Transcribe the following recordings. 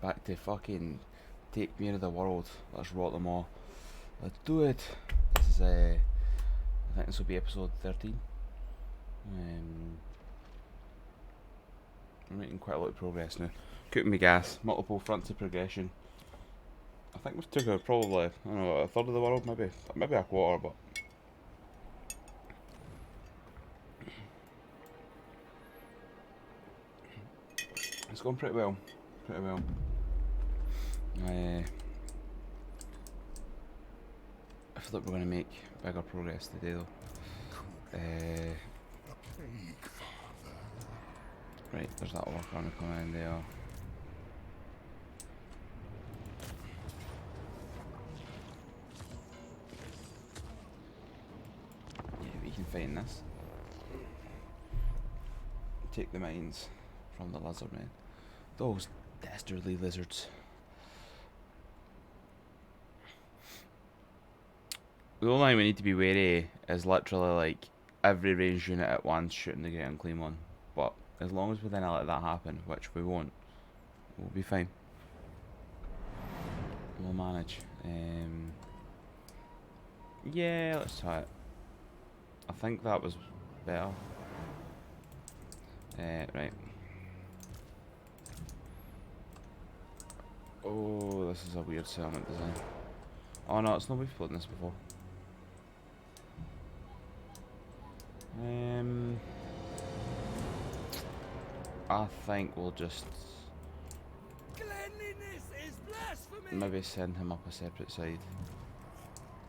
back to fucking take me into the world. Let's rot them all. Let's do it. This is I think this will be episode 13. I'm making quite a lot of progress now. Cooking me gas, multiple fronts of progression. I think we took out probably, I don't know, a third of the world, maybe a quarter, but it's going pretty well. I feel like we're going to make bigger progress today though. Right, there's that orc running coming in there. Yeah, we can find this. Take the mines from the lizard men. Those dastardly lizards. The only thing we need to be wary is literally like every ranged unit at once shooting the Great Unclean One. But as long as we then let that happen, which we won't, we'll be fine. We'll manage. Yeah, let's try it. I think that was better. Right. Oh, this is a weird settlement design. Oh no, it's not, we've played this before. I think we'll just maybe send him up a separate side.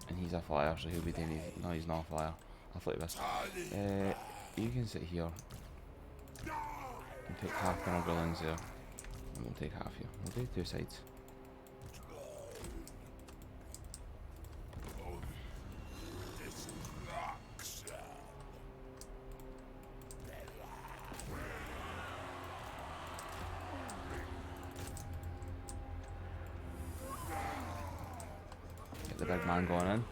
And he's a flyer, so he'll be doing his... No, he's not a flyer. I'll flip this. You can sit here. And take half the Nurglings there. And we'll take half here. We'll take two sides. Get the big man going in.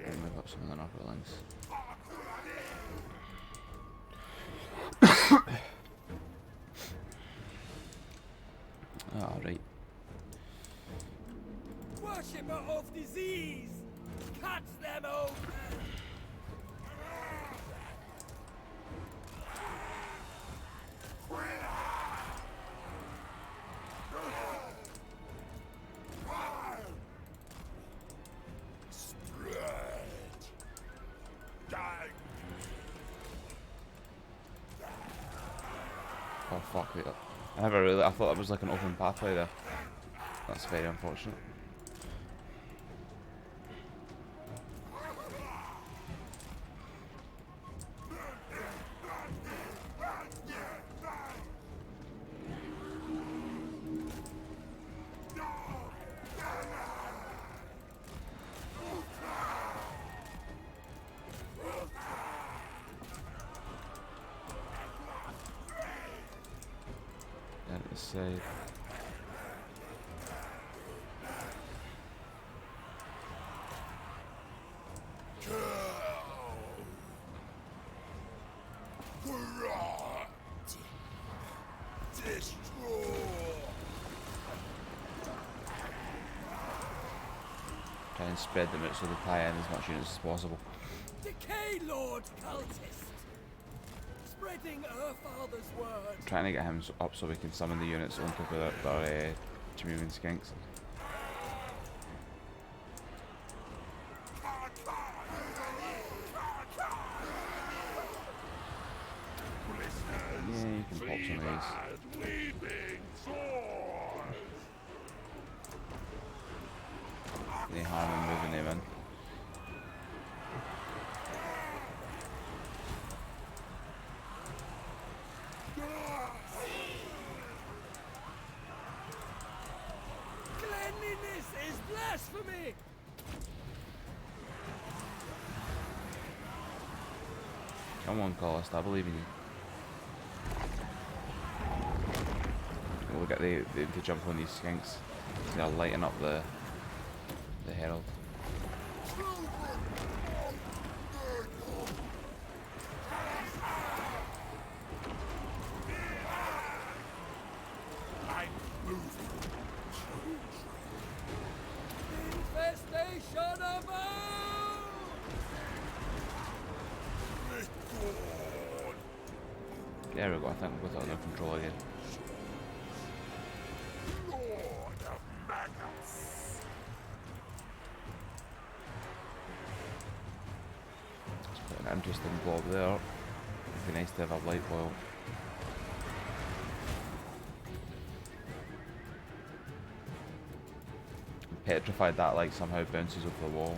We'll move up some of the Nurglings. Alright. Worshipper of disease! Cut them open! Oh fuck, wait. I thought that was like an open pathway there. That's very unfortunate. Save. Try and spread them out so they tie in as much units as possible. Decay Lord cultist! Spreading our father's word. Trying to get him up so we can summon the units on top of their Chameleon Skinks. Yeah, you can pop some of these. Any harm in moving them in. Cleanliness is blasphemy! Come on, Collist, I believe in you. We'll get them to jump on these skinks. They're lighting up the herald. There we go, I think we've got it under control again. Let's put an interesting blob there. It'd be nice to have a light boil. Petrified that light somehow bounces off the wall.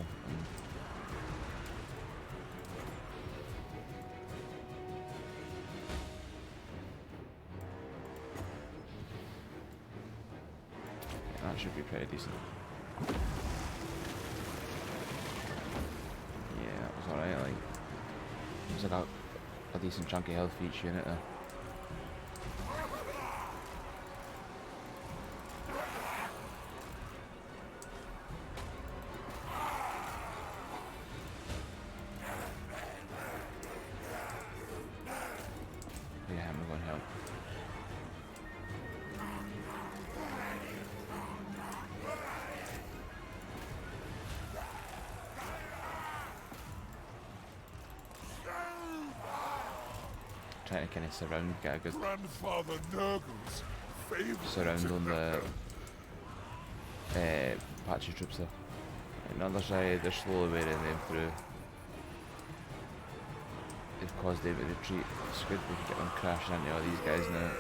That should be pretty decent. Yeah, that was alright, like, it was like a decent chunky health for each unit there. Yeah, I'm going to help. Trying to kind of surround, get a good Grandfather Nurgle's favorite surround on the patchy troops there. On the other side, they're slowly wearing them through. They've caused them to retreat. It's good we can get them crashing into all these guys now.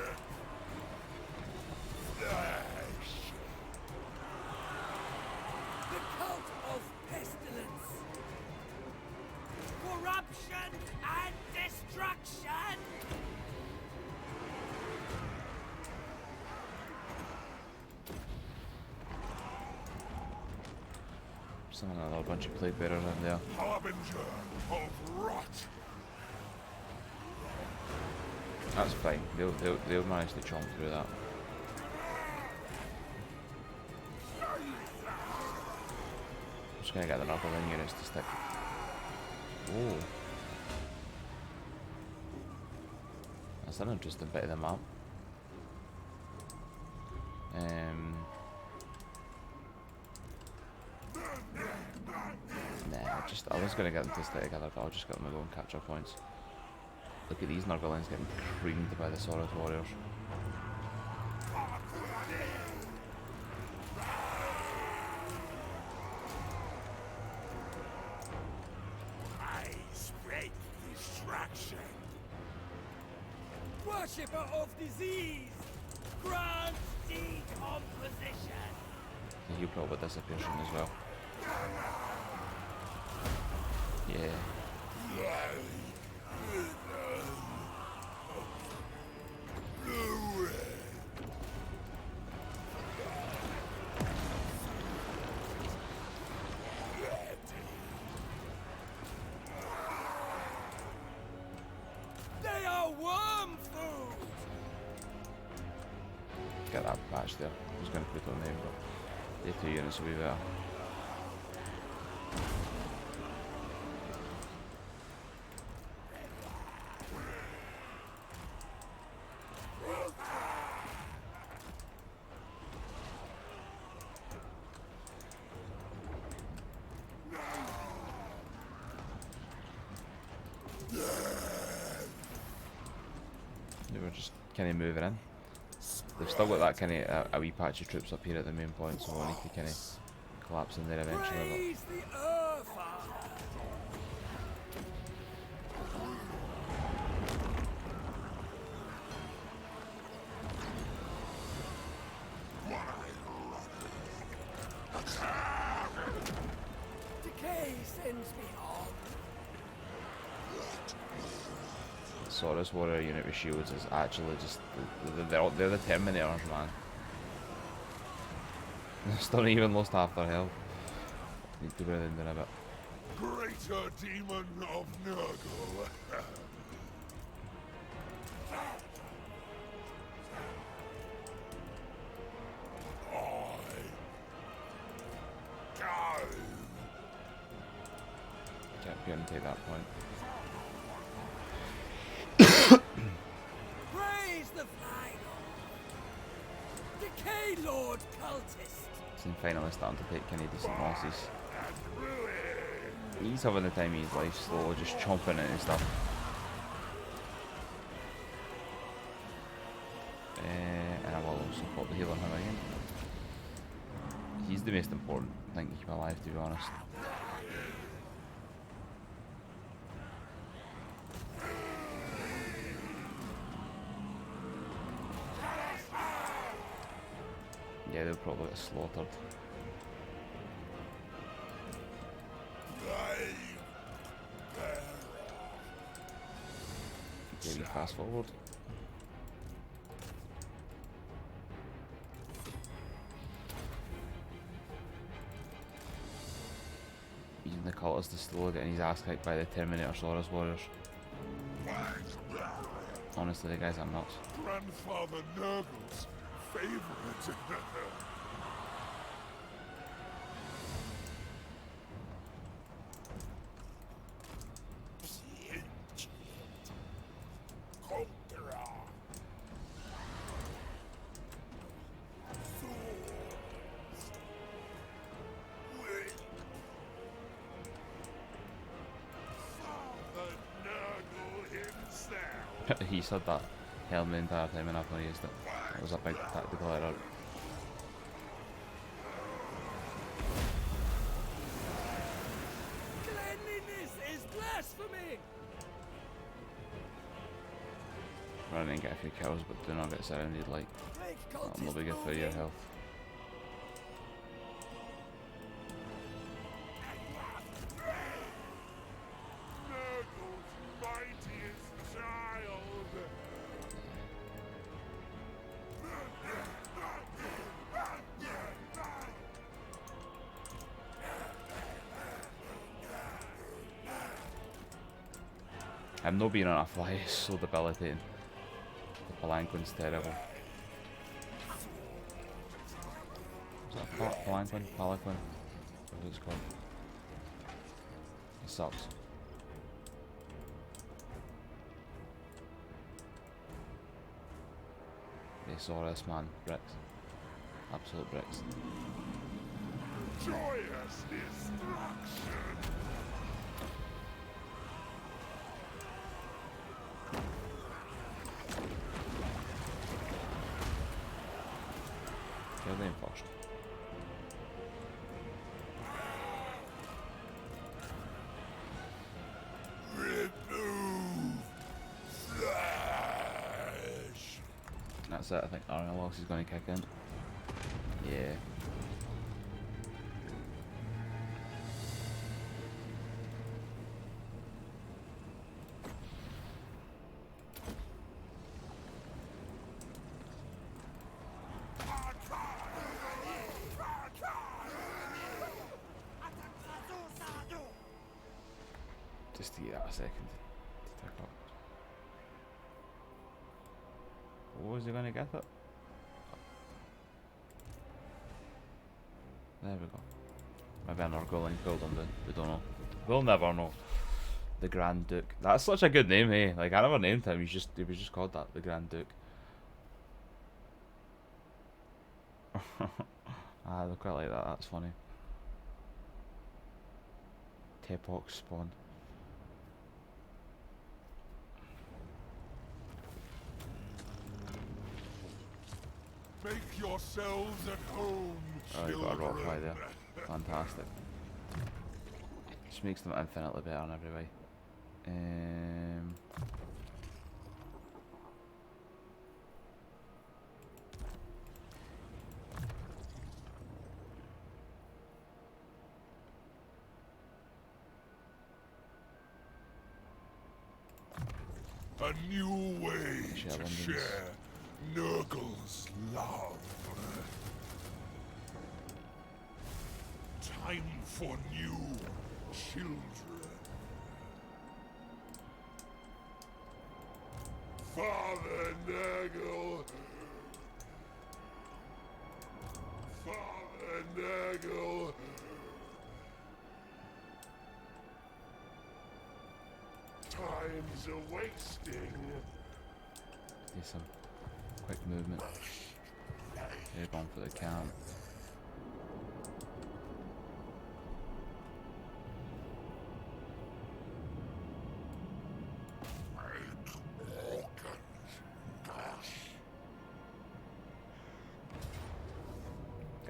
The cult of pestilence. Corruption and destruction. Some another bunch of plague bearers in there. harbinger of rot. That's fine. They'll manage to chomp through that. Just gonna get the Nurgle units to stick. Oh, that's an interesting bit of the map. Nah, I was gonna get them to stay together, but I'll just get them to go and capture points. Look at these Nurglings getting creamed by the Saurus warriors. I spread distraction. Worshipper of disease. Grant decomposition. You probably disappear soon as well. Yeah. They are worm food. Get that patch there. I was going to put it on them, but the 2 units will be better. They were just kind of moving in. They've still got that kind of a wee patch of troops up here at the main point, so we'll need to kind of collapse in there eventually. Praise the Earth Father. Decay sends me on. The Saurus warrior unit with shields is actually just they're the Terminators, man. They've still not even lost half their health. Need to breathe in there a bit. Greater demon of Nurgle. Can't be able to take that point. Praise the final. Decay Lord cultist. Seen finally starting to take kind of decent losses. He's having the time of his life, slowly just chomping it and stuff. And I will also pop the heal on him again. He's the most important thing to keep alive, to be honest. Yeah, they'll probably get slaughtered. Okay, we fast forward. Even the cultist is still getting his ass kicked by the Terminator Saurus warriors. Honestly, the guys are nuts. Grandfather Nurgle's favorite. He said that helm the entire time and I've not used it. It was a big tactical error. Cleanliness is blasphemy! Run and get a few kills, but do not get surrounded like that'll not be good for your health. Nurgle's mightiest child. I'm not being on a fly, it's so debilitating. The palanquin's terrible. Is that a palanquin? Palanquin? What is it called? It sucks. They saw this man. Bricks. Absolute bricks. Joyous destruction. Kill them first. Remove flesh. That's it, I think Arnold Loss is going to kick in. Yeah. Just to get that a second to tick up. What was he going to get it? There we go. Maybe an Nurgle pulled him down. We don't know. We'll never know. The Grand Duke. That's such a good name, eh? Like I never named him. He was just called that. The Grand Duke. Ah, I quite like that. That's funny. Tepox spawn. Make yourselves at home, Oh, you got a rock fly there. children. Fantastic. Just makes them infinitely better in every way. A new way Share to London's. share Nurgle's love. Time for new children. Father Nurgle. Father Nurgle. Time's a wasting. Do some quick movement. Head on for the camp.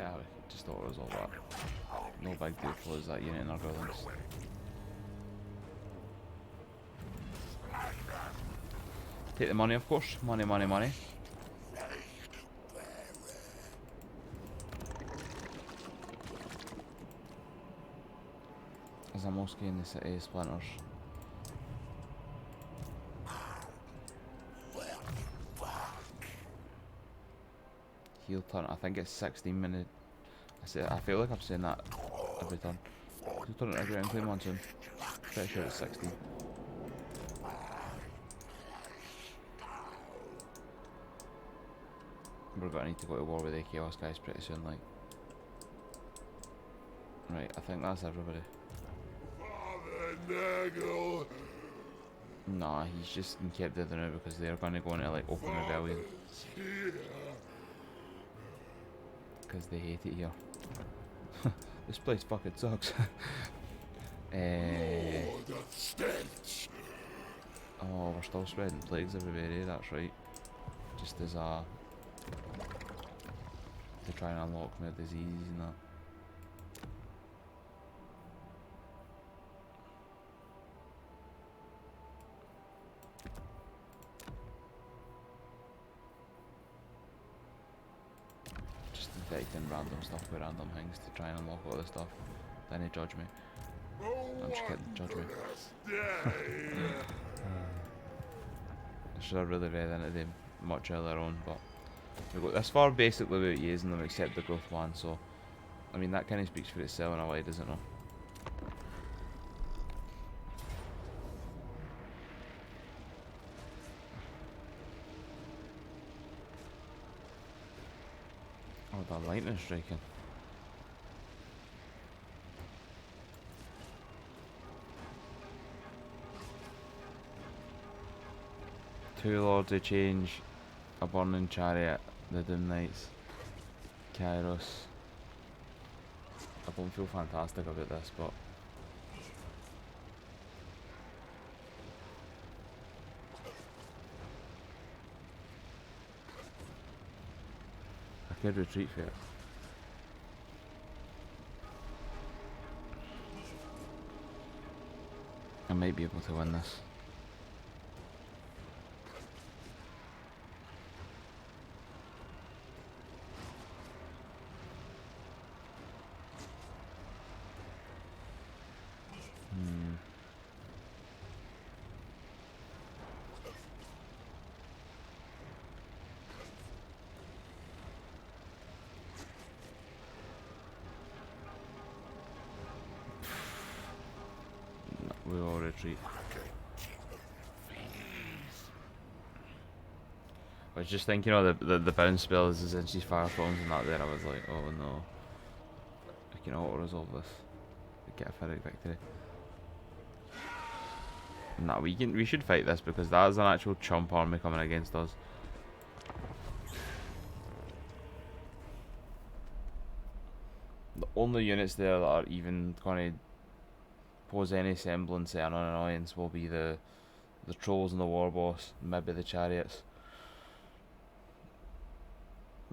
Yeah, we can just auto-resolve that. No big deal to lose that unit in our buildings. Take the money, of course. Money, money, money. There's a mosque in the city, splinters. Heal turn, I think it's 16 minutes. I feel like I'm saying that every turn. Heal turn at a great claim on soon. Pretty sure it's 16. We're gonna need to go to war with the Chaos guys pretty soon, like. Right, I think that's everybody. Father Nurgle. Nah, he's just kept there now because they're gonna go into like open rebellion. Here. Because they hate it here. This place fucking sucks. Oh, the stench. Oh, we're still spreading plagues everywhere, eh? That's right. Just as a... to try and unlock more disease and that. Just infecting random stuff with random things to try and unlock all this stuff. Then they judge me. I'm just kidding, judge me. I should have really read into them much earlier on, but we got this far basically without using them except the growth one, so I mean that kind of speaks for itself in a way, doesn't it? Oh, that lightning striking. Two Lords of Change, a Burning Chariot, the Doom Knights, Kairos. I don't feel fantastic about this, but I could retreat for it. I might be able to win this. We will retreat. I was just thinking, the bounce spells, as in she's fire thrones and that there, I was like, oh no. I can auto-resolve this. Get a Pyrrhic victory. Nah, we should fight this because that is an actual chump army coming against us. The only units there that are even gonna pose any semblance of an annoyance will be the trolls and the war boss, maybe the chariots.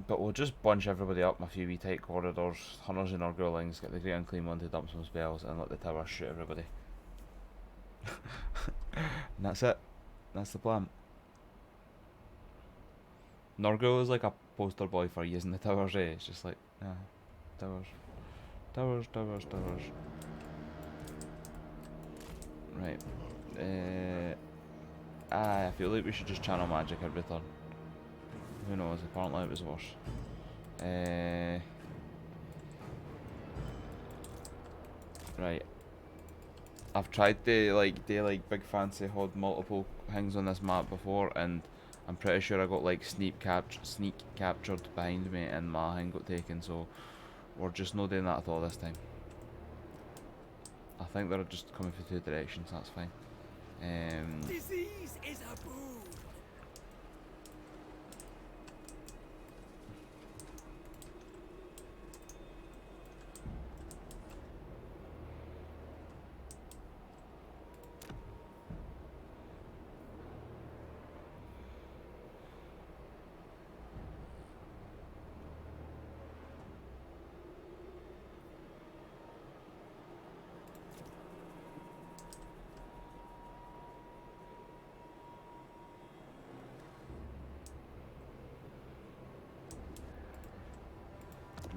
But we'll just bunch everybody up in a few wee tight corridors, hunters and Nurglings, get the Great Unclean One to dump some spells, and let the tower shoot everybody. And that's it. That's the plan. Nurgle is like a poster boy for using the towers, eh? It's just like, yeah, towers. Towers, towers, towers. Right. I feel like we should just channel magic every turn. Who knows, apparently it was worse. Right. I've tried to do big fancy HUD multiple things on this map before, and I'm pretty sure I got like sneak captured behind me and my thing got taken, so we're just not doing that at all this time. I think they're just coming from two directions, that's fine. Disease is a boon.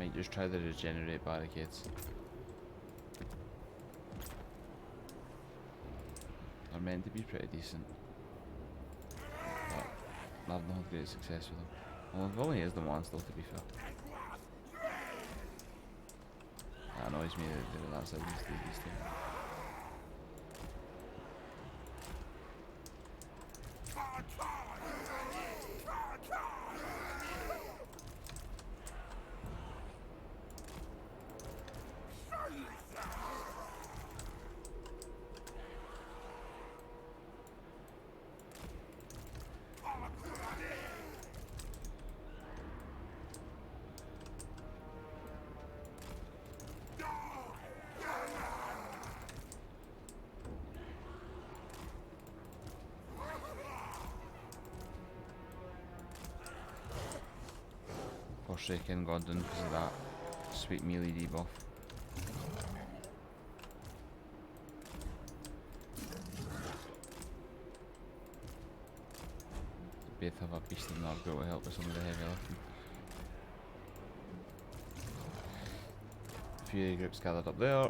Might just try the regenerate barricades. They're meant to be pretty decent, but I've not had great success with them. Well, I've only used them once though, to be fair. That annoys me that that's how these do these things. Forsaken Godwin because of that sweet melee debuff. Both have a beast of Nurgle to help with some of the heavy lifting. Fury groups gathered up there.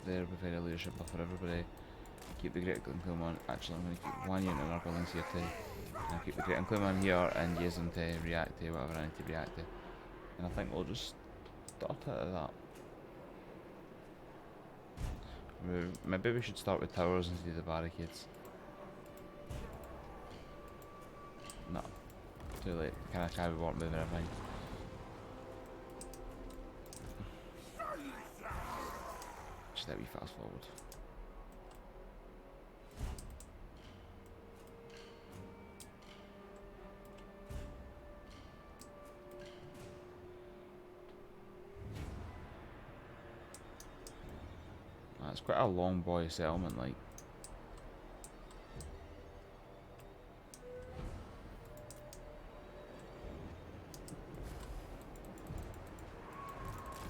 There, provide a leadership buff for everybody. Keep the Great Inclume on. Actually, I'm going to keep one unit of Nurglings here too. I'll keep the Great Inclume on here and use them to react to whatever I need to react to. And I think we'll just start it at that. Maybe we should start with towers instead of barricades. No, too late. Can't we weren't moving everything. Just let me fast forward. It's quite a long boy settlement, like.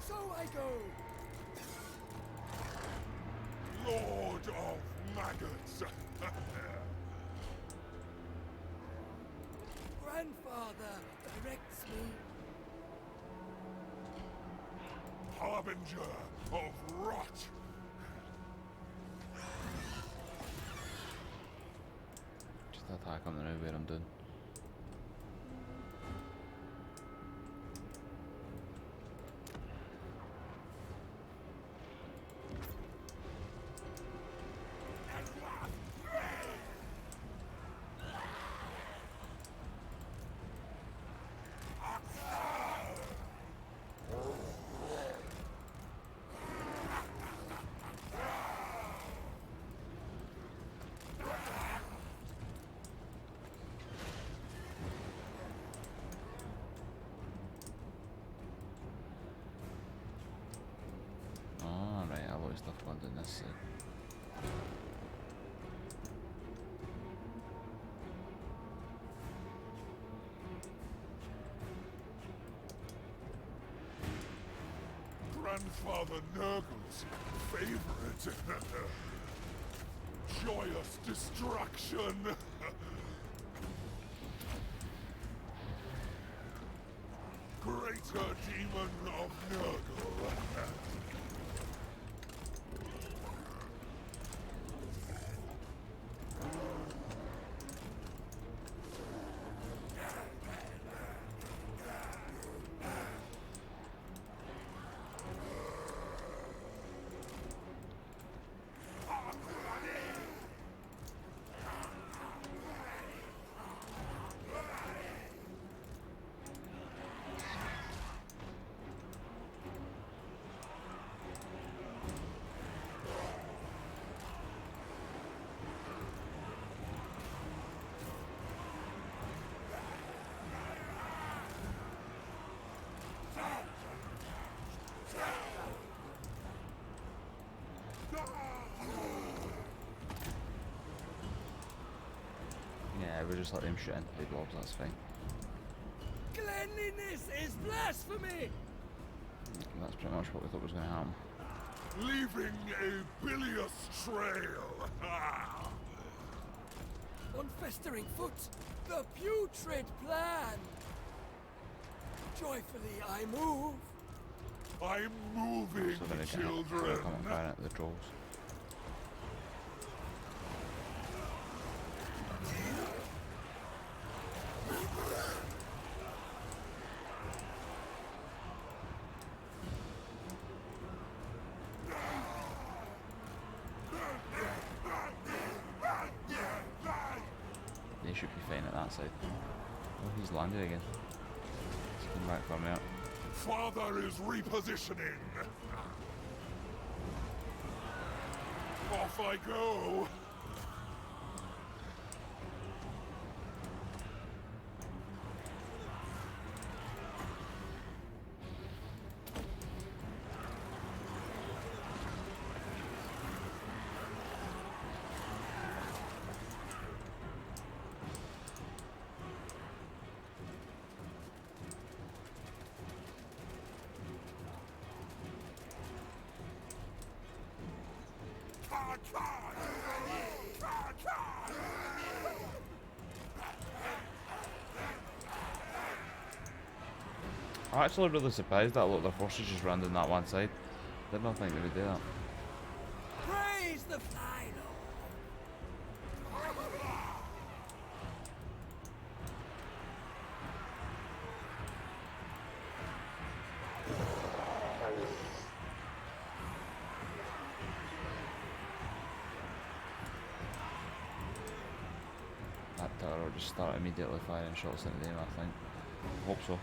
So I go. Lord of Maggots! Grandfather directs me. Harbinger of rot! Just attack him now where I'm doing. Stuff going down this side. Grandfather Nurgle's favorite. Joyous destruction. Greater demon of Nurgle. Yeah, we'll just let them shoot into the blobs, that's fine. Cleanliness is blasphemy! That's pretty much what we thought was going to happen. leaving a bilious trail. On festering foot, the putrid plan. Joyfully I move. I'm moving, So then again, children. come and fire at the trolls. They should be fine at that side. Oh, he's landed again. He's come back for me out. Father is repositioning. Off I go. I'm actually really surprised that a lot of their forces just ran down that one side. Did not think they would do that. Praise the Fly Lord. That tower will just start immediately firing shots into them, I think. Hope so.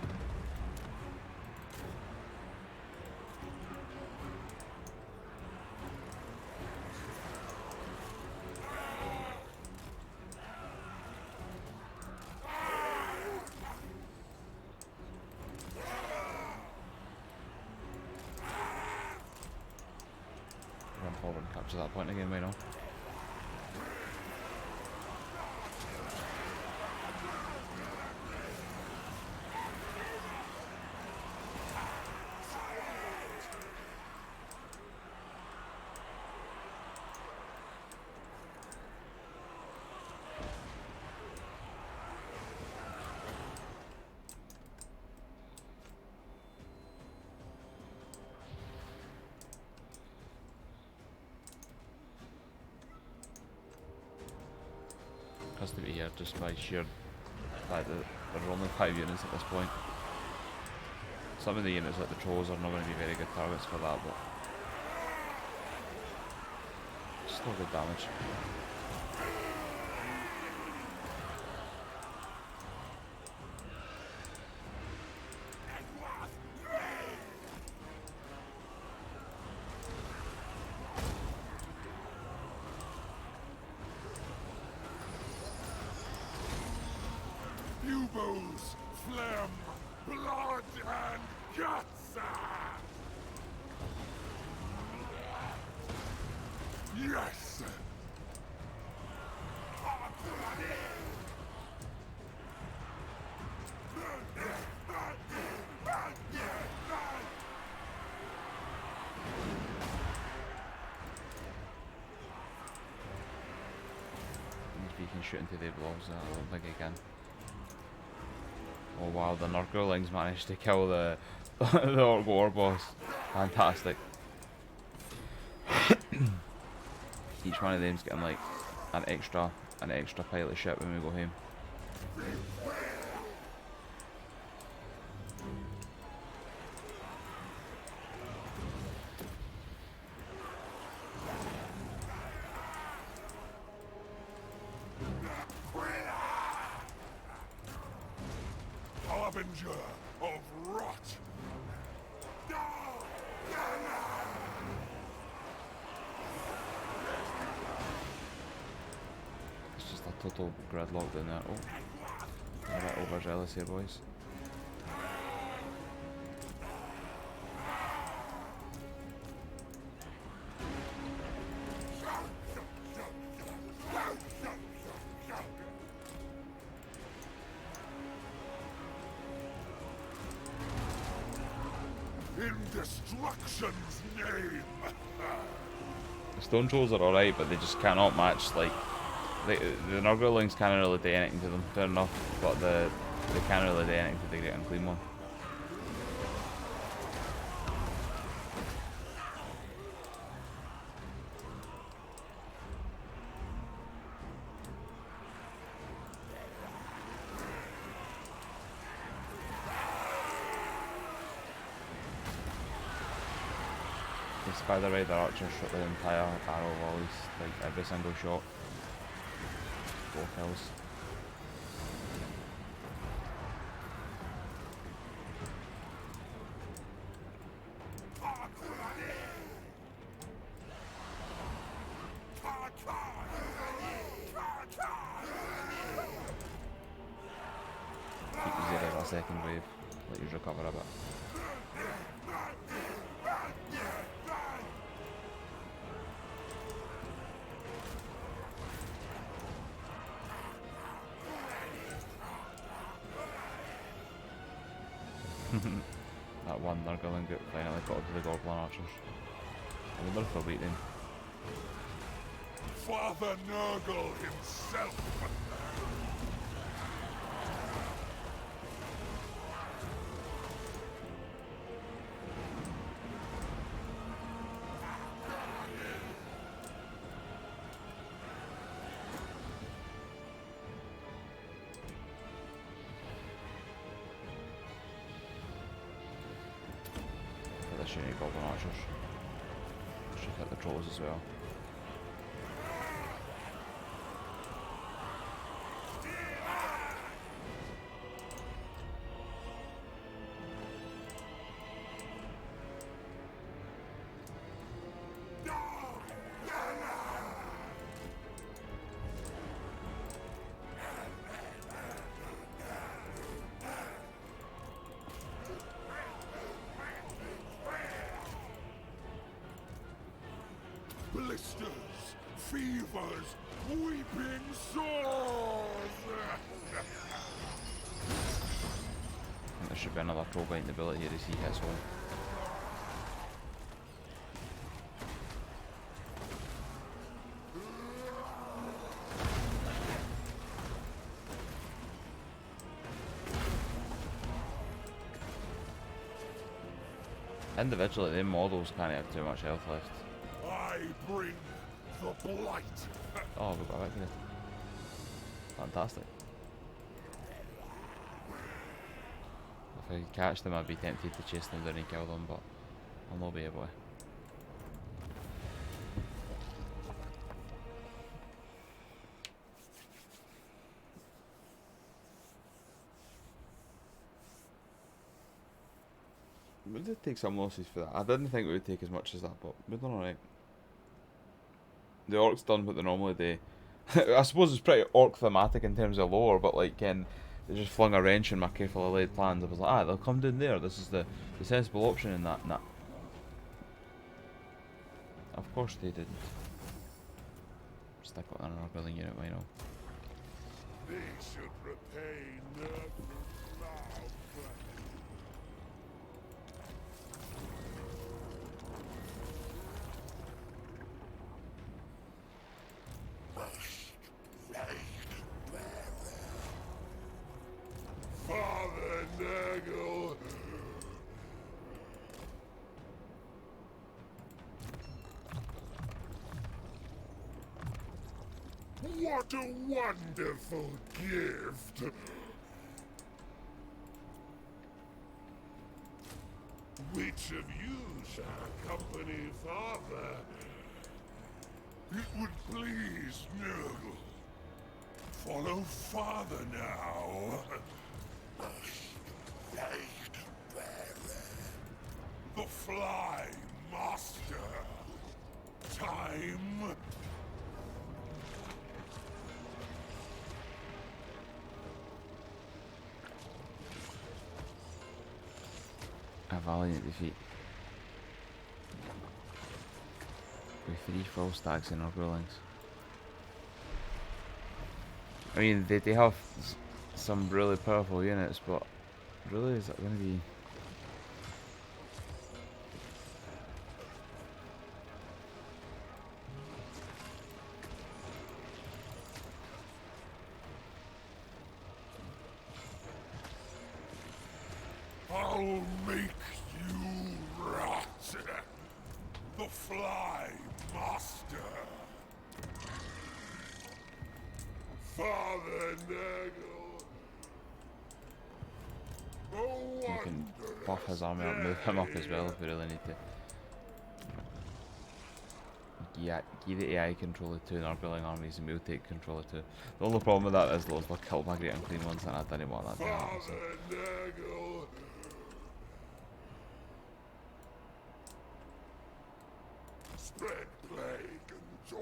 Run forward and capture that point again, why not? Has to be here just by sheer fact that there are only 5 units at this point. Some of the units like the trolls are not going to be very good targets for that, but still good damage. Buboes, phlegm, blood, and guts! Yes! If you can shoot into their blobs, I don't think I can. Oh wow, the Nurglings managed to kill the the Orc War boss. Fantastic. Each one of them's getting like an extra pilot ship when we go home. Harbinger of rot! It's just a total gridlock down there. Oh, I'm a bit overzealous here, boys. in destruction's name. The stone trolls are alright, but they just cannot match, like, the Nurglings can't really do anything to them, fair enough, but they can't really do anything to the Great Unclean One. The Spider Rider archers shot the entire arrow volleys, like every single shot. 4 kills. Keep easier as a second wave, let you recover a bit. That one Nurgle group finally got up to the Goblin Archers. I wonder if they'll beat them. Father Nurgle himself. But they should need Goblin Archers. Should hit the trolls as well. Blisters, fevers, weeping sores. I think there should be another troll biting ability here as he hits home. Individually, them models can't have too much health left. I bring the blight. Oh, we got a victory. Fantastic. If I could catch them, I'd be tempted to chase them down and kill them, but I'll not be able to. We did take some losses for that. I didn't think we would take as much as that, but we're done alright. The orcs done what they normally do. I suppose it's pretty orc thematic in terms of lore, but like, they just flung a wrench in my carefully laid plans. I was like, they'll come down there. This is the sensible option in that. Nah. Of course they didn't. Stick it on our building unit, why not? They should repay Nurgle's love. Father Nurgle. What a wonderful gift! Which of you shall accompany Father? It would please Nurgle. Follow Father now. The Fly Master. Time. A valiant defeat. With 3 full stacks in our rulings. I mean, they have some really powerful units, but really, is that going to be I'll make you rot. The Fly Master. Father Nurgle. We can buff his army up, move him up as well if we really need to. Yeah, give the AI control of 2 Nurgling armies and we'll take control of 2. The only problem with that is those will kill my great unclean ones and I didn't want that to happen. So. Nurgle. Spread plague and joy.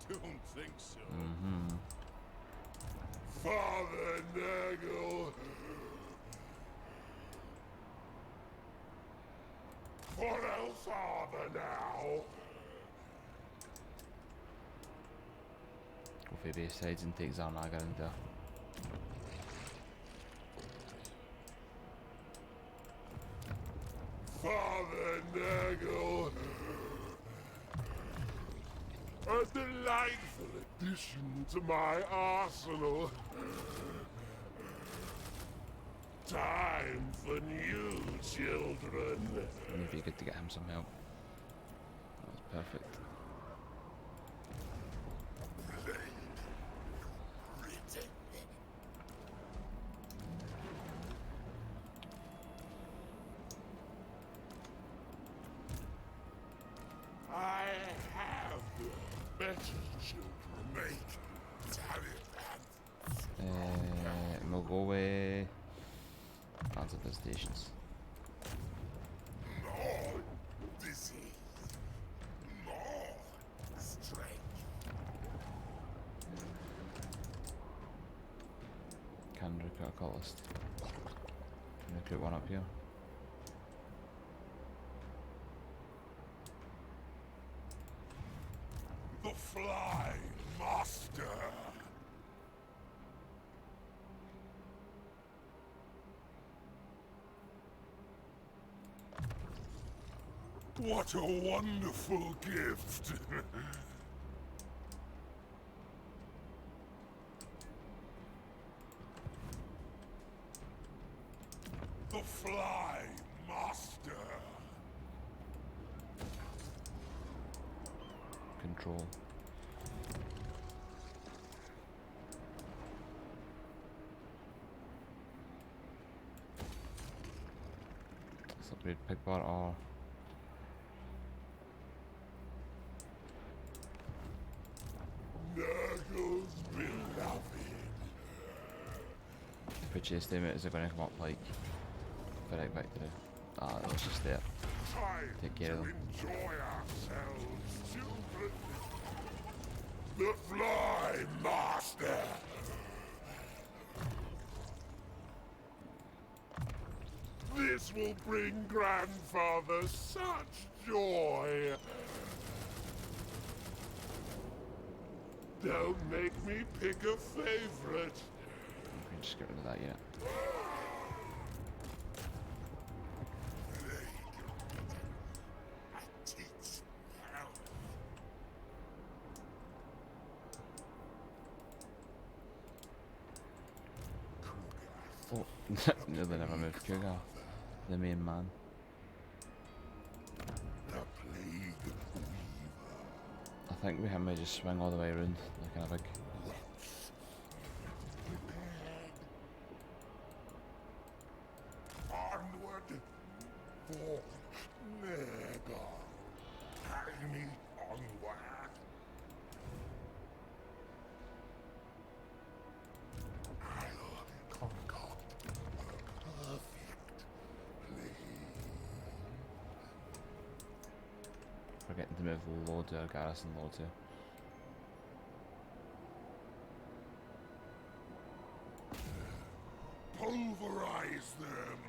Don't think so. Father Nurgle. What else are there now? Go for base sides and take Zarnaga in there. Father Nurgle. A delightful addition to my arsenal. Time for new children. It'd be good to get him some help. That was perfect. I have better children make. We'll go with answer the stations. More disease. More strength. Can recruit a cultist. Can recruit one up here. The Fly Master. What a wonderful gift. The Fly Master. Control. Let's upgrade Pig Bar or Nurgle's beloved. which estimate is it going to come up like direct victory? Ah, let's just there. Time Take care of to them. enjoy ourselves, children. The Fly Master. This will bring Grandfather such joy. Don't make me pick a favorite. We can just get rid of that yet. Oh, no, they never moved Cougar, the main man. The plague I think we him may just swing all the way around like in a big. onward for Nurgle. Carry me onward. I'll concoct a perfect plan. Forgetting to move low to our garrison low too. Pulverize them.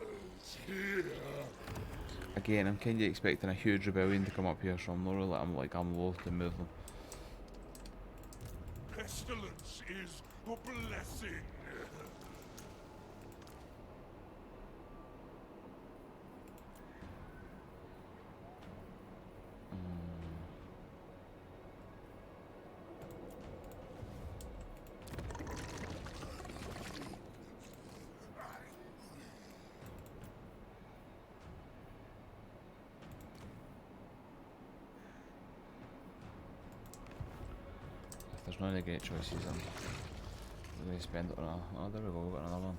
Others here. Again, I'm kinda expecting a huge rebellion to come up here, so I'm not really, I'm loath to move them. Pestilence is a blessing. there's not any great choices. I'm going to spend it on a... Oh, there we go, we've got another one.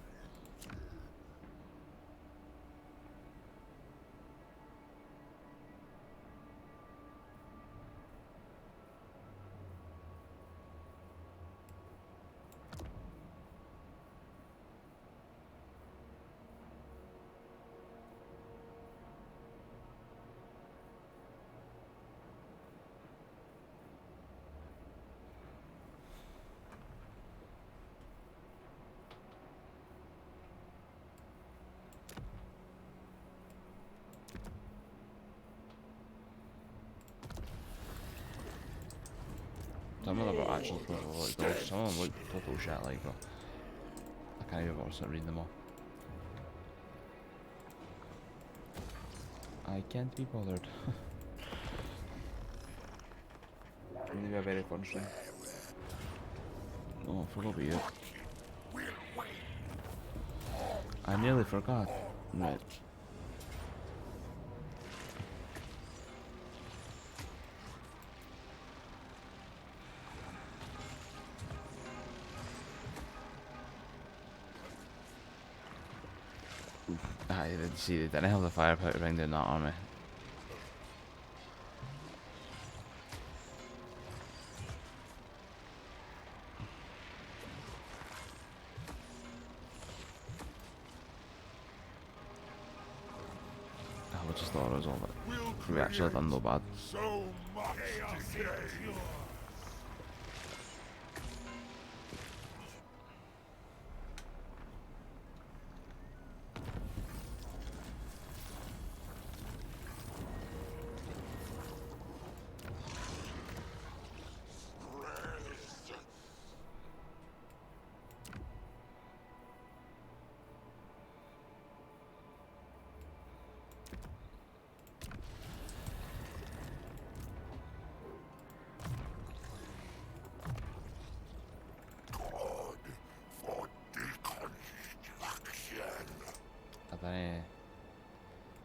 Some of them are actually total like dogs, some of them look total shit like, but I can't even bother to read them all. I can't be bothered. Maybe a very fun stream. Oh, I forgot about you. I nearly forgot. Right. I did see they didn't have the firepower to bring down that army. I just thought it was all that. We actually done no bad. So much decay.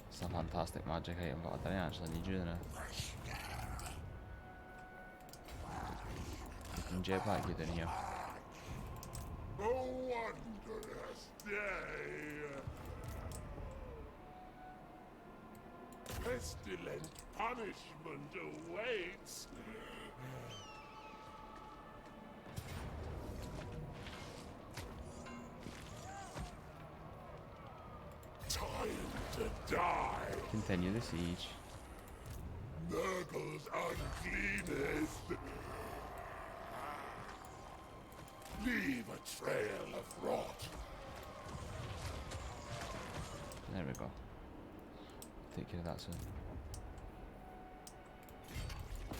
It's a fantastic magic item, but I didn't actually need you now. You can jetpack you down here. A wondrous day. Pestilent punishment awaits. Time to die. Continue the siege. Nurgle's uncleanest. Leave a trail of rot. There we go. Take care of that soon.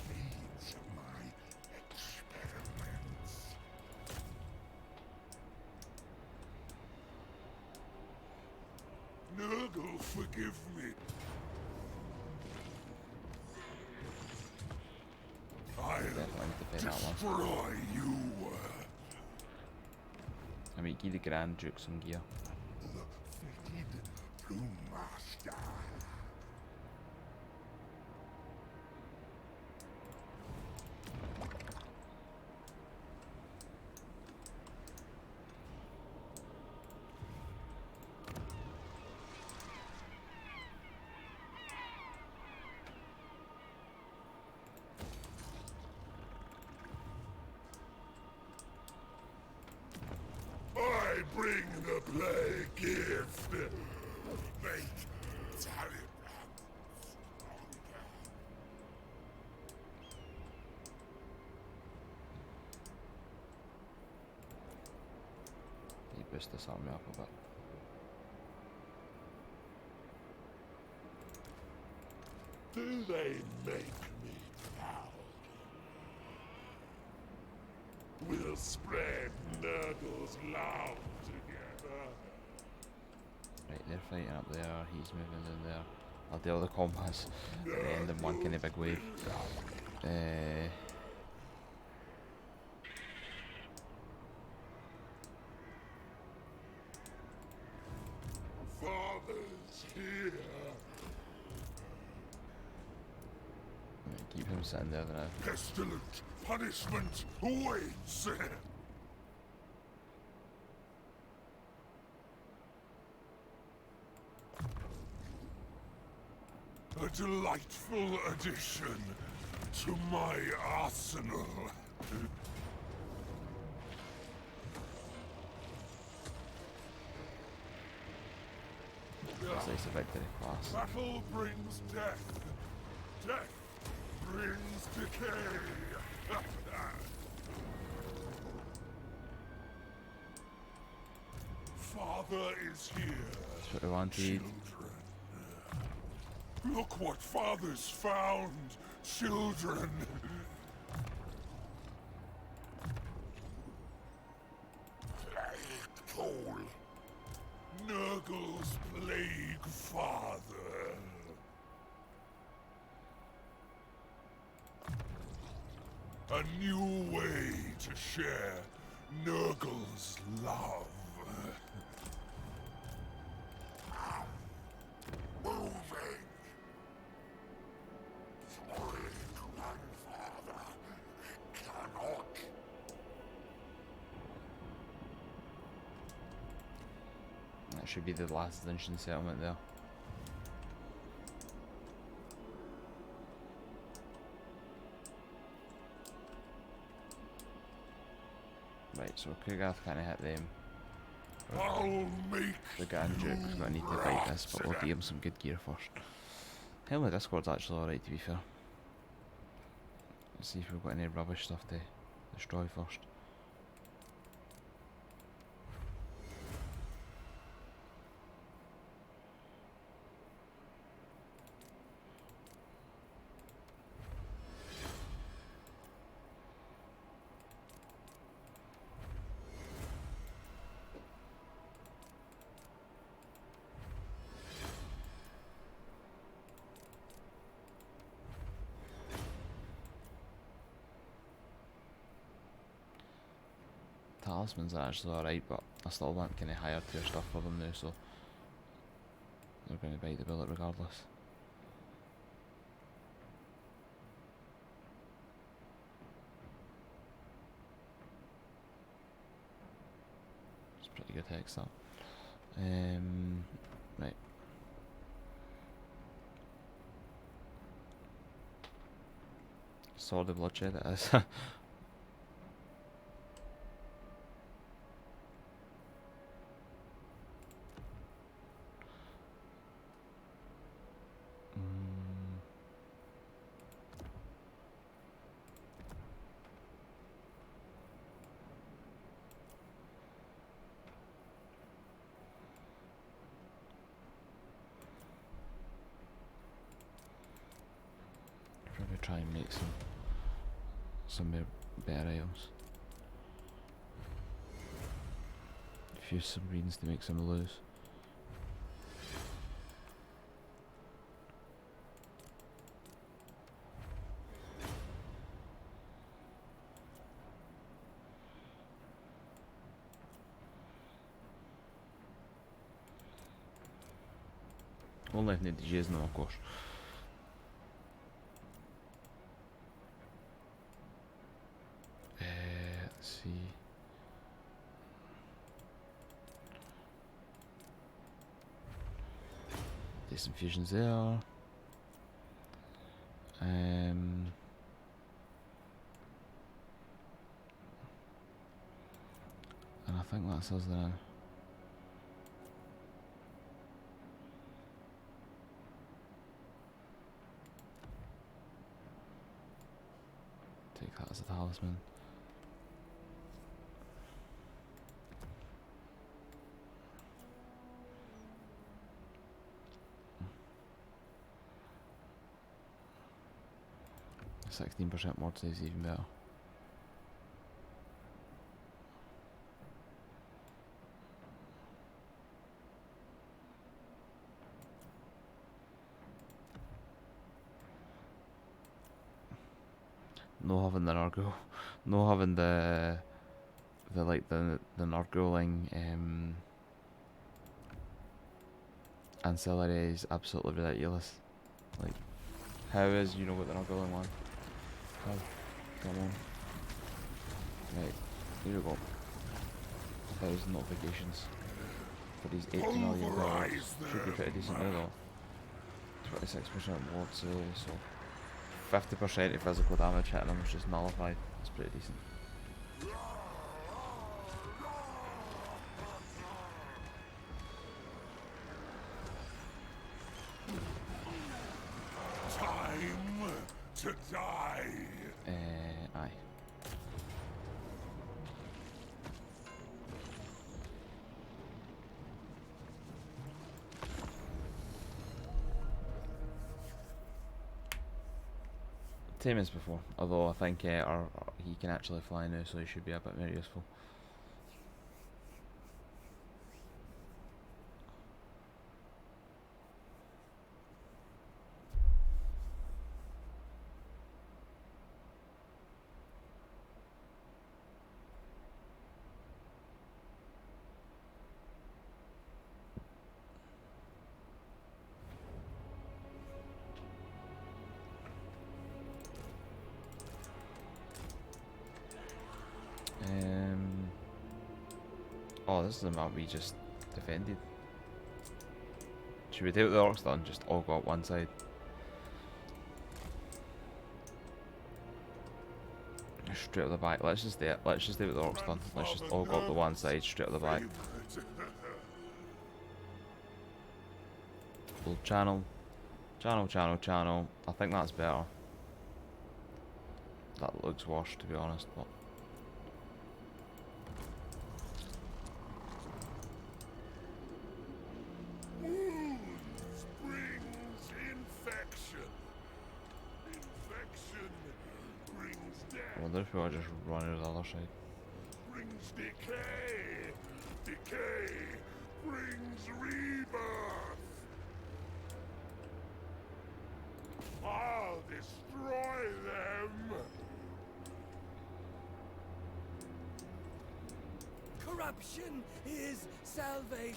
Needs my experiments. Nurgle, forgive me. I'll Definitely need to pay that one. destroy you. I mean, give the Grand Duke some gear. The fetid Plume Master. I bring the plague gift. Make Taliban stronger. You boost this army up a bit. Do they make me proud? We'll spread Nurgle's love together. Right, they're fighting up there, he's moving down there. I'll deal with the combats at the end in one kind of big wave. Father's here. Keep him sitting there now. Pestilent punishment awaits. A delightful addition to my arsenal. That's nice victory class. Battle brings death. Death brings decay. Father is here. That's what we wanted. Children. Look what Father's found, children. Plague Toll. Nurgle's Plague Father. A new way to share Nurgle's love. Moving. Sorry, grandfather. Cannot. That should be the last dungeon settlement there. Right, so Kugath kind of hit them. I'll make The Ganjuk is going to need to fight this, but we'll give him some good gear first. Hell, my Discord's actually alright, to be fair. Let's see if we've got any rubbish stuff to destroy first. Talismans are actually alright, but I still want kind of higher tier stuff for them now, so they're going to bite the bullet regardless. It's pretty good hex that. Right. Sword of Bloodshed it is. Probably try and make some better items. Fuse some greens to make some blues. Only if need to use them, of course. Let's see. Decent fusions there. And I think that's us then. Take that as a talisman. A 16% more is even better. No having the Nurgle, no having the Nurgling ancillary is absolutely ridiculous. Like, how is you know what the Nurgling one? Oh, come on. Right, here we go. 1,000 notifications for these 80 million dollars. Should be pretty decent now though. 26% ward sale, so 50% of physical damage hitting them was just nullified. That's pretty decent. Time to die. Aye. Same as before, although I think he can actually fly now, so he should be a bit more useful. Oh, this is the map we just defended. Should we do what the orcs done? Just all go up one side. Straight up the back. Let's just do it. Let's just do what the orcs done. Let's just all go up the one side, straight up the back. We'll channel. I think that's better. That looks worse, to be honest, but Wounds brings infection. Infection brings I death. wonder if we were just running to the other side. Brings decay. Decay brings rebirth. I'll destroy them. Corruption is salvation.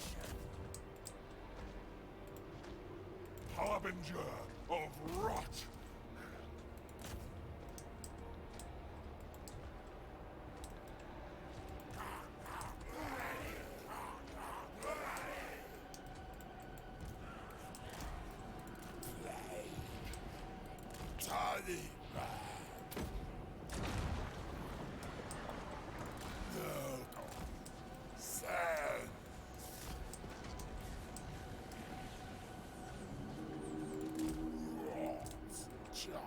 Harbinger of rot. Tiny sand. Rot child.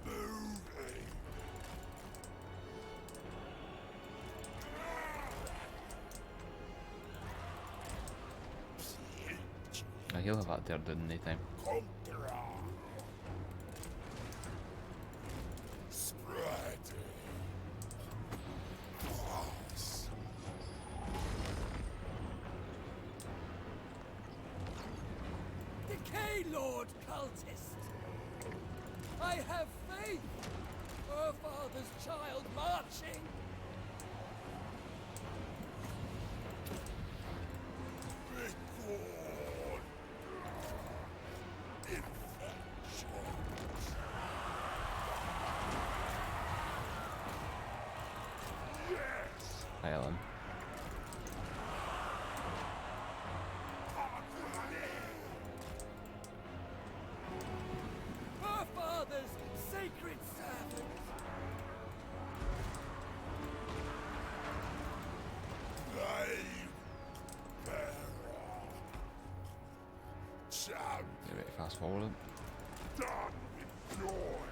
Moving. He'll have that there in no time. Conqueror. Spreading. Pass. Decay, Lord Cultist. I have faith. Her father's child marching. Record. Infections. Yes. Hi, Ellen. Her father's sacred servant. Blade bearer. Champion Yeah, wait, fast forward it. done with joy.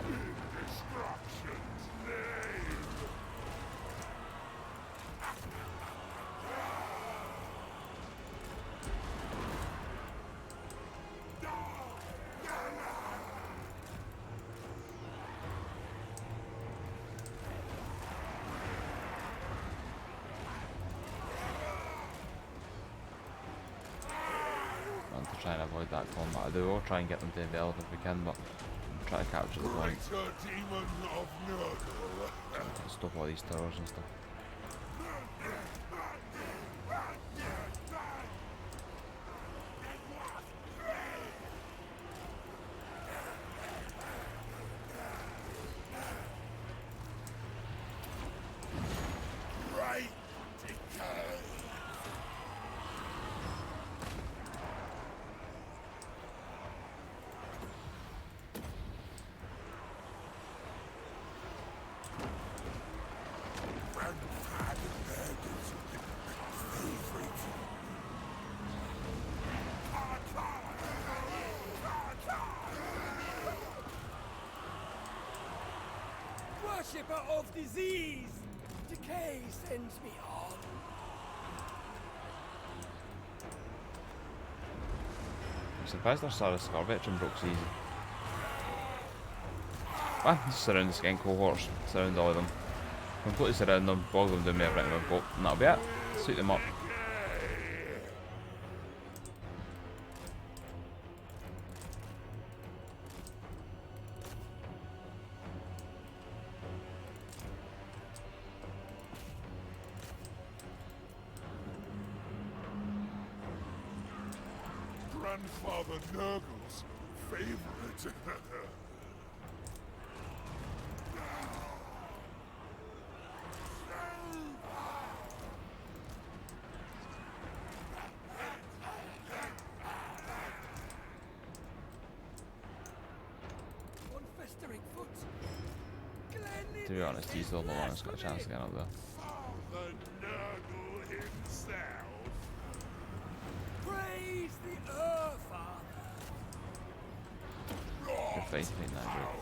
In destruction's name. And to try and avoid that combat, I do will try and get them to envelop if we can, but try to capture the point. Greater demon of Nurgle. Stop all these towers and stuff. Worshipper of disease! Decay sends me on. I'm surprised our Sarah Scar veteran broke so easy. Ah, just surround the skank cohorts, surround all of them. Completely surround them, bog them down with everything we've got, and that'll be it. Sweep them up. Grandfather Nurgle's favorite. One festering foot. To be honest, he's the only one that's got a chance to get up there. Father Nurgle himself. Praise the Earth Father. Good fight, ain't that great.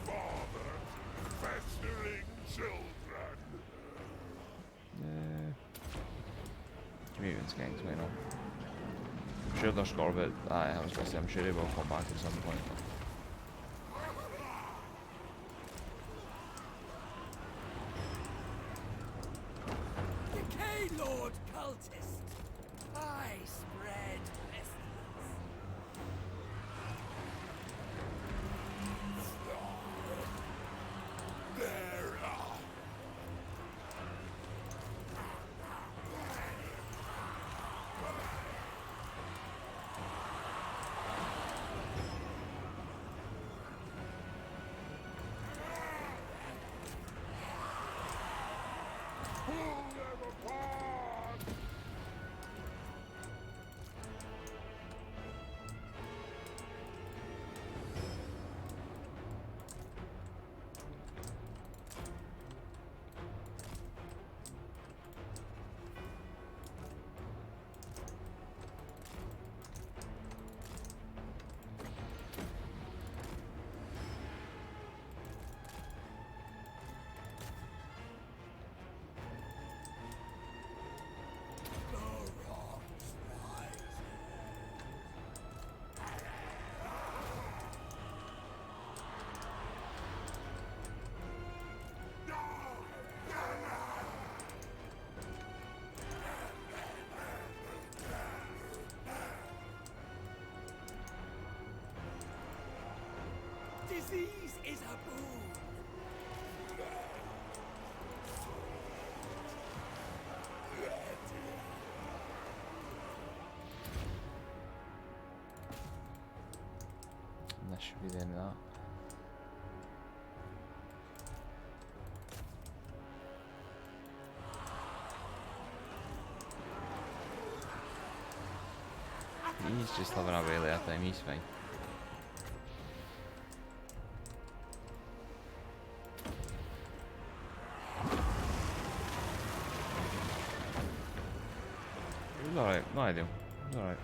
Father festering children. Mutant skanks, why not? I'm sure they're Scorbit. I was gonna say, I'm sure he will come back at some point. Decay Lord Cultist. I spread pestilence. There are. Pull them apart! The rocks rise. Disease is a boon. And that should be the end of that. He's just having a really hard time, he's fine. He's alright, no ideal. He's alright.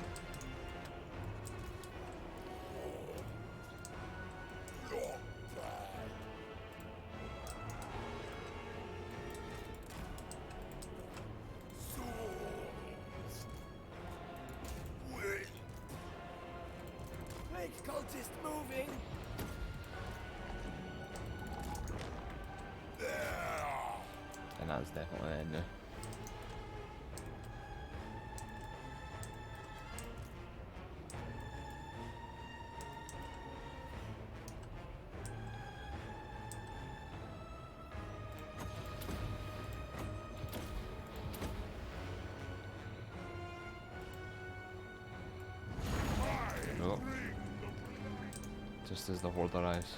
Swords. Wait. Make cultist moving. There. And that's definitely the end now. There we go. Just as the horde arrives.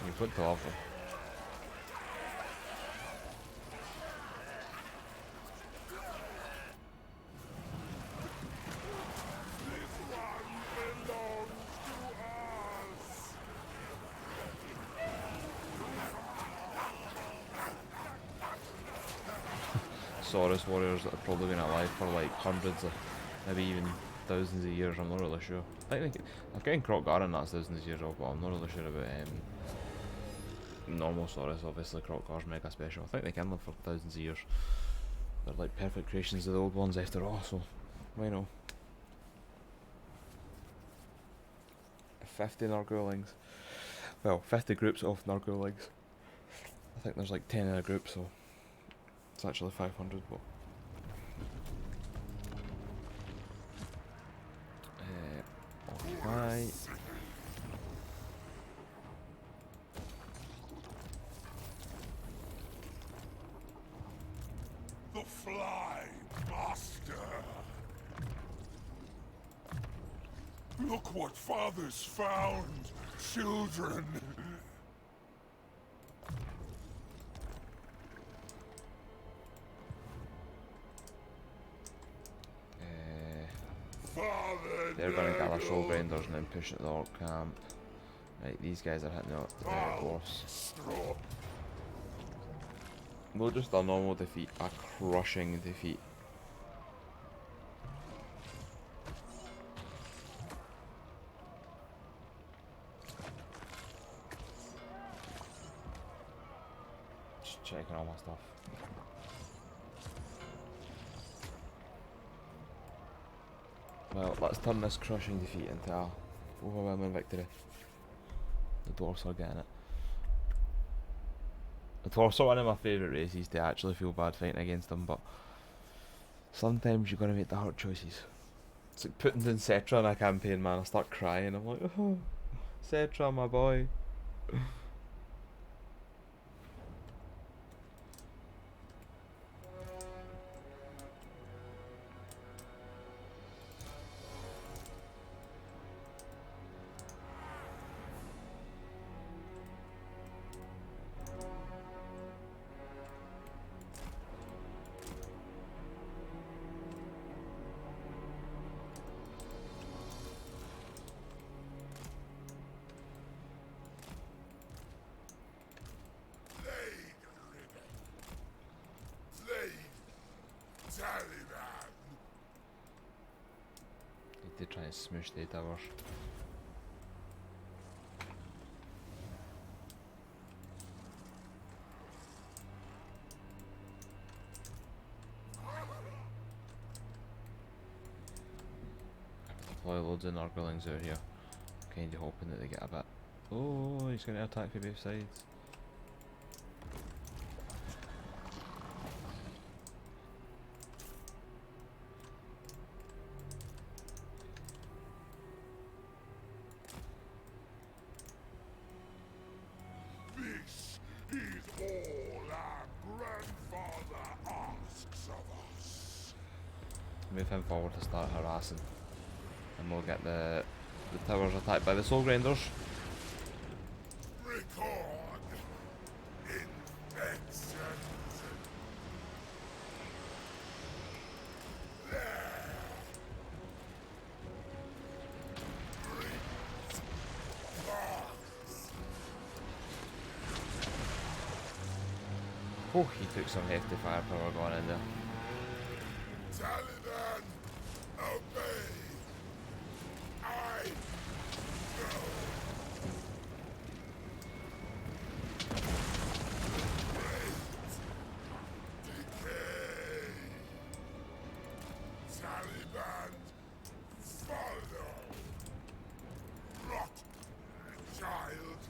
You put the awful. This one belongs to us. Saurus warriors that have probably been alive for like hundreds of, maybe even thousands of years. I'm not really sure. I think I've getting Krokgarden that's thousands of years old, but I'm not really sure about normal Saurus. Obviously, Krokgar's mega special. I think they can live for thousands of years. They're like perfect creations of the old ones after all, so why not? 50 Nurglings. Well, 50 groups of Nurglings. I think there's like 10 in a group, so it's actually 500, but right. The Fly Master. Look what Father's found, children. Father They're going to gather soul Nurgle. grinders and then push it to the orc camp. Right, these guys are hitting the dwarfs. Straw. Not just a normal defeat, a crushing defeat. Just checking all my stuff. Well, let's turn this crushing defeat into a overwhelming victory. The dwarfs are getting it. The dwarfs are one of my favourite races to actually feel bad fighting against them, but sometimes you gotta make the hard choices. It's like putting down Cetra in a campaign, man. I start crying. I'm like, oh, Cetra, my boy. Taliban. Need to try and smoosh the towers. Deploy loads of Nurglings out here. Kinda hoping that they get a bit. Oh, he's gonna attack from both sides. This is all our grandfather asks of us. Move him forward to start harassing. And we'll get the towers attacked by the soul grinders. Record infections. There. Great box. Oh, he took some hefty firepower going in there. Taliban, obey. I know. Decay. Taliban, follow. Rot, child.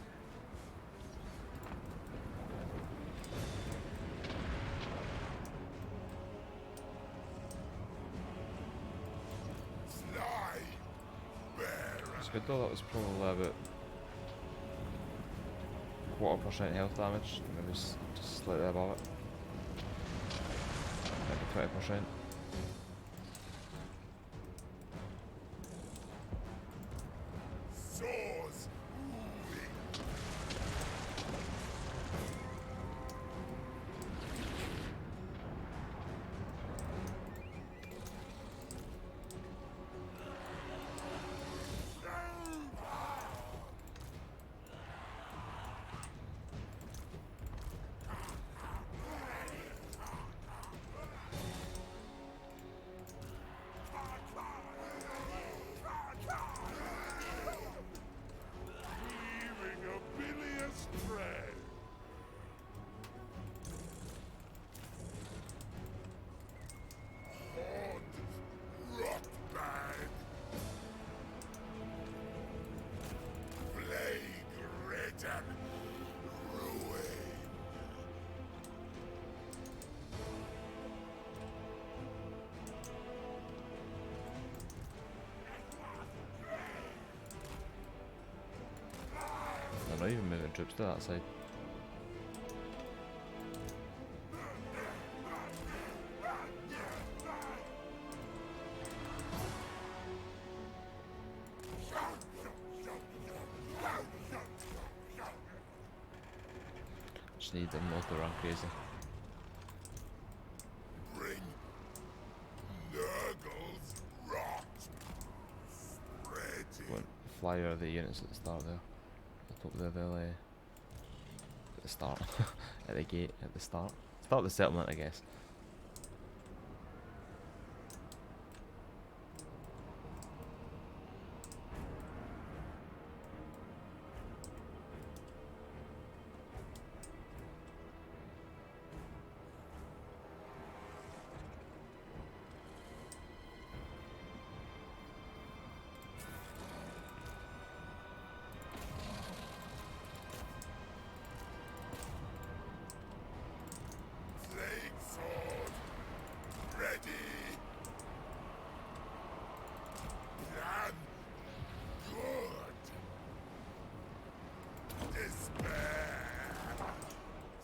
Fly, bearer. It's good though, that was probably about 1/4% health damage, maybe just slightly above it. Maybe 20%. Swords, weak. not even moving troops to that side. Just need them not to run crazy. Bring Nurgle's rot. Spreading. Won't fly over the units at the start there. At the top there, they'll at the start. At the gate, at the start. Start the settlement, I guess. Flame sword. Ready. Plan. Good. Despair.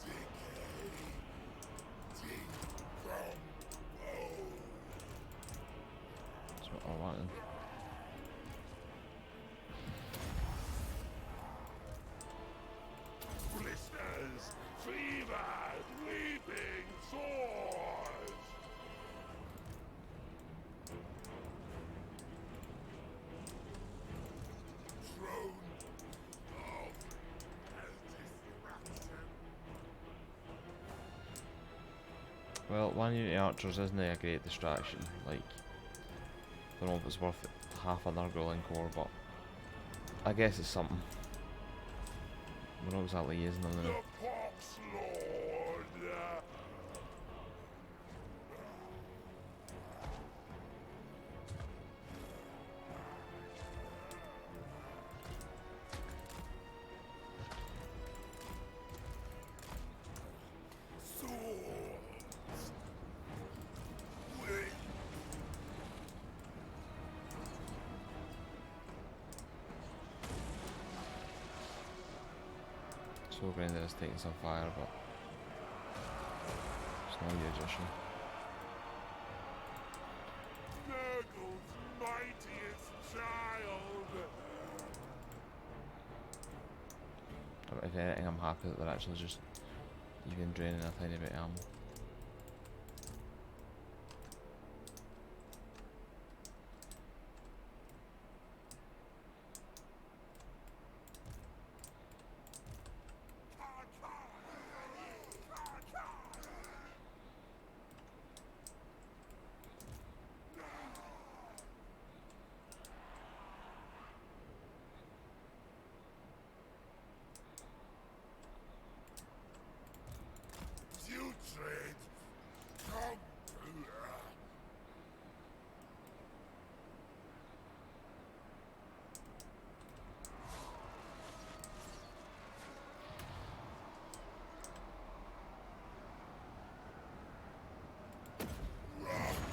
Decay. Decompose. That's what I wanted. Blisters, fevers, weeping sores. Throne of destruction. Well, 1 unit archers isn't a great distraction. Like, don't know if it's worth it, half a Nurgle in core, but I guess it's something. We're not exactly using them The now. Pox Lord. Swords. Wing. So Grinder is taking some fire, but it's no huge issue. Nurgle's mightiest child. If anything, I'm happy that they're actually just even draining a tiny bit of ammo. Putrid. Come to her. Rot.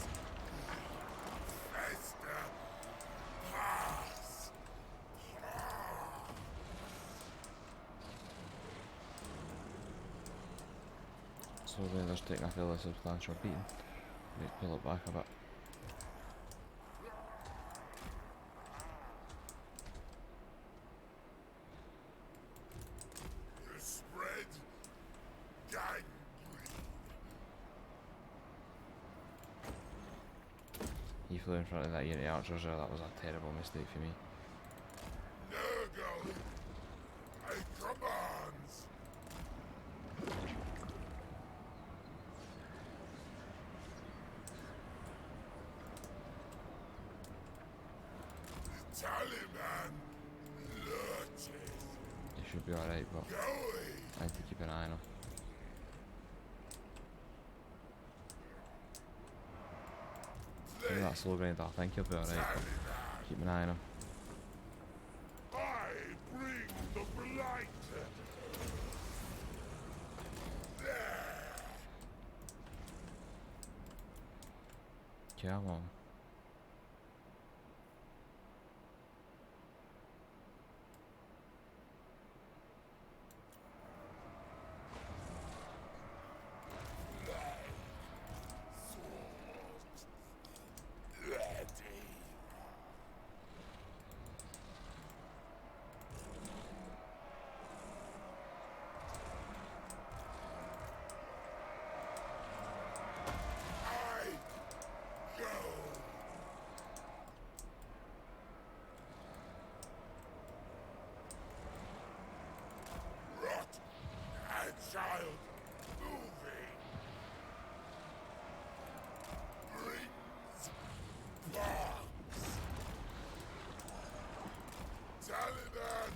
Fester. Pass. So Grinder's taking a fairly substantial beating. Let's pull it back a bit. Spread. Gangrene. He flew in front of that unit of archers there, that was a terrible mistake for me. Nurgle. I commands. The Taliban lurches. He should be alright, but Going. I need to keep an eye on him. Look at that slow grinder, I think he'll be alright, but Taliban. keep an eye on him. I bring the blight. There. Come on. child moving brings bugs. Taliban,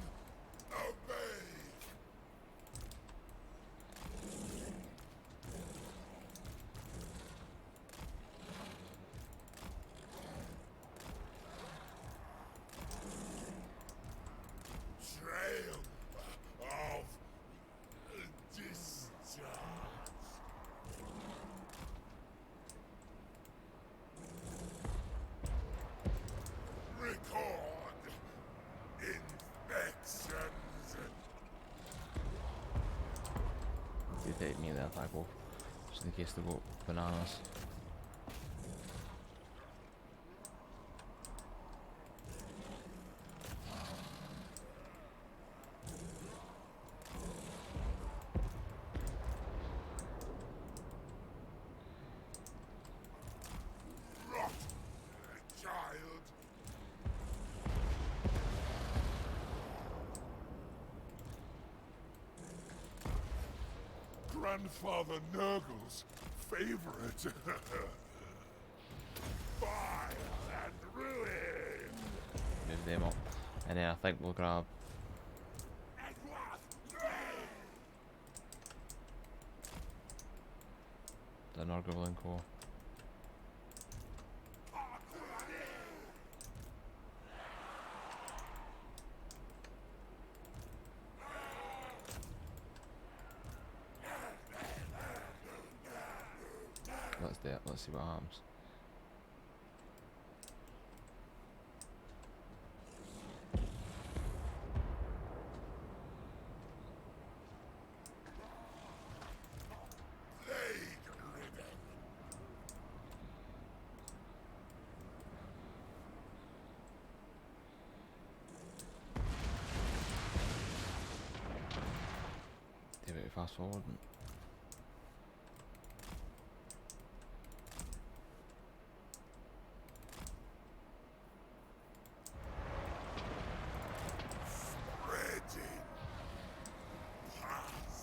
obey. Trail of discharge. Record infections. Do take me there if I go, just in case they go bananas. Rot, child. Grandfather Nurgle's favorite. Fire and ruin. Move them up, and then I think we'll grab the Nurgle and Co. Let's do it, let's see what happens. Plague-ridden. Do it fast forward. Spreading pus.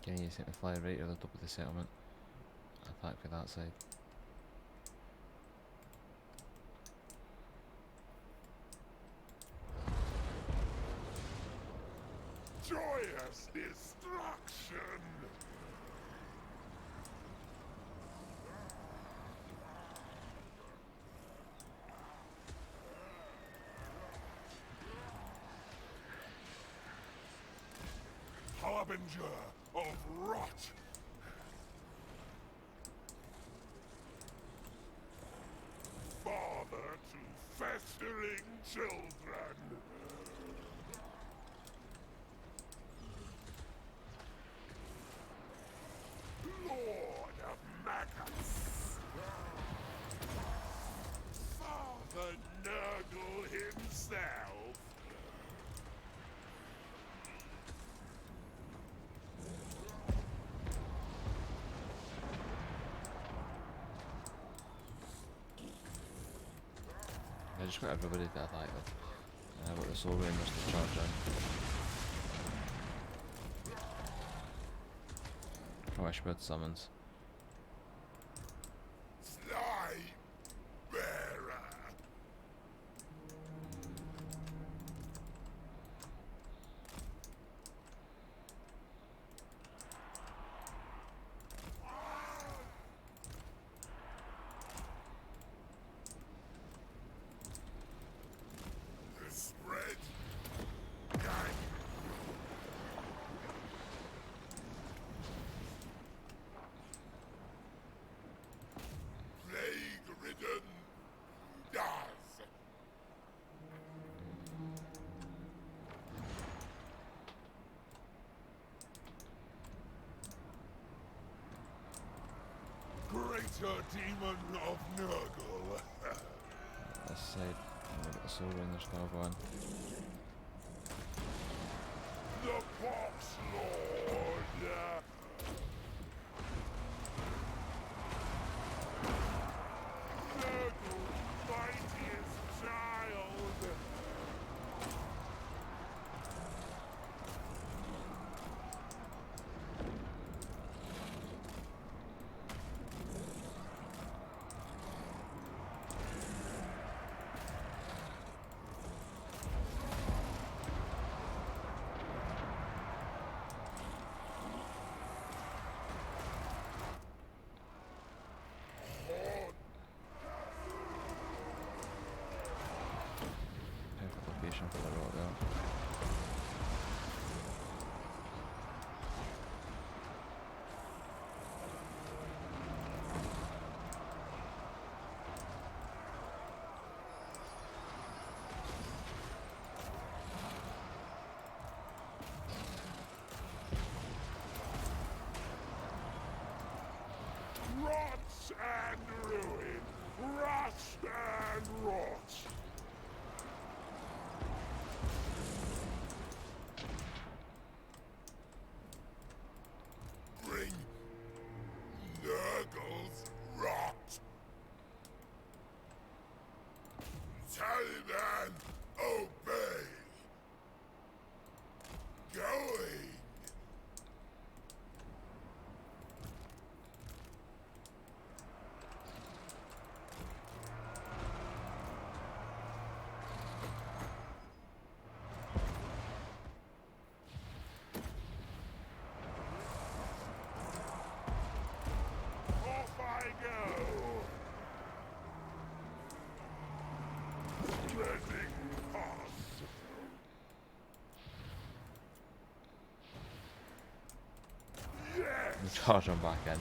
Can you set me fly right to the top of the settlement? Attack for that side. Joyous destruction. Harbinger of rot. Father to festering children. Lord of maggots. Father Nurgle himself. I just got everybody to attack them. And I got the Soul Rangers to charge in. Wishbird summons. Slime bearer. The spread. Gang. Plague-ridden does. Greater demon of Nurgle. This side. And we've got the Soul Rangers now going. The Fox Lord. Nurgle, mightiest child. Perfect location for the rock there. Rot and ruin, rust and rot. Bring Nurgle's rot. Taliban, obey. Going. Off I go. Treading past. Yes. Charge them back in.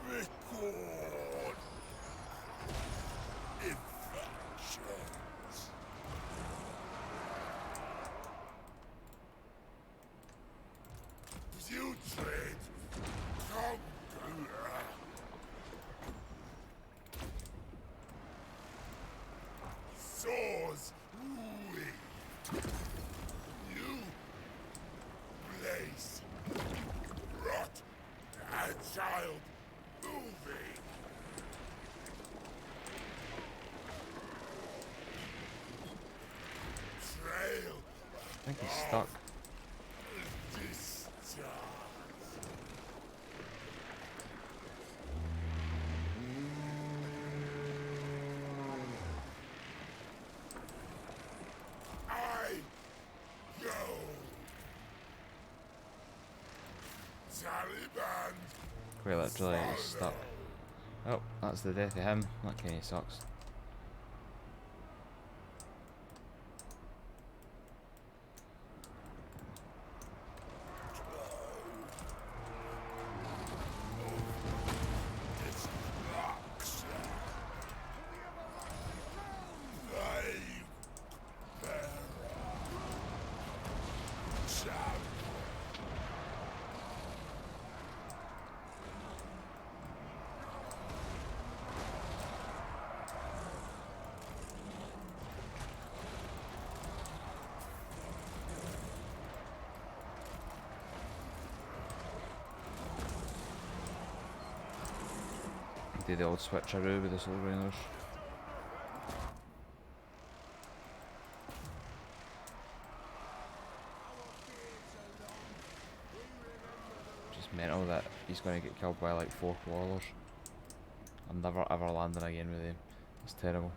Record infections. Putrid conqueror. Swords weak. You place rot and child moving. Trail I think he's stuck. discharge. I go. Taliban. Quite literally, he's stuck. Oh, that's the death of him. That kinda sucks. Destruction. Flame bearer. Champion. Do the old switcheroo with the soul rainers. Just mental that he's going to get killed by like 4 koalas. I'm never ever landing again with him. It's terrible.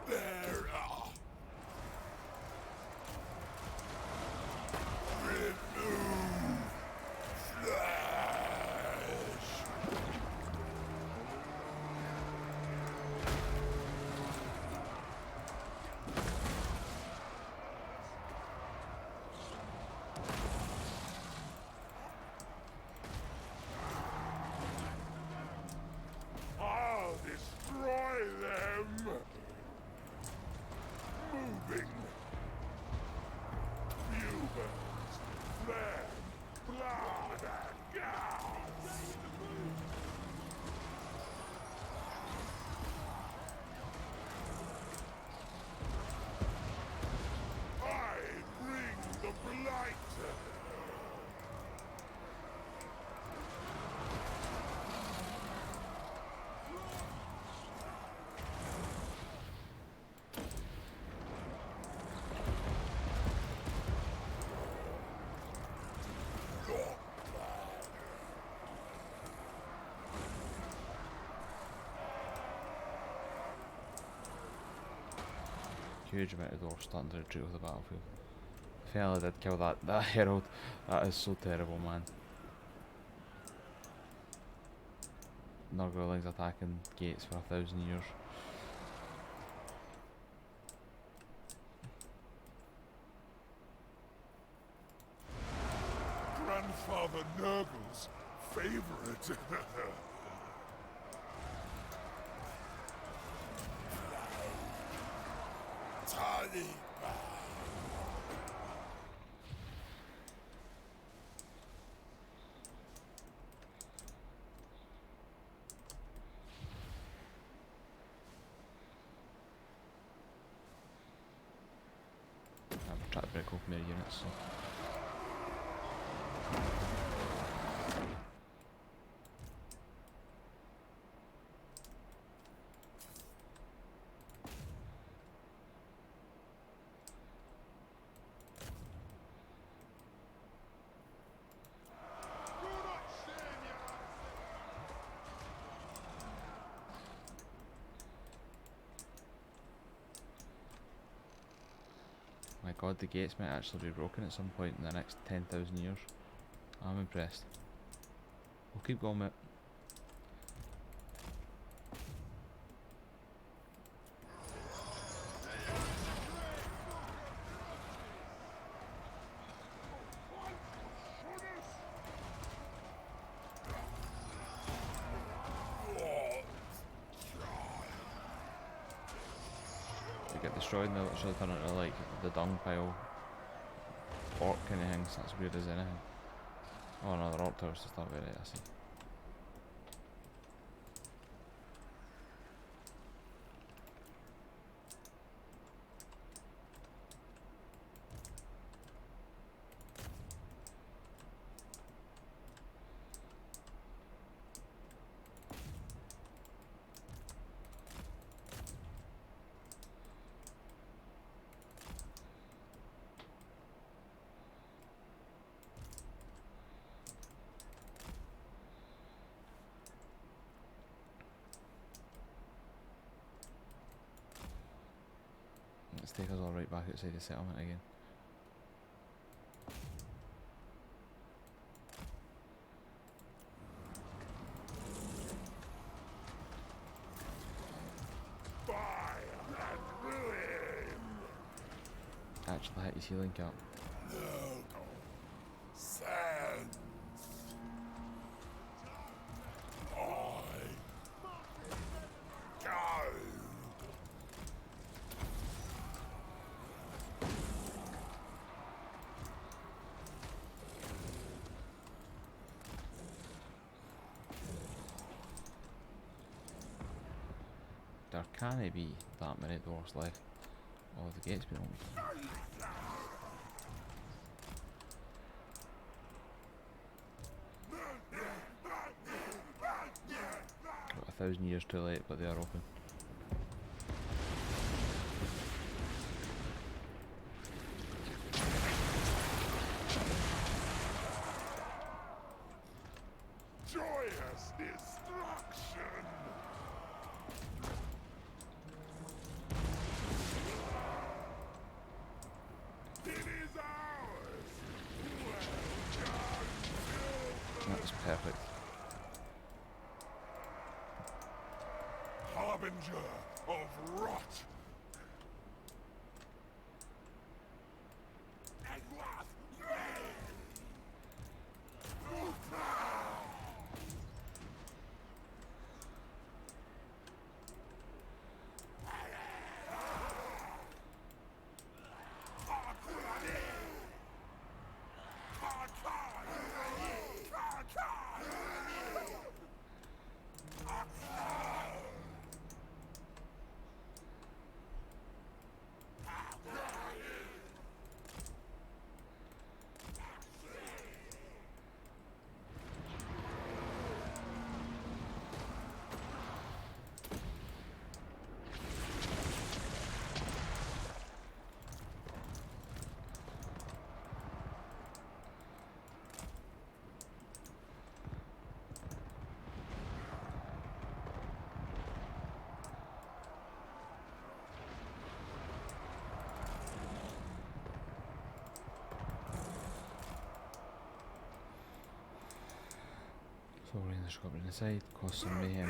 Bearer. Remove flesh. light. Huge amount of dwarves starting to retreat off the battlefield. Finally did kill that herald. That is so terrible, man. Nurglings attacking gates for 1,000 years. Grandfather Nurgle's favorite. Taliban. I've tried to break open their units, so. My god, the gates might actually be broken at some point in the next 10,000 years. I'm impressed. We'll keep going, mate. They get destroyed and they'll literally turn into like the dung pile orc kind of things. That's weird as anything. Oh, another orc towers to start with, right, I see. Let's take us all right back outside the settlement again. Fire and ruin. Actually hit his healing cap. Nurgle. Sands. I go. There can't be that many dwarves left. Oh, the gate's been opened. About 1,000 years too late, but they are open. Joyous destruction. It is ours. That was perfect. Harbinger of rot. Following the scorpion inside, cause some mayhem.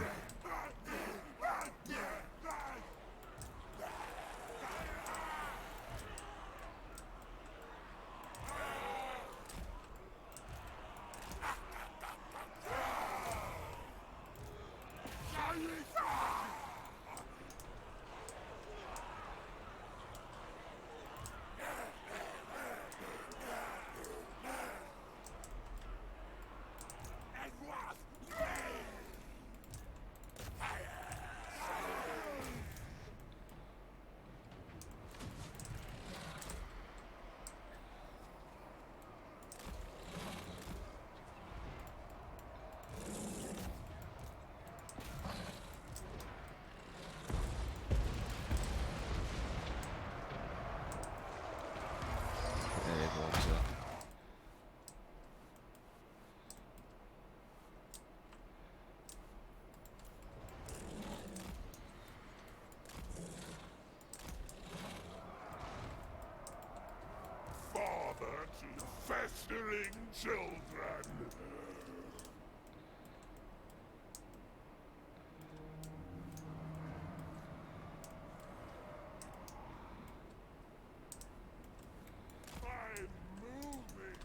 Father to festering children. I'm moving.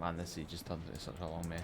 Man, this sea just turned into such a long mess.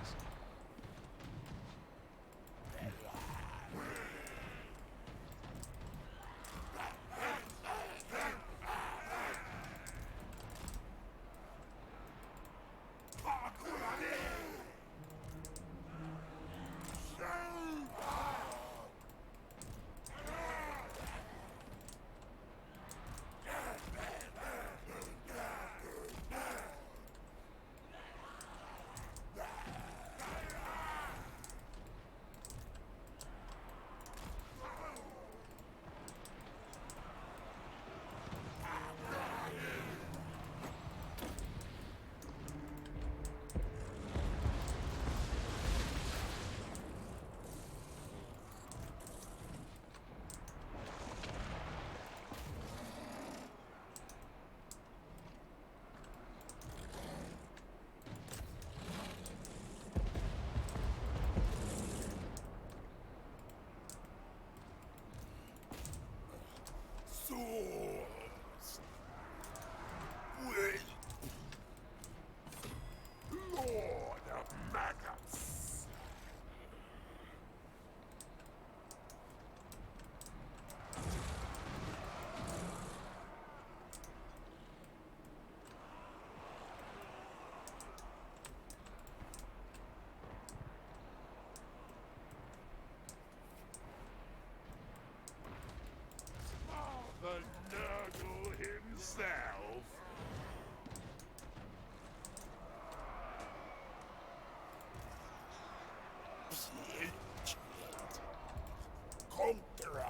Swords. Wait. Lord of maggots. The Nurgle himself. Conqueror.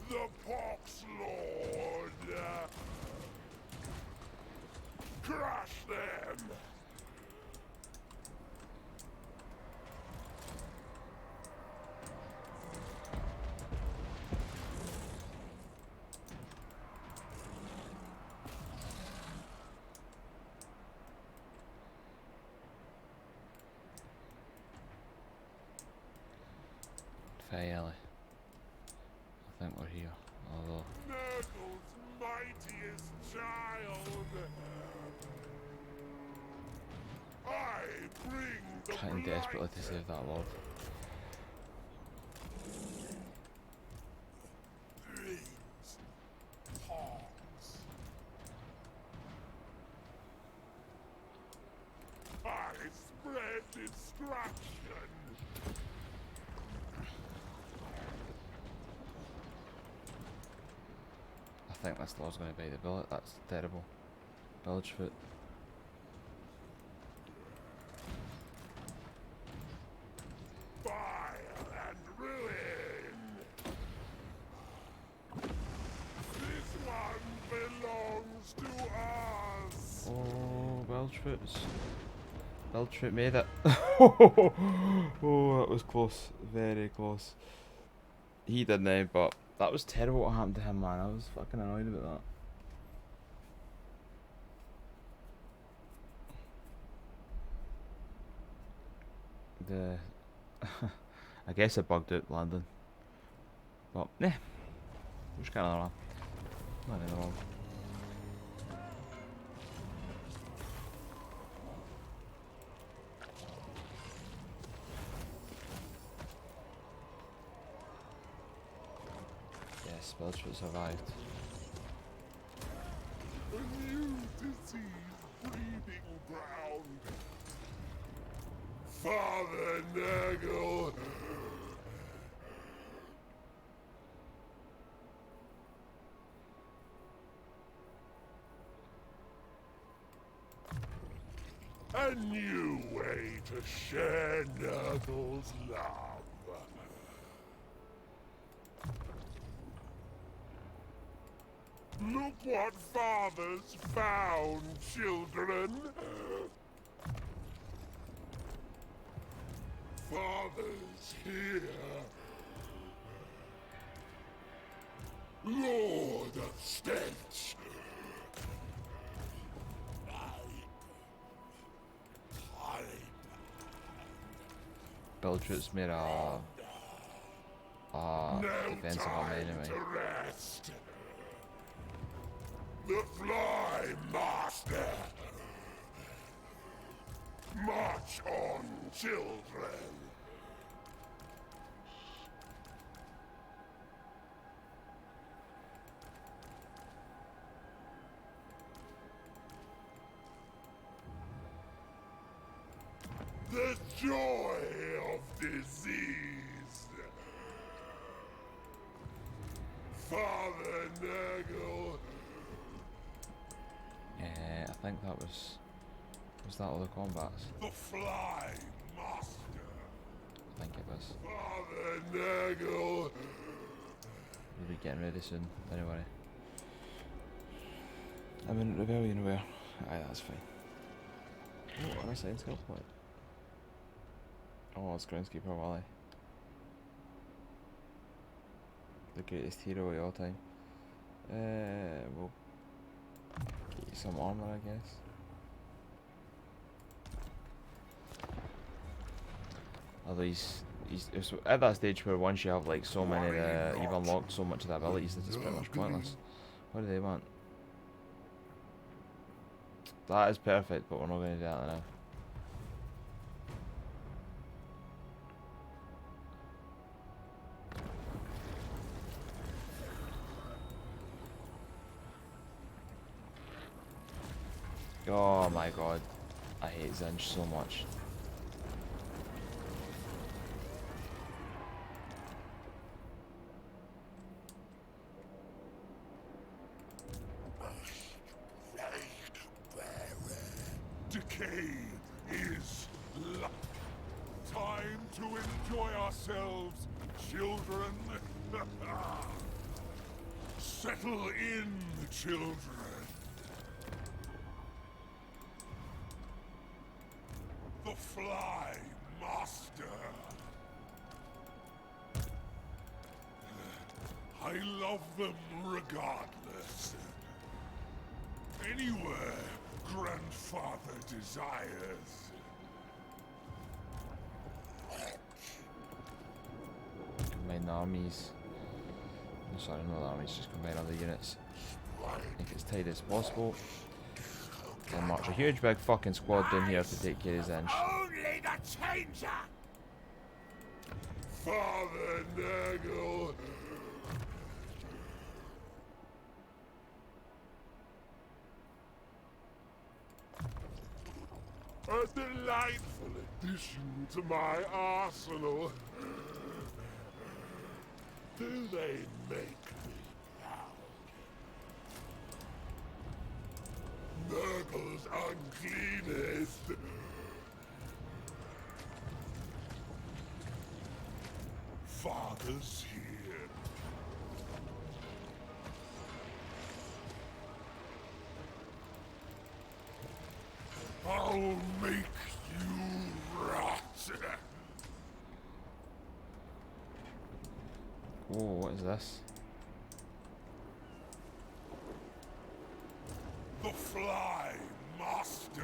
The Pox Lord. Crush them. Fairly. I think we're here. Although Nurgle's mightiest child. I bring the Trying desperately to save that lord. Dreams, pawns. I spread destruction. I think this lord's going to bite the bullet. That's terrible. Bilge foot. Fire and ruin. This one belongs to us. Oh, bilge foots. Bilge foot made it. Oh, that was close. Very close. He didn't, but that was terrible what happened to him, man. I was fucking annoyed about that. I guess it bugged out landing. But, yeah. Just kind of not in the wrong. Yes, Belchfoot survived. A new disease breeding ground. Father Nurgle. A new way to share Nurgle's love. Look what Father's found, children. Father's here. Lord of Stench. Belchfoot's made a defensive on me anyway. To rest. The Fly Master. March on, children. The joy of disease. Father Nurgle. Yeah, I think that was that all the combats? The Fly Master. I think it was. Father Nurgle. We'll be getting ready soon, don't worry. I'm in rebellion where? Aye, that's fine. Oh, and a science skill point. Oh, it's Groundskeeper Wally. The greatest hero of all time. We'll get you some armor, I guess. Although he's it's at that stage where once you have like so many, you've unlocked so much of the abilities that it's pretty much pointless. What do they want? That is perfect, but we're not going to do that now. Oh my god, I hate Zinj so much. Decay is luck. Time to enjoy ourselves, children. Settle in, children. The Fly Master. I love them regardless. Anywhere Grandfather desires. Combine the armies. Oh, sorry, not the armies, just combine other units. Make it as tight as possible. I'll march a huge big fucking squad down here to take care of Zench. Only the changer! Father Nurgle. A delightful addition to my arsenal. Do they make me proud? Nurgle's uncleanest. Father's here. I'll make you rot. Whoa, what is this? The Fly Master.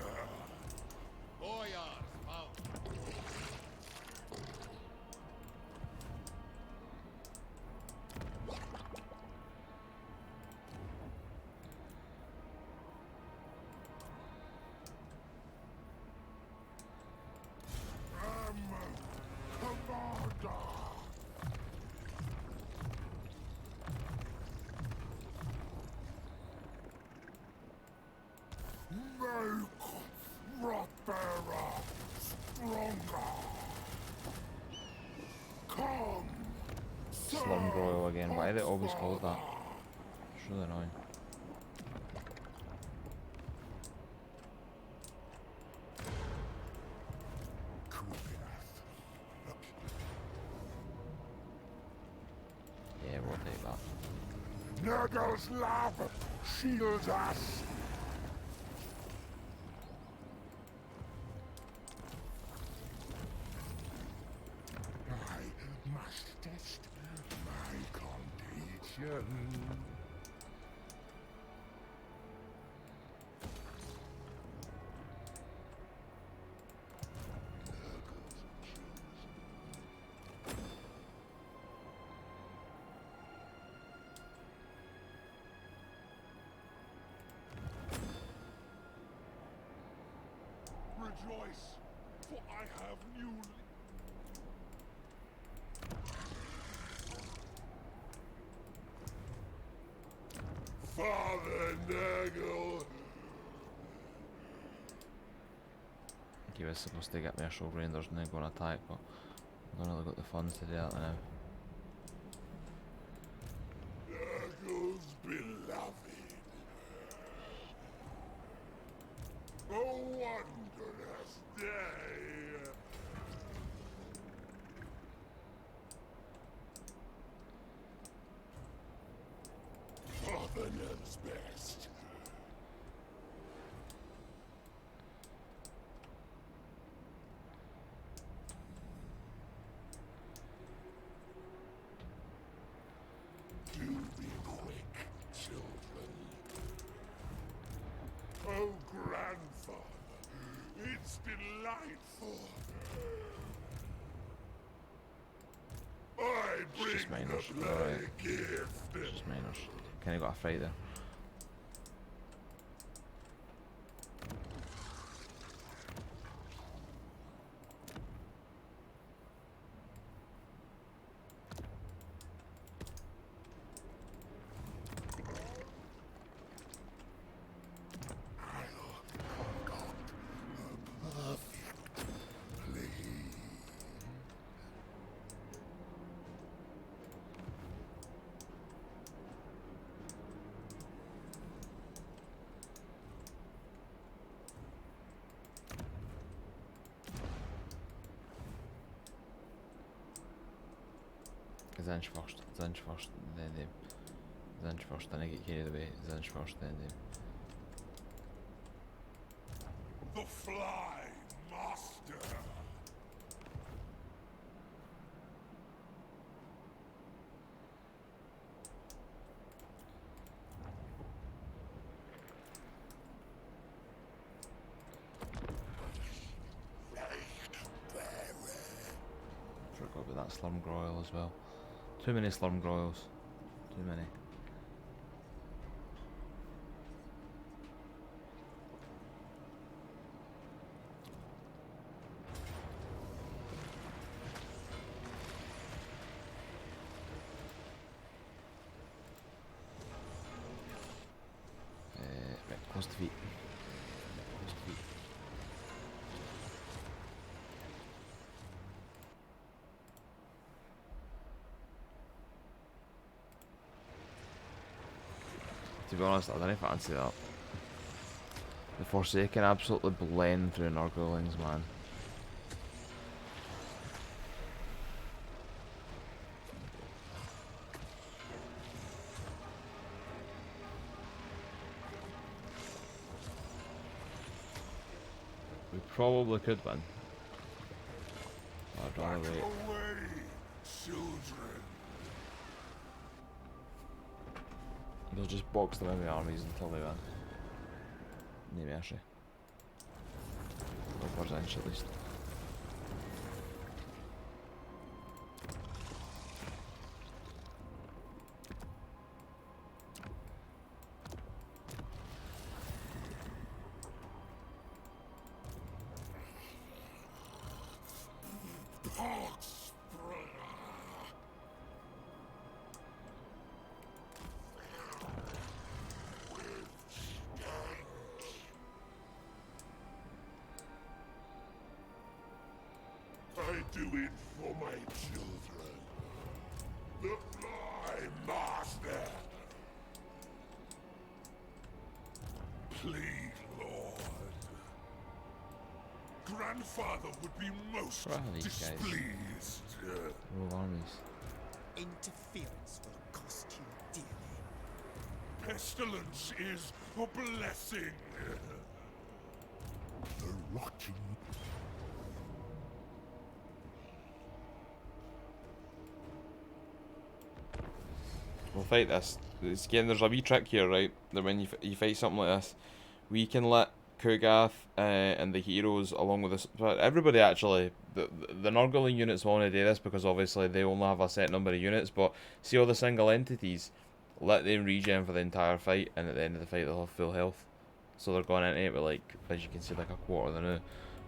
Commander. Make Rotbearer stronger. Come. Slum Royal again. Why are they always called that? It's really annoying. Yeah, we'll take that. Nurgle's love shields us. I must test my contagion. Rejoice, for I have newly... Father Nurgle! He was supposed to get me a show Rangers and then go on attack, but I don't really got the funds to do that now. Nurgle's beloved. A wondrous day. Father knows best. Do be quick, children. Oh, grandfather, it's delightful. I bring just minors, the alright. bloody gift. Just minors. Kinda got a fright there. Zench first, then them. Zench first, then I get carried away. Zench first, then them. The Fly Master. Forgot about that Slum Groil as well. Too many Slum Groils. Too many. Post defeat. Post defeat. To be honest, I don't fancy that. The Forsaken absolutely blend through Nurglings, man. We probably could win. I'd rather wait. Away, children. They'll just box them in the armies until they win. Maybe actually. 4% at least. I do it for my children. The Fly Master. Please, Lord. Grandfather would be most What are these guys? displeased. Roll armies. Interference will cost you dearly. Pestilence is a blessing. The rotting. We'll fight this. Again, there's a wee trick here, right? That when you fight something like this, we can let Kugath and the heroes, along with this, but everybody actually, the Nurgling units will only do this because obviously they only have a set number of units. But see all the single entities, let them regen for the entire fight, and at the end of the fight they'll have full health. So they're going into it with, like, as you can see, like a quarter of the new.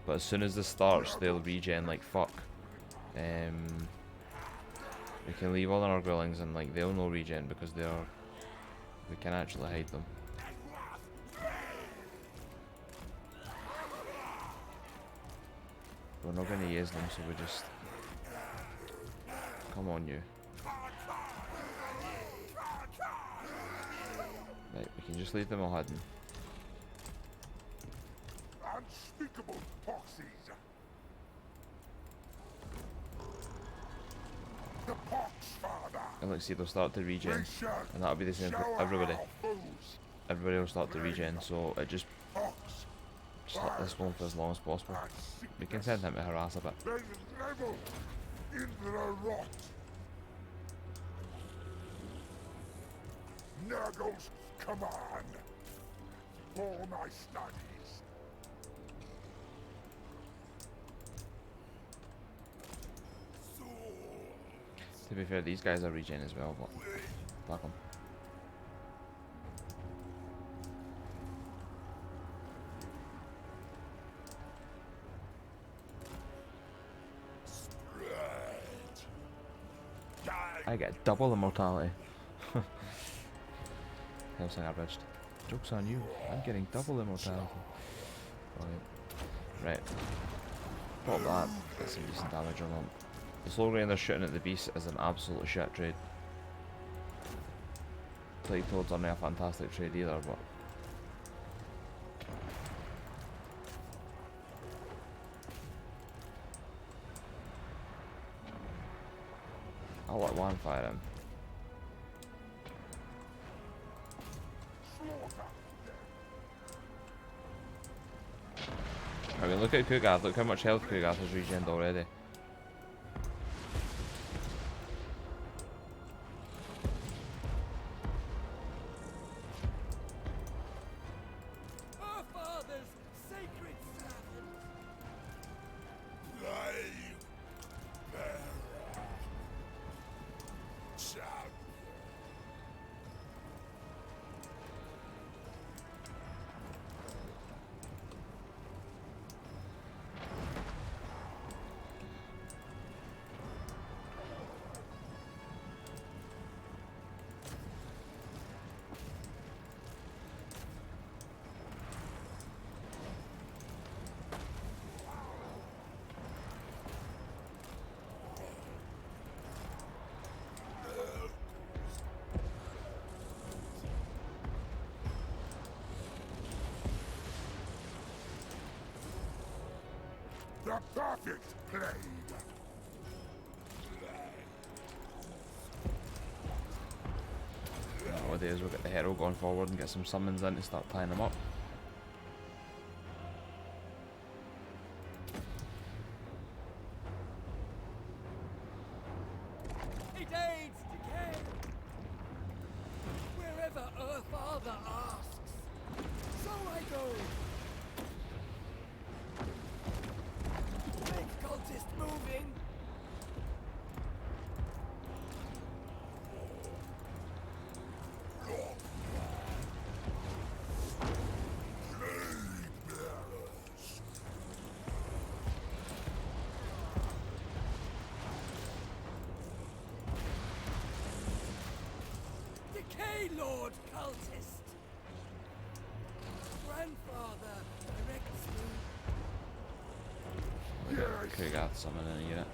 But as soon as this starts, they'll regen like fuck. We can leave all the Nurglings and, like, they'll no regen because we can actually hide them. We're not going to use them, so we just... Come on, you. Right, we can just leave them all hidden. Unspeakable proxies. The Pox Father. And look, see, they'll start to regen. And that'll be the same for everybody. Everybody will start to regen, so it just let this go on for as long as possible. We can send him to harass a bit. Level in the rot. Nurgle's command for my studies. To be fair, these guys are regen as well, but fuck them. I get double immortality. Hellsing abridged. Joke's on you. I'm getting double immortality. Right. Pop that. Get some decent damage on them. The slow grinder shooting at the beast is an absolute shit trade. Plague toads aren't a fantastic trade either, but I'll let one fire him. I mean, look at Kugath. Look how much health Kugath has regened already. Our father's sacred servant. The perfect plague. Nowadays we'll get the hero going forward and get some summons in to start tying them up. It aids decay. Wherever our father asks, so I go. Make cultist moving. Decay, Lord Cultist! Grandfather directs me. Kugath summon in a unit.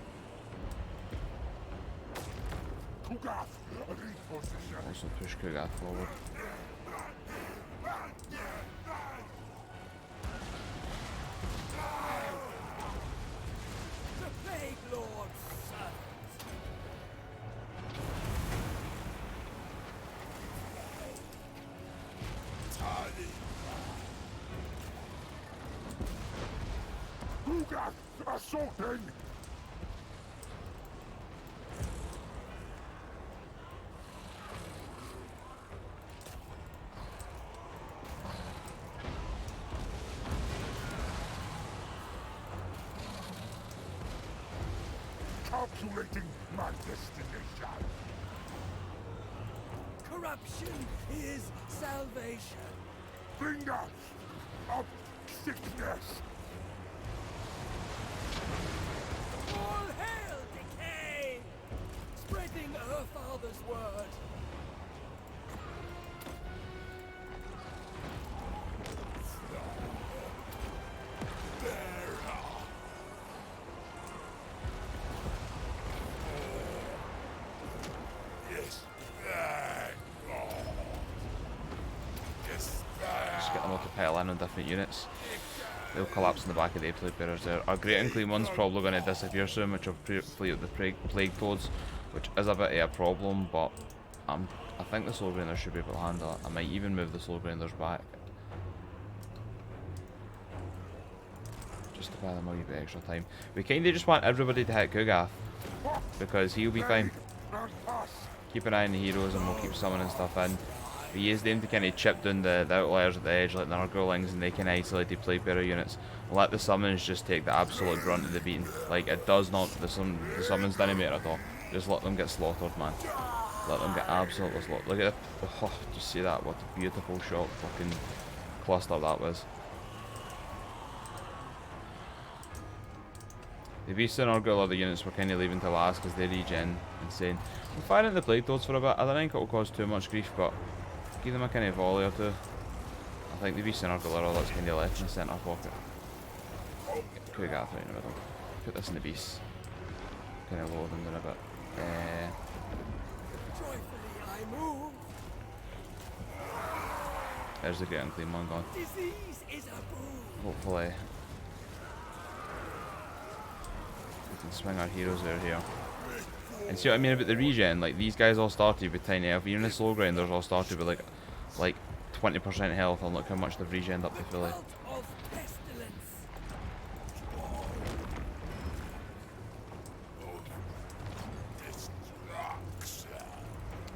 Kugath, reposition. Also push Kugath forward. The Plague Lord's servant. Kugath, assaulting. Calculating my destination. Corruption is salvation. Bringer of sickness. All hail decay! Spreading her father's word. Yes. Just get them all to pile in on different units. They'll collapse in the back of the plague bearers there. Our great and clean one's probably going to disappear soon, which will flee out the plague toads, which is a bit of a problem, but I think the soul grinders should be able to handle it. I might even move the soul grinders back, just to buy them a wee bit extra time. We kind of just want everybody to hit Kugath, because he'll be fine. Keep an eye on the heroes and we'll keep summoning stuff in. We use them to kind of chip down the outliers at the edge, like the Nurglings, and they can isolate the plague bearer units. Let the summons just take the absolute brunt of the beating. Like, it does not, the summons don't matter at all. Just let them get slaughtered, man. Let them get absolutely slaughtered. Look at it. Oh, do you see that? What a beautiful shot fucking cluster that was. The Beast and Nurgle other units were kind of leaving to last because they regen insane. I'm firing the plague toads for a bit. I don't think it will cause too much grief, but give them a kind of volley or two. I think the Beast and Nurgle are all that's kind of left in the centre pocket. Kugath right in the middle. Put this in the Beast. Kind of lower them down a bit. Joyfully I move. There's the great and clean one gone. Disease is a boon. Hopefully we can swing our heroes out here. And see what I mean about the regen? Like, these guys all started with tiny health. Even the slow grinders all started with like 20% health, and look how much they've regened up to fully. Cult of pestilence.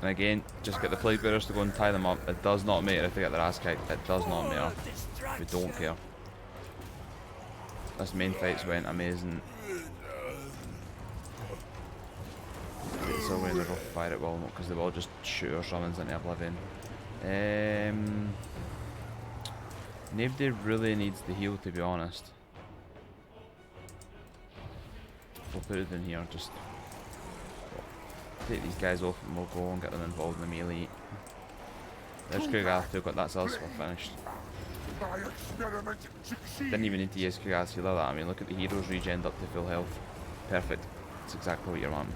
And again, just get the plague bearers to go and tie them up. It does not matter if they get their ass kicked. It does not matter. We don't care. This main fight's went amazing. So we're going to fire it well, because they will just shoot our summons into oblivion. Nobody really needs the heal, to be honest. We'll put it in here, just take these guys off and we'll go and get them involved in the melee. There's Kugath too, but that's us, we're finished. My experiment succeeds. Didn't even need to use Kugath's healer that. I mean, look at the heroes regened up to full health. Perfect. That's exactly what you're wanting.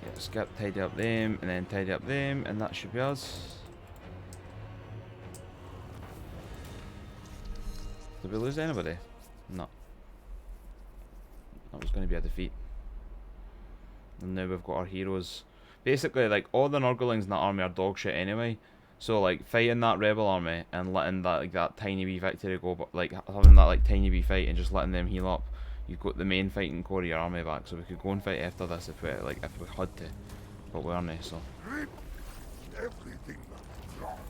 Yeah, skip, tidy up them, and then tidy up them, and that should be us. Did we lose anybody? No. That was going to be a defeat. And now we've got our heroes. Basically, like, all the Nurglings in that army are dog shit anyway. So, like, fighting that rebel army and letting that, like, that tiny wee victory go, but, like, having that, like, tiny wee fight and just letting them heal up, you've got the main fighting core of your army back. So we could go and fight after this if we, like, if we had to. But we aren't, so. Everything wrong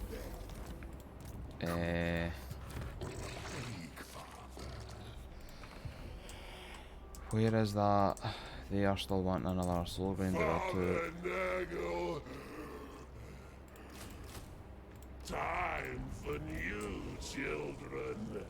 Where is that? They are still wanting another slow grinder or two. Father Nurgle. Time for new children.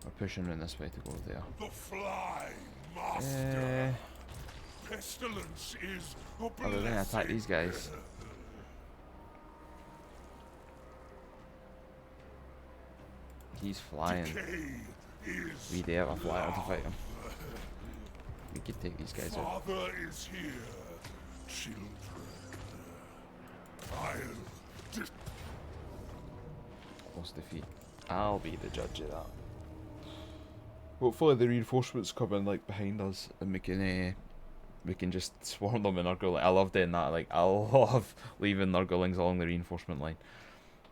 We're pushing around this way to go there. The fly master. Pestilence is a Oh, they're gonna attack these guys. He's flying. We do have a flyer to fight him. We could take these guys out. Father is here, children. Close defeat. I'll be the judge of that. Hopefully the reinforcements come in like behind us and we can just swarm them in Nurgle. I love doing that. Like, I love leaving Nurglings along the reinforcement line.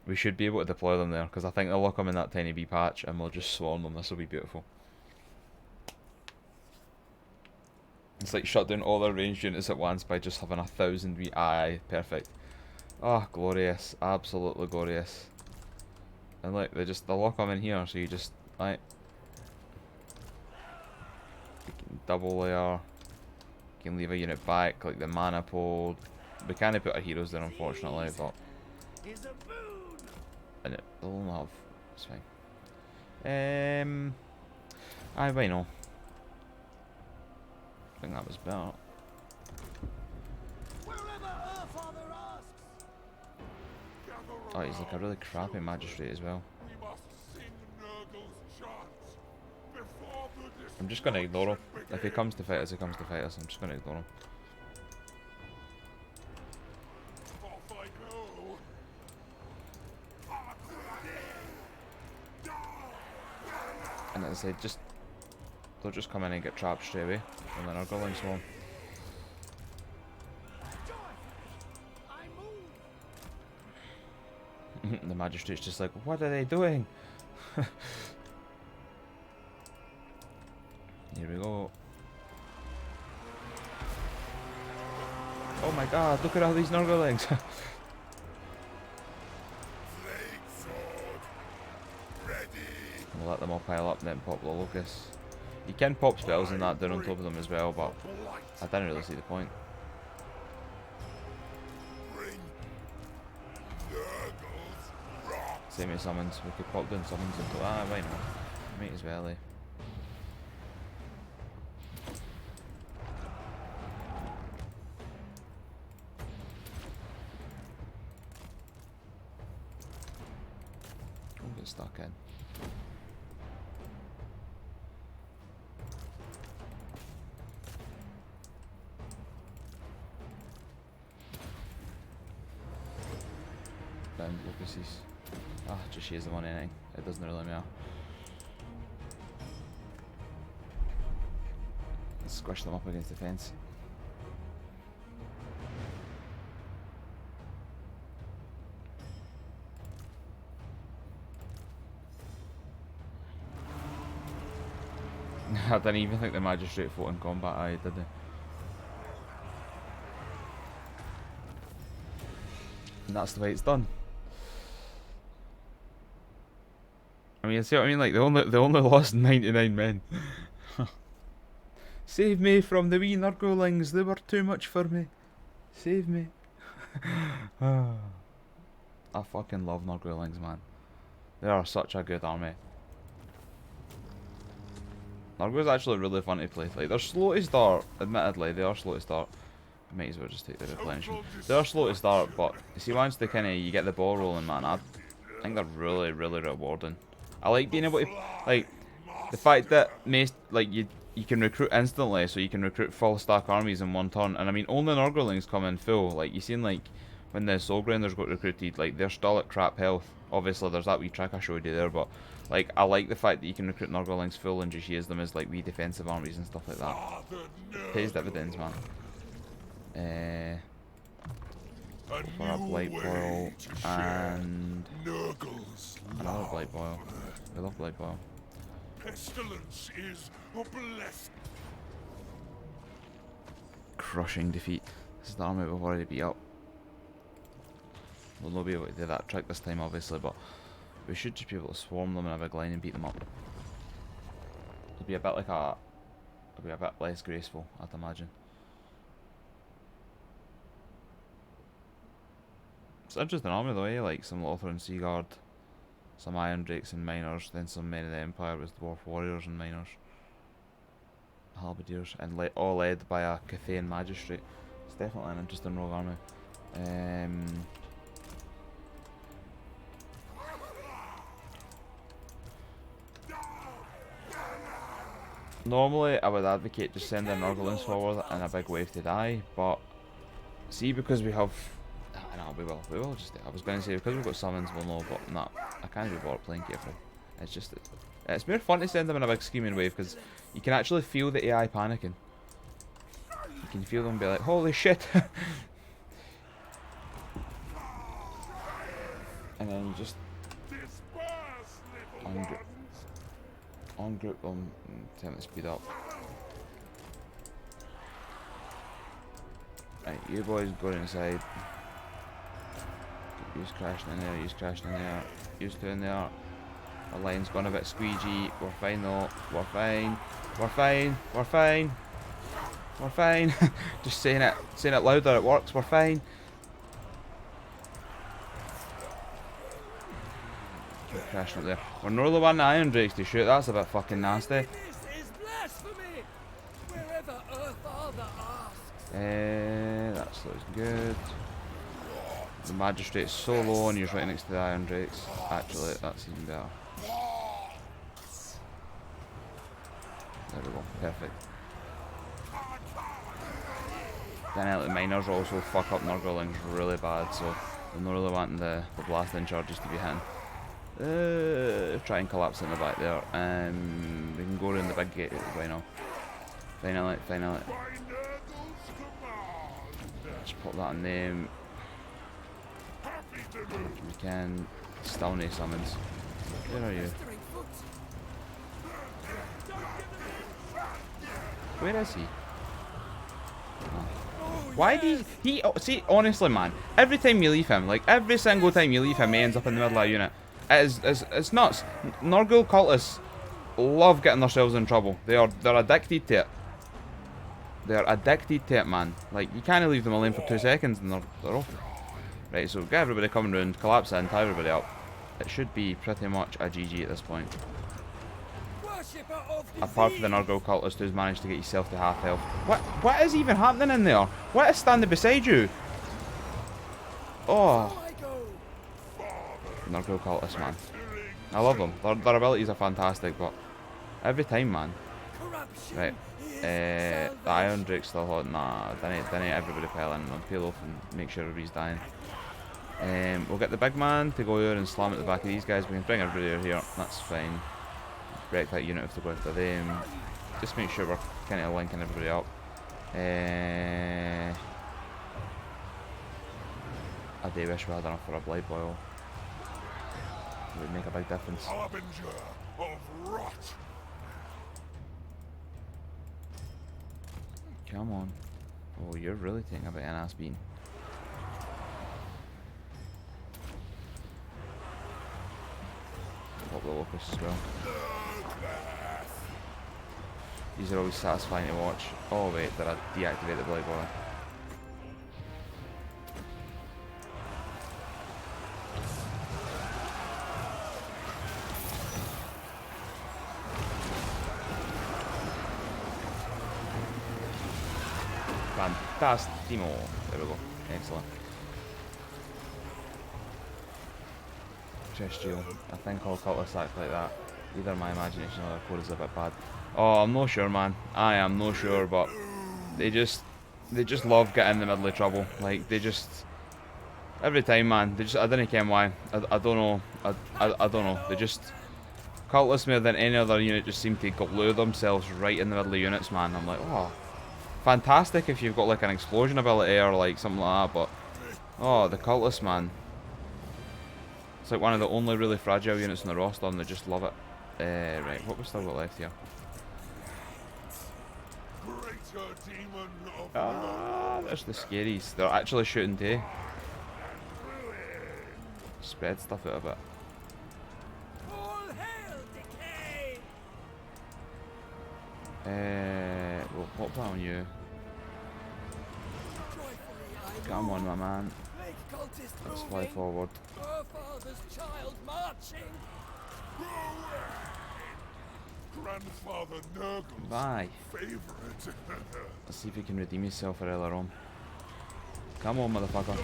We should be able to deploy them there because I think they'll look them in that tiny wee patch and we'll just swarm them. This will be beautiful. It's like shut down all their ranged units at once by just having 1,000 wee aye. Perfect. Oh, glorious. Absolutely glorious. And look, they'll lock them in here, so you just, right. You can double layer. You can leave a unit back, like the mana pole. We can't put our heroes there, unfortunately, but. And they'll only have. It's fine. Aye, why no? I think that was better. Oh, he's like a really crappy magistrate as well. I'm just gonna ignore him. If he comes to fight us, he comes to fight us. I'm just gonna ignore him. And as I said, they'll just come in and get trapped straight away, and then our Nurglings swarm. The magistrate's just like, what are they doing? Here we go. Oh my god, look at all these Nurglings. We'll let them all pile up and then pop the locust. You can pop spells and that down on top of them as well, but I didn't really see the point. Same as summons, we could pop down summons into why not? Might as well, eh? Don't get stuck in. Down locusts. Ah, just use them on anything. It doesn't really matter. Squish them up against the fence. I didn't even think the magistrate fought in combat, did they? And that's the way it's done. I mean, see what I mean? Like, they only lost 99 men. Save me from the wee Nurglings, they were too much for me. Save me. I fucking love Nurglings, man. They are such a good army. Nurgle's actually really fun to play. Like, they're slow to start, admittedly, they are slow to start. Might as well just take the replenishment. They are slow to start, but you see, once they you get the ball rolling, man, I think they're really, really rewarding. I like being able to, like, the fact that like you can recruit instantly, so you can recruit full stack armies in one turn, and I mean only Nurglings come in full. Like you seen like when the Soulgrinders got recruited, like they're still at crap health. Obviously there's that wee trick I showed you there, but like I like the fact that you can recruit Nurglings full and just use them as like wee defensive armies and stuff like that. It pays dividends, man. For a Blight Boil and another Blight Boil. We love Blight Boil. Pestilence is a blessing. Crushing defeat. This is the army we've already beat up. We'll not be able to do that trick this time, obviously, but we should just be able to swarm them in a big line and beat them up. It'll be a bit like a... It'll be a bit less graceful, I'd imagine. It's an interesting army though, eh? Like some Lothar Sea Guard, some Iron Drakes and Miners, then some Men of the Empire with Dwarf Warriors and Miners. Halberdiers, and all led by a Cathayan Magistrate. It's definitely an interesting rogue army. Normally I would advocate just sending Nurglings forward and a big wave to die, but see, because we have... No, we will just... I was going to say, because we've got summons, we'll know, but nah, I can't be bothered playing carefully. It's just... It's more fun to send them in a big screaming wave, because you can actually feel the AI panicking. You can feel them be like, holy shit! And then you just... ungroup them and tell them to speed up. Right, you boys go inside. Use crashing in there, use crashing in there, use two in there. Our line's gone a bit squeegee. We're fine though. We're fine. We're fine. We're fine. We're fine. Just saying it louder, it works. We're fine. Keep crashing up there. We're not the one Iron Drakes to shoot. That's a bit fucking nasty. This is blasphemy. Wherever Earth Father asks. That looks good. The Magistrate's so low and he's right next to the Iron Drakes. Actually, that's even better. There we go, perfect. Then the Miners also fuck up Nurglings really bad, so we're not really wanting the blasting charges to be hitting. Try and collapse in the back there. We can go around the big gate right now. Finally. Just pop that on them. We can still no summons. Where are you? Where is he? Why do he see, honestly man, every time you leave him, like every single time you leave him, he ends up in the middle of a unit. It's nuts. Nurgle cultists love getting themselves in trouble. They're addicted to it. They're addicted to it, man. Like you can't leave them alone for 2 seconds and they're off. Right, so get everybody coming round, collapse in, tie everybody up. It should be pretty much a GG at this point. Apart from the Nurgle cultist who's managed to get yourself to half health. What is even happening in there? What is standing beside you? Oh. Nurgle cultist, man. I love them. Their abilities are fantastic, but every time, man. Right. The Iron Drake's still hot. Nah, didn't everybody pile in and peel off and make sure everybody's dying. We'll get the big man to go here and slam at the back of these guys. We can bring everybody over here. That's fine. Wreck that unit if they go after them. Just make sure we're kind of linking everybody up. I do wish we had enough for a Blight Boil. It would make a big difference. Harbinger of rot. Come on. Oh, you're really taking a bit of an ass beating. Pop the locusts as well. These are always satisfying to watch. Oh wait, did I deactivate the Blight Boil? Fantastimo. There we go. Excellent. Chest shield. I think all cultists act like that. Either my imagination or the code is a bit bad. Oh, I'm not sure, man. I am not sure, but they just love getting in the middle of trouble. Like, they just every time, man. They just, I don't know why. I don't know. I don't know. They just Cultists more than any other unit just seem to glue themselves right in the middle of units, man. I'm like, oh, fantastic if you've got like an explosion ability or like something like that, but oh, the Cultists, man. It's like one of the only really fragile units in the roster, and they just love it. Right, what we still got left here? Ah, there's the scaries. They're actually shooting too. Spread stuff out a bit. All hail decay! Well, what plan on you? Joyfully I Come on, my man. make cultists Let's fly moving, forward. our father's child marching. Grandfather Nurgle's Bye. favorite. Let's see if he can redeem himself for earlier on. Come on, motherfucker.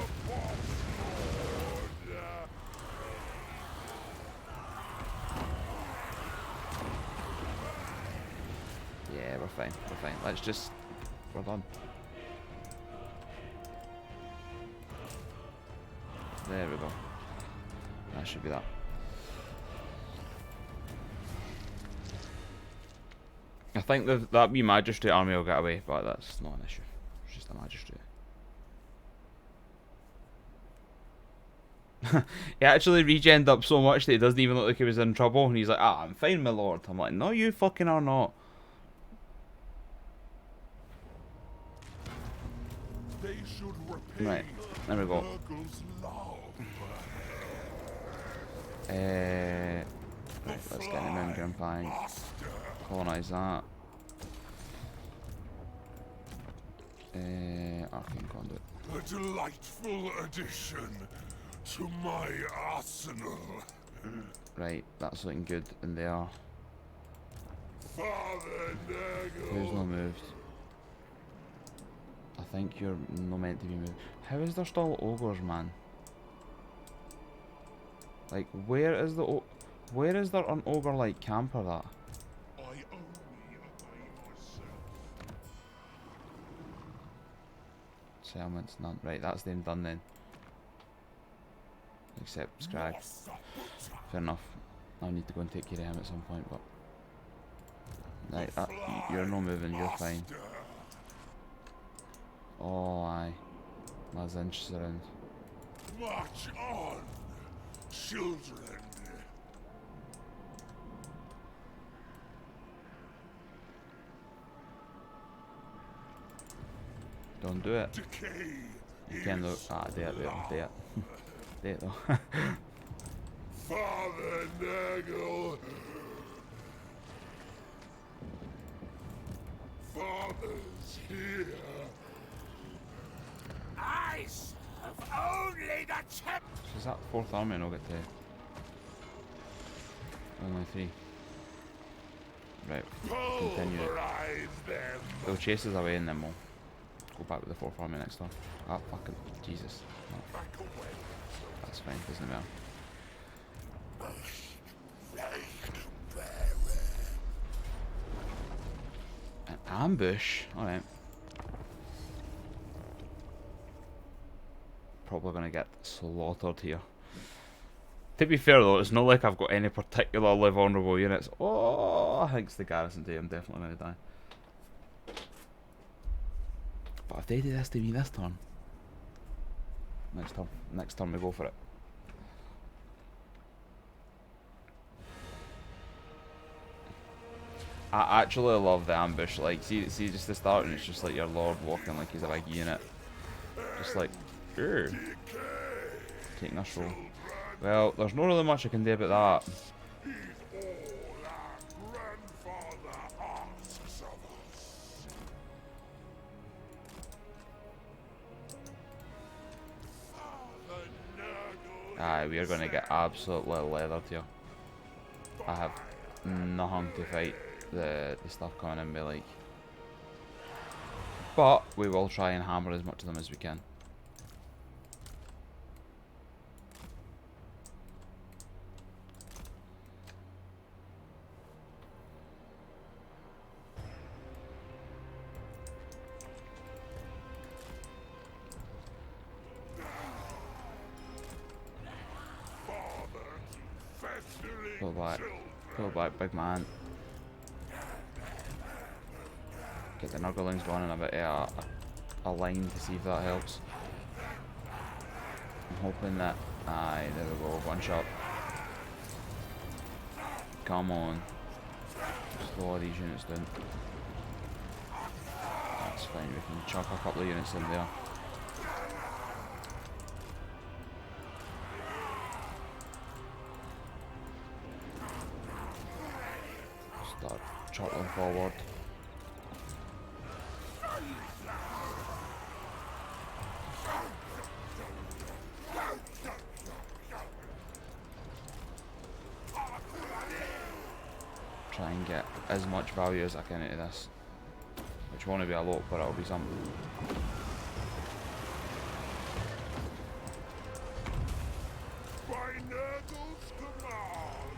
Yeah, we're fine. We're fine. Let's just... We're done. There we go. That should be that. I think that wee magistrate army will get away, but that's not an issue. It's just a magistrate. He actually regened up so much that he doesn't even look like he was in trouble, and he's like, ah, I'm fine, my lord. I'm like, no, you fucking are not. They should repay Right, there we go. Nurgle's love. Right, let's get him in Grimhammer. Colonise that. Arcane Conduit. A delightful addition to my arsenal. Right, that's looking good in there. Father Nurgle. Who's not moved? I think you're not meant to be moved. How is there still ogres, man? Like, where is there an ogre-like camper that? I only obey myself. Settlements, none. Right, that's them done then. Except Scrag. Fair enough. I'll need to go and take care of him at some point, but... Right, you're not moving, you're fine. Oh, aye. My Zinch's around. March on, children. Don't do it. Decay. You can though. Ah, there. There though. Father Nurgle. Father's here. I serve only the champ. So is that 4th army and I'll get to... Only 3. Right, continue it. Pulverize them. They'll chase us away and then we'll go back with the 4th army next time. Ah, fucking Jesus. No, Back away. that's fine, doesn't matter. An ambush? Alright. Probably gonna get slaughtered here. To be fair though, it's not like I've got any particularly vulnerable units. Oh, I think it's the garrison day. I'm definitely gonna die. But if they do this to me this turn, next turn we go for it. I actually love the ambush. Like, see just the start, and it's just like your lord walking like he's a big unit, just like, "Grr." Taking a stroll. Well, there's not really much I can do about that. He's all our grandfather asks of us. Father Nurgle. Aye, we are going to get absolutely leathered here. I have nothing to fight the stuff coming in with, like. But we will try and hammer as much of them as we can. Pull back. Pull back, big man. Get the Nurglings going in a bit of a line to see if that helps. I'm hoping that... Aye, there we go. One shot. Come on. Slow all these units down. That's fine, we can chuck a couple of units in there. Start chuckling forward. Try and get as much value as I can out of this. Which won't be a lot, but it'll be something. By Nurgle's command.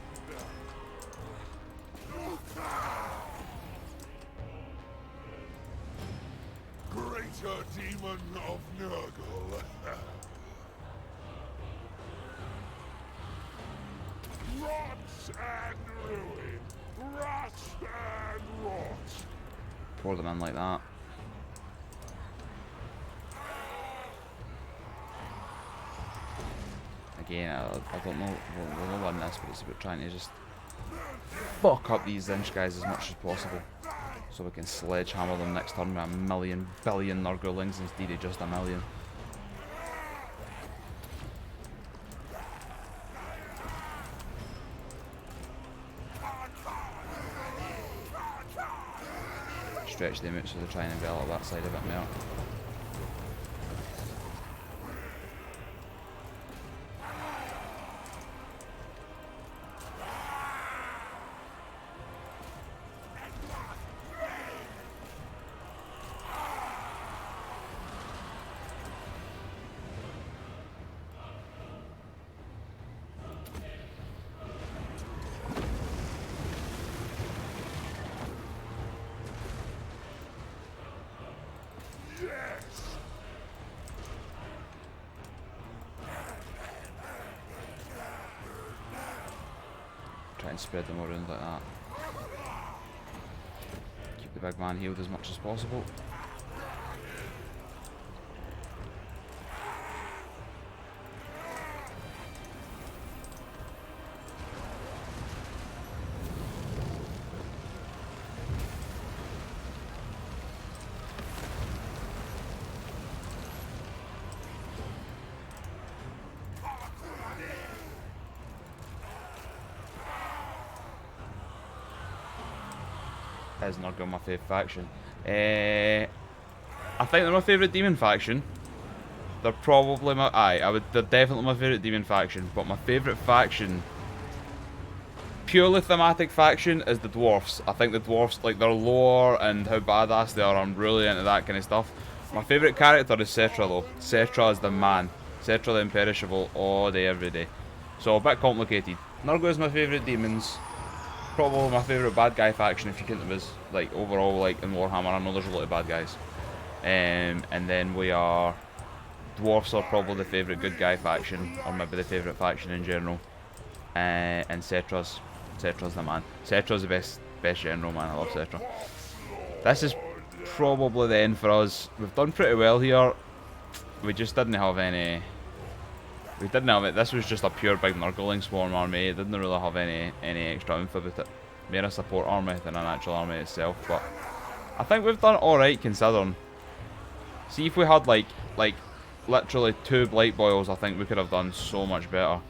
Greater demon of Nurgle. Rot and ruin. Rust and rot. Pour them in like that. Again, I don't know, we'll win this, but it's about trying to just fuck up these inch guys as much as possible. So we can sledgehammer them next turn with a million billion Nurglings instead of just a million. Stretch them out so they try and envelop that side a bit more. Try and spread them around like that. Keep the big man healed as much as possible. Is Nurgle my favourite faction? I think they're my favourite demon faction. They're probably my... they're definitely my favourite demon faction, but my favourite faction, purely thematic faction, is the dwarfs. I think the dwarfs, like their lore and how badass they are, I'm really into that kind of stuff. My favourite character is Cetra though. Cetra is the man. Cetra the Imperishable all day, every day. So a bit complicated. Nurgle is my favourite demons. Probably my favourite bad guy faction if you count them as, like, overall, like, in Warhammer. I know there's a lot of bad guys. And then we are... Dwarfs are probably the favourite good guy faction, or maybe the favourite faction in general. And Cetra's the man. Cetra's the best general, man. I love Cetra. This is probably the end for us. We've done pretty well here. We just didn't have any... We didn't have it. This was just a pure big Nurgling swarm army. It didn't really have any extra oomph about it. More a support army than an actual army itself. But I think we've done alright considering. See, if we had like literally 2 blight boils, I think we could have done so much better.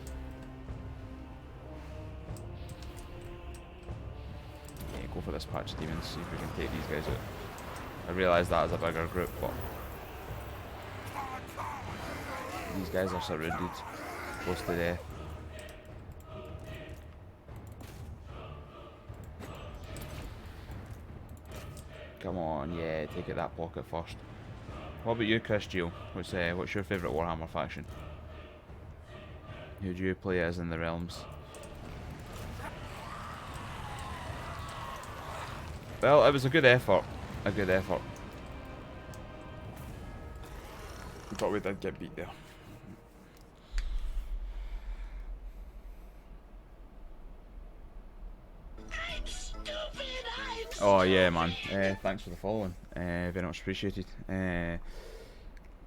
Yeah, go for this patch of demons. See if we can take these guys out. I realise that as a bigger group, but these guys are surrounded, close to death. Come on, yeah, take it that pocket first. What about you, Chris Gio? What's your favourite Warhammer faction? Who do you play as in the realms? Well, it was a good effort. A good effort. But we did get beat there. Oh yeah, man. Thanks for the following. Very much appreciated.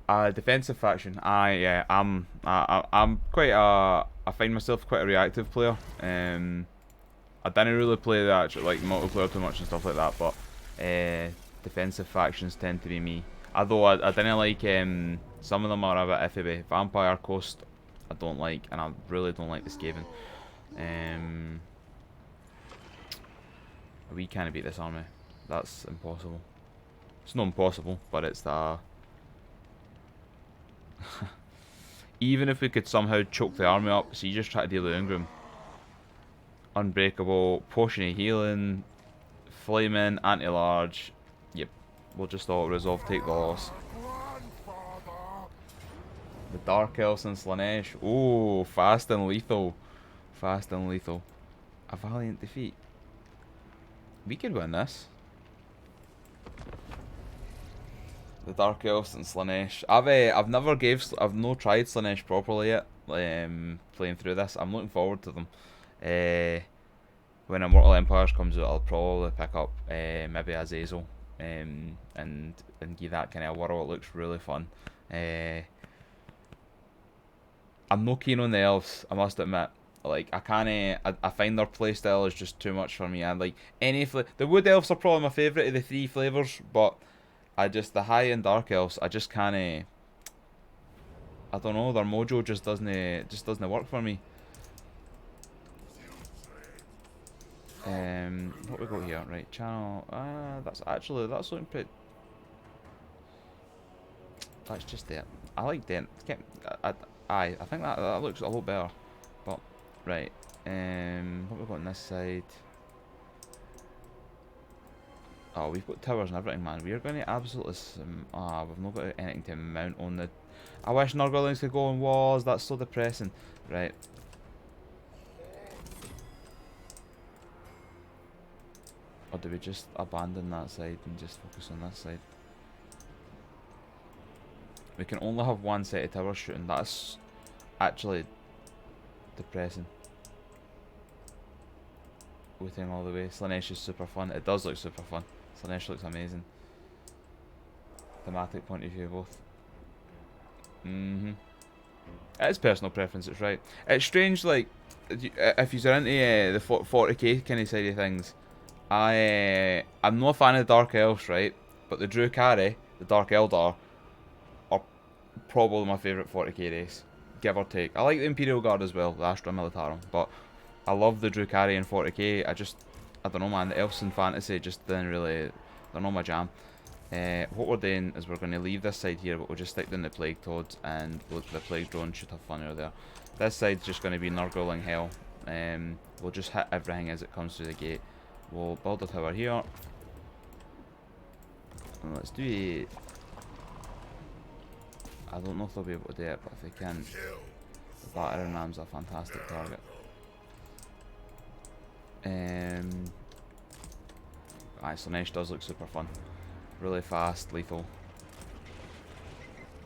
Defensive faction. I'm quite a. I find myself quite a reactive player. I didn't really play the actual like multiplayer too much and stuff like that, but defensive factions tend to be me. Although I didn't like some of them are a bit iffy. Vampire Coast, I don't like, and I really don't like the Skaven. We can't beat this army. That's impossible. It's not impossible, but it's the. Even if we could somehow choke the army up, so you just try to deal with Ingram. Unbreakable, potion of healing, flaming, anti-large. Yep, we'll just auto-resolve, take the loss. The Dark Elves and Slanesh. Oh, fast and lethal. Fast and lethal. A valiant defeat. We could win this. The Dark Elves and Slanesh. I've no tried Slanesh properly yet. Playing through this, I'm looking forward to them. When Immortal Empires comes out, I'll probably pick up maybe Azazel, and give that kind of whirl. It looks really fun. I'm no keen on the elves, I must admit. Like I can't. I find their playstyle is just too much for me. And like the wood elves are probably my favourite of the three flavours, but the high end dark elves, I just can't. I don't know. Their mojo just doesn't work for me. What we got here? Right, channel. That's looking pretty. That's just it. I like that. I think that looks a lot better. But right, what we got on this side? Oh, we've got towers and everything, man. We are going to absolutely. We've not got anything to mount on the. I wish Nurglings could go on walls. That's so depressing. Right. Or do we just abandon that side and just focus on this side? We can only have one set of towers shooting. That's actually depressing. Waiting all the way. Slanesh is super fun. It does look super fun. Slanesh looks amazing. Thematic point of view, both. It is personal preference, it's right. It's strange, like, if you're into the 40k kind of side of things, I'm not a fan of the Dark Elves, right? But the Drukhari, the Dark Eldar, are probably my favourite 40k race, give or take. I like the Imperial Guard as well, the Astra Militarum, but I love the Drukhari in 40k. I don't know, man. The Elves in fantasy just didn't really, they're not my jam. What we're doing is we're going to leave this side here, but we'll just stick down the Plague Toads, and the Plague Drone should have fun over there. This side's just going to be Nurgling Hell. We'll just hit everything as it comes through the gate. We'll build a tower here. And let's do it. I don't know if they'll be able to do it, but if they can, the battering ram's a fantastic target. Slanesh does look super fun. Really fast, lethal.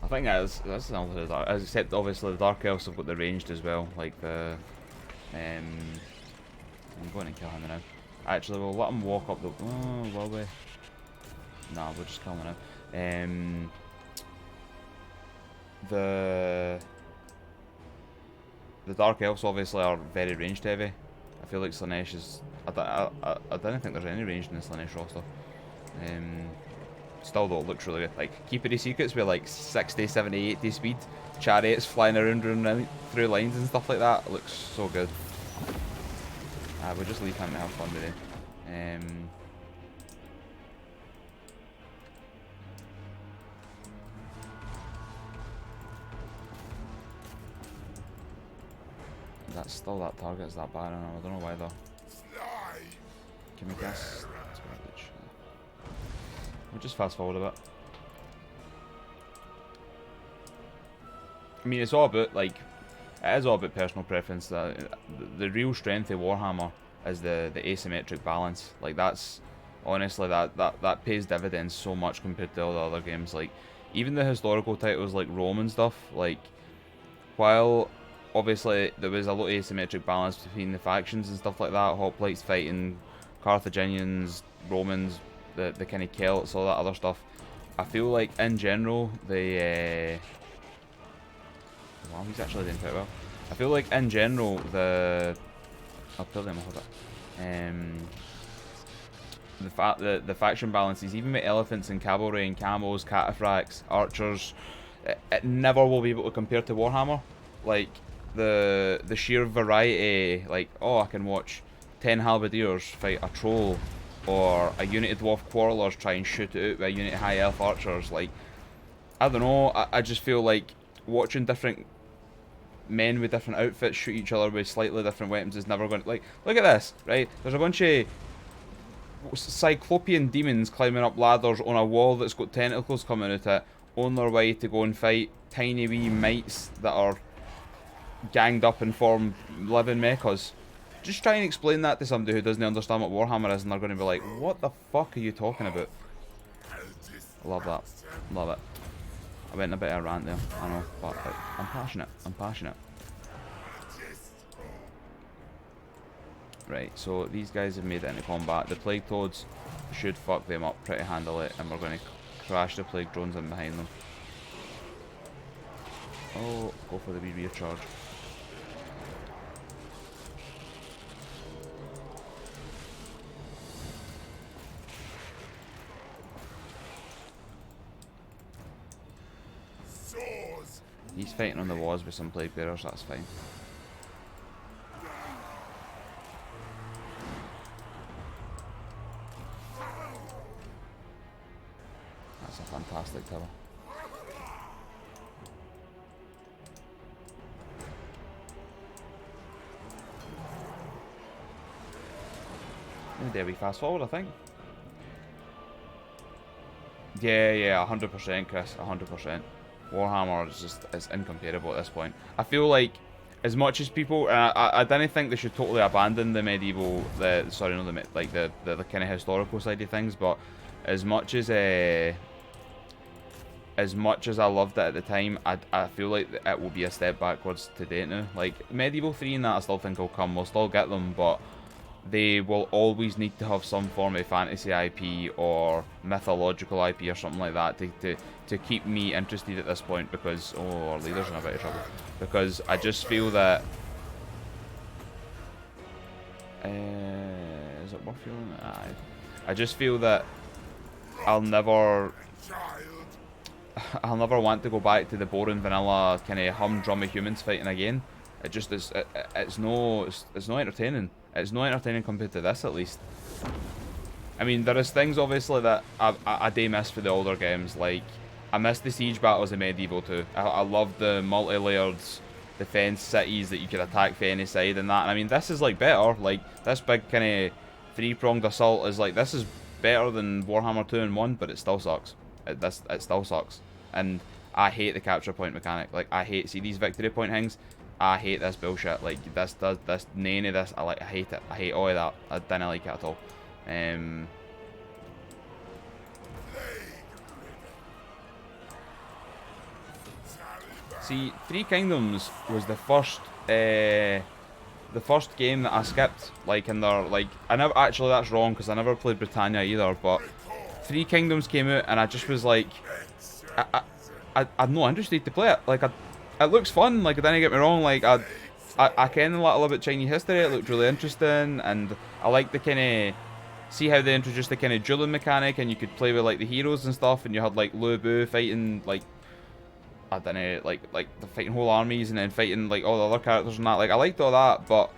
I think that's another dark, except obviously the Dark Elves have got the ranged as well, like the I'm going to kill him now. Actually, we'll let him walk up the. Oh, will we? Nah, we'll just kill him now. The Dark Elves obviously are very ranged heavy. I feel like Slanesh is. I don't think there's any range in the Slanesh roster. Still though, it looks really good. Like Keeper of Secrets with like 60, 70, 80 speed, chariots flying around through lines and stuff like that. It looks so good. We'll just leave him to have fun with it. That's still that target, is that Baron. I don't know why though. Can we guess? We'll just fast forward a bit. I mean, it's all about, like, it is all about personal preference. The real strength of Warhammer is the asymmetric balance. Like, that's, honestly, that pays dividends so much compared to all the other games. Like, even the historical titles like Rome and stuff, like, while obviously there was a lot of asymmetric balance between the factions and stuff like that, hoplites fighting Carthaginians, Romans, the kind of Celts, all that other stuff. I feel like in general well, he's actually doing quite well. I feel like in general I'll pull them off a bit. The faction balances, even with elephants and cavalry and camos, cataphracts, archers, it never will be able to compare to Warhammer. Like the sheer variety, like, oh, I can watch 10 halberdiers fight a troll, or a unit of dwarf quarrelers try and shoot it out with a unit of high elf archers. Like, I don't know, I just feel like watching different men with different outfits shoot each other with slightly different weapons is never going to, like, look at this, right? There's a bunch of cyclopean demons climbing up ladders on a wall that's got tentacles coming out it, on their way to go and fight tiny wee mites that are ganged up and form living mechas. Just try and explain that to somebody who doesn't understand what Warhammer is, and they're going to be like, what the fuck are you talking about? I love that. Love it. I went a bit of a rant there, I know, but I'm passionate. I'm passionate. Right, so these guys have made it into combat. The Plague Toads should fuck them up pretty handily, and we're going to crash the Plague Drones in behind them. Oh, go for the wee rear charge. He's fighting on the walls with some Plague Bearers, that's fine. That's a fantastic tower. There we fast forward, I think. Yeah, 100%, Chris, 100%. Warhammer is just, it's incomparable at this point. I feel like, as much as people, I didn't think they should totally abandon the medieval, the kind of historical side of things, but as much as I loved it at the time, I feel like it will be a step backwards today now. Like, Medieval 3 and that I still think will come, we'll still get them, but they will always need to have some form of fantasy IP or mythological IP or something like that to keep me interested at this point, because, oh, our leader's in a bit of trouble. Because I just feel that... is it worth feeling? I just feel that I'll never want to go back to the boring vanilla kind of humdrum of humans fighting again. It just is. It's no entertaining. It's no entertaining compared to this, at least. I mean, there is things obviously that I do miss for the older games. Like, I miss the siege battles in Medieval 2. I love the multi-layered defense cities that you could attack from any side and that. And I mean, this is like better. Like, this big kind of three-pronged assault is like, this is better than Warhammer 2 and 1, but it still sucks. It still sucks. And I hate the capture point mechanic. Like, I hate, see these victory point things? I hate this bullshit. Like, this none of this. I hate it. I hate all of that. I didn't like it at all. See, Three Kingdoms was the first game that I skipped. Like, in their, like, I never, actually that's wrong because I never played Britannia either. But Three Kingdoms came out and I just was like, I'm not interested to play it. Like, it looks fun, like, don't get me wrong, like, I kind of like a little bit Chinese history, it looked really interesting, and I like the kind of, see how they introduced the kind of dueling mechanic, and you could play with, like, the heroes and stuff, and you had, like, Lu Bu fighting, like, I don't know, like, the fighting whole armies, and then fighting, like, all the other characters and that. Like, I liked all that, but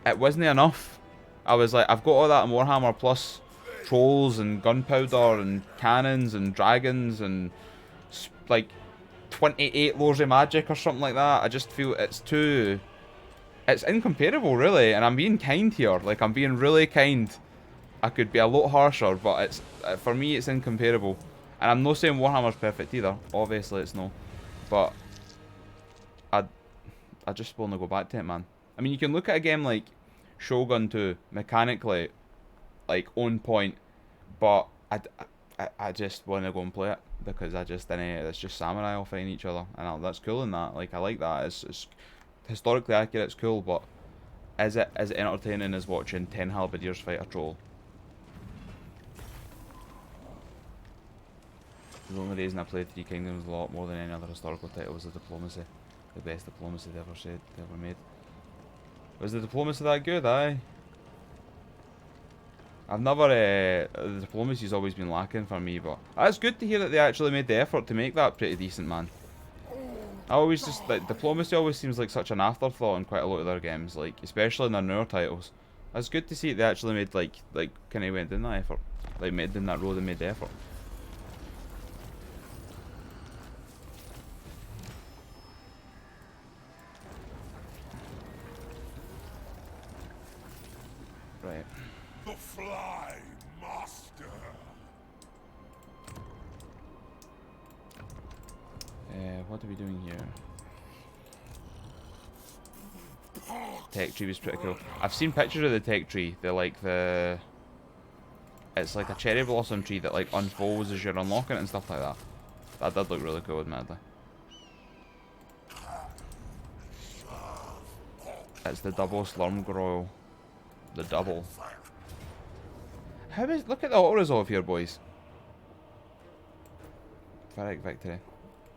it wasn't enough. I was like, I've got all that in Warhammer, plus trolls, and gunpowder, and cannons, and dragons, and, like, 28 lores of magic or something like that. I just feel it's incomparable, really, and I'm being kind here. Like, I'm being really kind. I could be a lot harsher, but it's, for me, it's incomparable. And I'm not saying Warhammer's perfect either. Obviously, it's no. But I just want to go back to it, man. I mean, you can look at a game like Shogun 2, mechanically, like, on point, but I just want to go and play it. Because I just didn't, it's just samurai all fighting each other, and that's cool in that. Like, I like that. It's historically accurate, it's cool, but is it as entertaining as watching 10 halberdiers fight a troll? The only reason I played Three Kingdoms a lot more than any other historical title was the diplomacy. The best diplomacy they ever made. Was the diplomacy that good, aye? I've never, the diplomacy's always been lacking for me, but it's good to hear that they actually made the effort to make that pretty decent, man. I always just, like, diplomacy always seems like such an afterthought in quite a lot of their games, like, especially in their newer titles. It's good to see they actually made, like kind of went down that effort. Like, made down that road and made the effort. Right. The Fly Master. What are we doing here? Tech tree was pretty cool. I've seen pictures of the tech tree. They're like it's like a cherry blossom tree that like unfolds as you're unlocking it and stuff like that. That did look really cool, admittedly. It's the double slurm groil. The double. How is, look at the auto resolve here, boys. Pyrrhic victory.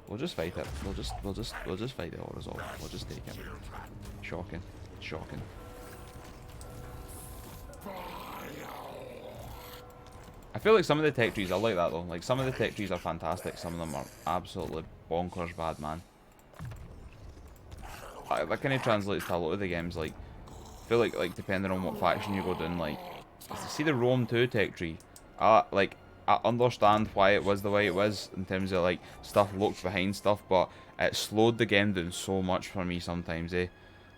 We'll just fight it. We'll just fight the auto resolve. We'll just take it. Shocking. Shocking. I feel like some of the tech trees, I like that though. Like some of the tech trees are fantastic. Some of them are absolutely bonkers bad, man. That kind of translates to a lot of the games. Like, I feel like depending on what faction you go down, like, see the Rome 2 tech tree. Like, I understand why it was the way it was in terms of like stuff looked behind stuff, but it slowed the game down so much for me sometimes, eh?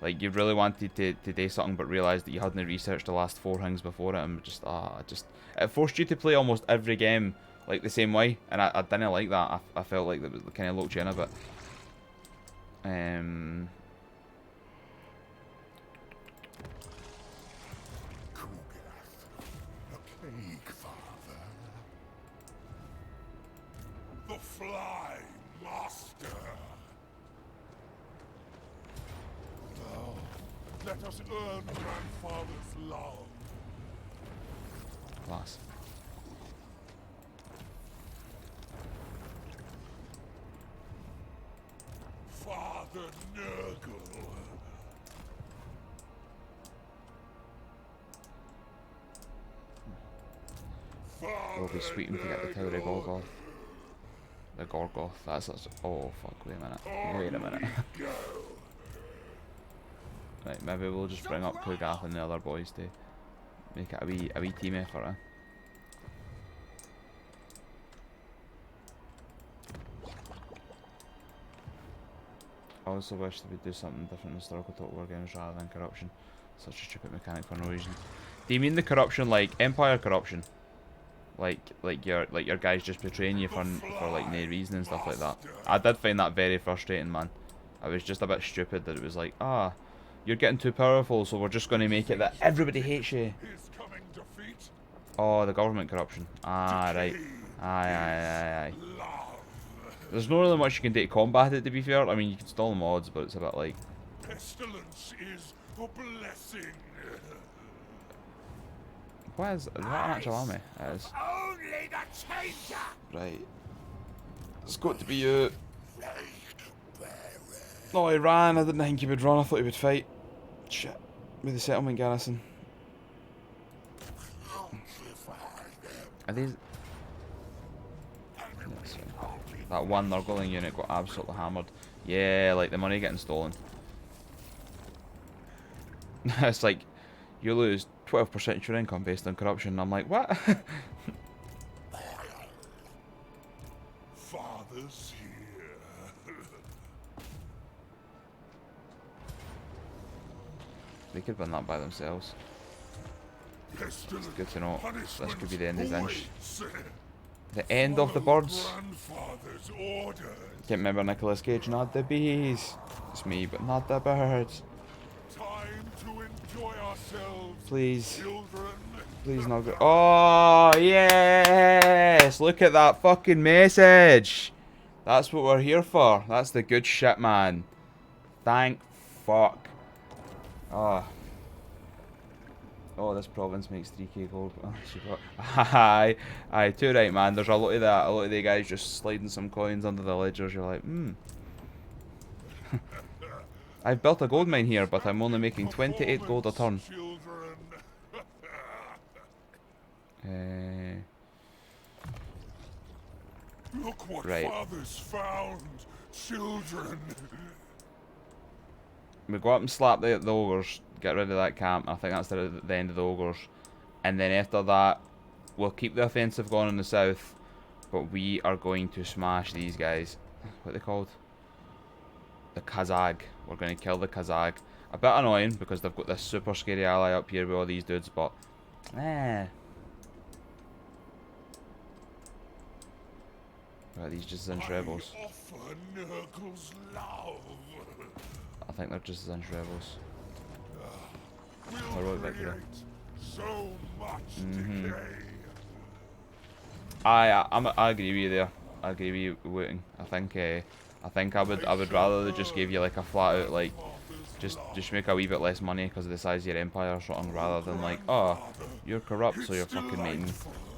Like you really wanted to do something but realised that you hadn't researched the last 4 things before it, and just it forced you to play almost every game like the same way, and I didn't like that. I felt like that kind of locked you in a bit. The Fly Master. Now, let us earn Grandfather's love. Class. Father Nurgle. It'll be sweet to get the Tower of Gorgoth. The Gorgoth, that's oh fuck, wait a minute. Right, maybe we'll just bring up Kugath and the other boys to make it a wee team effort, eh? I also wish that we'd do something different in historical Total War games rather than corruption. Such a stupid mechanic for no reason. Do you mean the corruption like Empire corruption? Like your guys just betraying you for like no reason and stuff like that. I did find that very frustrating, man. I was just a bit stupid that it was like, you're getting too powerful, so we're just going to make it that everybody hates you. Oh, the government corruption. Right. Aye. There's not really much you can do to combat it, to be fair. I mean, you can install mods, but it's a bit like... Pestilence is a blessing. What is that an actual army? It is. Only the changer. Right. It's got to be you. No, he ran. I didn't think he would run. I thought he would fight. Shit. With the settlement garrison. Are these... That one Nurgling unit got absolutely hammered. Yeah, like the money getting stolen. It's like, you lose 12% of your income based on corruption. And I'm like, what? Father's here. They could win that by themselves. It's good to know. This could be the end of Zinch. The end of the birds. Can't remember Nicolas Cage. Not the bees. It's me, but not the birds. Time to enjoy ourselves, Please. children. Please not go. Oh, yes! Look at that fucking message. That's what we're here for. That's the good shit, man. Thank fuck. Oh. Oh, this province makes 3k gold. Oh, she got. Aye, too right, man. There's a lot of that. A lot of the guys just sliding some coins under the ledgers. You're like, I've built a gold mine here, but I'm only making 28 gold a turn. Look what Right. father's found, children. We go up and slap the ogres, get rid of that camp. I think that's the end of the ogres. And then after that, we'll keep the offensive going in the south, but we are going to smash these guys. What are they called? The Kazag. We're going to kill the Kazag. A bit annoying because they've got this super scary ally up here with all these dudes, but right, these just Zinch rebels. Offer Nurgle's love. I think they're just Zinch rebels. Will Right back create there. so much decay. I agree with you there. I agree with you, Wooting. I think I would rather they just gave you like a flat out like just make a wee bit less money because of the size of your empire or something, rather than like, oh, you're corrupt, so you're fucking making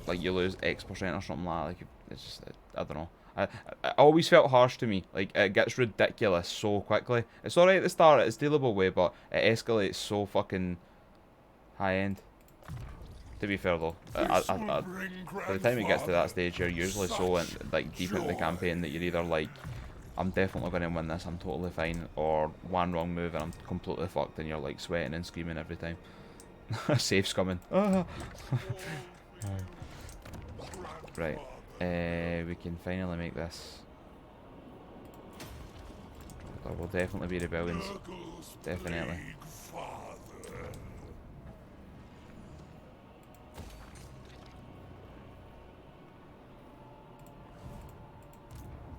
like you lose X% or something like that. Like it's just, I don't know. It always felt harsh to me. Like it gets ridiculous so quickly. It's alright at the start, it's dealable way, but it escalates so fucking high end. To be fair though, by the time it gets to that stage, you're usually so like deep into the campaign that you're either like, I'm definitely going to win this, I'm totally fine, or one wrong move and I'm completely fucked, and you're like sweating and screaming every time. Safe's coming. Right, we can finally make this. There will definitely be rebellions. Definitely.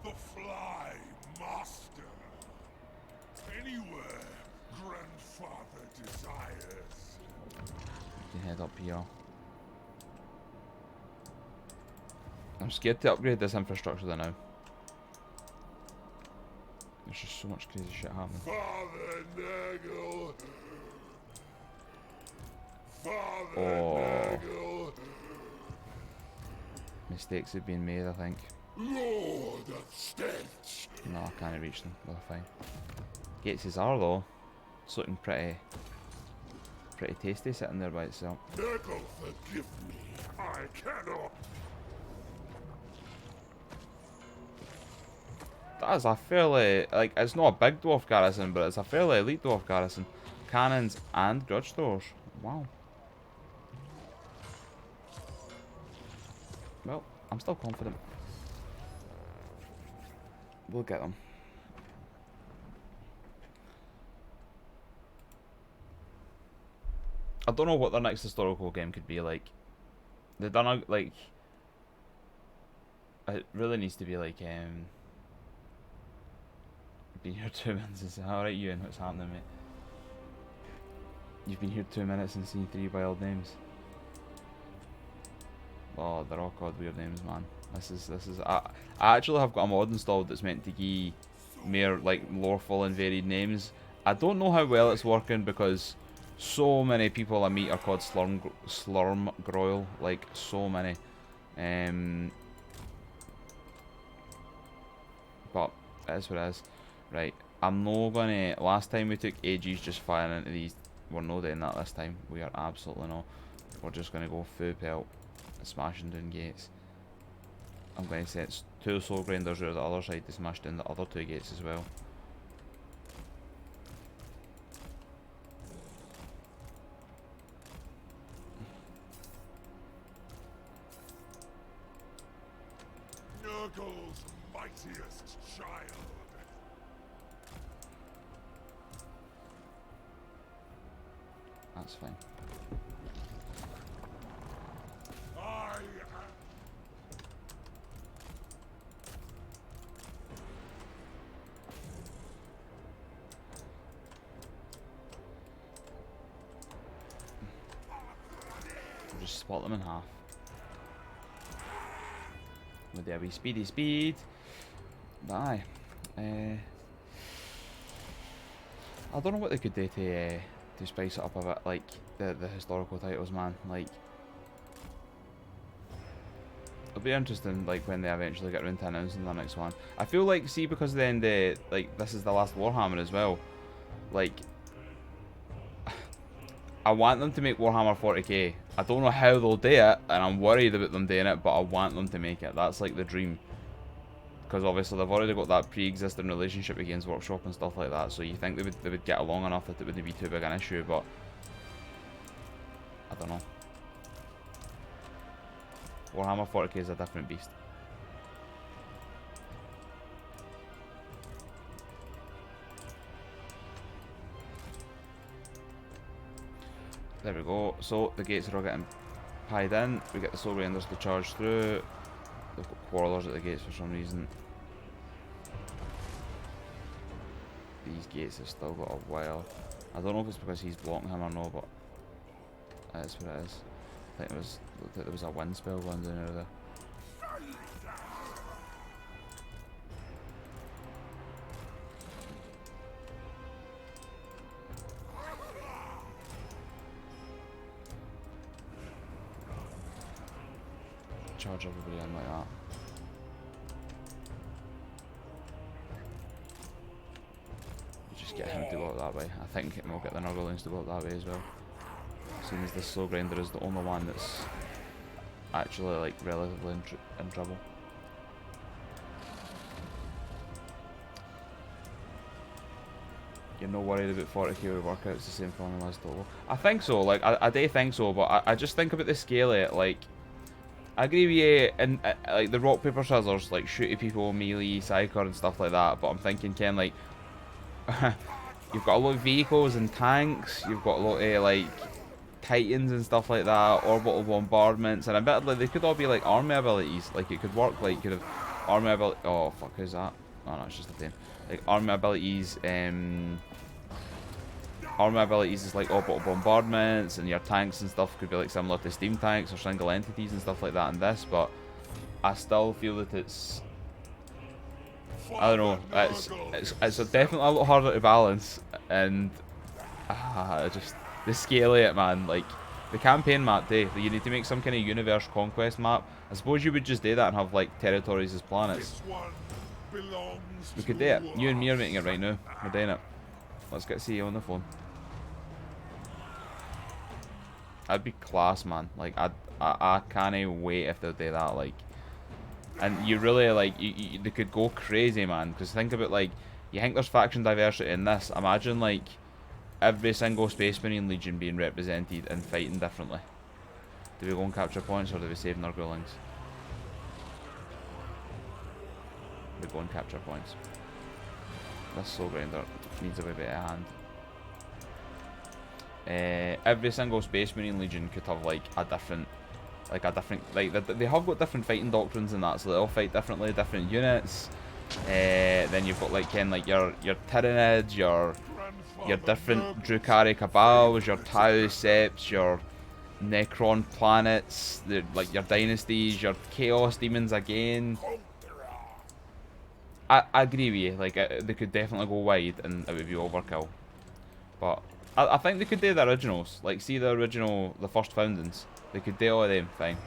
The Fly Master. Anywhere grandfather desires. We can head up here. I'm scared to upgrade this infrastructure though now. There's just so much crazy shit happening. Father Nurgle. Father Nurgle. Mistakes have been made, I think. Lord of Stench. No, I can't reach them. They're fine. Gates are though. It's looking pretty tasty sitting there by itself. Nurgle, forgive me. I cannot. That is a fairly, like, it's not a big dwarf garrison, but it's a fairly elite dwarf garrison. Cannons and grudge throwers. Wow. Well, I'm still confident. We'll get them. I don't know what their next historical game could be like. They've done a, like, it really needs to be like, been here 2 minutes and say, alright Ewan, what's happening, mate? You've been here 2 minutes and seen 3 wild names. Oh, they're all called weird names, man. This is I actually have got a mod installed that's meant to give more like loreful and varied names. I don't know how well it's working because so many people I meet are called Slurmgroil, like so many. But it is what it is. Right, I'm not gonna. Last time we took ages just firing into these. We're not doing that this time. We are absolutely not. We're just gonna go full pelt, smashing down gates. I'm going to set 2 soul grinders out the other side to smash down the other 2 gates as well. Nurgle's mightiest child. That's fine. I am. We'll just split them in half. With their wee speed. But aye. I don't know what they could do to to spice it up a bit, like the historical titles, man. Like, it'll be interesting, like when they eventually get around to announcing the next one. I feel like, see, because then like this is the last Warhammer as well. Like, I want them to make Warhammer 40k. I don't know how they'll do it, and I'm worried about them doing it, but I want them to make it. That's like the dream. Because obviously they've already got that pre-existing relationship with Games Workshop and stuff like that, so you think they would get along enough that it wouldn't be too big an issue, but I don't know. Warhammer 40k is a different beast. There we go. So the gates are all getting pied in. We get the soul grinders to charge through. They've got quarrelers at the gates for some reason. These gates have still got a while. I don't know if it's because he's blocking him or no, but that's what it is. I think it was, looked like there was a wind spell going down over there. Charge everybody in like that. Just get him to go up that way. I think we'll get the Nurglings to go up that way as well. Seeing as this slow grinder is the only one that's actually like relatively in trouble. You're not worried about 40k with workouts, the same formula as total. I think so, like I do think so, but I just think about the scale of it, like I agree with you, and like the rock paper scissors, like shooting people, melee, psyker and stuff like that. But I'm thinking, Ken, like you've got a lot of vehicles and tanks. You've got a lot of like titans and stuff like that, orbital bombardments, and I bet like they could all be like army abilities. Like it could work. Like you could have army ability. Oh fuck, who's that? Oh no, it's just a thing. Like army abilities. Army abilities is like orbital bombardments, and your tanks and stuff could be like similar to steam tanks or single entities and stuff like that in this, but I still feel that it's, I don't know, it's definitely a lot harder to balance, and just the scale of it, man. Like the campaign map, you need to make some kind of universe conquest map. I suppose you would just do that and have like territories as planets. We could do it. You and me are making it right now. We're doing it. Let's get CEO on the phone. That'd be class, man. Like I can't wait if they'll do that. Like, and you really like they could go crazy, man. Because think about like, you think there's faction diversity in this. Imagine like every single Space Marine Legion being represented and fighting differently. Do we go and capture points or do we save Nurglings? We go and capture points. This soul grinder needs a wee bit of hand. Every single Space Marine Legion could have like a different, like they have got different fighting doctrines and that, so they all fight differently, different units. Then you've got like Ken, like your Tyranids, your different Drukhari Cabals, your Tau Septs, your Necron planets, like your dynasties, your Chaos Demons again. I agree with you, like they could definitely go wide and it would be overkill, but I think they could do the originals, like see the first foundings, they could do all of them fine,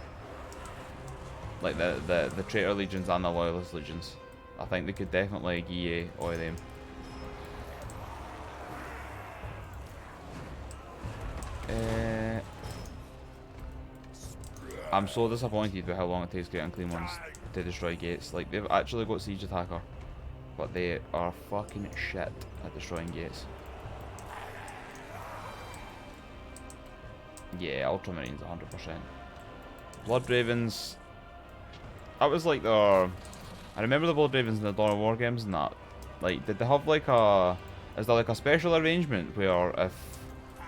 like the Traitor Legions and the Loyalist Legions. I think they could definitely give you all of them. I'm so disappointed with how long it takes Great Unclean Ones to destroy gates. Like, they've actually got Siege Attacker, but they are fucking shit at destroying gates. Yeah, Ultramarines 100%. Blood Ravens, that was like their, I remember the Blood Ravens in the Dawn of War games and that. Like, did they have like a, is there like a special arrangement where if,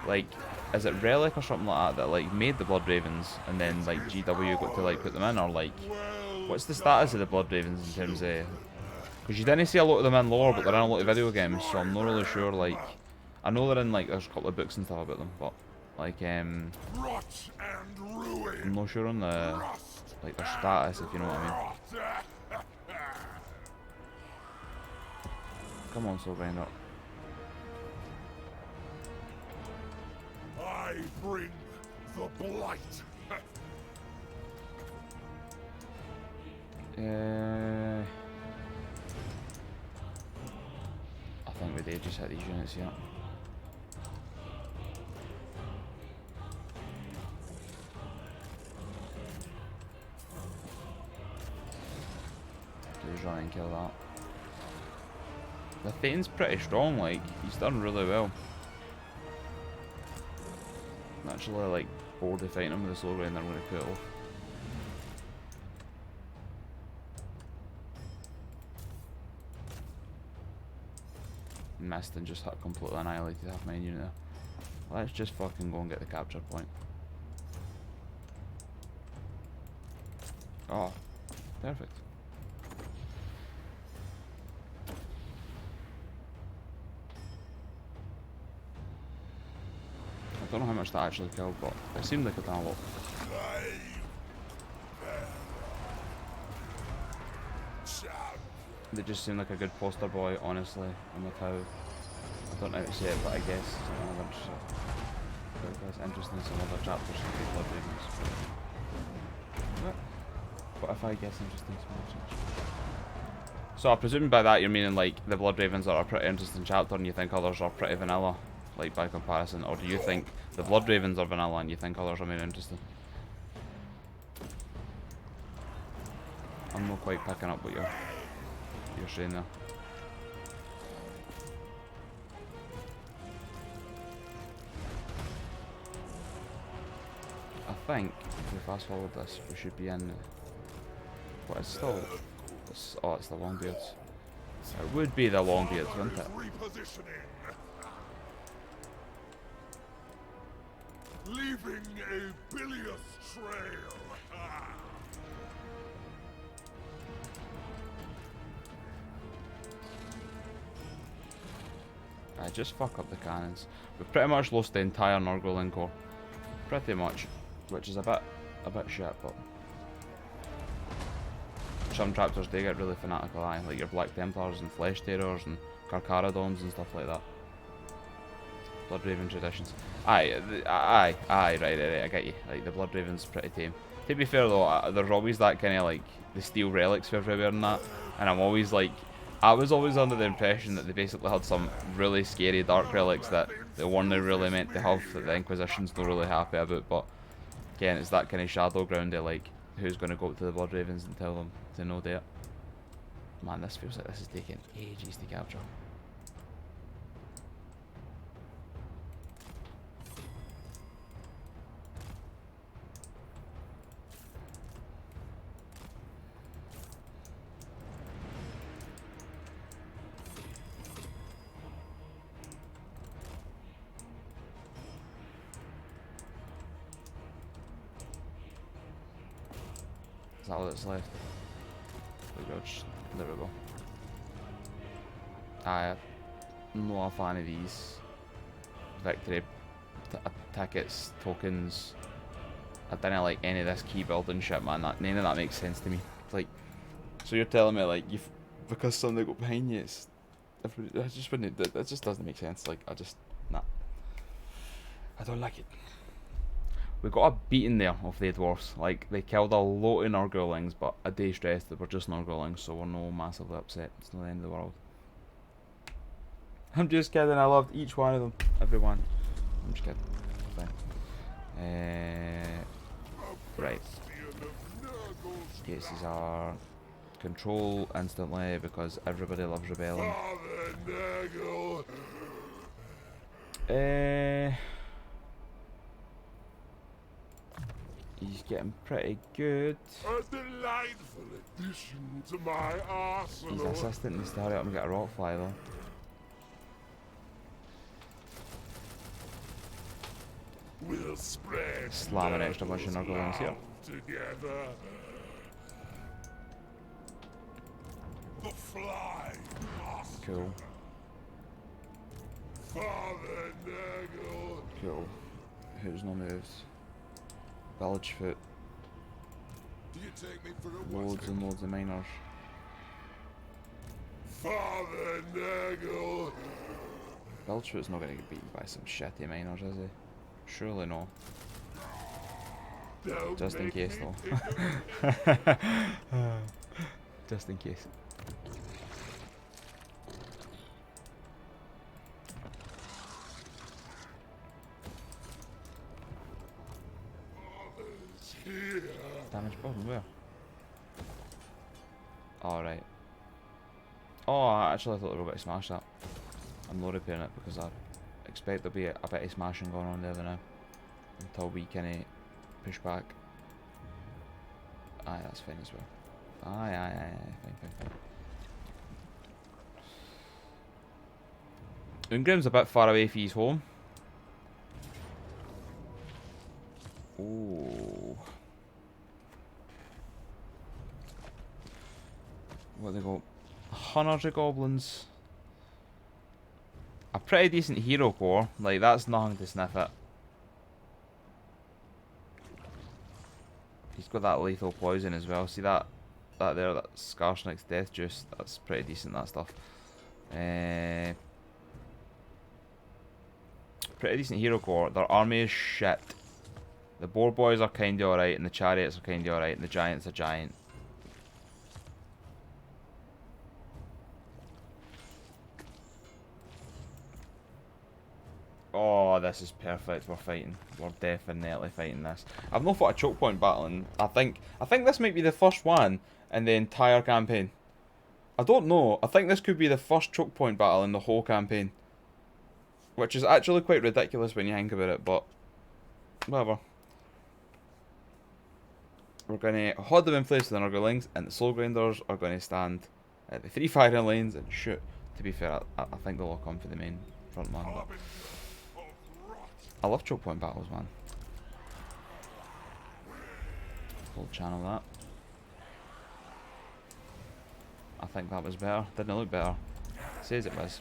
like, is it Relic or something like that like made the Blood Ravens and then like GW got to like put them in, or like what's the status of the Blood Ravens in terms of, because you didn't see a lot of them in lore, but they're in a lot of video games, so I'm not really sure. Like, I know they're in like, there's a couple of books and stuff about them, but like I'm not sure on the like their status, if you know what I mean. Come on, Soul Grinder. I bring the blight. I think we did just hit these units here. Just run and kill that. The Thane's pretty strong, like, he's done really well. I'm actually, like, bored of fighting him with the slow grind, I'm going to put it off. Missed and just completely annihilated half my unit there. Let's just fucking go and get the capture point. Oh, perfect. I don't know how much that actually killed, but it seemed like it done a lot. They just seem like a good poster boy, honestly, and with how, I don't know how to say it, but I guess it's interesting in some other chapters of the Blood Ravens. What if I guess interesting some other chapters? So I presume by that you're meaning like the Blood Ravens are a pretty interesting chapter and you think others are pretty vanilla, like by comparison, or do you think the Blood Ravens are vanilla and you think others are more interesting? I'm not quite picking up what you're saying there. I think if we fast forward this, we should be in. But it's still. It's the Longbeards. It would be the Longbeards, wouldn't it? Leaving a bilious trail. I just fuck up the cannons. We've pretty much lost the entire Nurgle Corps. Pretty much. Which is a bit shit, but some chapters they get really fanatical, like your Black Templars and Flesh Tearers and Carcharodons and stuff like that. Blood Raven traditions. Right, I get you. Like the Blood Raven's pretty tame. To be fair though, there's always that kind of like the steel relics for everywhere and that, and I'm always like, I was always under the impression that they basically had some really scary dark relics that they weren't really meant to have, that the Inquisition's not really happy about, but again, it's that kind of shadow ground of like, who's going to go up to the Blood Ravens and tell them to no dare. Man, this feels like this is taking ages to capture. Is that all that's left? There we go. I'm not a fan of these victory tickets, tokens. I didn't like any of this key building shit, man. None of that makes sense to me. Like, so you're telling me like because somebody got behind you, it's I just wouldn't. That just doesn't make sense. Like, nah. I don't like it. We got a beating there of the dwarfs. Like, they killed a lot of Nurglings, but a day stressed they were just Nurglings, so we're no massively upset. It's not the end of the world. I'm just kidding, I loved each one of them. Every one. I'm just kidding. Fine. Right. Yes, these are control instantly because everybody loves rebelling. He's getting pretty good. A delightful addition to my arsenal. His assistant needs to hurry up and get a rock fly though. We'll spread Slam an extra bunch of Nurglings here. Together. The fly. Cool. Father Nurgle. Cool. Who's no moves? Village foot. Do you take me for a Loads and loads of miners. Father Nurgle. Village foot's not going to get beaten by some shitty miners, is he? Surely no. Don't Just in make case me though. Just in case. others here. Damage problem where? Alright. Oh, actually I thought they were about to smash that. I'm not repairing it because I expect there'll be a bit of smashing going on there now. Until we kinda push back. Aye, that's fine as well. Aye, fine. Ungrim's a bit far away from his home. Ooh. What they got? Hundreds of goblins. A pretty decent hero core. Like, that's nothing to sniff at. He's got that lethal poison as well. See that there, that Skarsnik's death juice? That's pretty decent, that stuff. Pretty decent hero core. Their army is shit. The boar boys are kinda alright, and the chariots are kinda alright, and the giant's a giant. Oh, this is perfect. We're fighting. We're definitely fighting this. I've not fought a choke point battle, and I think this might be the first one in the entire campaign. I don't know. I think this could be the first choke point battle in the whole campaign, which is actually quite ridiculous when you think about it. But whatever. We're gonna hold them in place with the Nurglings, and the Soul Grinders are gonna stand at the 3 firing lanes and shoot. To be fair, I think they'll all come for the main front man. But I love choke point battles, man. Full channel that. I think that was better. Didn't it look better? It says it was.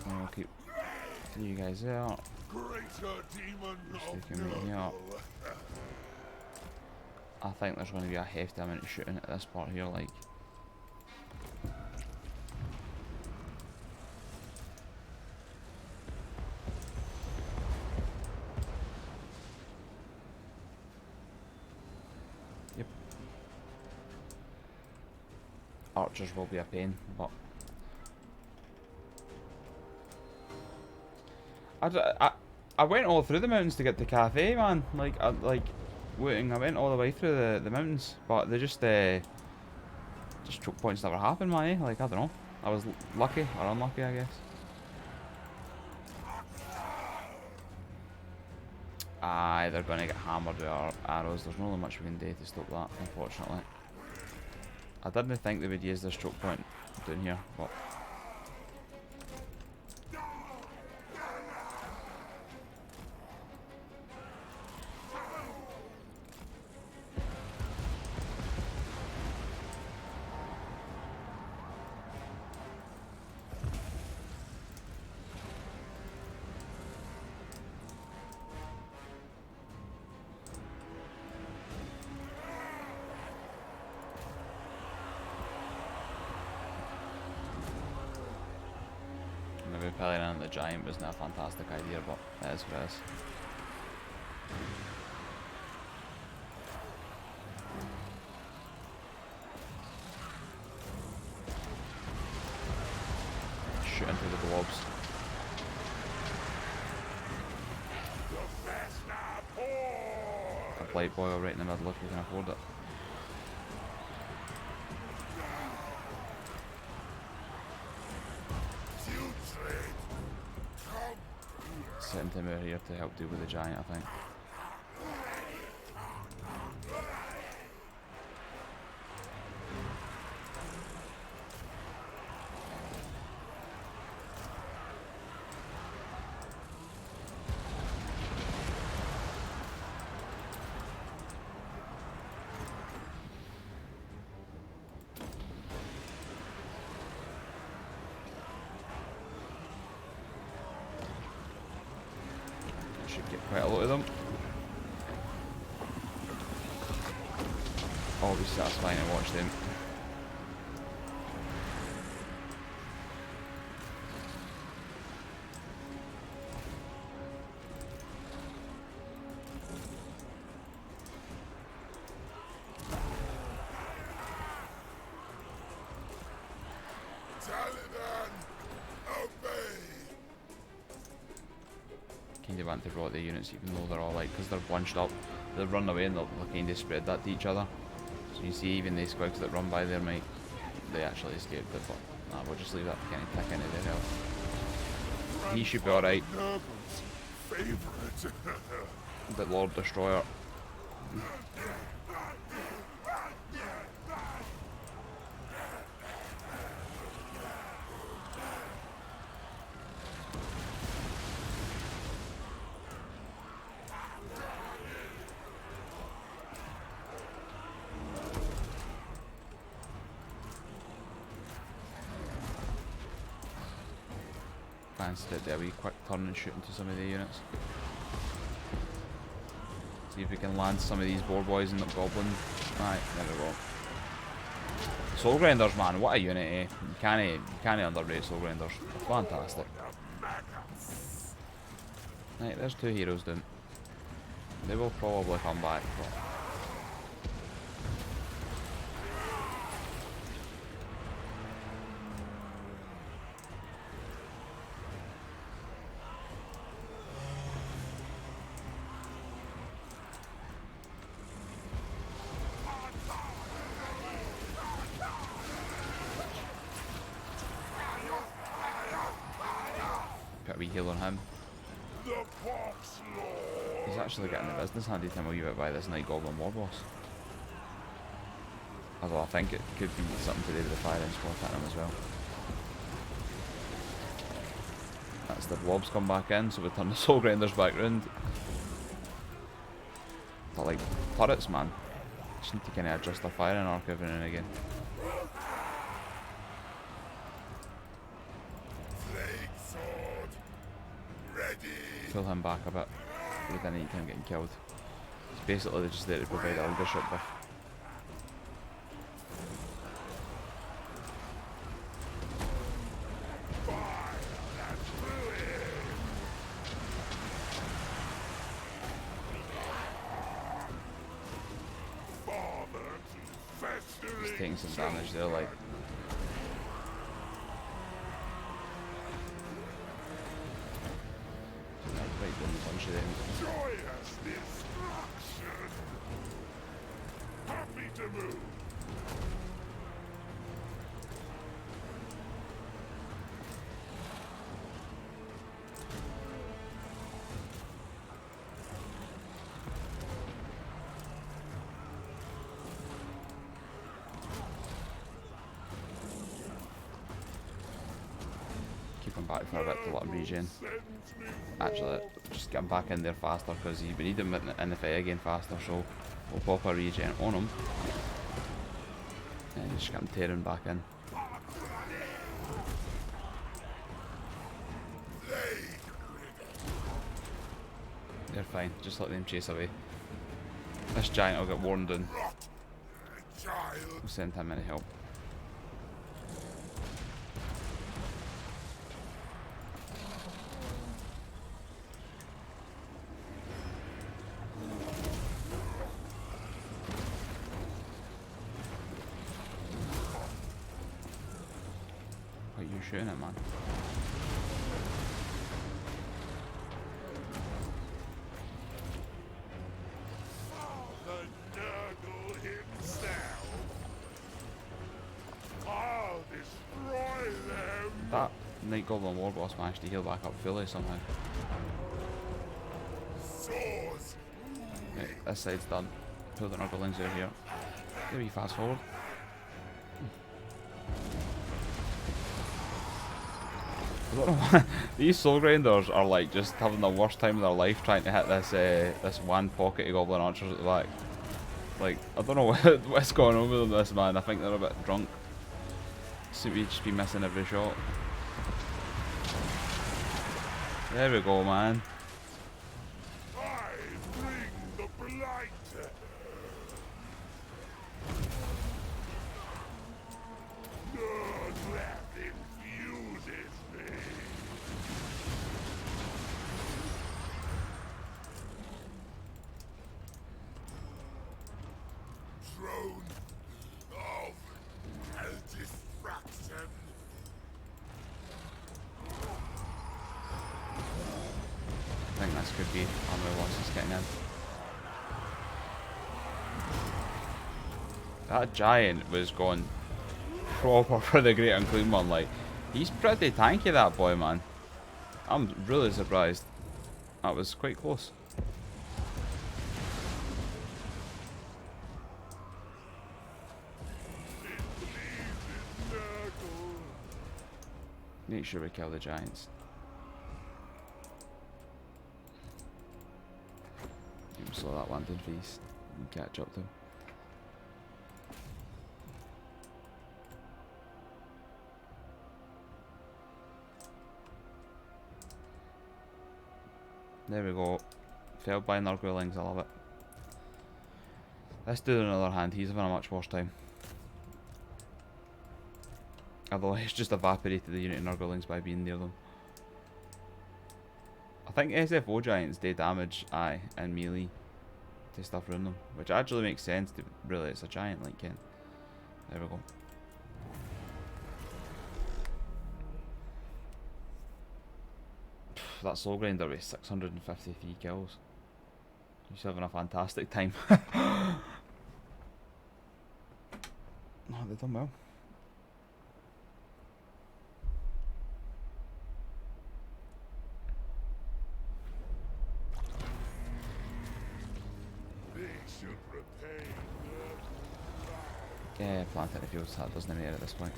I'll keep you guys out. Greater demon Just of taking me out. Nurgle. I think there's going to be a hefty amount of shooting at this part here, like. Yep. Archers will be a pain, but I went all through the mountains to get to cafe, man. Like I went all the way through the mountains, but they just choke points never happened, man. Like, I don't know. I was lucky or unlucky, I guess. Aye, they're gonna get hammered with our arrows. There's not really much we can do to stop that, unfortunately. I didn't think they would use this choke point down here, but maybe pelling in the giant wasn't a fantastic idea, but it is what it is. Shooting through the globes. A blight boil right in the middle if we can afford it. Sitting Timur here to help deal with the giant, I think. Should get quite a lot of them. Always satisfying to watch them. Kind of anti-rot the units, even though they're all like, because they're bunched up, they'll run away and they'll kind of spread that to each other. So you see, even these squigs that run by there they actually escaped it, but nah, we'll just leave that to kind of tick into their health. He should be alright. The Lord Destroyer. Did a wee quick turn and shoot into some of the units. See if we can land some of these boar boys and the goblin. Aye, there we go. Soul Grinders, man, what a unit, eh? You can't underrate Soul Grinders. Fantastic. Right, there's 2 heroes down. They will probably come back, but put a wee heal on him. He's actually getting the business handed to him a wee bit by this Night Goblin War Boss. Although I think it could be something to do with the firing squad at him as well. That's the blobs come back in, so we turn the Soul Grinders back round. They're like turrets, man. Just need to kind of adjust their firing arc every now and again. Pull him back a bit. We didn't need him getting killed. It's basically just there to provide a leadership buff. He's taking some damage there, like. Bunch of them. Joyous destruction. Happy to move. Keep him back for a bit to let him regen. Actually, just get him back in there faster because we need him in the fight again faster, so we'll pop a regen on him. And just get him tearing back in. They're fine, just let them chase away. This giant will get worn down. We'll send him in to help. What are you shooting at, man? The Nurgle himself. I'll destroy them. That Night Goblin War Boss managed to heal back up fully somehow. Swords. Right, this side's done. Pull the Nurglings out here. There we fast forward. I don't know why. These Soul Grinders are like just having the worst time of their life trying to hit this this one pocket of Goblin Archers at the back. Like, I don't know what's going on with them, this man. I think they're a bit drunk. Seem to just be missing every shot. There we go, man. blight. Your breath infuses me. Throne of destruction. I think this could be armor once it's getting in. That giant was going proper for the Great Unclean One. Like, he's pretty tanky, that boy, man. I'm really surprised. That was quite close. Make sure we kill the giants. Slow that landing phase and catch up to him. There we go. Failed by Nurglings, I love it. This dude on the other hand, he's having a much worse time. Although he's just evaporated the unit of Nurglings by being near them. I think SFO giants do damage, aye, and melee to stuff around them, which actually makes sense. To really, it's a giant, like Ken. There we go. That soul grinder with 653 kills. He's having a fantastic time. No, they've done well. Yeah, planting the fields, that doesn't matter at this point.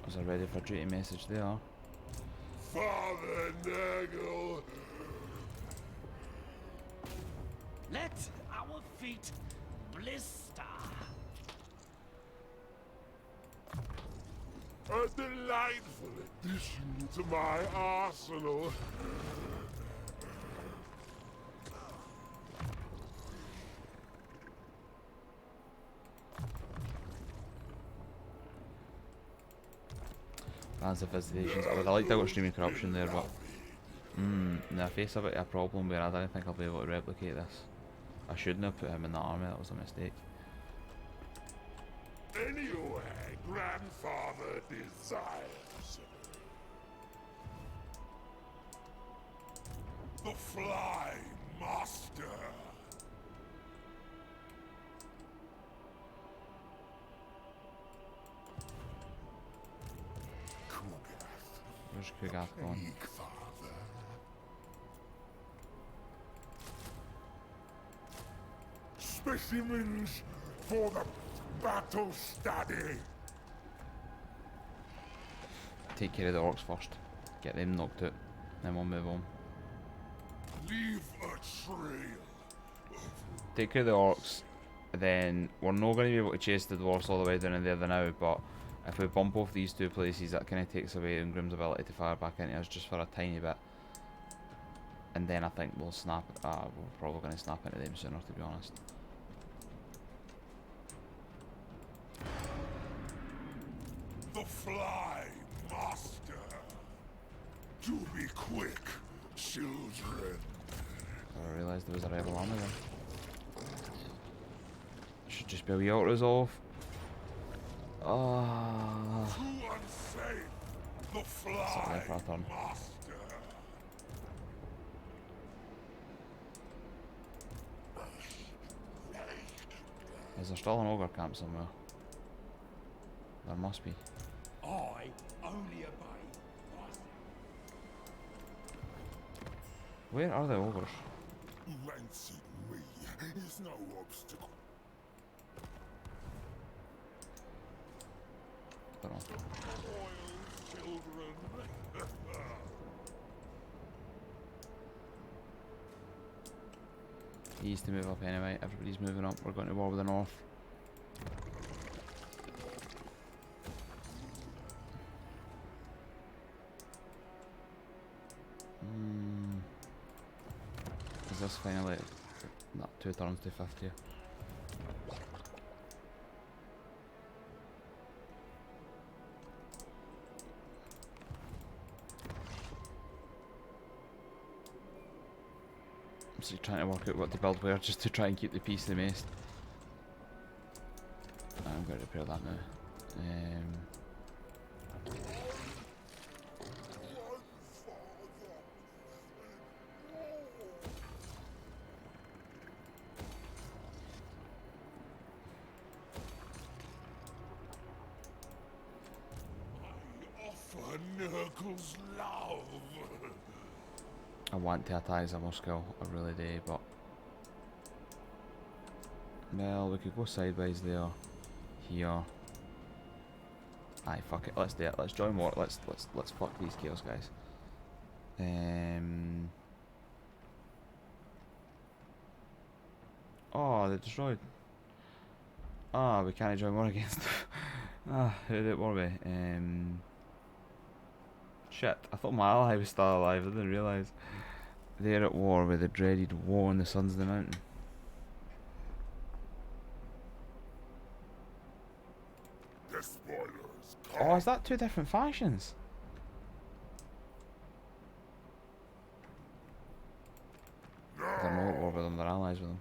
Was I ready for duty message there? Father Nurgle. Let our feet blister. A delightful addition to my arsenal. As the visitations, I would have liked to got streaming corruption there, but the face of it a problem where I don't think I'll be able to replicate this. I shouldn't have put him in that army, that was a mistake. Anyway, grandfather desires. The Fly Master. Where's Kugath gone? Speak, Father. Specimens for the battle study. Take care of the orcs first. Get them knocked out. Then we'll move on. Leave a trail. Take care of the orcs. Then we're not going to be able to chase the dwarves all the way down in there now, but if we bump off these two places, that kind of takes away Ingrim's ability to fire back into us just for a tiny bit. And then I think we'll snap. We're probably going to snap into them sooner, to be honest. The Fly Master. To be quick, children. I realised there was a rebel army there. Should just be a wee auto resolve. Oh. Too unsafe. The Something for Fly a turn. Master. Is there still an ogre camp somewhere? There must be. I only obey. Where are the ogres? Rancid me is no obstacle. Don't know. Spoiled children. He needs to move up anyway. Everybody's moving up. We're going to war with the north. Is this finally... No, 2 turns to 5th tier. So you're trying to work out what to build where just to try and keep the peace the most. I'm going to repair that now. Offer Nurgle's love. I want to attack some more skill, I really do, but... Well, we could go sideways there. Here. Aye, fuck it, let's do it. Let's join war. Let's fuck these chaos guys. Oh, they're destroyed. Ah, we can't join war against them. Ah, who did it war with? Shit, I thought my ally was still alive, I didn't realise. They're at war with the dreaded war on the Sons of the Mountain. The spoilers Oh, come. is that 2 different factions? They're not at war with them, they're allies with them.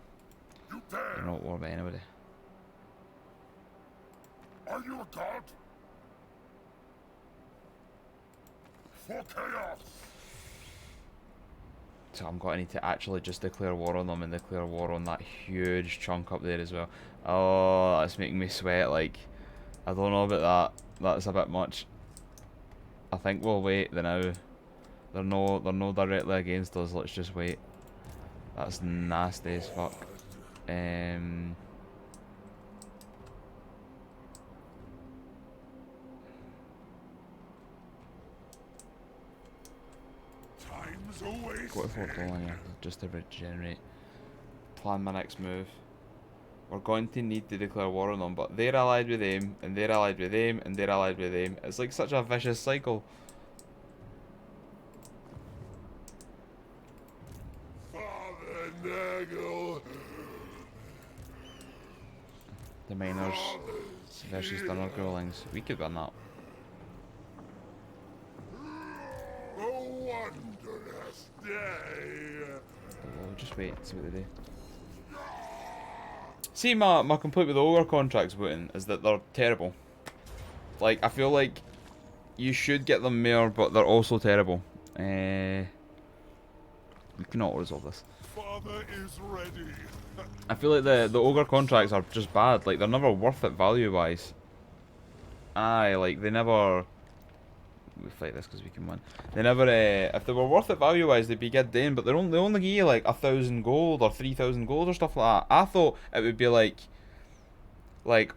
You They're dare? not at war with anybody. Are you a god? For chaos. So I'm going to need to actually just declare war on them and declare war on that huge chunk up there as well. Oh, that's making me sweat, like, I don't know about that. That's a bit much. I think we'll wait the now. They're no directly against us, let's just wait. That's nasty as fuck. Time's always Go to Fort Dolan here, just to regenerate. Plan my next move. We're going to need to declare war on them, but they're allied with them, and they're allied with them, and they're allied with them. It's like such a vicious cycle. Father Nurgle. The miners versus the Nurglings. We could win that. A wondrous day. We'll just wait and see what they do. See, my complaint with the ogre contracts, Wooten, is that they're terrible. Like, I feel like you should get them more, but they're also terrible. We cannot resolve this. Father is ready. I feel like the ogre contracts are just bad. Like, they're never worth it value-wise. Aye, like, they never... We fight this because we can win. They never, if they were worth it value-wise, they'd be good then, but they only give you like 1,000 gold or 3,000 gold or stuff like that. I thought it would be like,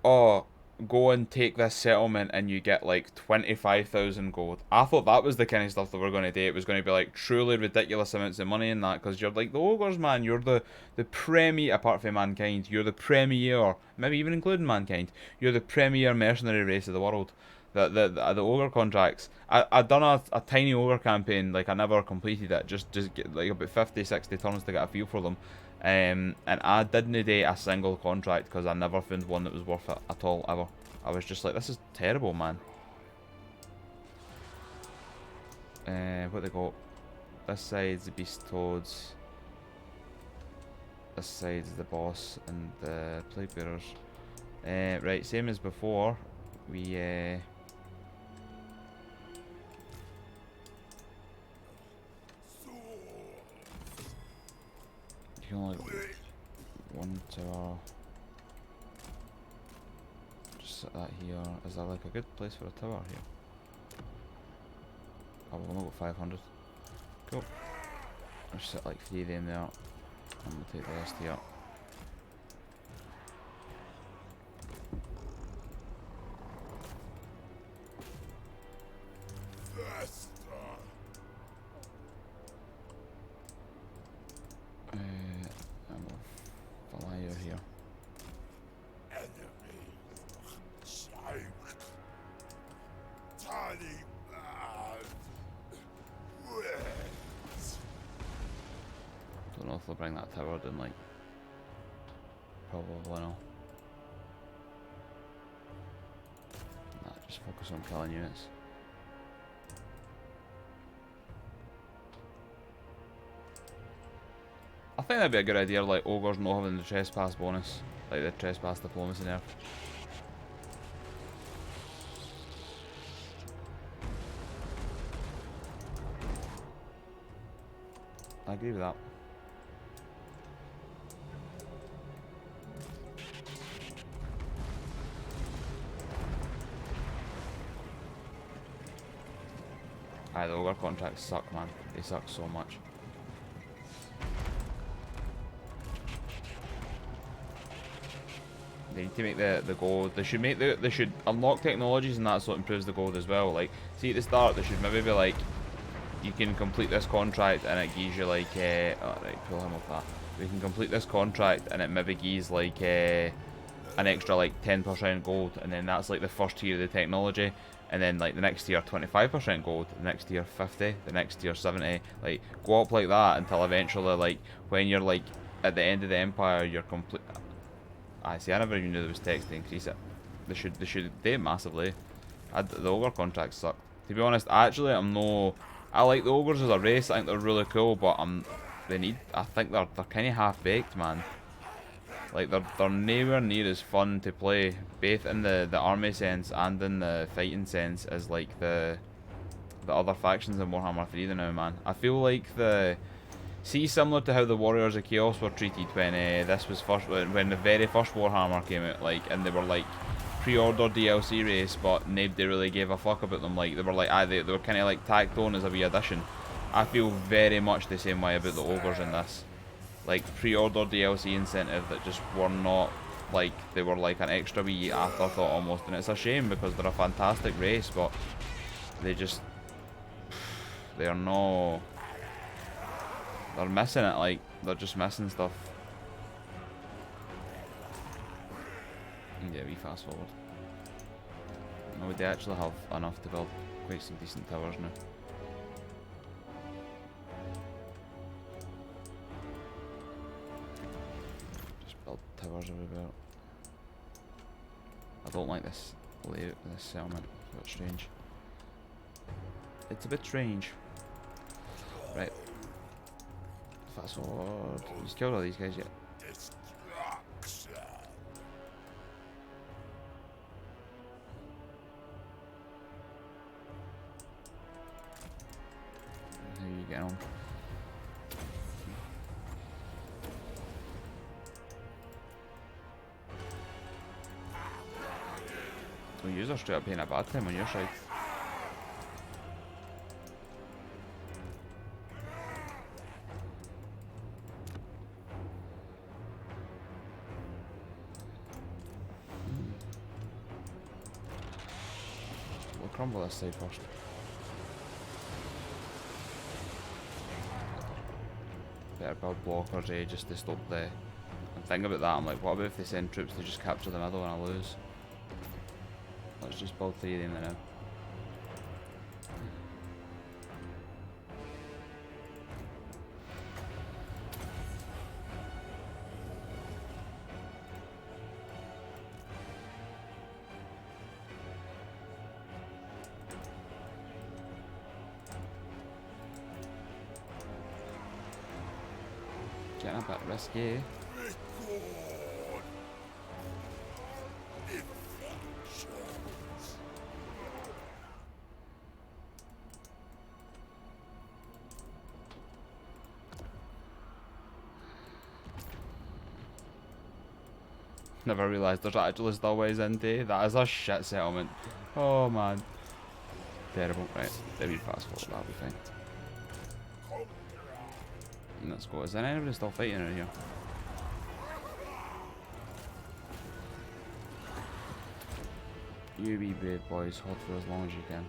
oh, go and take this settlement and you get like 25,000 gold. I thought that was the kind of stuff that we're going to do. It was going to be like truly ridiculous amounts of money in that, because you're like the ogres, man. You're the premier, apart from mankind, you're the premier, maybe even including mankind, you're the premier mercenary race of the world. The ogre contracts. I done a tiny ogre campaign, like I never completed it, just get like about 50-60 turns to get a feel for them. And I didn't do a single contract because I never found one that was worth it at all, ever. I was just like, this is terrible, man. What they got? This side's the beast toads. This side's the boss and the plague bearers. Right, same as before. We you can only go one tower. Just set that here. Is that like a good place for a tower here? Oh, we've only got 500. Cool. Let's set like 3 of them there. And we'll take the rest here. And we'll fly over here. Enemy. Shite. Tiny bad. Wet. Don't know if definitely bring that tower down, like, probably no. Nah, just focus on killing units. I think that'd be a good idea, like ogres not having the trespass bonus, like the trespass diplomacy nerf. I agree with that. Aye, the ogre contracts suck, man. They suck so much. They need to make the gold. They should unlock technologies, and that's what improves the gold as well. Like, see at the start, they should maybe be like, you can complete this contract and it gives you like, oh right, pull him off that. We can complete this contract and it maybe gives like an extra like 10% gold, and then that's like the first tier of the technology, and then like the next tier 25% gold, the next tier 50, the next tier 70. Like, go up like that until eventually, like, when you're like at the end of the empire, you're complete. I see. I never even knew there was text to increase it. They should do it massively. The ogre contracts suck. To be honest, actually, I like the ogres as a race. I think they're really cool, but I think they're kind of half baked, man. Like, they're nowhere near as fun to play, both in the army sense and in the fighting sense, as like the other factions in Warhammer 3 now, man. I feel like see, similar to how the Warriors of Chaos were treated when when the very first Warhammer came out, like, and they were like pre-order DLC race, but nobody really gave a fuck about them. Like, they were like, they were kind of like tacked on as a wee addition. I feel very much the same way about the ogres in this. Like, pre-order DLC incentive that just were not, like, they were like an extra wee afterthought almost, and it's a shame because they're a fantastic race, but they're missing it. Like, they're just missing stuff. Yeah, we fast forward. No, they actually have enough to build quite some decent towers now. Just build towers everywhere. I don't like this layout of this settlement. It's a bit strange. It's a bit strange. Right. Fast forward. He's killed all these guys yet. How are you getting on? Well, you're straight up being a bad time on your side. We'll crumble this side first. Better build blockers, just to stop the... I'm thinking about that. I'm like, what about if they send troops to just capture the middle and I lose? Let's just build 3 of them now. Getting a bit risky. Never realised there's actually still ways into. That is a shit settlement. Oh man. Terrible. Right, maybe fast forward, that'll be fine. Let's go. Is there anybody still fighting out here? You be brave boys, hold for as long as you can.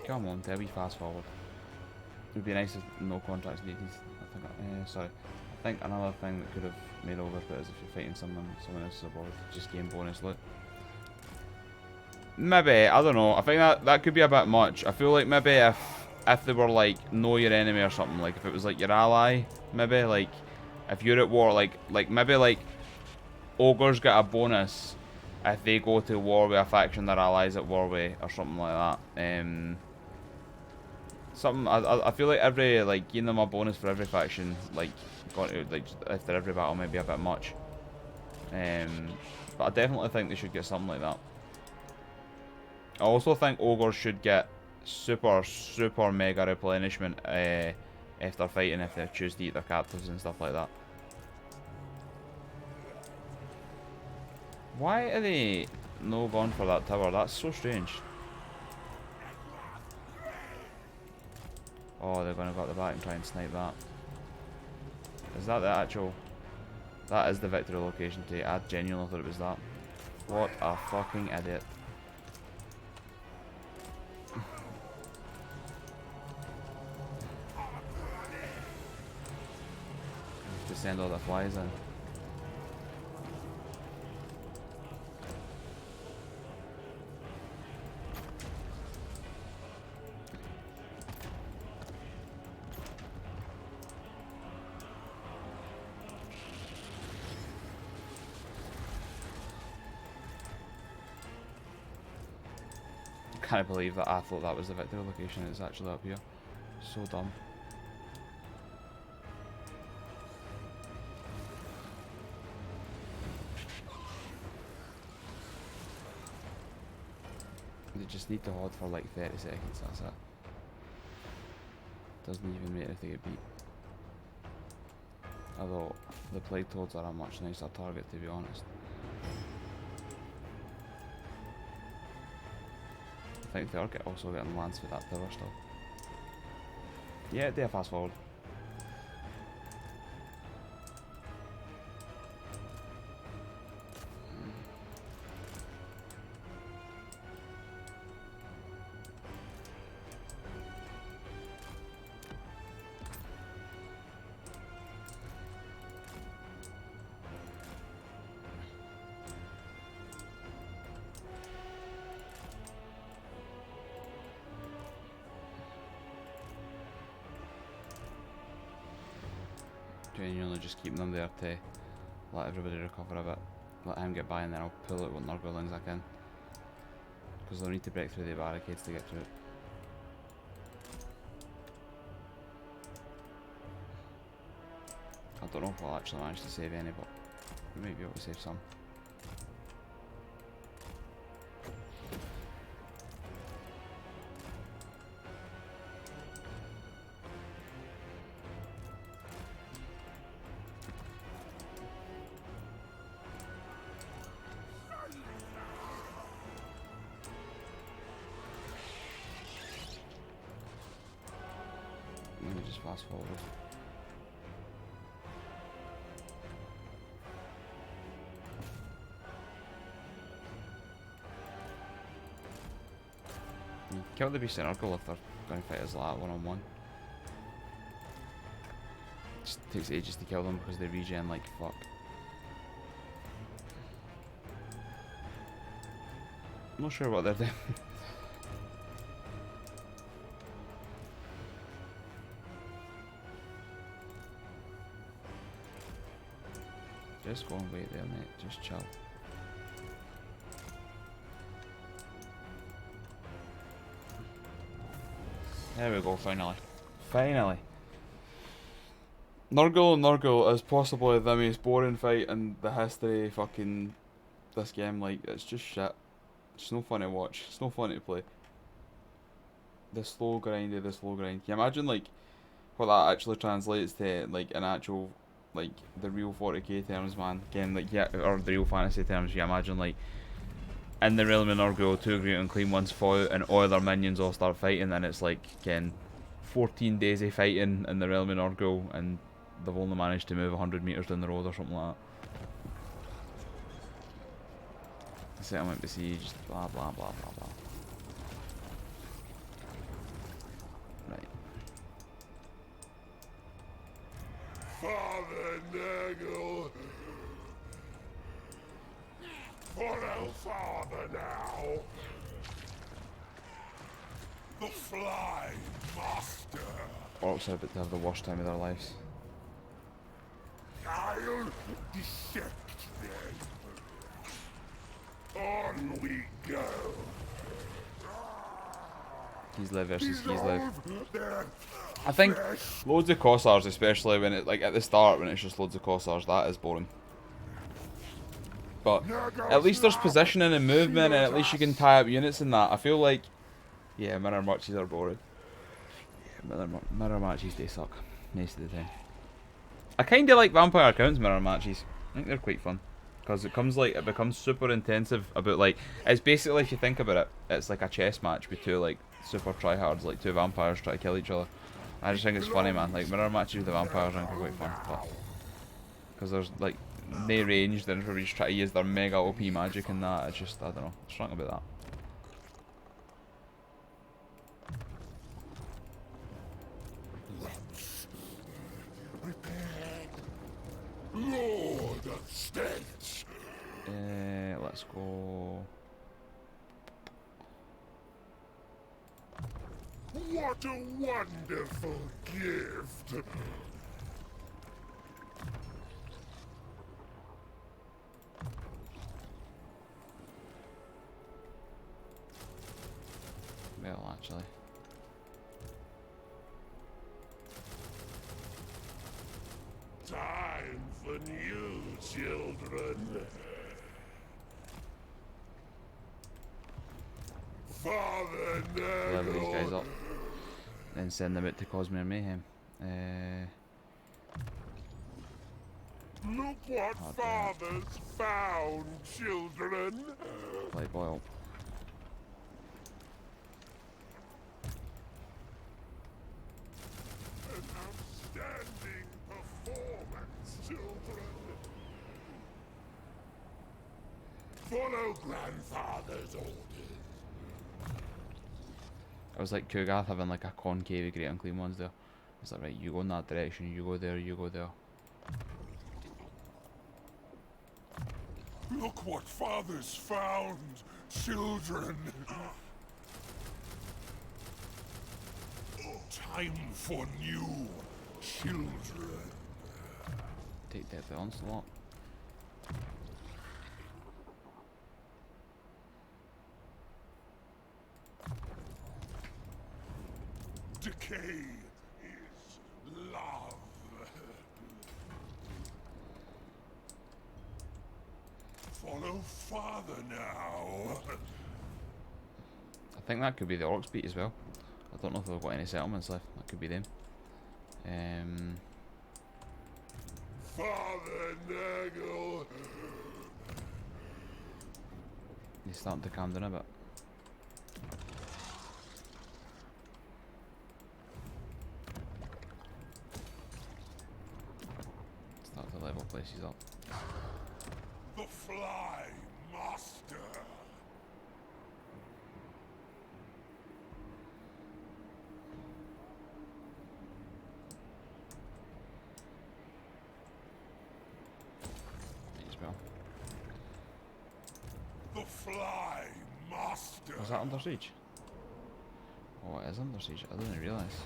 Come on, tell me fast forward. It would be nice if no contracts needed. I think, sorry. I think another thing that could have made over it is if you're fighting someone else's aboard, just gain bonus loot. Maybe, I don't know. I think that could be a bit much. I feel like maybe if they were like know your enemy or something, like if it was like your ally, maybe like if you're at war, like maybe like ogres get a bonus if they go to war with a faction their allies at war with or something like that. Something I feel like every like giving them a bonus for every faction, like going to like after every battle might be a bit much. But I definitely think they should get something like that. I also think ogres should get super mega replenishment if they're fighting, if they choose to eat their captives and stuff like that. Why are they no gone for that tower? That's so strange. Oh, they're gonna go at the back and try and snipe that. Is that the actual... That is the victory location today. I genuinely thought it was that. What a fucking idiot. To send all the flies in. I can't believe that I thought that was the victory location. It's actually up here. So dumb. They just need to hold for like 30 seconds, that's it. Doesn't even matter if they get beat. Although, the plague toads are a much nicer target, to be honest. I think they are also getting lance with that tower still. Yeah, they are fast forward. Genuinely just keeping them there to let everybody recover a bit. Let him get by and then I'll pull out what Nurglings I can. Because they'll need to break through the barricades to get through it. I don't know if I'll actually manage to save any, but we might be able to save some. Let me just fast forward. Kill the beast in Nurgle if they're going to fight us like one-on-one. Just takes ages to kill them because they regen like fuck. I'm not sure what they're doing. Just go and wait there, mate. Just chill. There we go, finally. Finally. Nurgle is possibly the most boring fight in the history of fucking this game. Like, it's just shit. It's no fun to watch. It's no fun to play. The slow grind. Can you imagine, like, what that actually translates to, like, an actual, like, the real 40k terms, man? Again, like, yeah, or the real fantasy terms, you imagine, like, in the realm of Nurgle, 2 great and clean ones fall out and all their minions all start fighting, and it's like, again, 14 days of fighting in the realm of Nurgle, and they've only managed to move 100 meters down the road or something like that. Settlement besieged, blah blah blah blah blah. Father Nurgle. Follow Father now. The Fly Master. Orcs are about to have the worst time of their lives. I'll dissect them. On we go. He's live versus he's live. Dissolve their I think flesh. loads of Cossars, especially when it like at the start when it's just loads of Cossars, that is boring. But at least there's positioning and movement, and at least you can tie up units in that. I feel like, yeah, mirror matches are boring. Yeah, mirror matches they suck most of the time. I kind of like Vampire Counts mirror matches. I think they're quite fun because it becomes super intensive. About like it's basically, if you think about it, it's like a chess match with two like super tryhards, like two vampires try to kill each other. I just think it's funny, man. Like mirror matches with the vampires, I think are quite fun, but because there's like no range, then everybody's trying to use their mega OP magic and that. It's just, I don't know, there's something about that. Lord of States. Let's go. What a wonderful gift. Well, actually. Time for new children. Father Level these guys Nurgle. up. Then send them out to cause mere mayhem. Look what Oh, damn. Father's found, children. Light boil. An outstanding performance, children. Follow grandfather's orders. I was like Kugath having like a concave great unclean ones there. It's like, right, you go in that direction, you go there, you go there. Look what Father's found, children. Time for new children. Take death the onslaught. Decay is love. Follow Father now. I think that could be the Orcs beat as well. I don't know if they've got any settlements left. That could be them. Father Nurgle. He's starting to calm down a bit. Start to level places up. The Fly Master. Might as well. The Fly Master. Was that under siege? Oh, it is under siege. I didn't realise.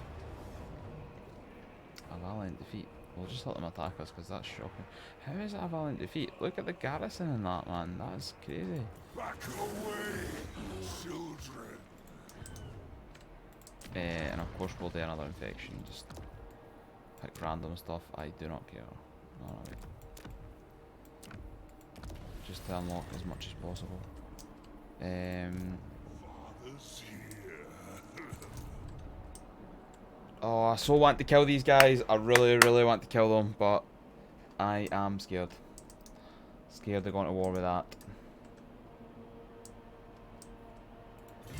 A valiant defeat. We'll just let them attack us because that's shocking. How is it a valiant defeat? Look at the garrison in that, man. That's crazy. Back away, children. And of course we'll do another infection. Just pick random stuff. I do not care. Alright. Just to unlock as much as possible. Father's here. Oh, I so want to kill these guys. I really, really want to kill them, but I am scared. Scared of going to war with that.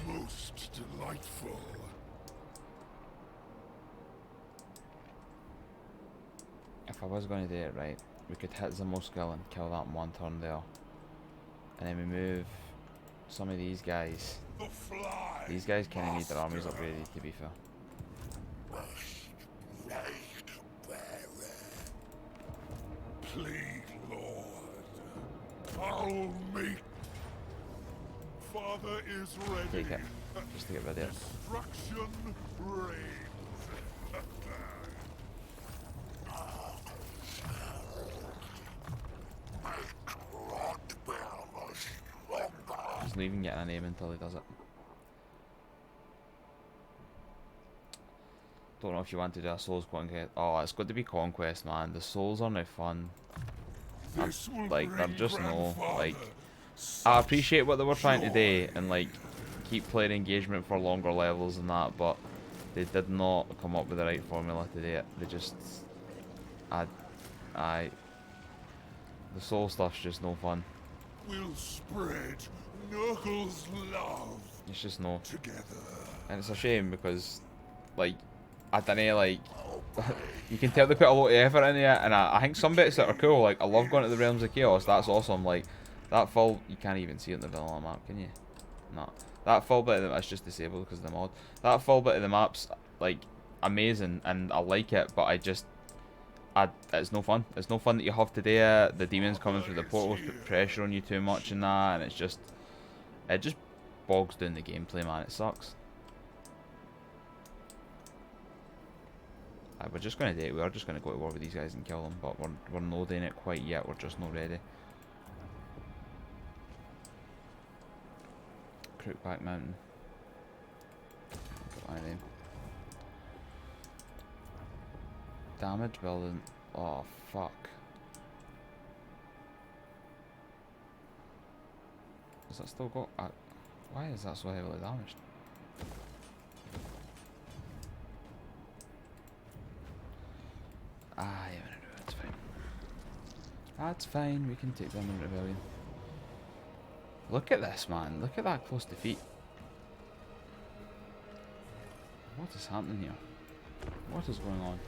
Most delightful. If I was going to do it right, we could hit Zamoskal and kill that in one turn there. And then we move some of these guys. The Fly. These guys kind of need their armies Master. upgraded, to be fair. plead, Lord. I'll make. Father is ready. Take it. Just to get rid of it. Destruction reigns. He's not even getting a name until he does it. Don't know if you want to do a Souls Conquest. Oh, it's got to be Conquest, man. The Souls are no fun. Like, they're just no. Like, I appreciate what they were trying to do and, like, keep playing engagement for longer levels and that, but they did not come up with the right formula to do it. They just. The Soul stuff's just no fun. We'll spread Nurgle's love It's just no. together. And it's a shame because, like, I don't know, like, you can tell they put a lot of effort into it, and I think some bits that are cool, like, I love going to the Realms of Chaos, that's awesome, like, that full, you can't even see it in the vanilla map, can you? No. That full bit of the, it's just disabled because of the mod. That full bit of the map's, like, amazing, and I like it, but it's no fun. It's no fun that you have to do it, the demons coming through the portals put pressure on you too much and that, and it just bogs down the gameplay, man, it sucks. We're just going to do it. We are just going to go to war with these guys and kill them, but we're not doing it quite yet. We're just not ready. Crookback Mountain. Got my name. Damage building. Oh fuck. Has that still got? Why is that so heavily damaged? Yeah, that's fine. That's fine, we can take them in rebellion. Look at this, man. Look at that close defeat. What is happening here? What is going on?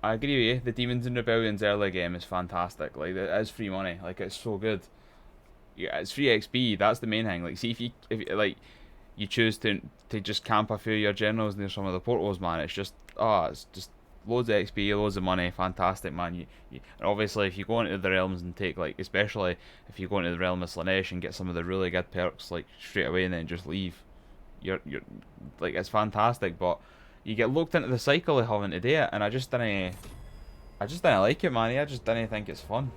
I agree with you. The Demons and Rebellion's early game is fantastic. Like, it is free money. Like, it's so good. Yeah, it's free XP. That's the main thing. Like, see if like you choose to just camp a few of your generals near some of the portals, man. It's just loads of XP, loads of money, fantastic, man. And obviously, if you go into the realms and take, like, especially if you go into the realm of Slanesh and get some of the really good perks, like, straight away and then just leave, you're like, it's fantastic. But you get looked into the cycle of having to do it, and I just didn't like it, man. I just didn't think it's fun.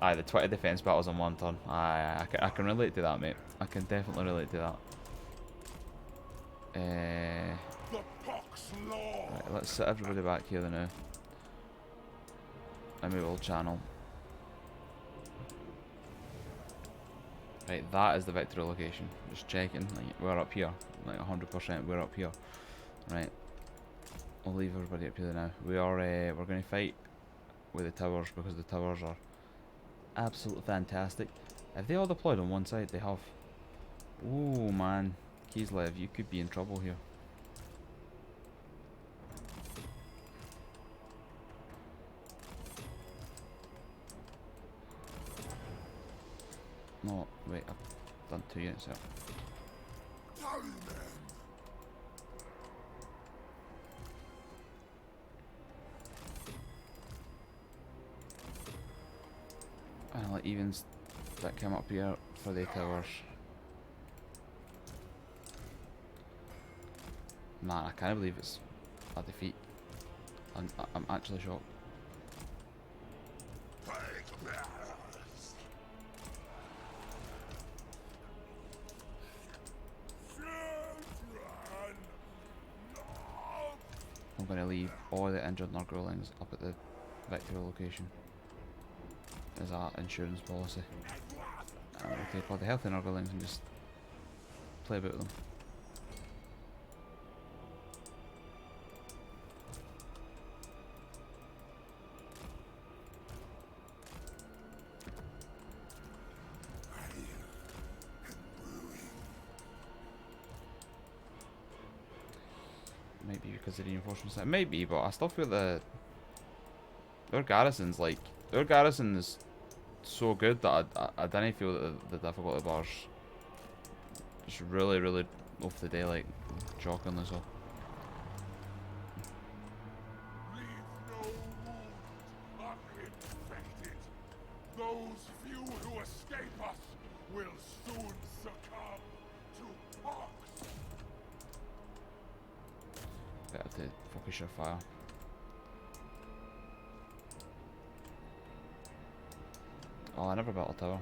Aye, the 20 defense battles in one turn. Aye, I can relate to that, mate. I can definitely relate to that. Right, let's set everybody back here now. And we will channel. Right, that is the victory location. Just checking. Like, we're up here. Like 100%, we're up here. Right. We'll leave everybody up here now. We're going to fight with the towers because the towers are absolutely fantastic. Have they all deployed on one side? They have. Ooh, man. Kislev, you could be in trouble here. No, wait, I've done 2 units there. And like evens that came up here for the towers. Man, I can't believe it's a defeat. I'm actually shocked. I'm going to leave all the injured Nurglings up at the victory location as our insurance policy. And we'll take all the healthy Nurglings and just play about with them. Maybe because of the reinforcements. It might be, but I still feel that their garrison's like, their garrison is so good that I don't feel that the difficulty bars just really off the day, like shockingly so. will soon succumb to pox. Better to focus your fire. Oh, I never built a tower.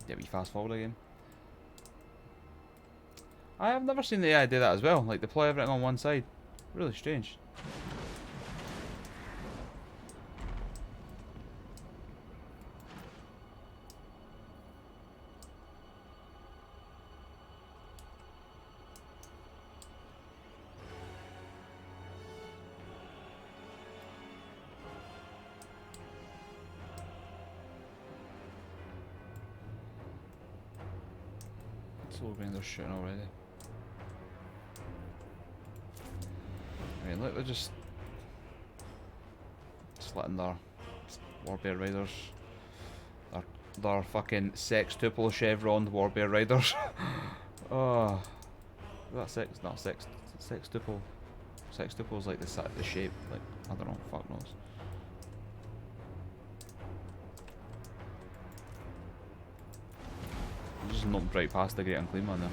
Did we fast forward again? I have never seen the AI do that as well. Like deploy everything on one side. Really strange. Slow grinders shooting already. I mean, look, they're just letting their warbear riders, their fucking sextuple chevron warbear riders. Oh, is that sex? Not sex. Sextuple. Sextuple's like the shape. Like I don't know. Fuck knows. Just knocked right past the Great Unclean One then.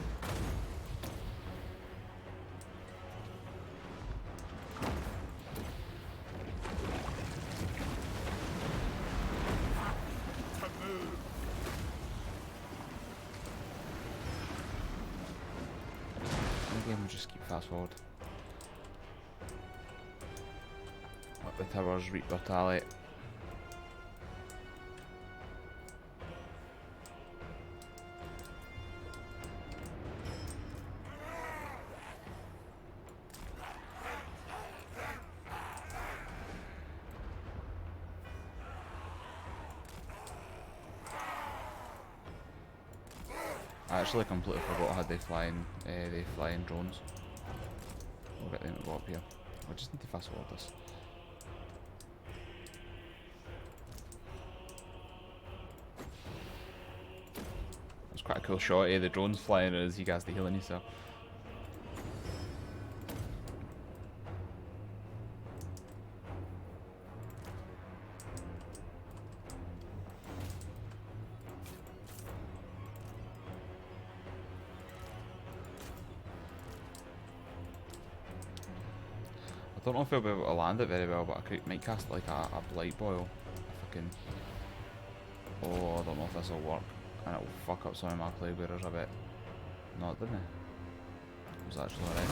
Again, we'll just keep fast forward. Let the towers reap their tally. I actually completely forgot how they fly in drones. We'll get them to go up here. We just need to fast forward this. It's quite a cool shot, the drones flying as you guys are healing yourself. I don't know if I'll be able to land it very well, but I might cast like a blight boil. Fucking. Oh, I don't know if this will work, and it will fuck up some of my playbearers a bit. No, it didn't. It was actually alright.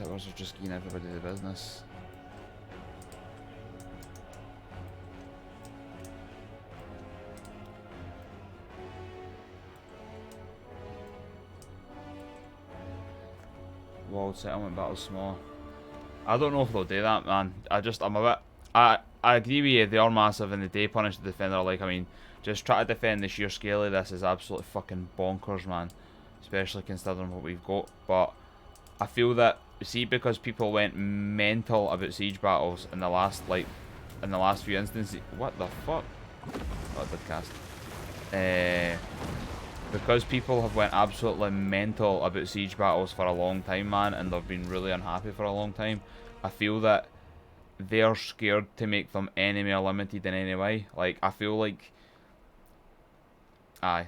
Towers are just giving everybody the business. Walled settlement battle small. I don't know if they'll do that, man. I'm a bit. I agree with you. They are massive and they do punish the defender. Like, I mean, just try to defend the sheer scale of this is absolutely fucking bonkers, man. Especially considering what we've got. But I feel that, see, because people went mental about siege battles in the last few instances. What the fuck? Oh, I did cast. Because people have went absolutely mental about siege battles for a long time, man, and they've been really unhappy for a long time, I feel that they're scared to make them any more limited in any way. Like, I feel like... I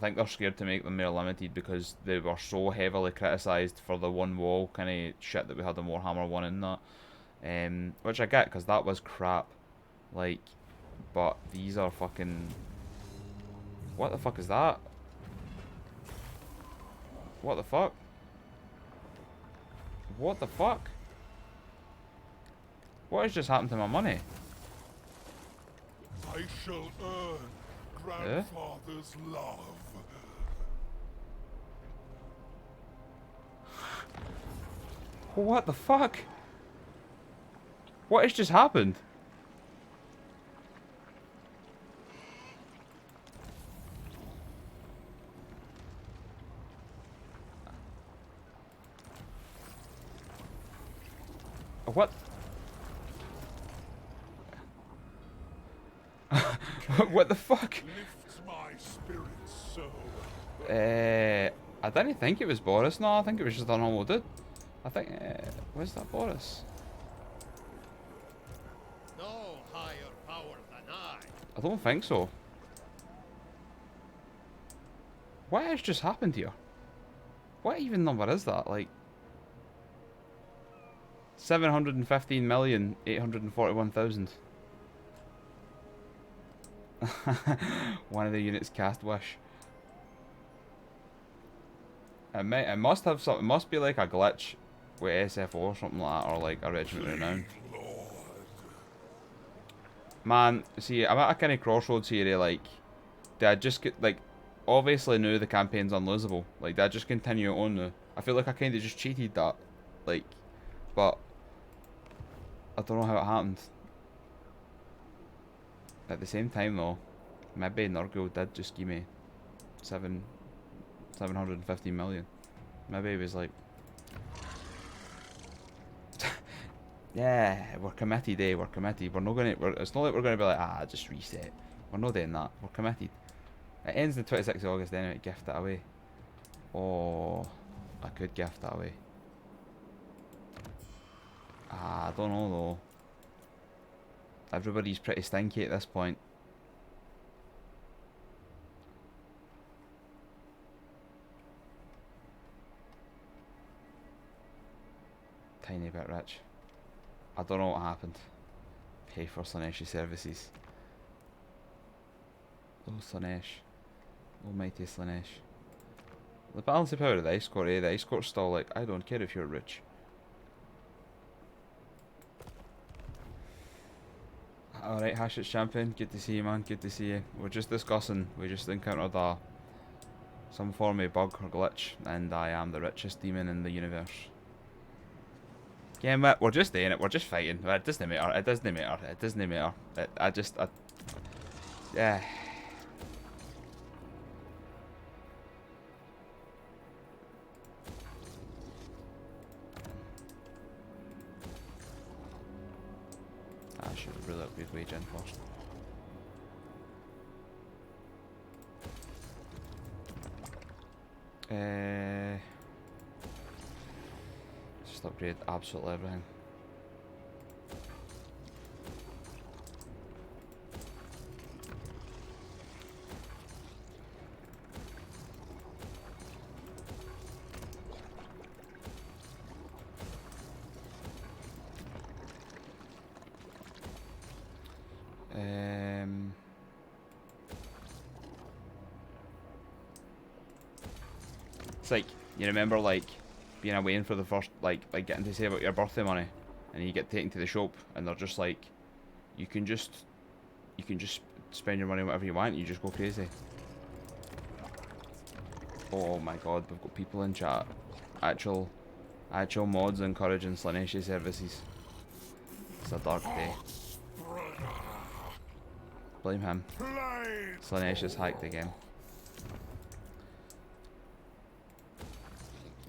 think they're scared to make them more limited because they were so heavily criticised for the one wall kind of shit that we had in Warhammer 1 and that. Which I get, because that was crap. Like, but these are fucking... What the fuck is that? What the fuck? What the fuck? What has just happened to my money? I shall earn grandfather's love. What the fuck? What has just happened? What? What the fuck? Lift my spirits so. I didn't think it was Boris. No, I think it was just a normal dude. I think. Where's that Boris? No higher power than I. I don't think so. What has just happened here? What even number is that? Like 715,841,000. One of the units cast wish. It must have something. It must be like a glitch with SFO or something like that, or like a regiment renown. Man, see, I'm at a kind of crossroads here. Like, did I just get like? Obviously, now the campaign's unlosable. Like, did I just continue on now? I feel like I kind of just cheated that. Like, but I don't know how it happened. At the same time, though, maybe Nurgle did just give me 715 million. Maybe it was like, yeah, we're committed, eh? We're committed. We're not gonna. It's not like we're gonna be like, just reset. We're not doing that. We're committed. It ends the 26th of August anyway. Gift that away. Oh, I could gift that away. I don't know though. Everybody's pretty stinky at this point. Tiny bit rich. I don't know what happened. Pay for Slaaneshi services. Oh Slaanesh. Almighty Slaanesh. The balance of power of the Ice Court, eh? The Ice Court's still like, I don't care if you're rich. Alright, Hashit's champion, good to see you, man, good to see you. We're just discussing, we just encountered some form of bug or glitch, and I am the richest demon in the universe. Yeah, mate, we're just doing it, we're just fighting. It doesn't matter, it doesn't matter, it doesn't matter. Yeah. I should have really upgraded wage in first. Just upgrade absolutely everything. It's like, you remember like being away for the first, like getting to say about your birthday money, and you get taken to the shop and they're just like, you can just spend your money whatever you want, you just go crazy. Oh my god, we've got people in chat. Actual mods encouraging Slaaneshi services. It's a dark day. Blame him. Slaaneshi's hacked the game.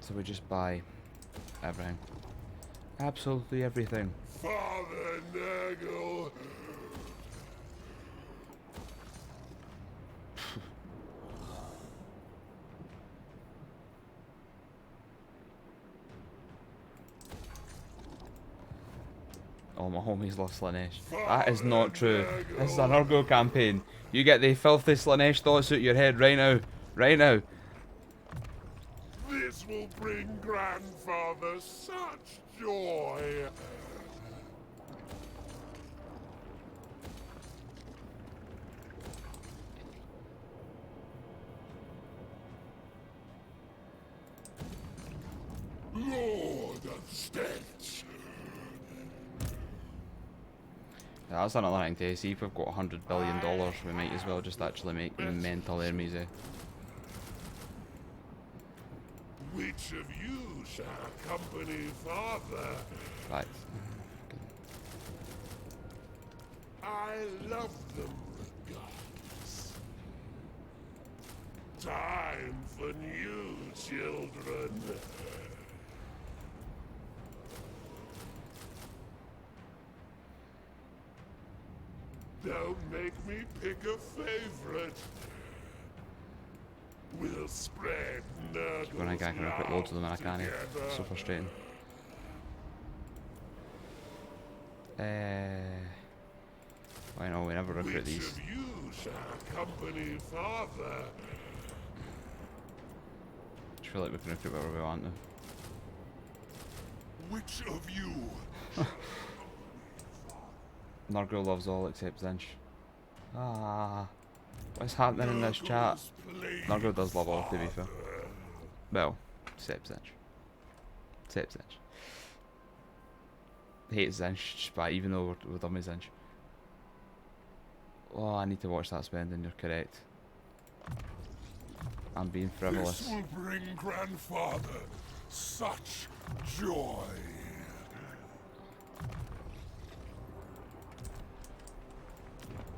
So we just buy everything. Absolutely everything. Father Nurgle. Oh, my homies love Slaanesh. That is not true. This is a Nurgle campaign. You get the filthy Slaanesh thoughts out your head right now. Right now. This will bring grandfather such joy. Lord of Stench. Yeah, that's another thing to see. If we've got $100 billion, we might as well just actually make mental enemies, eh? Which of you shall accompany father? Right. I love them regardless. Time for new children. Don't make me pick a favorite. will spread Nurgle's When I can recruit loads of them and I can't. together. So frustrating. Why no, we never recruit Which these. of you shall accompany father? I feel like we can recruit whatever we want now. Which of you? Nurgle loves all except Zinch. Ah, what's happening in this chat? Nurgle's plague Nurgle does love all, to be fair. father. Well, except Zinch. Except Zinch. Hates Zinch, but even though we're done with Zinch. Oh, I need to watch that spending, you're correct. I'm being frivolous. This will bring grandfather such joy.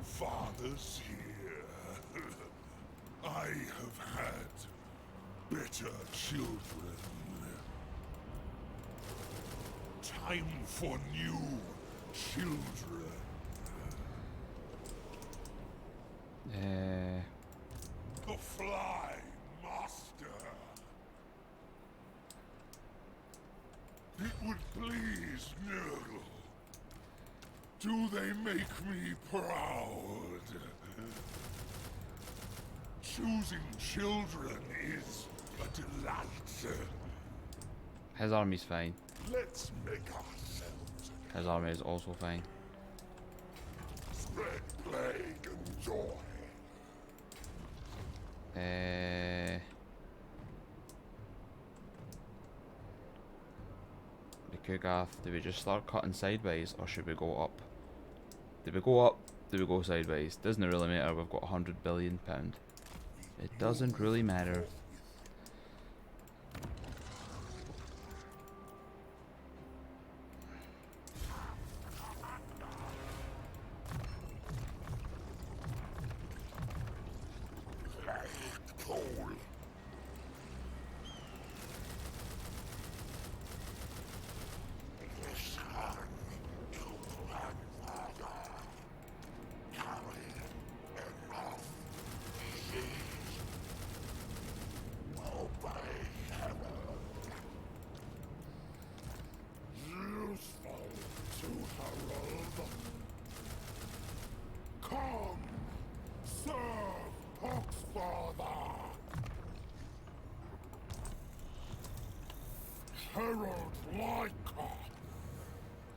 Father's here. I have had better children. Time for new children. The Fly Master. It would please Nurgle. Do they make me proud? Choosing children is a delight. His army's fine. Let's make ourselves His army is also fine. spread plague and joy. The Kugath, do we just start cutting sideways or should we go up? Do we go up? Do we go sideways? Doesn't really matter, we've got £100 billion. It doesn't really matter.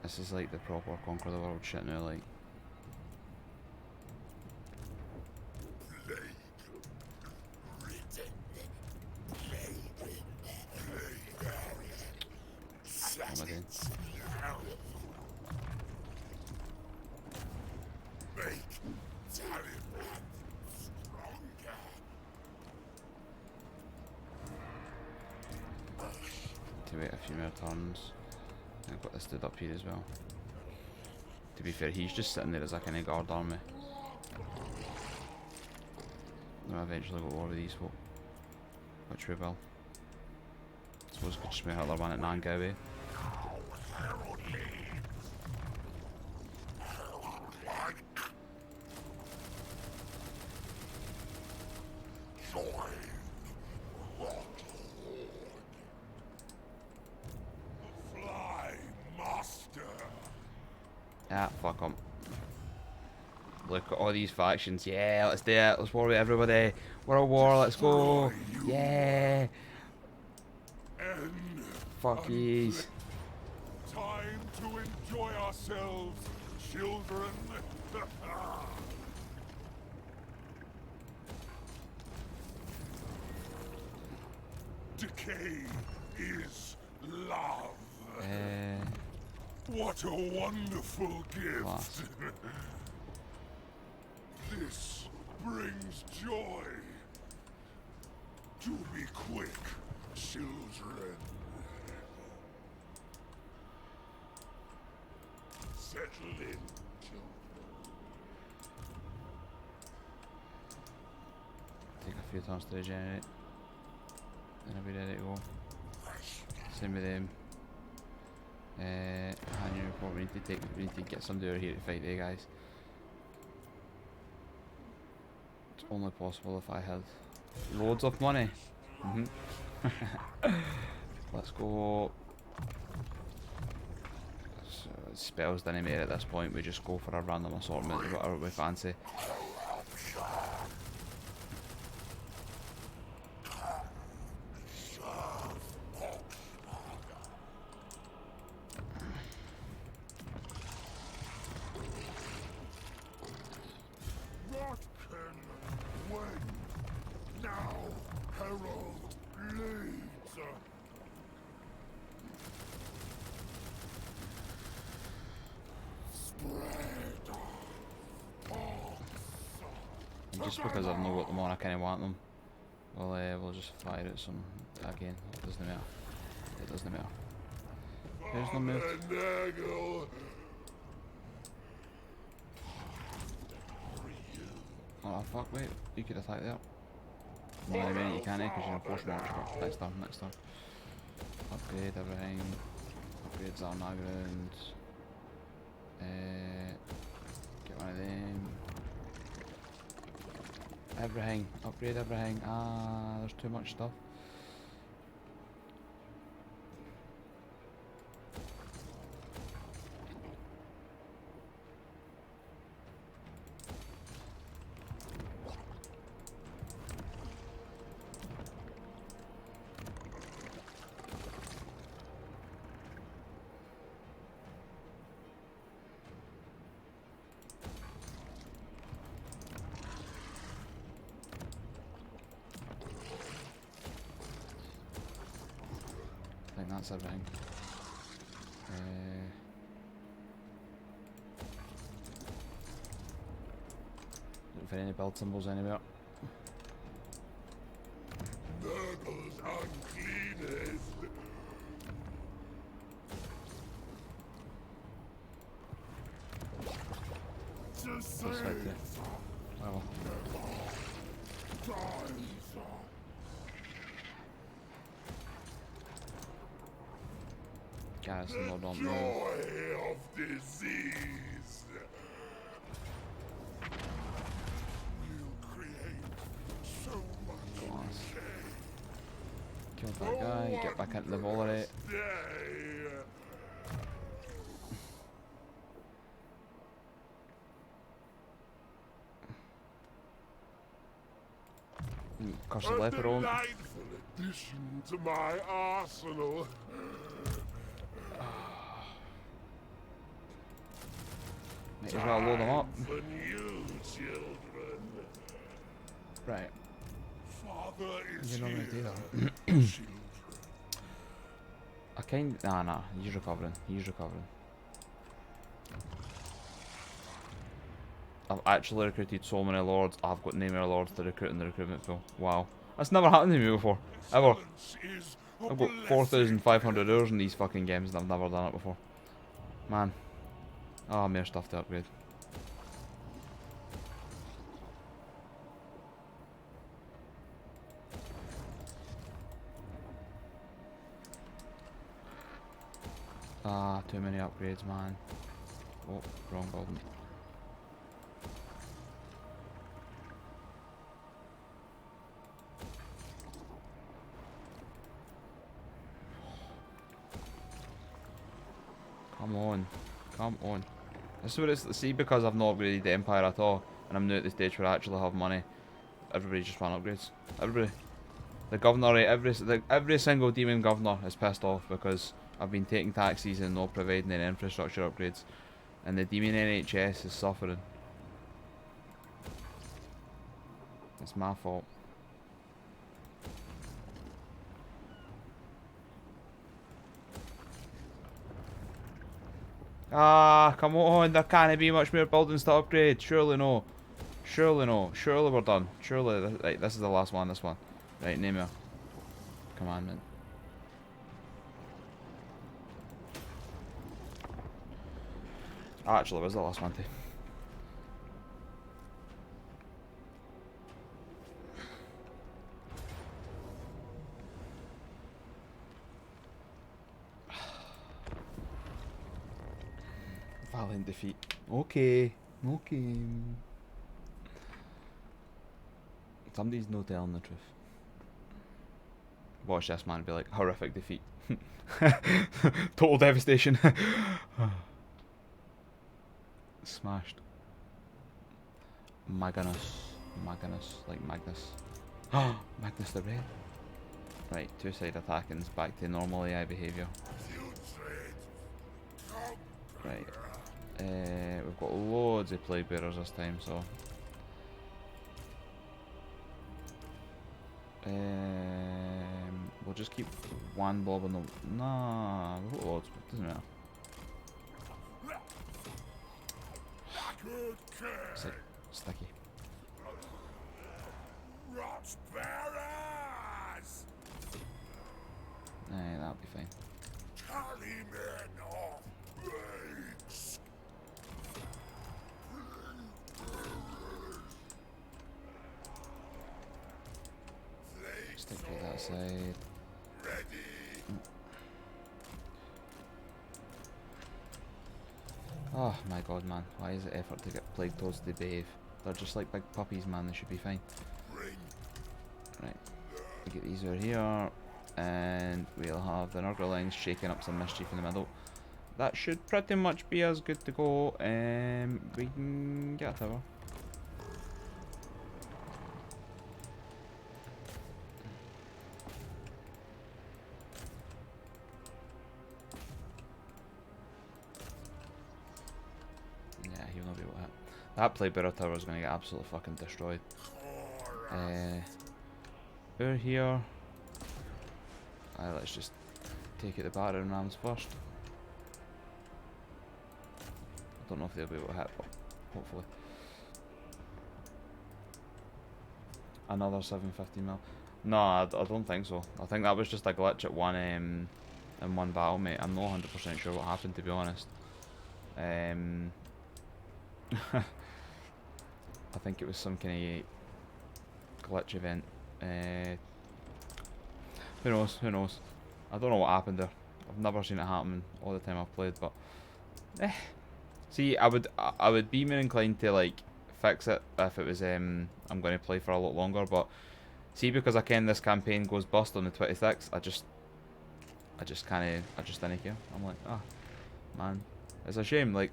This is like the proper conquer the world shit now, like. What am I doing? To wait a few more turns. I've got this dude up here as well. To be fair, he's just sitting there as a kind of guard army. Then I'll eventually go over these folk. Which we will. I suppose we could just make another one at Nangawi. Ah, fuck 'em. Look at all these factions. Yeah, let's do it. Let's war with everybody. We're at war. Let's go. Yeah. Fuckies. Time to enjoy ourselves, children. Decay is love. What a wonderful gift. Class. This brings joy. Do be quick, children. Settle in, children. Take a few turns to regenerate. Then I'll be ready to go. Same with them. Hand your report. We need to get somebody over here to fight there, guys. It's only possible if I had Loads of money. Let's go. So, spells didn't matter at this point. We just go for a random assortment of whatever we fancy. Reskin, wait. Now, Herald leads. Spread. And just because I've not got them on, I kind of want them. We'll just fire at some again. It doesn't matter. It doesn't matter. There's no move. Nurgle. Oh fuck! Wait, you could attack there. No, I mean you can't because you're in force march. But next turn, next turn. Upgrade everything. Upgrade Zarnaground. Get one of them. Everything. Upgrade everything. Ah, there's too much stuff. I think that's everything. Looking for any build symbols anywhere. Nurgle's uncleanest. Just That's right there. Oh, dies. Garrison Lord on Joy move. of disease. Will create so much Class. decay. Kill that guy, get back into the volley. Day. Curse the A leper on. delightful addition to my arsenal. Might as well load them up. Time for new children. Right. Father is You're not gonna do here. that. Children. I kind nah, he's recovering. He's recovering. I've actually recruited so many lords. I've got no more lords to recruit in the recruitment pool. Wow. That's never happened to me before. Ever. Excellence is a I've got 4,500 hours in these fucking games and I've never done it before. Man. Oh, more stuff to upgrade. Ah, too many upgrades, man. Oh, wrong building. Come on. Come on. This is what it's... See, because I've not upgraded the Empire at all, and I'm new at the stage where I actually have money, everybody just want upgrades. Everybody. The governor, every single demon governor is pissed off because I've been taking taxes and not providing any infrastructure upgrades. And the demon NHS is suffering. It's my fault. Ah, come on, there can't be much more buildings to upgrade. Surely no. Surely no. Surely we're done. Surely, right, this is the last one, this one. Right, name your commandment. Actually, was the last one too. Valiant defeat. Okay. Okay. Somebody's no telling the truth. Watch this man be like, horrific defeat. Total devastation. Smashed. Magnus. Magnus. Like Magnus. Magnus the Red. Right, two-side attacking's back to normal AI behaviour. Right. We've got loads of plague bearers this time, so we'll just keep one blob on the. Nah, we've got loads, but it doesn't matter. It's like sticky. Nah, that'll be fine. Stick to that side. Oh my god, man. Why is it effort to get plague toads to behave? They're just like big puppies, man. They should be fine. Right. We get these over here. And we'll have the Nurglings shaking up some mischief in the middle. That should pretty much be us good to go. We can get a tower. Yeah, he'll not be able to hit. That plague bearer tower is going to get absolutely fucking destroyed. Over here. Let's just take out the battering rams first. I don't know if they'll be able to hit, but hopefully. Another 750 mil. No, I don't think so. I think that was just a glitch at one in one battle, mate. I'm not 100% sure what happened, to be honest. I think it was some kind of glitch event. Who knows? Who knows? I don't know what happened there. I've never seen it happen all the time I've played, but see, I would be more inclined to like fix it if it was I'm going to play for a lot longer. But see, because I ken this campaign goes bust on the 26th, I just didn't care. I'm like, ah, man, it's a shame. Like,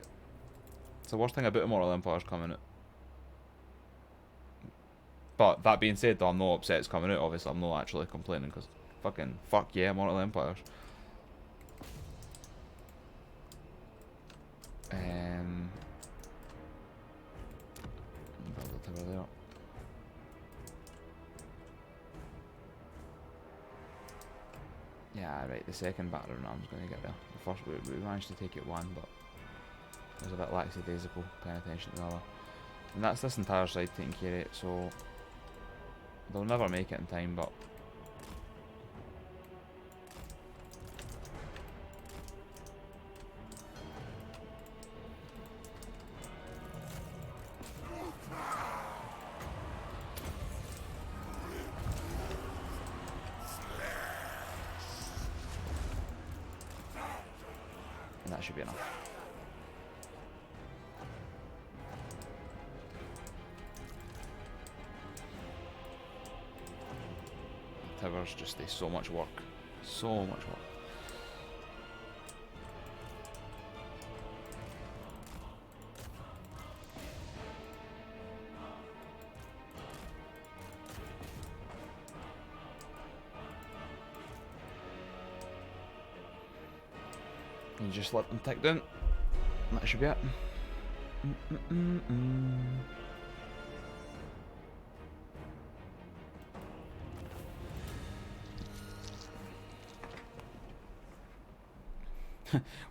it's the worst thing about Immortal Empire's coming out. But that being said, though, I'm not upset it's coming out. Obviously, I'm not actually complaining because fucking fuck yeah, Mortal Empires. Build the tower there. Yeah, right. The second battering ram's going to get there. The first we managed to take it one, but it was a bit lackadaisical, paying attention to the other. And that's this entire side taking care of it. So they'll never make it in time, but that should be enough. Towers just do so much work. So much work. You just let them tick down. That should be it.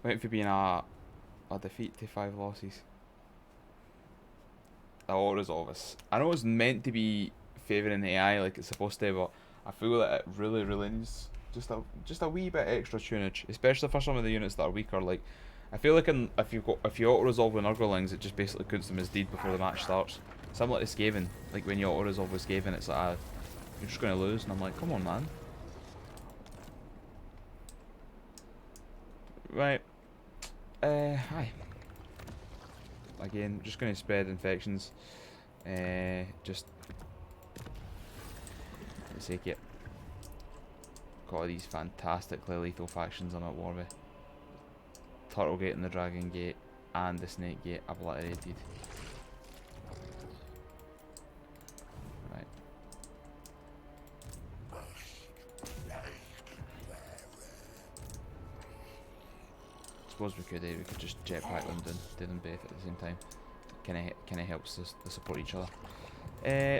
Went for being a defeat to 5 losses. That will resolve us. I know it's meant to be favouring the AI like it's supposed to, but I feel that it really needs just a wee bit extra tunage, especially for some of the units that are weaker. Like, I feel like if you auto resolve with Nurglings, it just basically puts them as dead before the match starts. Similar to Skaven, like when you auto resolve with Skaven, it's like you're just gonna lose, and I'm like, come on, man. Right. Hi. Again, just gonna spread infections. Just forsake it. Got all these fantastically lethal factions I'm at war with. Turtle Gate and the Dragon Gate and the Snake Gate obliterated. Right. Suppose we could just jetpack them down, do them both at the same time. Kinda helps us to support each other.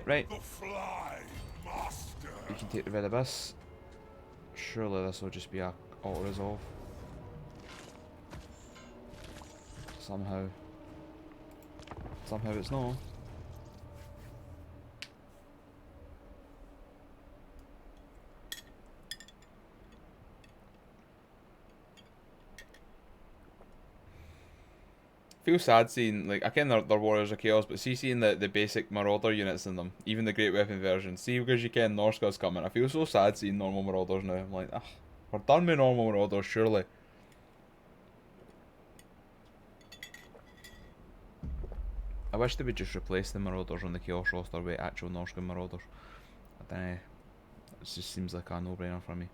Right. The fly, master. We can take rid of this. Surely this will just be a auto resolve. Somehow it's not. Feel sad seeing, like, I ken they're Warriors of Chaos, but see seeing the basic Marauder units in them, even the Great Weapon version, see because you ken Norsca's coming, I feel so sad seeing normal Marauders now. I'm like, ah, we're done with normal Marauders, surely. I wish they would just replace the Marauders on the Chaos roster with actual Norsca Marauders. I don't know, it just seems like a no-brainer for me.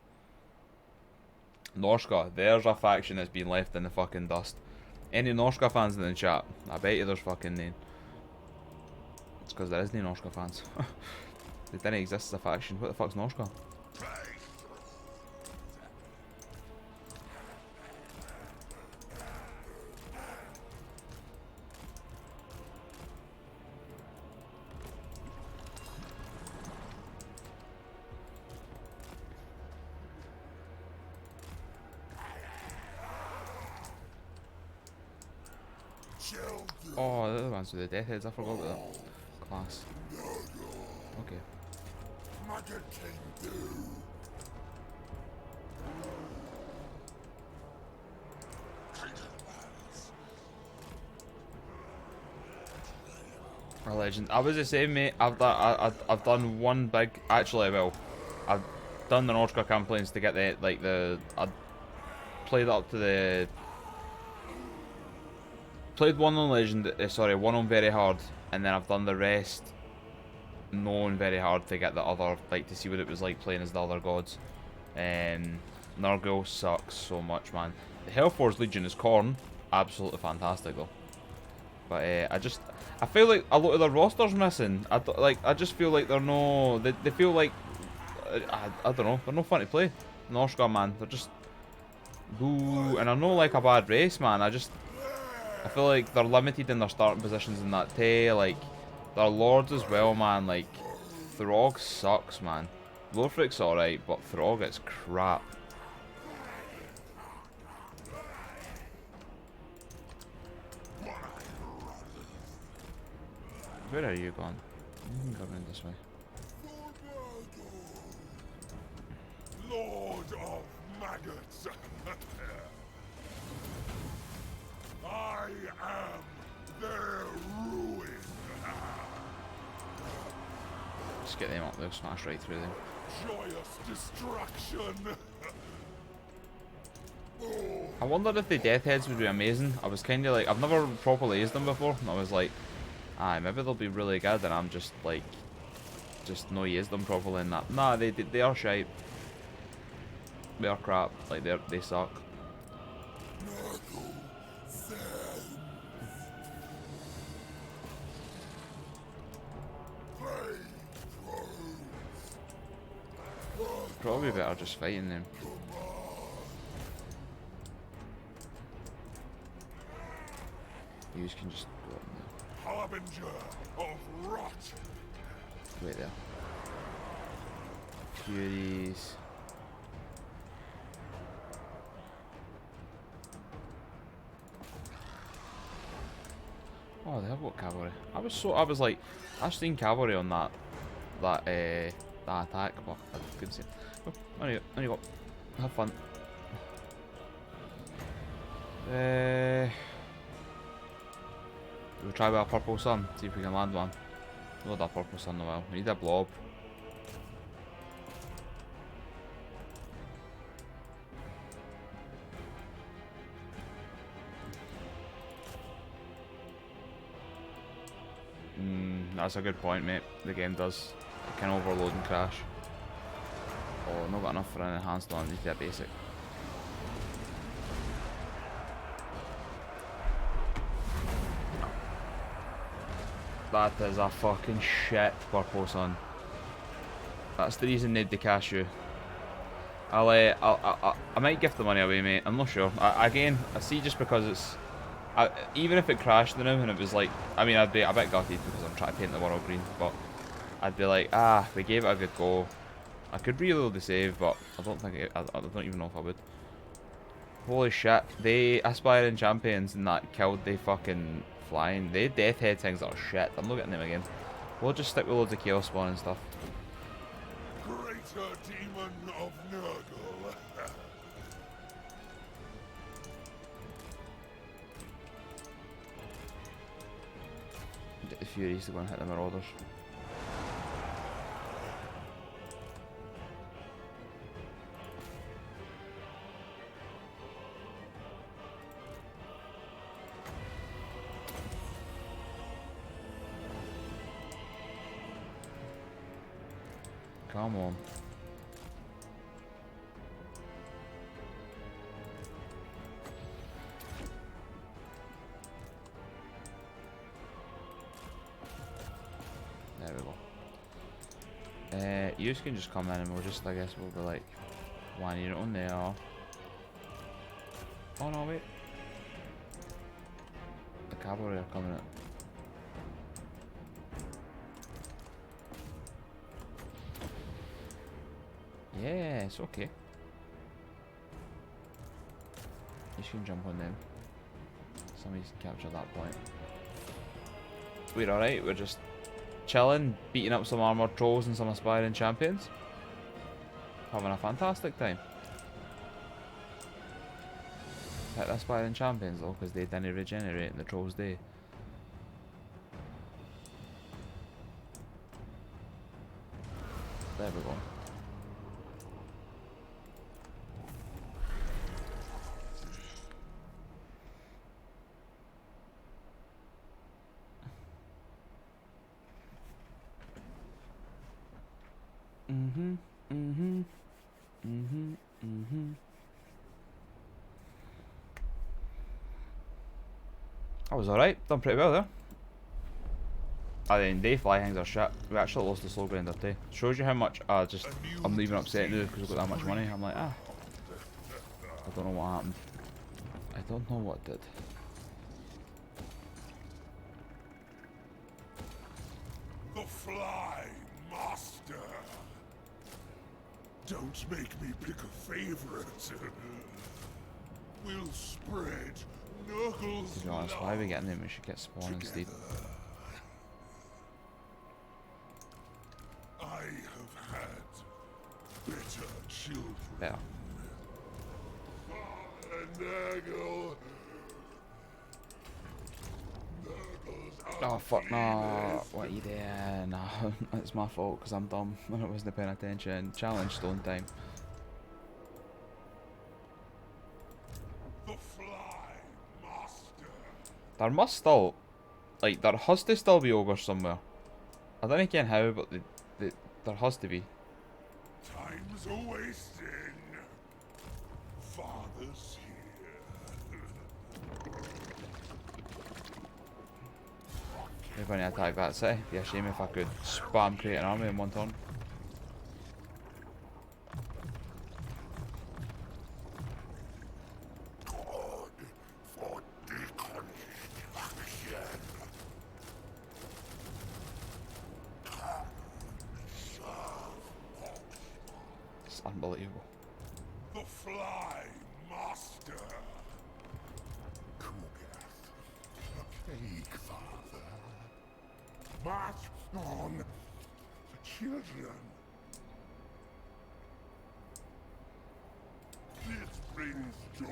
Norsca, there's a faction that's been left in the fucking dust. Any Norsca fans in the chat? I bet you there's fucking none. It's because there isn't any Norsca fans. They didn't exist as a faction. What the fuck's Norsca? Oh, the other ones with the death heads, I forgot about that. Class. Okay. A legend. I was the same, mate. I've done one big. Actually, well, I've done the Norsca campaigns to get I played up to the. Played one on Legend, one on Very Hard, and then I've done the rest known Very Hard to get the other, like, to see what it was like playing as the other gods. Nurgle sucks so much, man. The Hellforce Legion is corn, absolutely fantastic though. But I feel like a lot of their roster's missing. I just feel like they're no, they feel like, I don't know, they're no fun to play. Norsca, man, they're just, boo, and they're no like a bad race, man. I feel like they're limited in their starting positions in that too, like, their lords as well, man, like, Throg sucks, man. Lorfric's alright, but Throg is crap. Where are you going? You can go around this way. Lord of Maggots. I am their ruin. Just get them up there, smash right through them. Joyous destruction. I wondered if the death heads would be amazing. I was kind of like, I've never properly used them before, and I was like, aye, maybe they'll be really good, and I'm just like, no used them properly in that. Nah, they are shite. They are crap. Like, they suck. Probably better just fighting them. You can just go up there. Harbinger of rot. Wait there. Furies. Oh, they have got cavalry. I was like, I've seen cavalry on that attack, but I couldn't see it. Oh, on you go. Have fun. We'll try with a purple sun, see if we can land one. Not that purple sun in a while. We need a blob. That's a good point, mate. The game does. It can overload and crash. Oh, not got enough for an enhanced one. I need to get a basic. That is a fucking shit purple, son. That's the reason they'd cash you. I might give the money away, mate. I'm not sure. Again, I see just because it's... even if it crashed now and it was like... I mean, I'd be a bit gutted because I'm trying to paint the world green, but I'd be like, we gave it a good go. I could reload the save, but I don't think I don't even know if I would. Holy shit, they aspiring champions and that killed the fucking flying. They death head things are shit. I'm not getting them again. We'll just stick with loads of chaos spawn and stuff. Greater demon of Nurgle. Get the Furies to go and hit the Marauders. Come on. There we go. You can just come in and we'll just, I guess, we'll be like, one unit on there. Oh no, wait. The cavalry are coming in. Yeah, it's okay. You can jump on them. Somebody's captured that point. We're alright, we're just chilling, beating up some armored trolls and some aspiring champions. Having a fantastic time. Hit the aspiring champions though, because they didn't regenerate and the trolls do. There we go. I was alright, done pretty well there. I mean, they fly things are shit. We actually lost the slow grinder too. Shows you how much I'm even upset now because I've got that much money. I'm like, I don't know what happened. I don't know what did. The Fly Master. Don't make me pick a favorite. We'll spread Nurgle's To be honest, why are we getting them? We should get spawn instead. I have had better children. Better. Nurgle. Oh fuck no! What are you doing? No, it's my fault because I'm dumb and I wasn't paying attention. Challenge stone time. The Fly Master. There must still, like, there has to still be ogres somewhere. I don't know how, but there has to be. Time's a wasting. Father's here. We're going to attack that city. Be a shame if I could spam create an army in one turn. God for deconstruction. It's unbelievable. The Fly Master. A cake, Father. March on, children. This brings joy.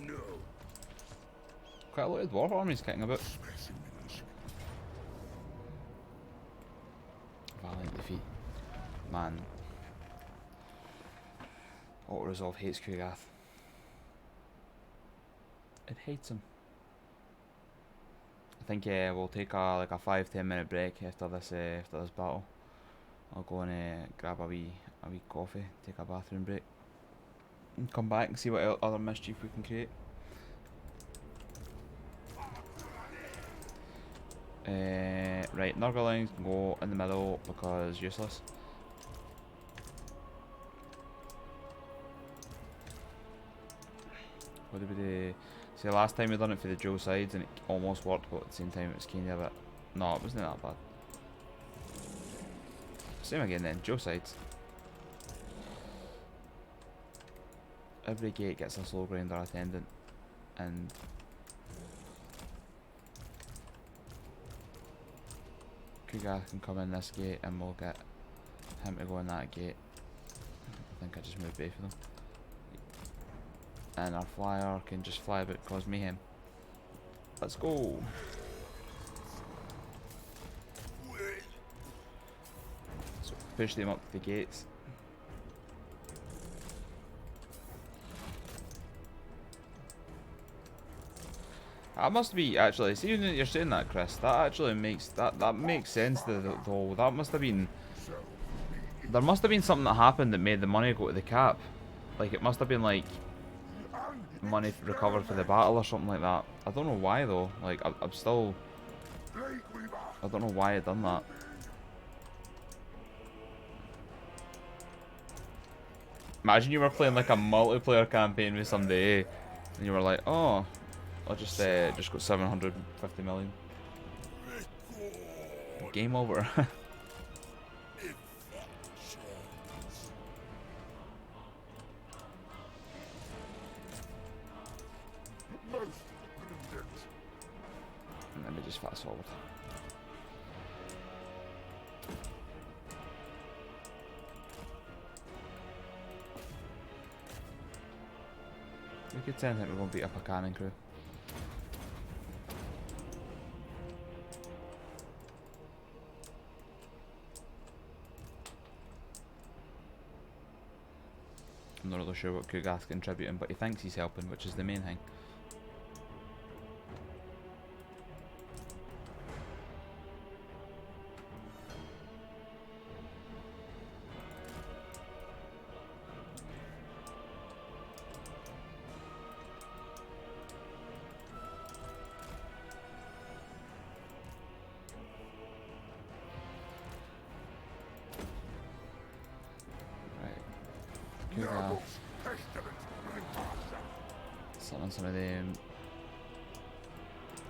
No. Quite a lot of dwarf armies kicking about. Specimens. Valiant defeat. Man. Auto resolve hates Kugath. It hates him. I think we'll take like a 5-10 minute break after this battle. I'll go and grab a wee coffee, take a bathroom break, and come back and see what other mischief we can create. Right, Nurgle can go in the middle because useless. What did we do? See, last time we done it for the dual sides and it almost worked, but at the same time it was kind of a bit... No, it wasn't that bad. Same again then, dual sides. Every gate gets a slow grinder attendant, and Kuga can come in this gate and we'll get him to go in that gate. I think I just moved both of them. And our flyer can just fly about, cause mayhem. Let's go! So push them up to the gates. That must be actually. See, when you're saying that, Chris, that actually makes that makes sense. Though that must have been. There must have been something that happened that made the money go to the cap. Like it must have been like money recovered for the battle or something like that. I don't know why though. Like I'm still. I don't know why I done that. Imagine you were playing like a multiplayer campaign with somebody, and you were like, oh. I just got 750 million. Game over. Let me just fast forward. We could tend that we're going to beat up a cannon crew. I'm not really sure what Kuga's contributing, but he thinks he's helping, which is the main thing. Summon some of them.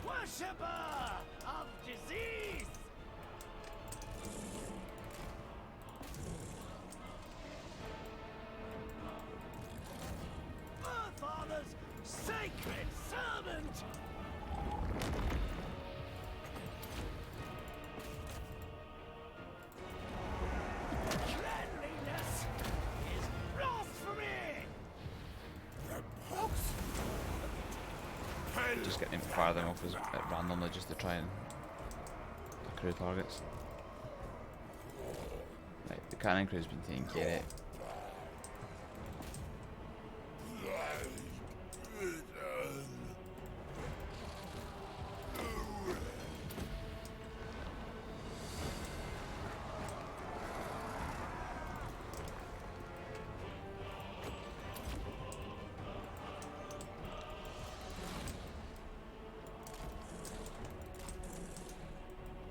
Worshipper of disease. Our Father's sacred servant. Cleanliness is blasphemy. Just get him to fire them off randomly just to try and accrue targets. Right, the cannon crew's been taking care of it.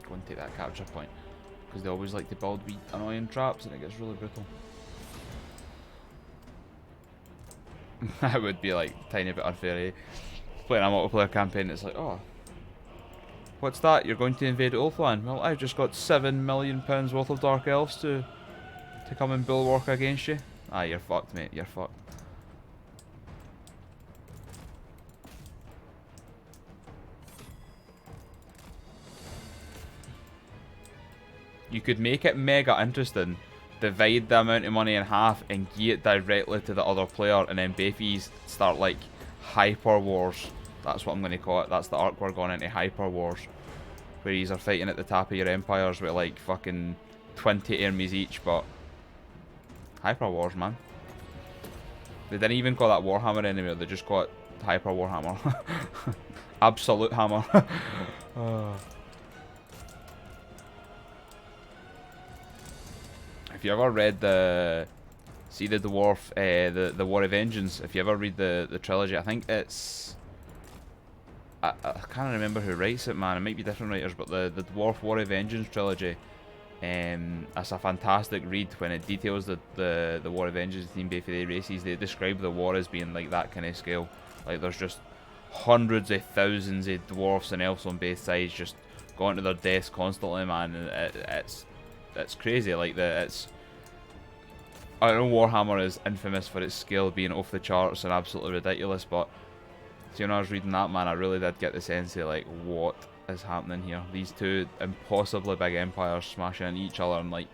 Go and take that capture point, because they always like to build wee annoying traps and it gets really brutal. That would be like a tiny bit unfair, eh? Playing a multiplayer campaign, it's like, oh, what's that? You're going to invade Ulfland? Well, I've just got £7 million worth of Dark Elves to come and bulwark against you. Ah, you're fucked, mate. You're fucked. You could make it mega interesting, divide the amount of money in half and give it directly to the other player, and then both start like hyper wars. That's what I'm going to call it. That's the arc we're going into, hyper wars, where yous are fighting at the top of your empires with like fucking 20 armies each, but hyper wars, man. They didn't even call that Warhammer anymore. They just call it Hyper Warhammer. Absolute Hammer. If you ever read the dwarf, the War of Vengeance, if you ever read the trilogy, I think it's I can't remember who writes it, man. It might be different writers, but the dwarf War of Vengeance trilogy, it's a fantastic read when it details the War of Vengeance theme before the races. They describe the war as being like that kind of scale. Like there's just hundreds of thousands of dwarfs and elves on both sides just going to their deaths constantly, man. And it's crazy. Like I know Warhammer is infamous for its scale being off the charts and absolutely ridiculous, but see, when I was reading that, man, I really did get the sense of like what is happening here. These two impossibly big empires smashing into each other, and like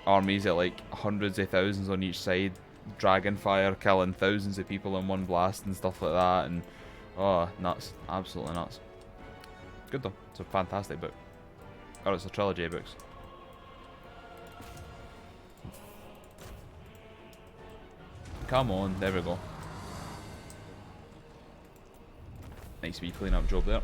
armies at like hundreds of thousands on each side, dragon fire killing thousands of people in one blast and stuff like that, and oh, nuts, absolutely nuts. Good though, it's a fantastic book. Or it's a trilogy of books. Come on, there we go. Nice wee clean up job there.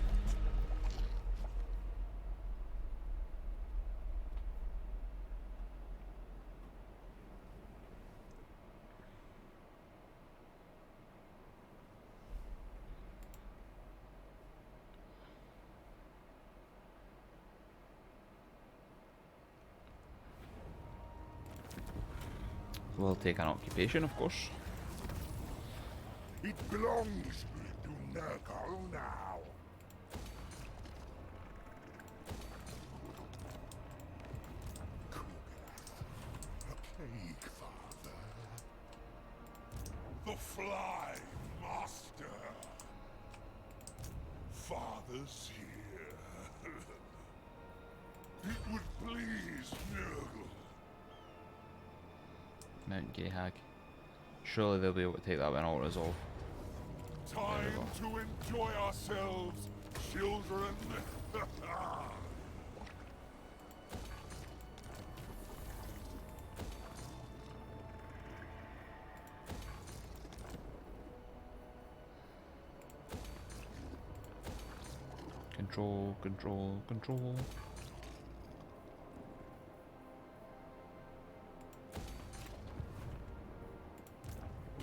We'll take an occupation, of course. It belongs to Nurgle now. A plague, father. The Fly Master. Father's here. It would please Nurgle. Mount Gayhag. Surely they'll be able to take that when all resolve. Time to enjoy ourselves, children. Control, control, control.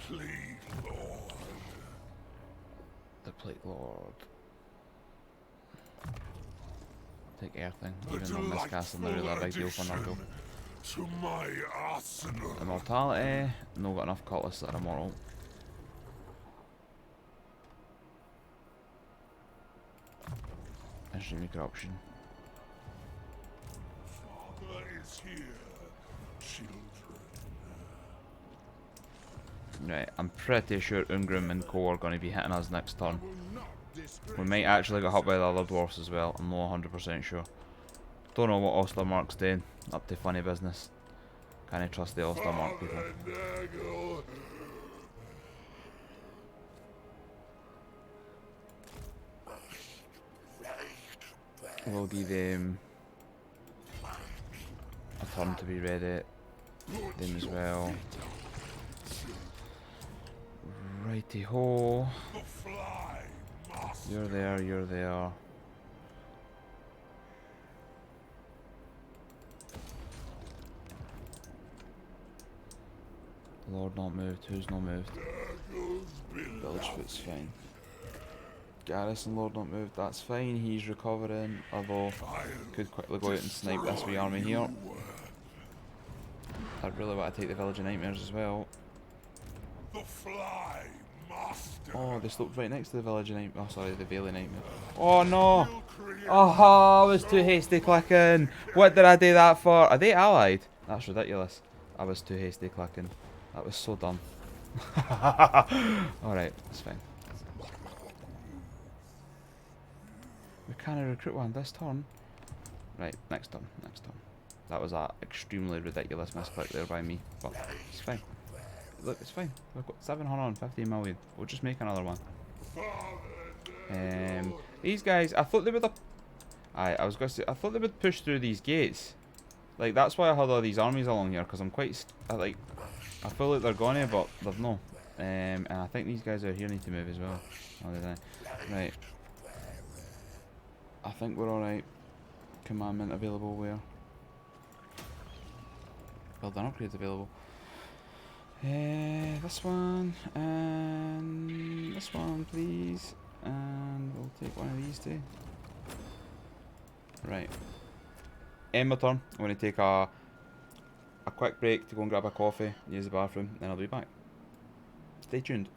Please, Lord. The Plague Lord. Take everything, even though miscasting not really a big deal for Nurgle. To my arsenal. Immortality, no got enough cultists that are immortal. Extreme corruption. Father is here, children. Right, I'm pretty sure Ungrim and Co are going to be hitting us next turn. We might actually get hit by the other dwarfs as well, I'm not 100% sure. Don't know what Ostermark's doing, up to funny business. Can't trust the Ostermark people. We'll give them a turn to be ready. Them as well. Righty ho. You're there, you're there. Lord not moved, who's not moved? Village foot's fine. Garrison Lord not moved, that's fine, he's recovering, although could quickly go out and snipe this wee army here. I really want to take the Village of Nightmares as well. The Fly Master. Oh, they stopped right next to the Village of Nightmares. Oh, sorry, the Vale of Nightmares. Oh no! Oh, I was too hasty clicking. What did I do that for? Are they allied? That's ridiculous. I was too hasty clicking. That was so dumb. Alright, it's fine. We can't recruit one this turn. Right, next turn, next turn. That was a extremely ridiculous misclick there by me, but it's fine. Look, it's fine. We've got 750 million. We'll just make another one. These guys, I thought they would have... I was going to say, I thought they would push through these gates. Like, that's why I had all these armies along here, because I'm quite... I feel like they're gonna, but they've no. And I think these guys out here need to move as well. Oh, they don't. Right. I think we're alright. Commandment available where? Build an upgrade available. This one and this one, please. And we'll take one of these two. Right. End my turn. I'm going to take a quick break to go and grab a coffee, use the bathroom, then I'll be back. Stay tuned.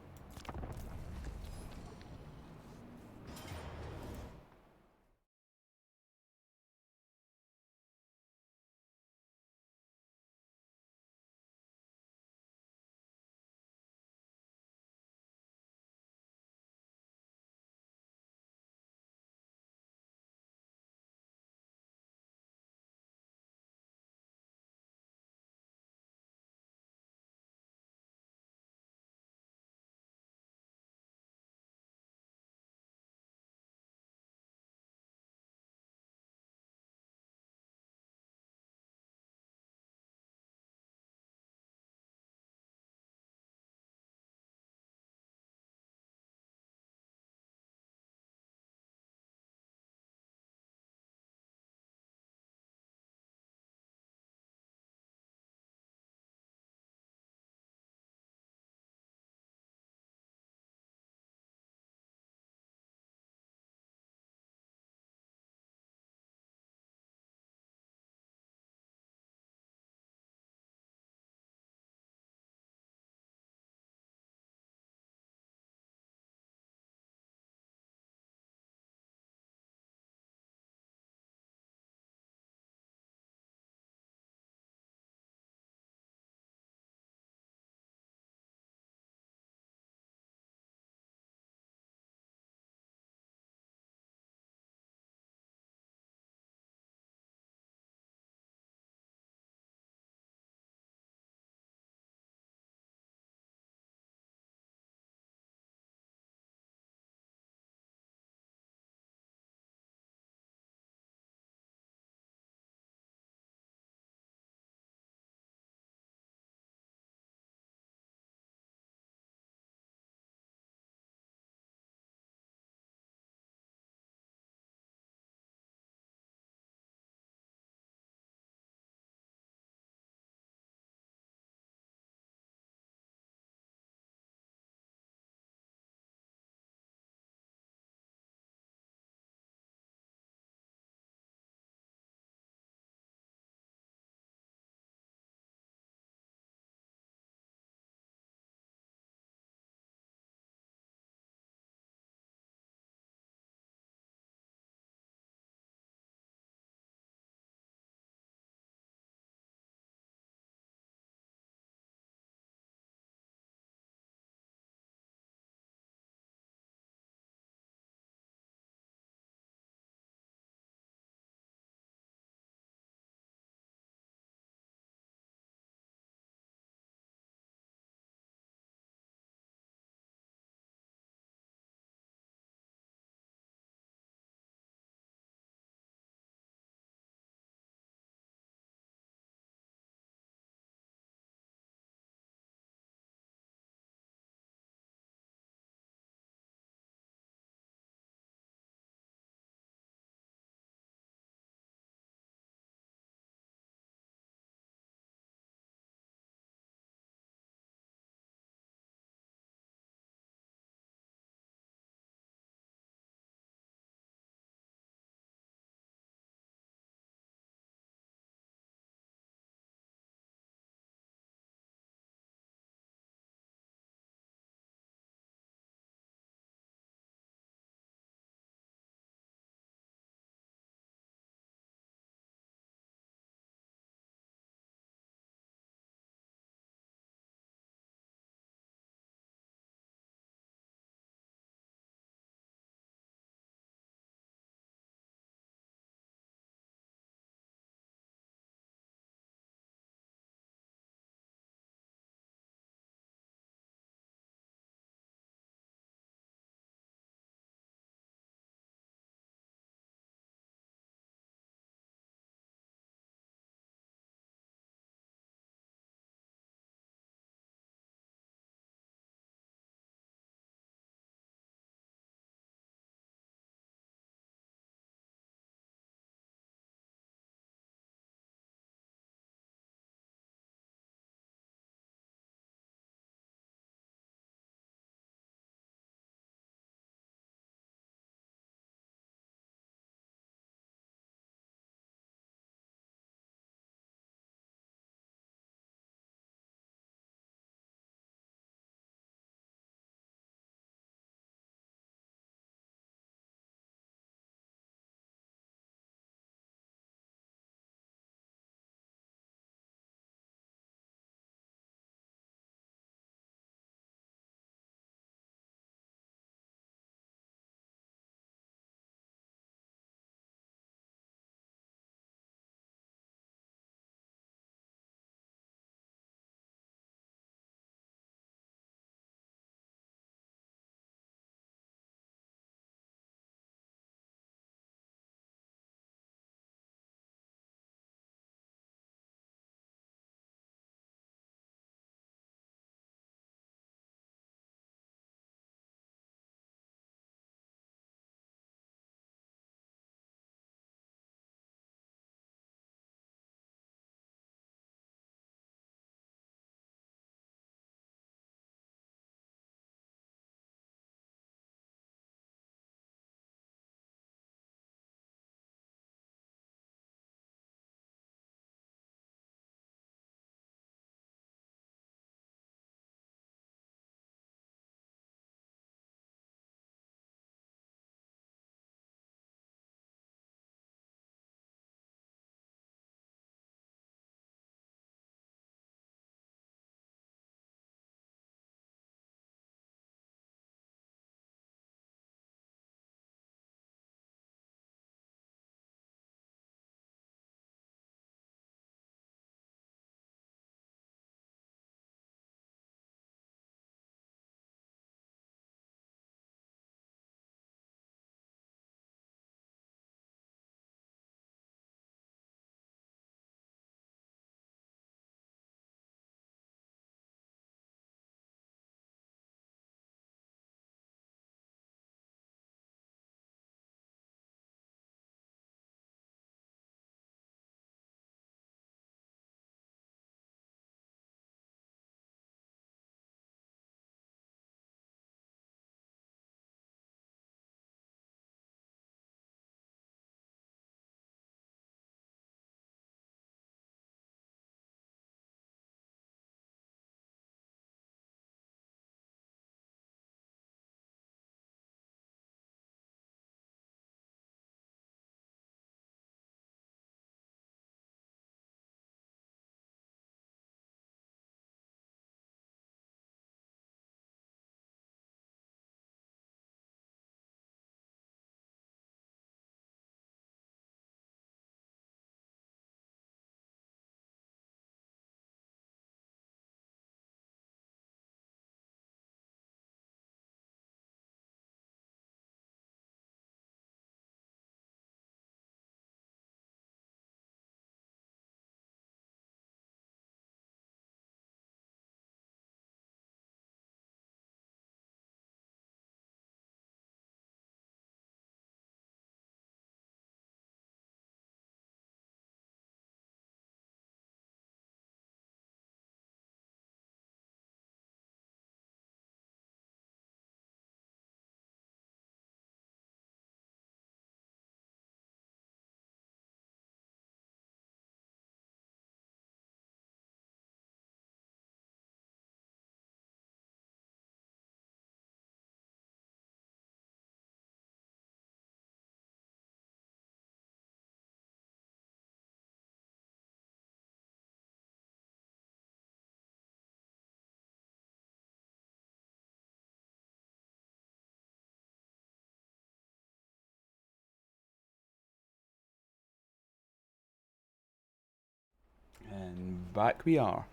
And back we are.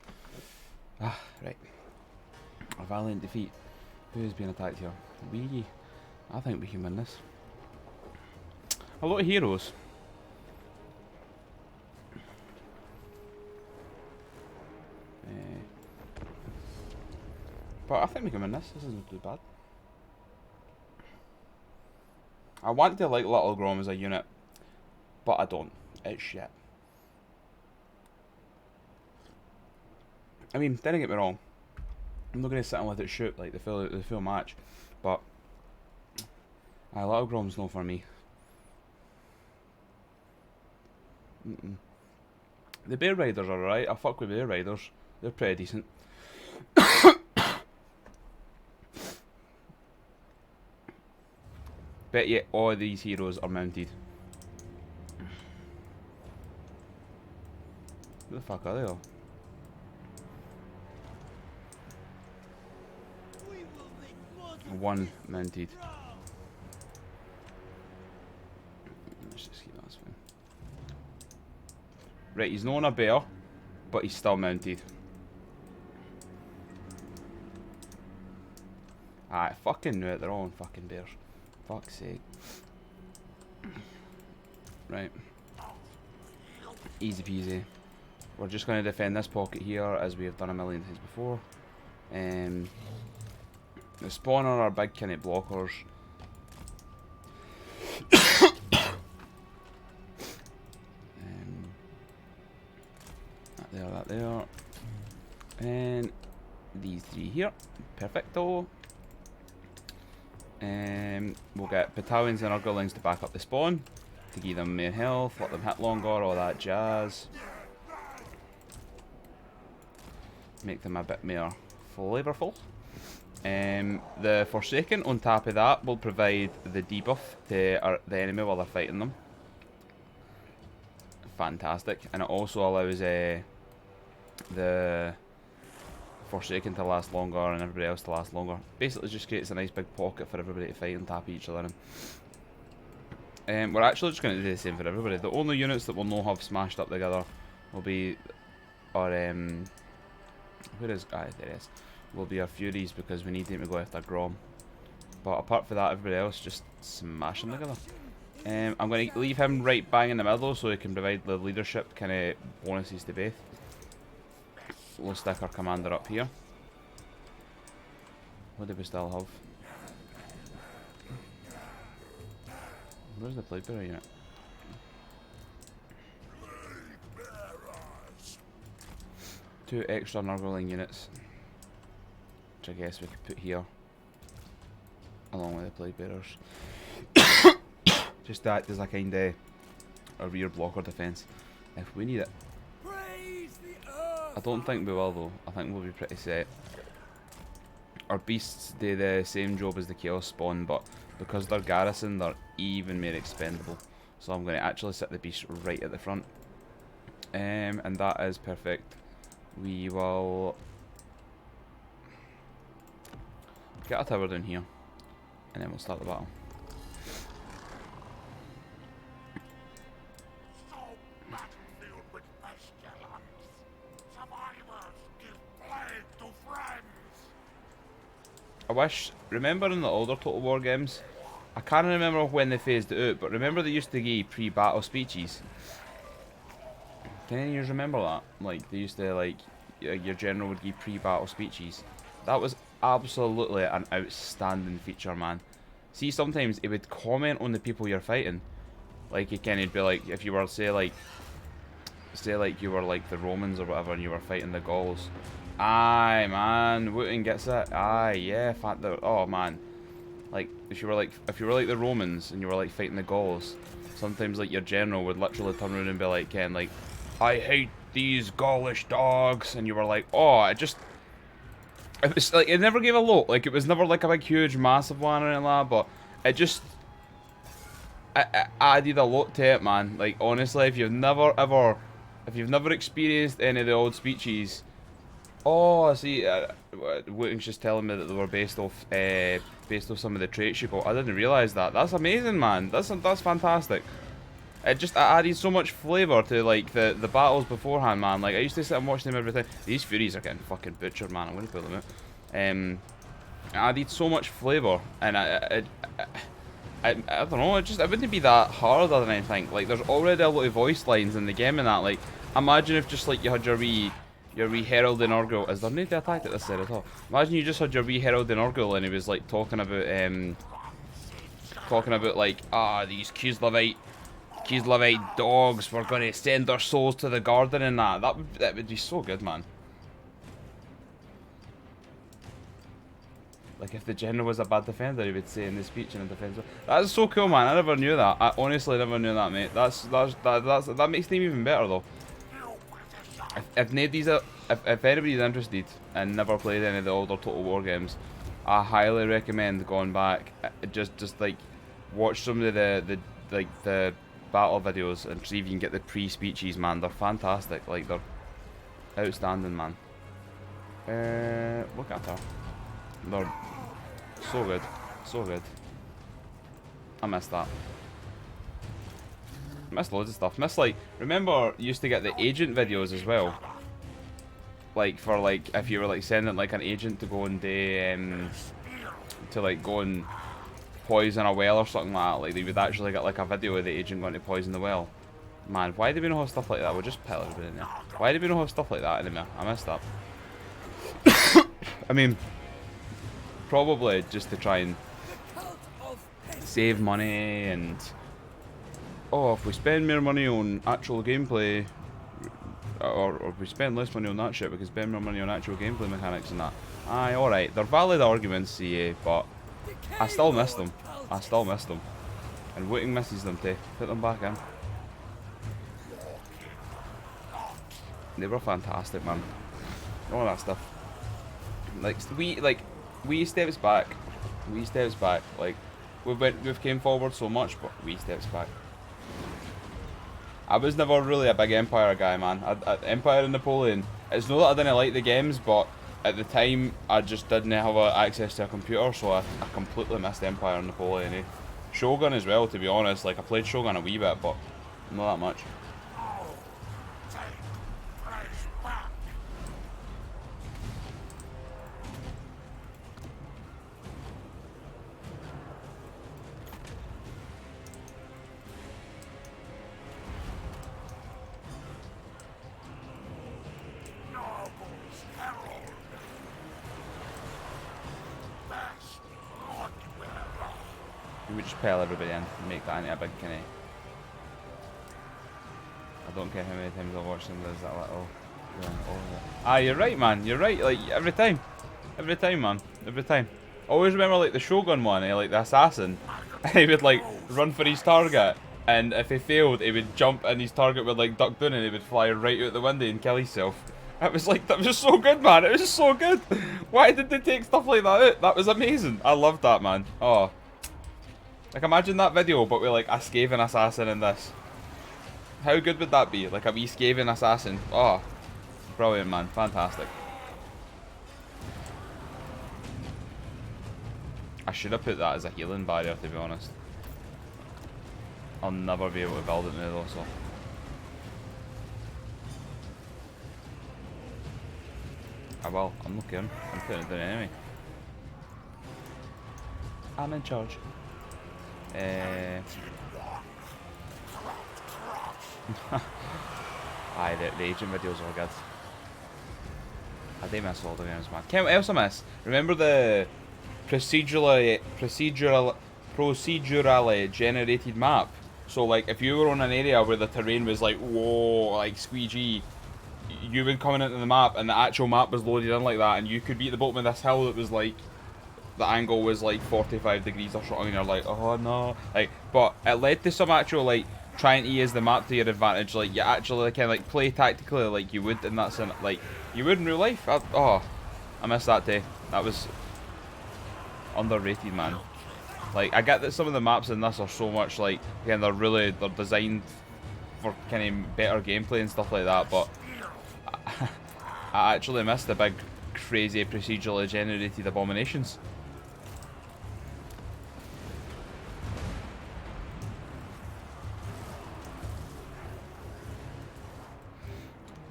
Ah, right. A valiant defeat. Who is being attacked here? We. I think we can win this. A lot of heroes. But I think we can win this. This isn't too bad. I want to like Little Grom as a unit, but I don't. It's shit. I mean, don't get me wrong. I'm not going to sit and let it shoot like the full match, but Little Grom's no for me. The Bear Riders are alright. I fuck with Bear Riders. They're pretty decent. Bet yet all these heroes are mounted. Who the fuck are they all? One mounted. Let's just keep that, that's fine. Right, he's not on a bear, but he's still mounted. I fucking knew it, they're all on fucking bears. Fuck's sake. Right. Easy peasy. We're just going to defend this pocket here as we have done a million times before. The spawner are big kind of blockers. That there. And these three here. Perfecto. We'll get battalions and Nurglings to back up the spawn, to give them more health, let them hit longer, all that jazz. Make them a bit more flavourful. The Forsaken on top of that will provide the debuff to the enemy while they're fighting them. Fantastic. And it also allows the Forsaken to last longer and everybody else to last longer. Basically just creates a nice big pocket for everybody to fight and tap each other in. We're actually just going to do the same for everybody. The only units that will not have smashed up together will be our where is there it is. Will be our Furies, because we need them to go after Grom. But apart from that, everybody else just smash them together. I'm going to leave him right bang in the middle so he can provide the leadership kind of bonuses to both. We'll stick our commander up here. What do we still have? Where's the plate bearer unit? Two extra Nurgling units, which I guess we could put here, along with the plate bearers. Just act as a kind of a rear blocker defence if we need it. I don't think we will though. I think we'll be pretty set. Our beasts do the same job as the chaos spawn, but because they're garrison, they're even more expendable. So I'm going to actually set the beast right at the front, and that is perfect. We will get a tower down here, and then we'll start the battle. I wish, remember in the older Total War games, I can't remember when they phased it out, but remember they used to give pre-battle speeches? Can any of you remember that? Like, they used to, like, your general would give pre-battle speeches. That was absolutely an outstanding feature, man. See, sometimes it would comment on the people you're fighting. Like, it'd be like, if you were, say like you were like the Romans or whatever, and you were fighting the Gauls. Aye, man, Wooten gets it. Aye, yeah, oh man. Like, if you were like the Romans and you were like fighting the Gauls, sometimes like your general would literally turn around and be like, Ken, like, I hate these Gaulish dogs, and you were like, oh, it was like, it never gave a look, like, it was never like a big huge massive one or anything like that, but it just it added a lot to it, man. Like, honestly, if you've never experienced any of the old speeches, oh, I see, Wooten's just telling me that they were based off some of the traits you got. I didn't realise that. That's amazing, man. That's fantastic. It just added so much flavour to like the battles beforehand, man. Like I used to sit and watch them every time. These Furies are getting fucking butchered, man. I'm gonna pull them out. It added so much flavour, and I don't know. It wouldn't be that hard or anything. Like there's already a lot of voice lines in the game and that. Like imagine if just like you had your wee Herald in Nurgle. Is there no to attack at this side at all? Imagine you just had your wee Herald in Nurgle and he was like talking about like these Kislevites dogs, we're going to send their souls to the garden and that. That would be so good, man. Like if the general was a bad defender, he would say in the speech in a defense. That is so cool, man. I never knew that. I honestly never knew that, mate. That makes them even better though. If anybody's interested and never played any of the older Total War games, I highly recommend going back. Just like watch some of the battle videos and see if you can get the pre-speeches, man. They're fantastic. Like they're outstanding, man. Look at her. They're so good, so good. I missed that. Missed loads of stuff. Missed like, remember you used to get the agent videos as well. Like for like if you were like sending like an agent to go and do to like go and poison a well or something like that. Like they would actually get like a video of the agent going to poison the well. Man, why do we not have stuff like that? We'll just put everybody in there. Why do we not have stuff like that anymore? I messed up. I mean, probably just to try and save money and if we spend more money on actual gameplay, or if we spend less money on that shit, we can spend more money on actual gameplay mechanics and that. Aye, alright, they're valid arguments, CA, but I still miss them. I still miss them. And Wooting misses them too. Put them back in. They were fantastic, man. All that stuff. Like wee steps back. Wee steps back. Like we've came forward so much, but wee steps back. I was never really a big Empire guy, man. Empire and Napoleon. It's not that I didn't like the games, but at the time I just didn't have access to a computer, so I completely missed Empire and Napoleon. Eh? Shogun as well, to be honest. Like I played Shogun a wee bit, but not that much. We would just pile everybody in and make that into a big kinda. I don't care how many times I watch them, there's that little going over. You're right, man, you're right, like every time, man, every time. Always remember like the Shogun one, like the assassin, he would like run for his target, and if he failed, he would jump and his target would like duck down and he would fly right out the window and kill himself. That was so good, man, it was just so good. Why did they take stuff like that out? That was amazing. I loved that, man. Oh. Like imagine that video, but with like a Skaven assassin in this. How good would that be? Like a wee Skaven assassin. Oh, brilliant, man. Fantastic. I should have put that as a healing barrier, to be honest. I'll never be able to build it now though, so. I will. I'm not caring. I'm putting it down anyway. I'm in charge. Aye, the agent videos are good. I do miss all the games, man. What else I miss? Remember the procedurally generated map? So like if you were on an area where the terrain was like whoa, like squeegee, you would come into the map and the actual map was loaded in like that, and you could be at the bottom of this hill that was like the angle was like 45 degrees or something, and you're like, oh no, like, but it led to some actual like trying to use the map to your advantage. Like you actually kind of like play tactically like you would in that like you would in real life. I missed that day. That was underrated, man. Like I get that some of the maps in this are so much like, again, they're designed for kind of better gameplay and stuff like that, but I actually missed the big crazy procedurally generated abominations.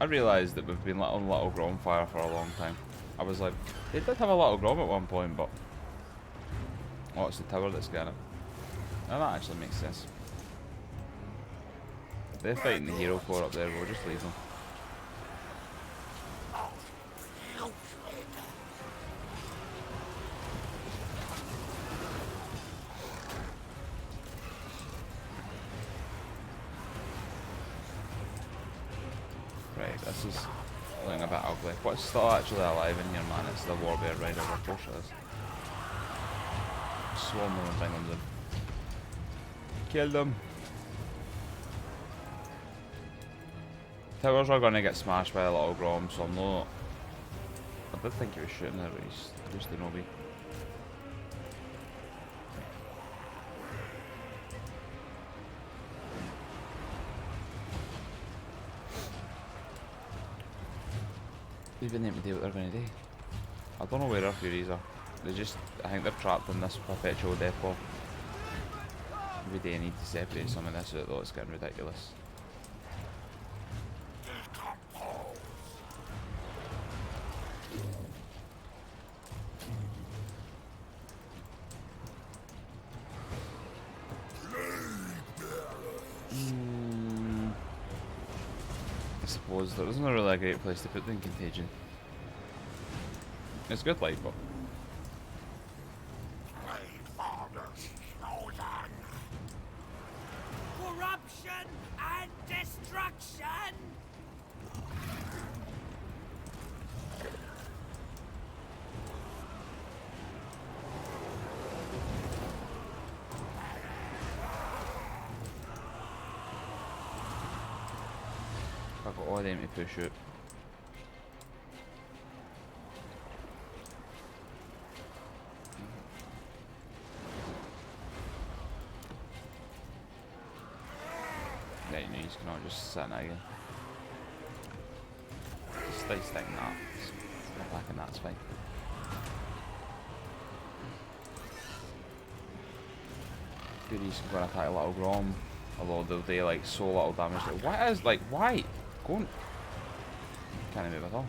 I realised that we've been on Little Grom fire for a long time. I was like, they did have a Little Grom at one point, but... Oh, it's the tower that's getting it. Now that actually makes sense. They're fighting the hero core up there, we'll just leave them. Right, this is looking a bit ugly. What's still actually alive in here, man? It's the Warbear Rider, of course it is. Swarm them and bring them in. Kill them! Towers are going to get smashed by a Little Grom, so I'm not... I did think he was shooting there, but he's just an OB. We've been able to do what they're going to do. I don't know where our Furies are. They just... I think they're trapped in this perpetual depot. Every day I need to separate some of this out though, it's getting ridiculous. I suppose there isn't really a great place to put the contagion. It's good light, but Corruption and destruction! I've got all of them to push out. Right, no, he's not just sitting again. Just stay sticking that. Stay back and that's fine. Furies can go and attack a Little Grom, although they'll do like so little damage. What is, like, why? Go on. Can't move at all.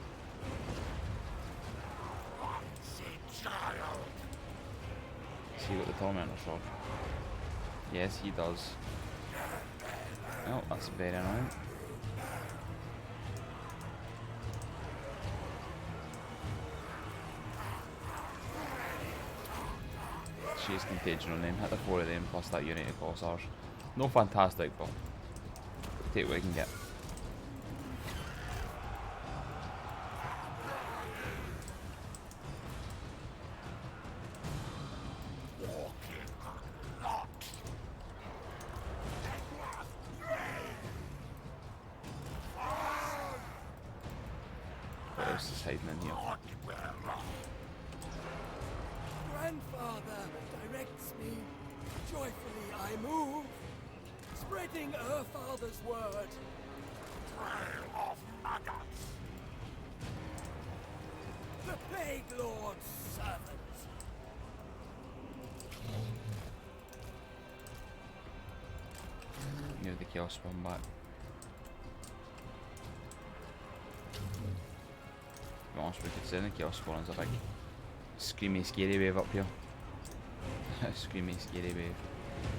Has he got the tormentor sword? Yes, he does. Oh, that's very annoying. She's contagion on them. Hit the 4 of them plus that unit of Corsairs. No fantastic, but take what we can get. What else is hiding in here? Grandfather directs me. Joyfully I move, spreading her father's word. Trail of maggots. The Plague Lord's servant. Give the Chaos Spawn back. To be honest, we could say the Chaos Spawn is a big screamy scary wave up here. Screamy scary wave.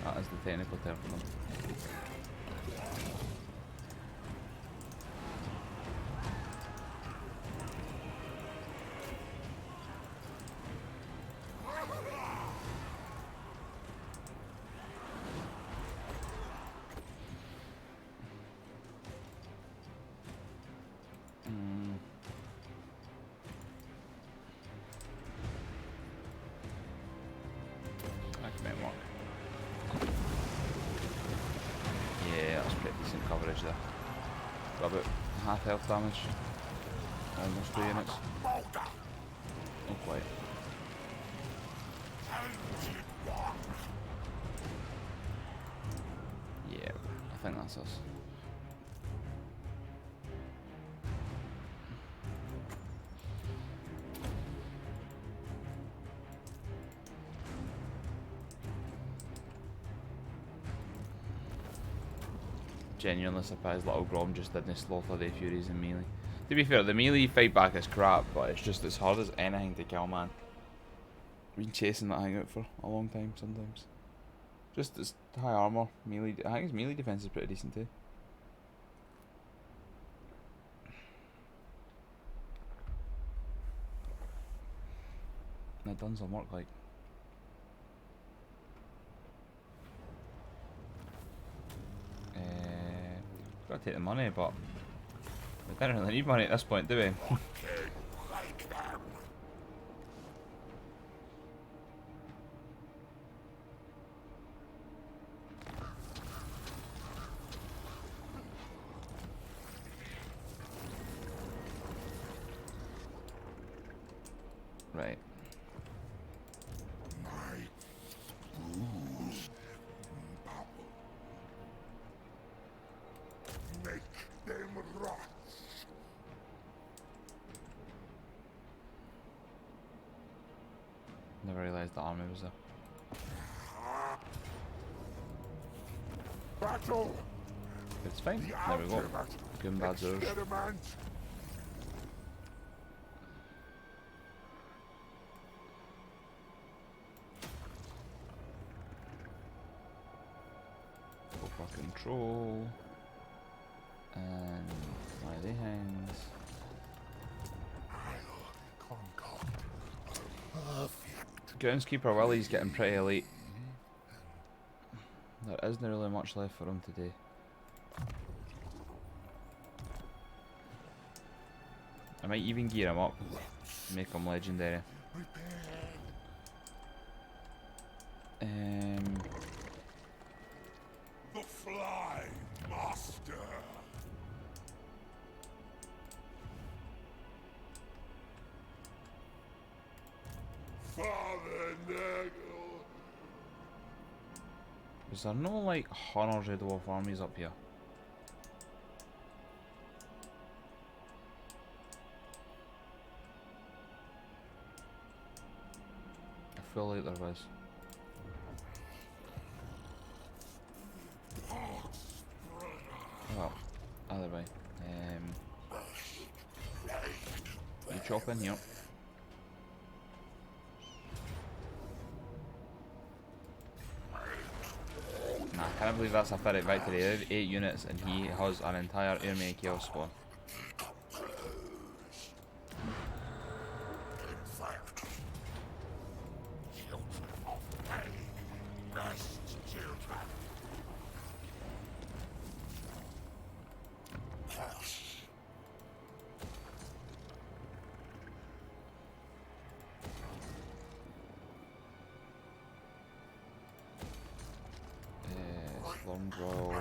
That is the technical term for them. Yeah, that's pretty decent coverage there. Got about half health damage. Almost 2 units. Not quite. Yeah, I think that's us. genuinely surprised little Grom just didn't slaughter the Furies in melee. To be fair, the melee fight back is crap, but it's just as hard as anything to kill, man. Been chasing that thing out for a long time sometimes. Just as high armor, melee. I think his melee defense is pretty decent too. That done some work, like. Gotta take the money, but we don't really need money at this point, do we? Right. Make them rot. Never realised the army was there. Battle. It's fine. The There we go. ultimate Goombadzers. experiment. Go for control. And why they hangs. I'll concoct a perfect. Groundskeeper Willie's getting pretty elite. There isn't really much left for him today. I might even gear him up, make him legendary. The Fly Master. Father Nurgle. Is there no like hundreds of dwarf armies up here? I feel like there was. Well, either way. You chop in here. Nah, I can't believe that's a ferret victory. They have 8 units and he has an entire army chaos spawn. Draw,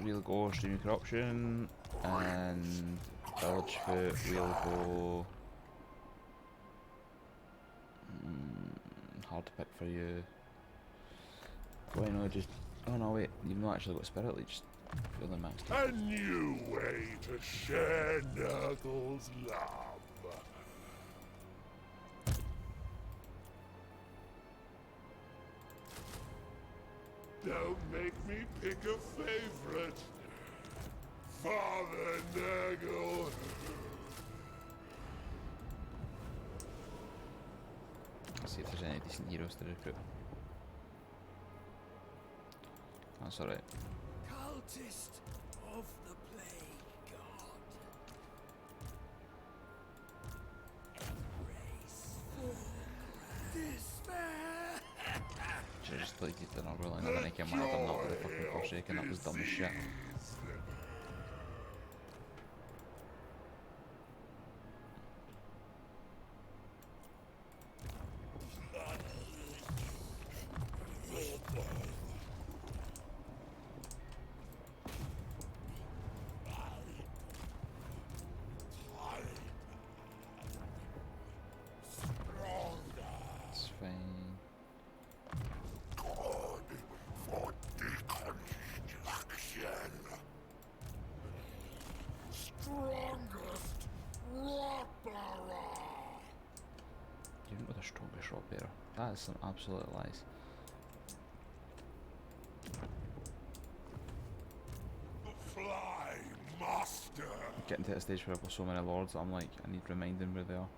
we'll go Streaming Corruption, and Village Foot, we'll go hard to pick for you. Why not just, oh no wait, you've not actually got Spirit Leech, really maxed. A new way to share Nurgle's love. Don't make me pick a favorite. Father Nurgle. Let's see if there's any decent heroes to recruit. That's alright. Cultist of the Plague God. Race for despair. Just like you didn't really know when I came out, I'm not with the fucking Forsaken, that was dumb as shit. It's fine. Strongest rock bearer. You know the strongest rock bearer. That is some absolute lies. getting to a stage where I've got so many lords that I'm like, I need reminding where they are.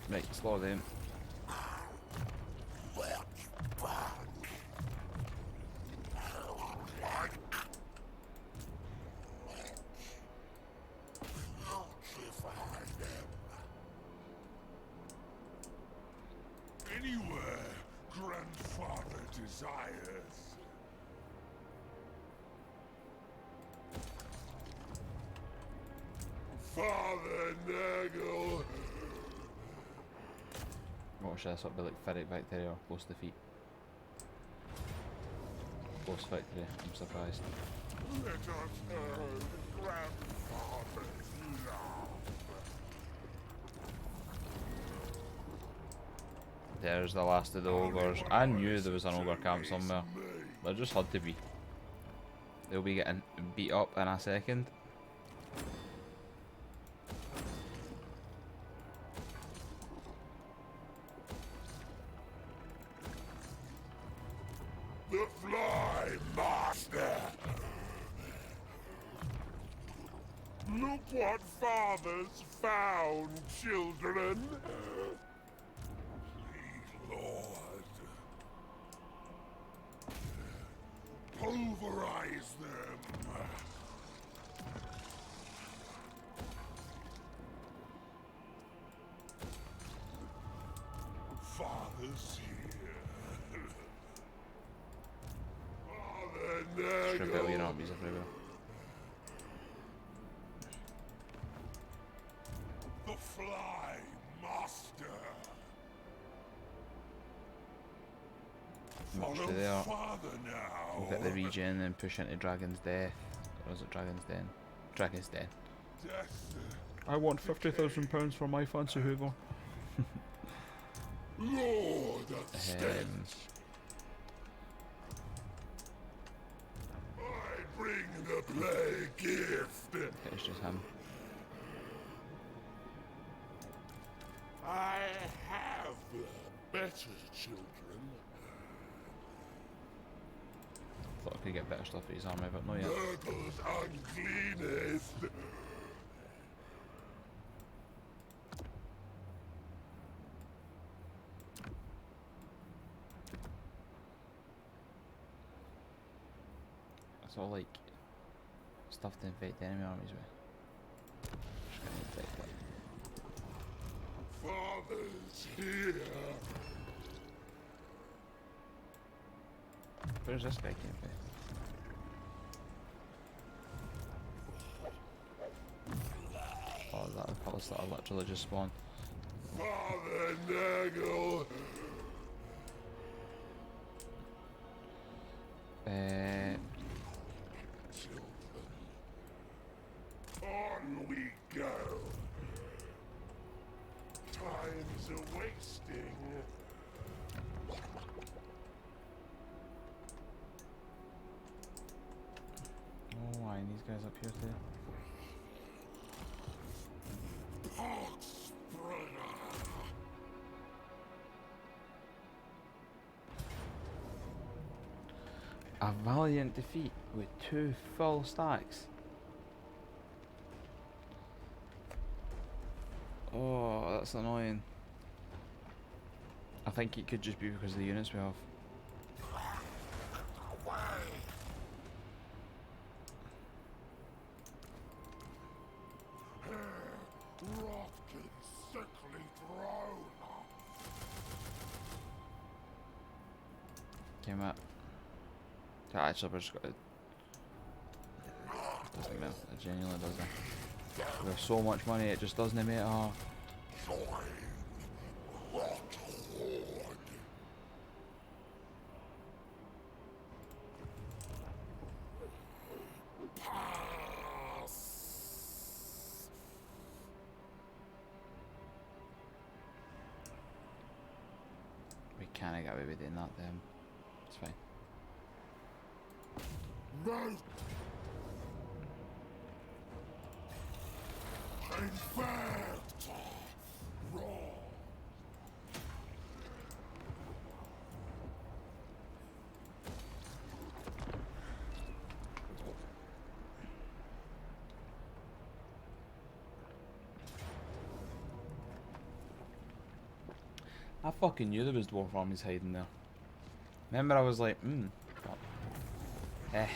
Right, slow them. Anywhere grandfather desires. Father Nurgle. Watch this, it'll be like ferric bacteria or close to feet. Close factory, I'm surprised. Let us earn grandfather's love. There's the last of the ogres. I knew there was an ogre camp somewhere. There just had to be. They'll be getting beat up in a second. The Fly Master! Look what father's found, children! Please, Lord. Pulverize them! Father's here. Father Rebellion Nurgle. armies everywhere. The Fly Master. Much Follow to there. father now. We'll get the regen and push into Dragon's Death. Or is it Dragon's Den? Dragon's Den. Death. I want £50,000 for my fancy Hoover. Lord of Stench. I bring the plague gift. It's just him. I have better children. Thought I could get better stuff for his army, but no yet. Nurgle's uncleanest. It's all like stuff to infect enemy armies with. Just gonna infect it. Father's here. Where's this guy came from? Oh, is that the palace that I literally just spawned? Father Nurgle. Children. On we go. Time's a wasting. Oh, why? And these guys up here too? A valiant defeat with 2 full stacks. Oh, that's annoying. I think it could just be because of the units we have. Rock and sickly throne. Came up. Actually, we're just got to. Doesn't matter. It genuinely doesn't. We have so much money, it just doesn't matter. Join Rot Horde. Pass. We can't get away with doing that then. It's fine. No. Infect. Raw. I fucking knew there was dwarf armies hiding there. Remember I was like, fuck. Eh.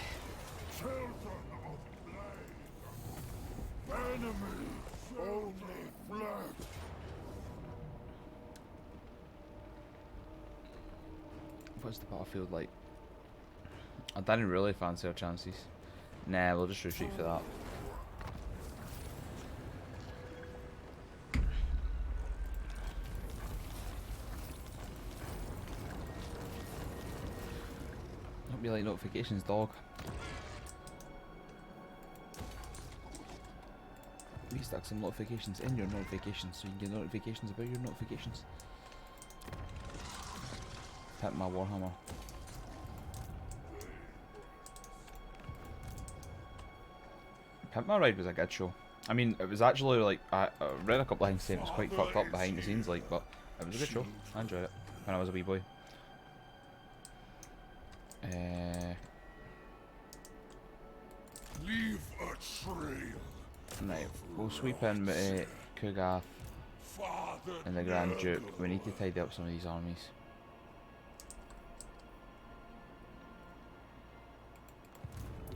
Children of blade. Enemies only flesh. What's the battlefield like? I didn't really fancy our chances. Nah, we'll just retreat for that. Hope you like notifications, dog. We stuck some notifications in your notifications so you can get notifications about your notifications. Hit my Warhammer. Pimp My Ride was a good show. I mean, it was actually like, I read a couple of things saying it was quite fucked up behind the scenes, like, but it was a good show. I enjoyed it when I was a wee boy. Leave a trail. Right, we'll sweep in with Kugath Father and the Grand Duke. Nurgle. We need to tidy up some of these armies.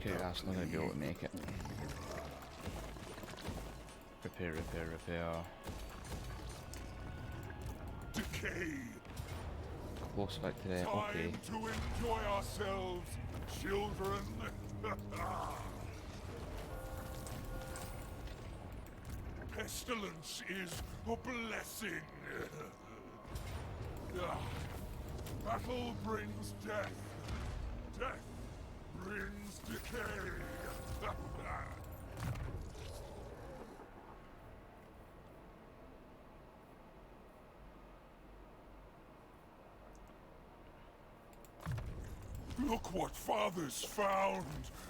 Kugath's not going to be able to make it. Repair, repair, repair. Decay. Close victory, okay. Time to enjoy ourselves, children. Pestilence is a blessing. Battle brings death. Death brings decay. Look what father's found,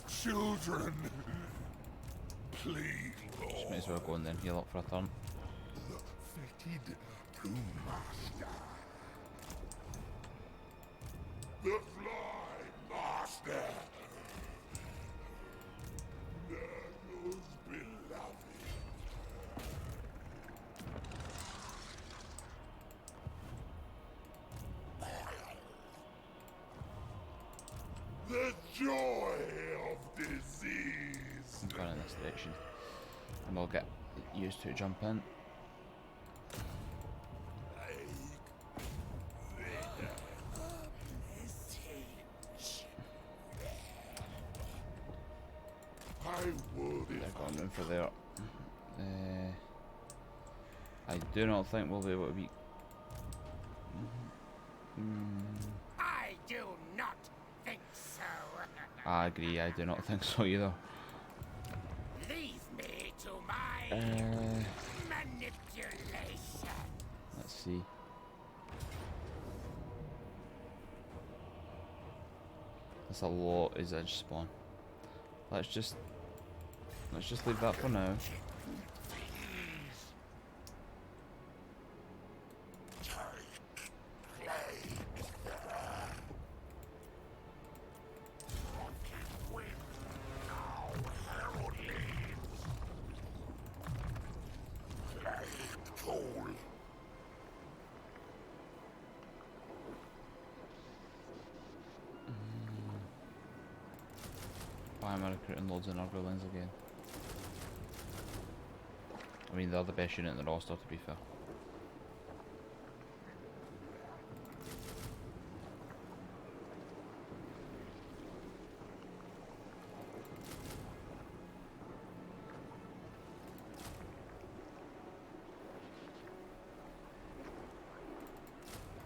children. Please, Just might as well go and then heal up for a turn. Fated Plume Master. The Fly Master. Nurgle's beloved. The joy of disease. I'm going in this direction. And we'll get used to jump in. I would They're if going in for there. I do not think we'll be able to beat. I do not think so. I agree, I do not think so either. Leave me to my manipulation. Let's see. That's a lot is edge spawn. Let's just leave that for now. Why am I recruiting loads of Nurglings again? I mean, they're the best unit in the roster, to be fair.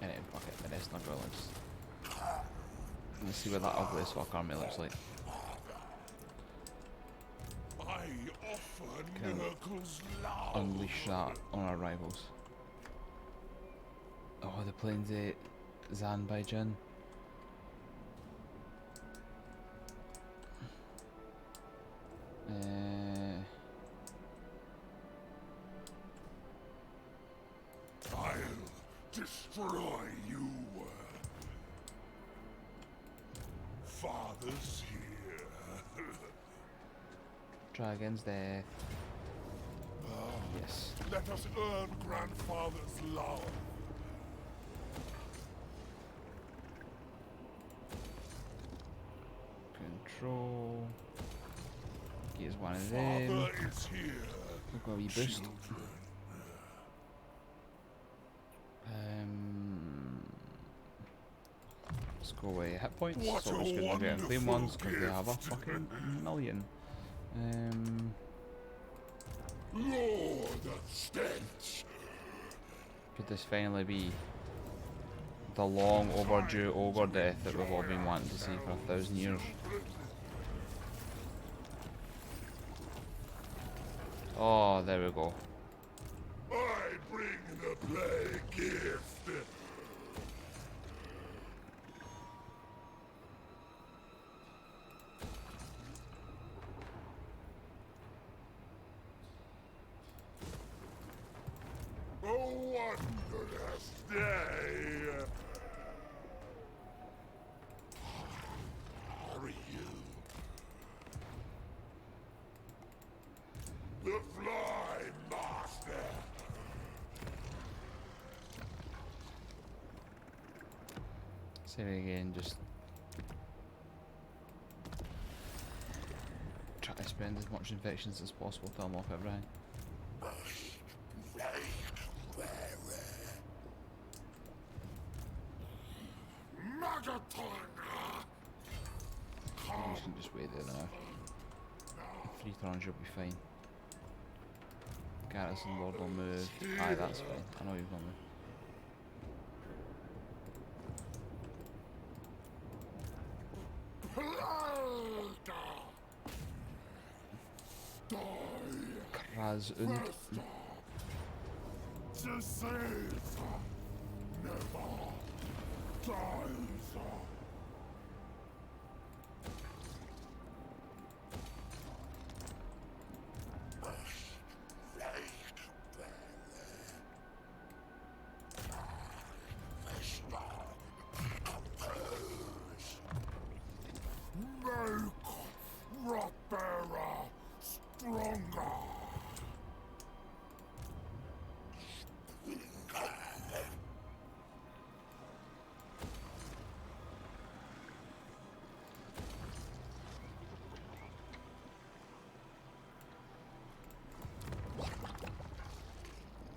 Anyway, fuck it, the rest Nurglings. Let's see what that ugly as fuck army looks like. I offer Can Nurgle's love. Unleash that on our rivals. Oh, the plains Zanbajan. I'll destroy you. Father's here. Dragon's Death. Yes. Let us earn grandfather's love. control. Get us one of them. Father is here. We've got a wee boost. Children. Let's go away hit points. What It's always a good we're getting flame wonderful ones because they have a gift. fucking million. Lord of stench. Could this finally be the long overdue ogre death that we've all been wanting to see for 1,000 years? Oh, there we go. I bring the plague gift. A wondrous day. Are you the Fly Master? Say it again, just try to spend as much infections as possible to unlock everything. You can just wait there now. 3 turns, you'll be fine. Garrison Lord will move. Aye, that's fine. I know you're gonna move. Kraz und. To save never dies. Make Rotbearer stronger.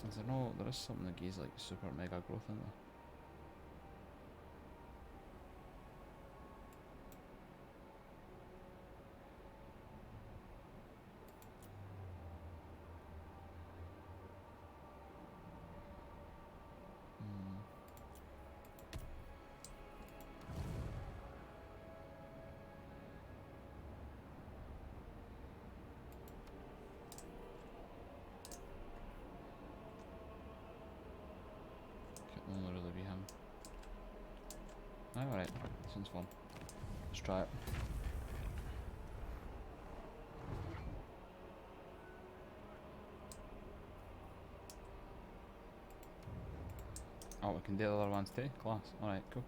Is there no? There is something that gives like super mega growth in there. Can't really be him. Alright, sounds fun. Let's try it. Oh, we can do the other ones too? Class. Alright, cool.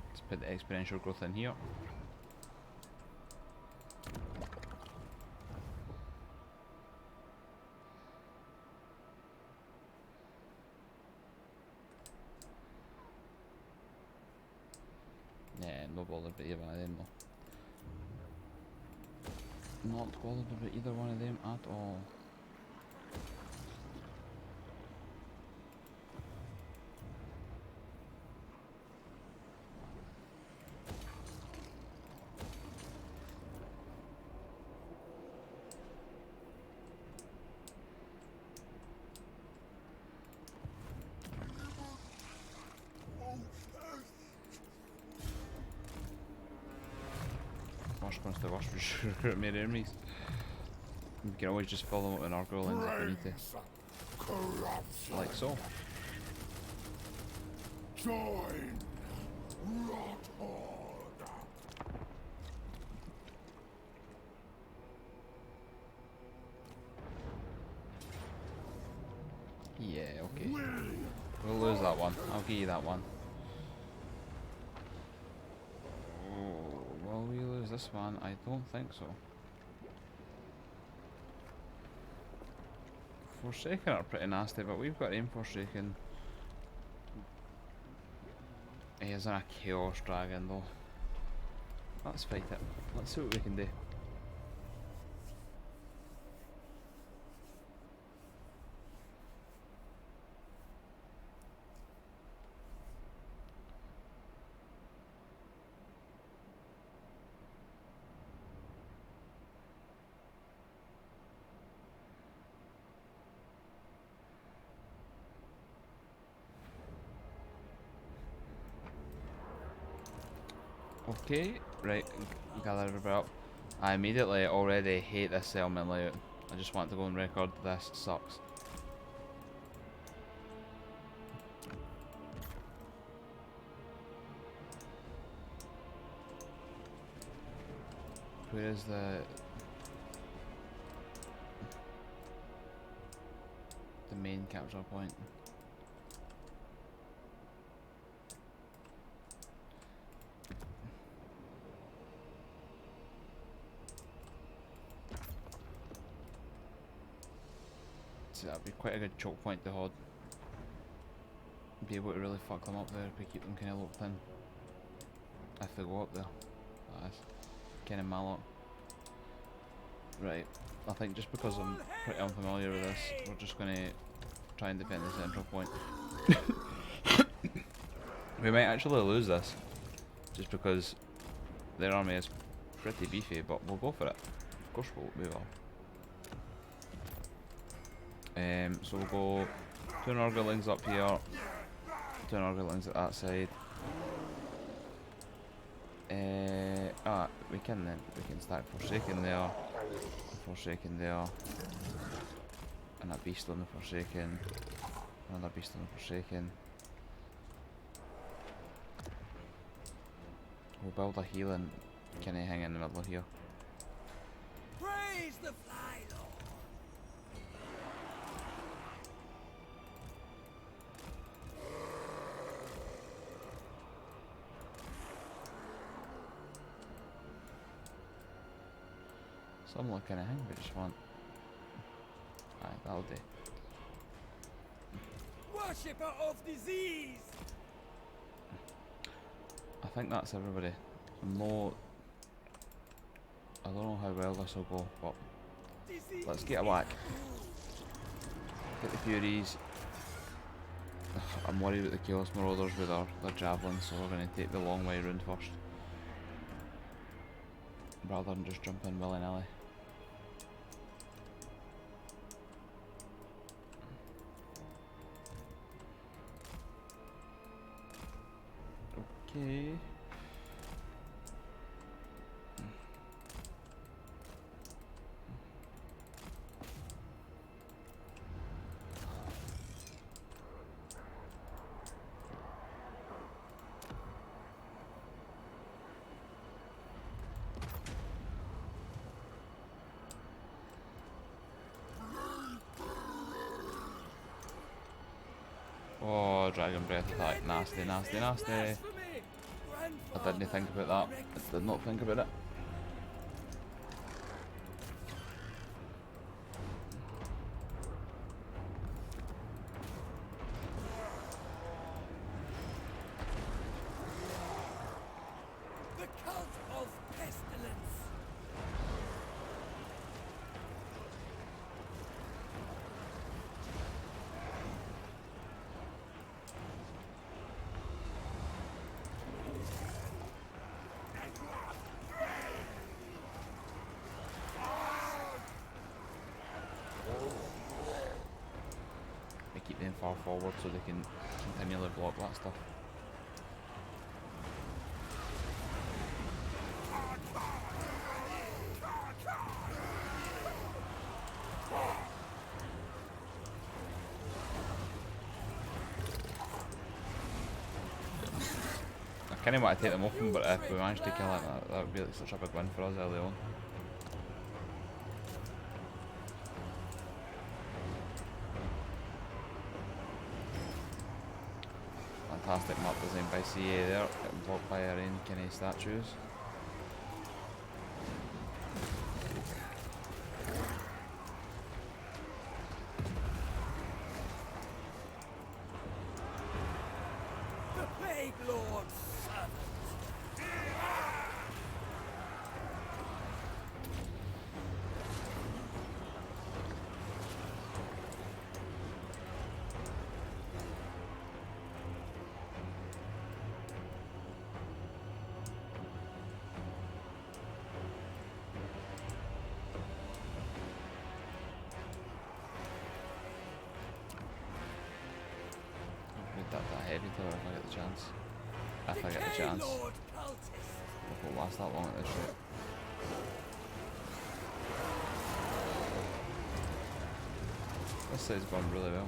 Let's put the exponential growth in here. Yeah, no bothered about either one of them though. Not bothered about either one of them at all. Worst comes to worst, we just recruit more enemies. We can always just fill them up with Nurgle if we need to. Brings corruption. Like so. Join Rothord. Yeah, okay. We'll lose that one. I'll give you that one. Oh, will we lose this one? I don't think so. Forsaken are pretty nasty, but we've got aim Forsaken. He is on a Chaos Dragon though. Let's fight it. Let's see what we can do. Okay, right, gather everybody up. I immediately already hate this settlement layout. I just want to go on record, this sucks. Where is the main capture point? See, that'd be quite a good choke point to hold. Be able to really fuck them up there if we keep them kind of locked in. If they go up there, that is kind of malloc. Right, I think just because I'm pretty unfamiliar with this, we're just going to try and defend the central point. We might actually lose this, just because their army is pretty beefy, but we'll go for it. Of course we will. So we'll go 2 Nurglings up here, 2 Nurglings at that side. We can stack Forsaken there, Forsaken there, and a beast on the Forsaken, another beast on the Forsaken. We'll build a healing kind of hang in the middle of here. Praise the Fly Lord. Similar kind of thing, we just want. Aye, that'll do. Worshipper of disease. I think that's everybody. No, I don't know how well this will go, but Disease. let's get a whack. Get the Furies. I'm worried about the Chaos Marauders with their javelins, so we're going to take the long way round first, rather than just jump in willy-nilly. Okay. Oh, Dragon Breath attack. Nasty, nasty, nasty. I didn't think about that. I did not think about it. The cult of pestilence. They keep them far forward so they can continually block that stuff. I kinda want to take them off him, but if we manage to kill him, that would be like such a big win for us early on. Fantastic map design by CA there, getting blocked by our own kind of statues. second tower if I get the chance. If I get the chance. Lord cultist. It won't last that long at this rate. This side's gone really well.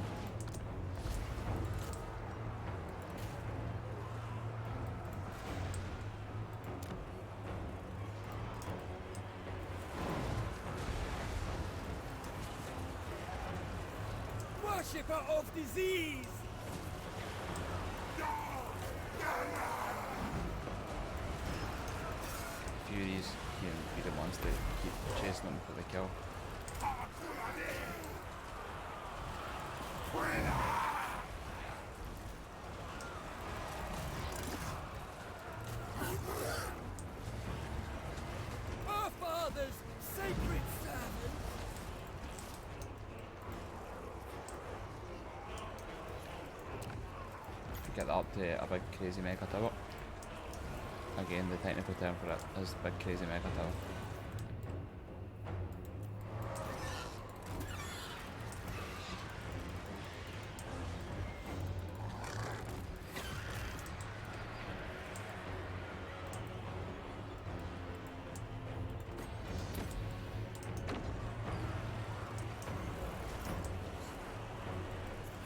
Worshipper of disease. Furies can be the ones that keep chasing them for the kill. Our father's sacred servant. Get that up to a big crazy mega tower. Again, the technical term for it is big crazy mega tower.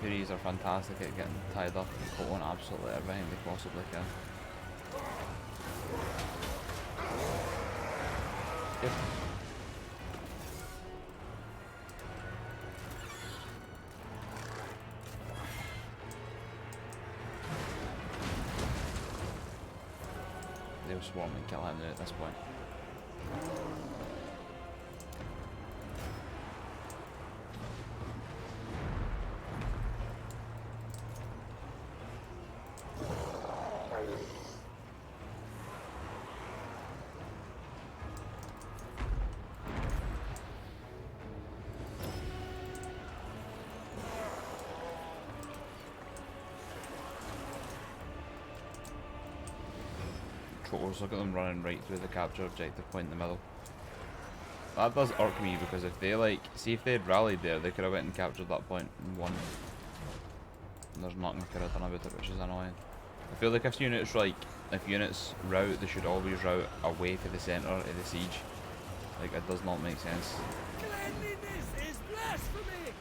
Furies are fantastic at getting tied up and put on absolutely everything they possibly can. Yep. They'll swarm and kill him at this point. Trolls, look at them running right through the capture objective point in the middle. That does irk me because if they see if they'd rallied there, they could have went and captured that point and won. And there's nothing I could have done about it, which is annoying. I feel like if units route, they should always route away to the centre of the siege. Like, it does not make sense. Cleanliness is blasphemy.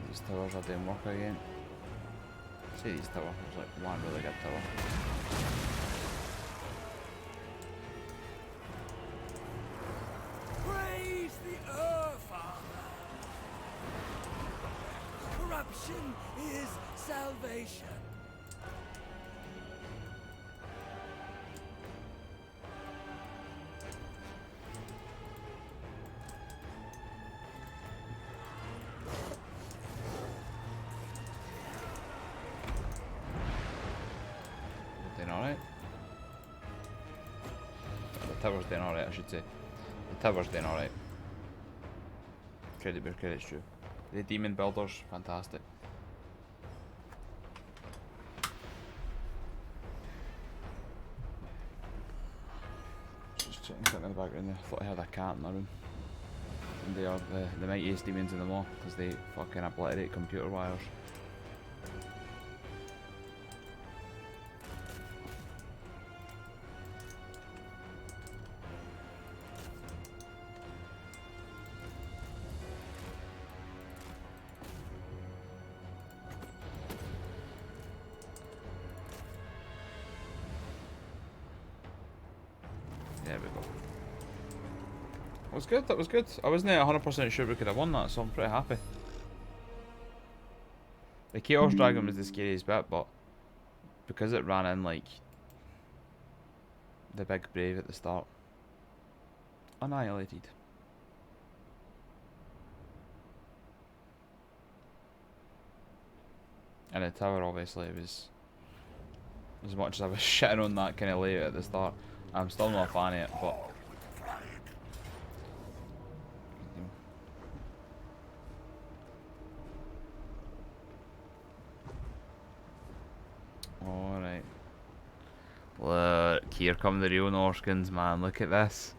These towers are doing work again. See these towers, there's like one really good tower. Praise the Earthfather. Corruption is salvation. Doing alright. The tower's doing alright, I should say. The tower's doing alright. Credit where credit's due. The demon builders, fantastic. Just checking something in the background there. I thought I had a cat in the room. And they are the mightiest demons in them all, because they fucking obliterate computer wires. There we go. That was good, that was good. I wasn't 100% sure we could have won that, so I'm pretty happy. The Chaos Dragon was the scariest bit, but because it ran in like the big brave at the start, annihilated. And the tower obviously was, as much as I was shitting on that kind of layout at the start, I'm still not a fan of it, but Here come the real Norskins, man. Look at this.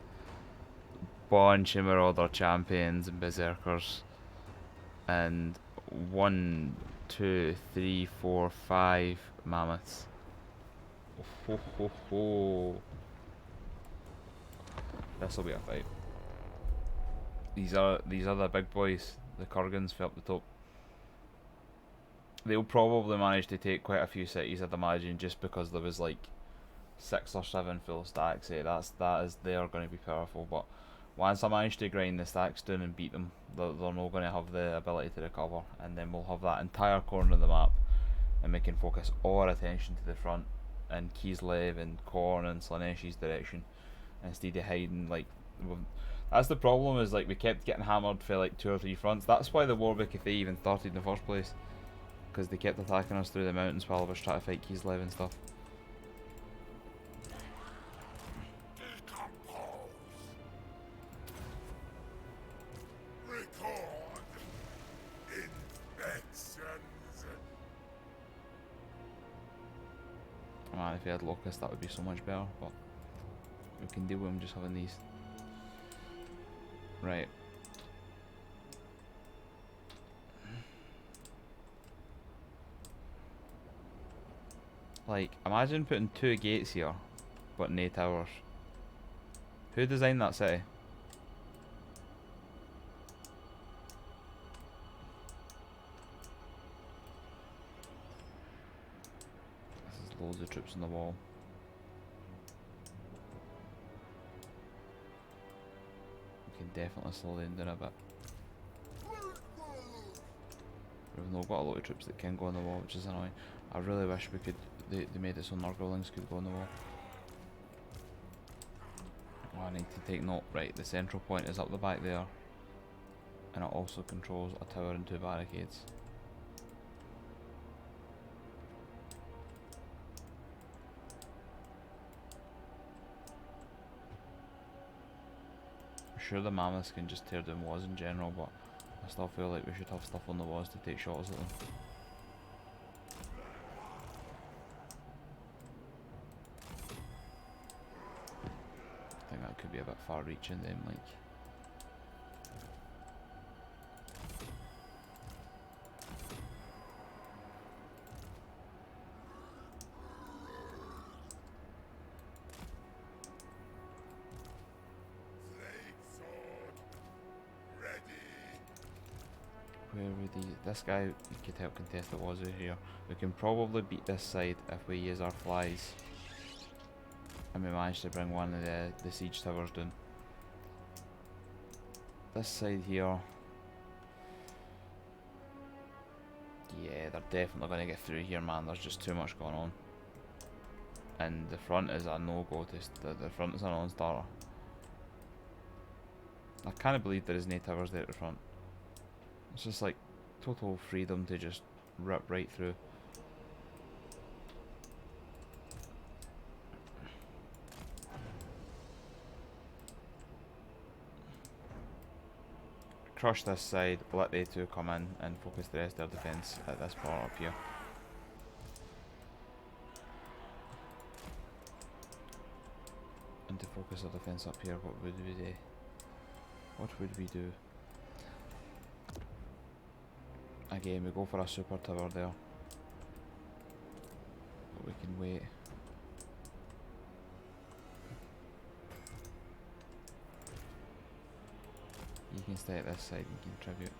Bunch of Marauder champions and berserkers. And 1, 2, 3, 4, 5 mammoths. Ho ho ho. This'll be a fight. These are the big boys, the Kurgans fell up the top. They'll probably manage to take quite a few cities, I'd imagine, just because there was like 6 or 7 full stacks. They are going to be powerful, but once I manage to grind the stacks down and beat them, they're not going to have the ability to recover, and then we'll have that entire corner of the map, and we can focus all our attention to the front and Kislev and Korn and Slanesh's direction, instead of hiding like. That's the problem, is like we kept getting hammered for like 2 or 3 fronts. That's why the war with Cathay even started in the first place, because they kept attacking us through the mountains while I was trying to fight Kislev and stuff. Man, if we had Locust, that would be so much better, but we can deal with them just having these. Right. Like, imagine putting 2 gates here, but no towers. Who designed that city? This is loads of troops on the wall. We can definitely slow them down a bit. We've not got a lot of troops that can go on the wall, which is annoying. I really wish we could. They made it so Nurglings could go on the wall. Oh, I need to take note. Right, the central point is up the back there, and it also controls a tower and 2 barricades. I'm sure the mammoths can just tear down walls in general, but I still feel like we should have stuff on the walls to take shots at them. I think that could be a bit far reaching them, like. Where would this guy could help contest the walls over here. We can probably beat this side if we use our flies. And we managed to bring one of the siege towers down. This side here. Yeah, they're definitely going to get through here, man. There's just too much going on. And the front is a no-go. The front is a non-starter. I can't believe there is no towers there at the front. It's just like total freedom to just rip right through. Crush this side, let they 2 come in and focus the rest of their defence at this part up here. And to focus our defence up here, what would we do? What would we do? Again, we go for a super tower there. But we can wait. You can stay at this side and contribute.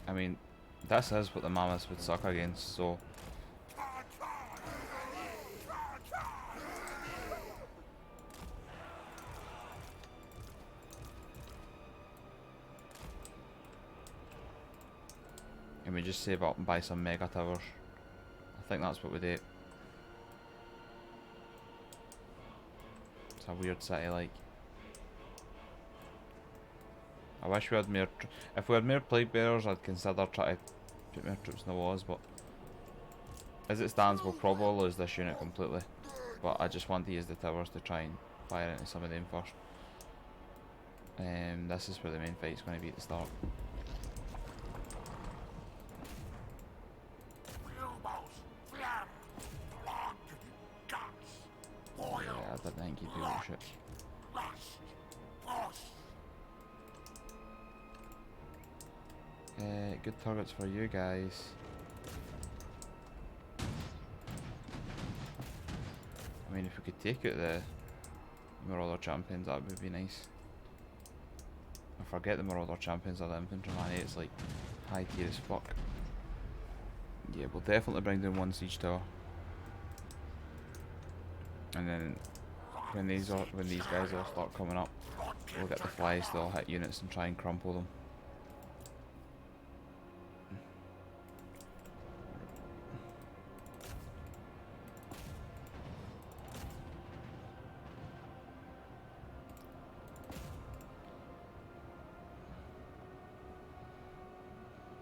I mean, this is what the mammoths would suck against, so. And we just save up and buy some mega towers. I think that's what we do. It's a weird city, like. I wish we had more. If we had more plague bearers, I'd consider trying to put more troops in the walls, but as it stands, we'll probably lose this unit completely. but I just want to use the towers to try and fire into some of them first. This is where the main fight's going to be at the start. Yeah, I didn't think he'd be able to shoot. Good targets for you guys. I mean, if we could take out the Marauder Champions, that would be nice. I forget the Marauder Champions are the infantryman, it's like high tier as fuck. Yeah, we'll definitely bring down one siege tower. And then when these guys all start coming up, we'll get the flies to all hit units and try and crumple them.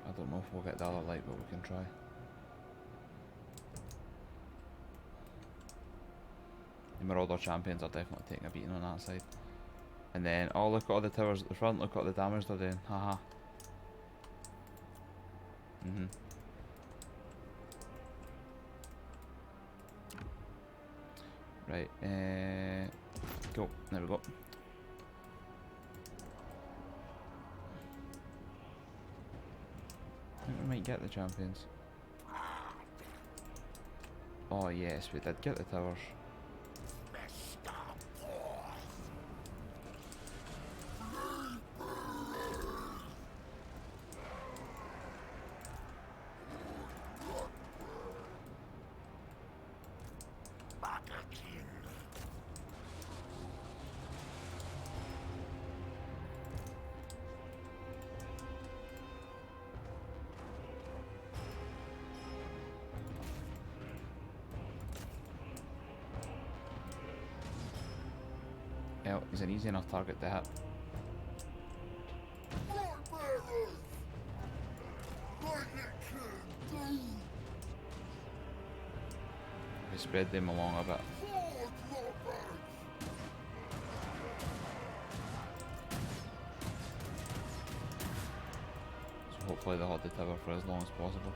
I don't know if we'll get the other light, but we can try. The Marauder Champions are definitely taking a beating on that side. And then, oh, look at all the towers at the front, look at all the damage they're doing, haha. Right, go, there we go. I think we might get the champions. Oh yes, we did get the towers. Yeah, he's an easy enough target to hit. We spread them along a bit. So hopefully they'll hold the tower for as long as possible.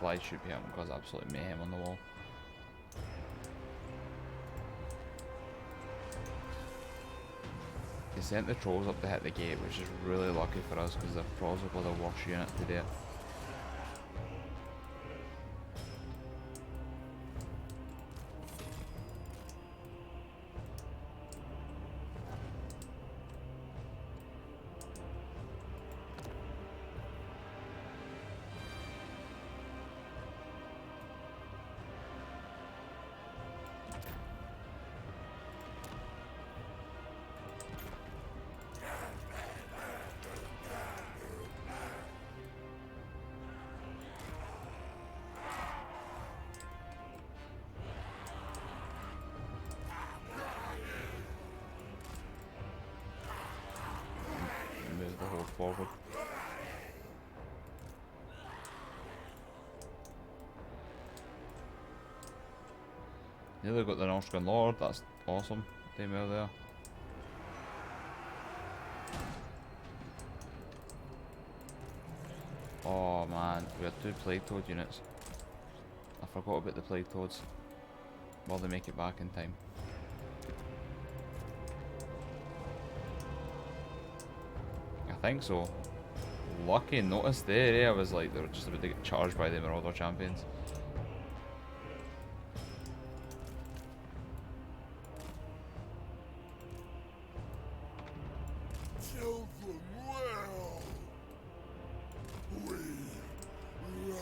Flies should be able to cause absolute mayhem on the wall. They sent the trolls up to hit the gate, which is really lucky for us because they're probably the worst unit to do it. The whole forward. Nearly got the Northern Lord, that's awesome. Daemon there. Oh man, we had 2 Plague Toad units. I forgot about the Plague Toads. Will they make it back in time? I think so. Lucky notice there, eh? I was like, they were just about to get charged by the Marauder Champions. Children well. We lodge.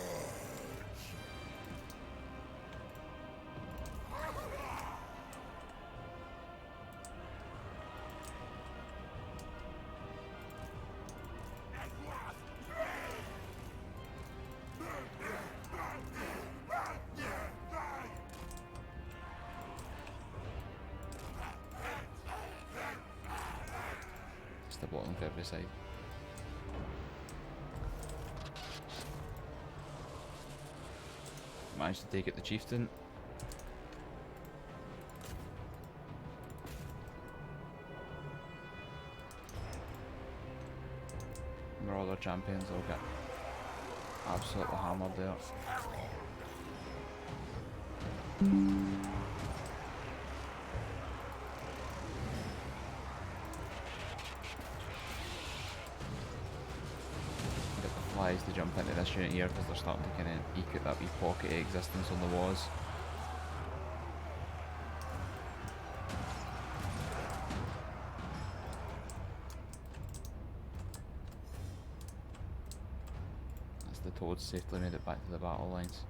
Still bottom for every side. Managed to take out the chieftain. Marauder champions will get absolutely hammered there. Get the flies to jump into this unit here because they're starting to kind of eke out that wee pocket of existence on the walls. The toads safely made it back to the battle lines.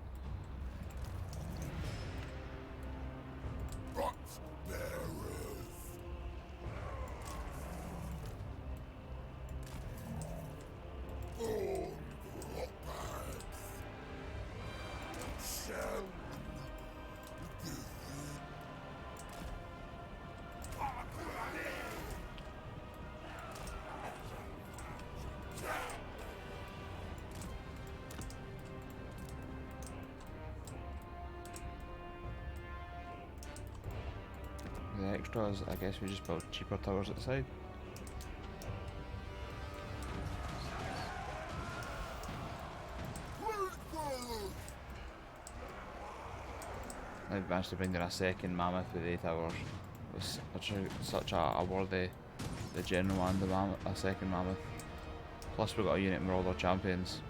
The extras, I guess we just built cheaper towers at the side. I managed to bring in a second mammoth with 8 towers. It was such a worthy, the general and the mammoth, a second mammoth. Plus we got a unit of Marauder champions.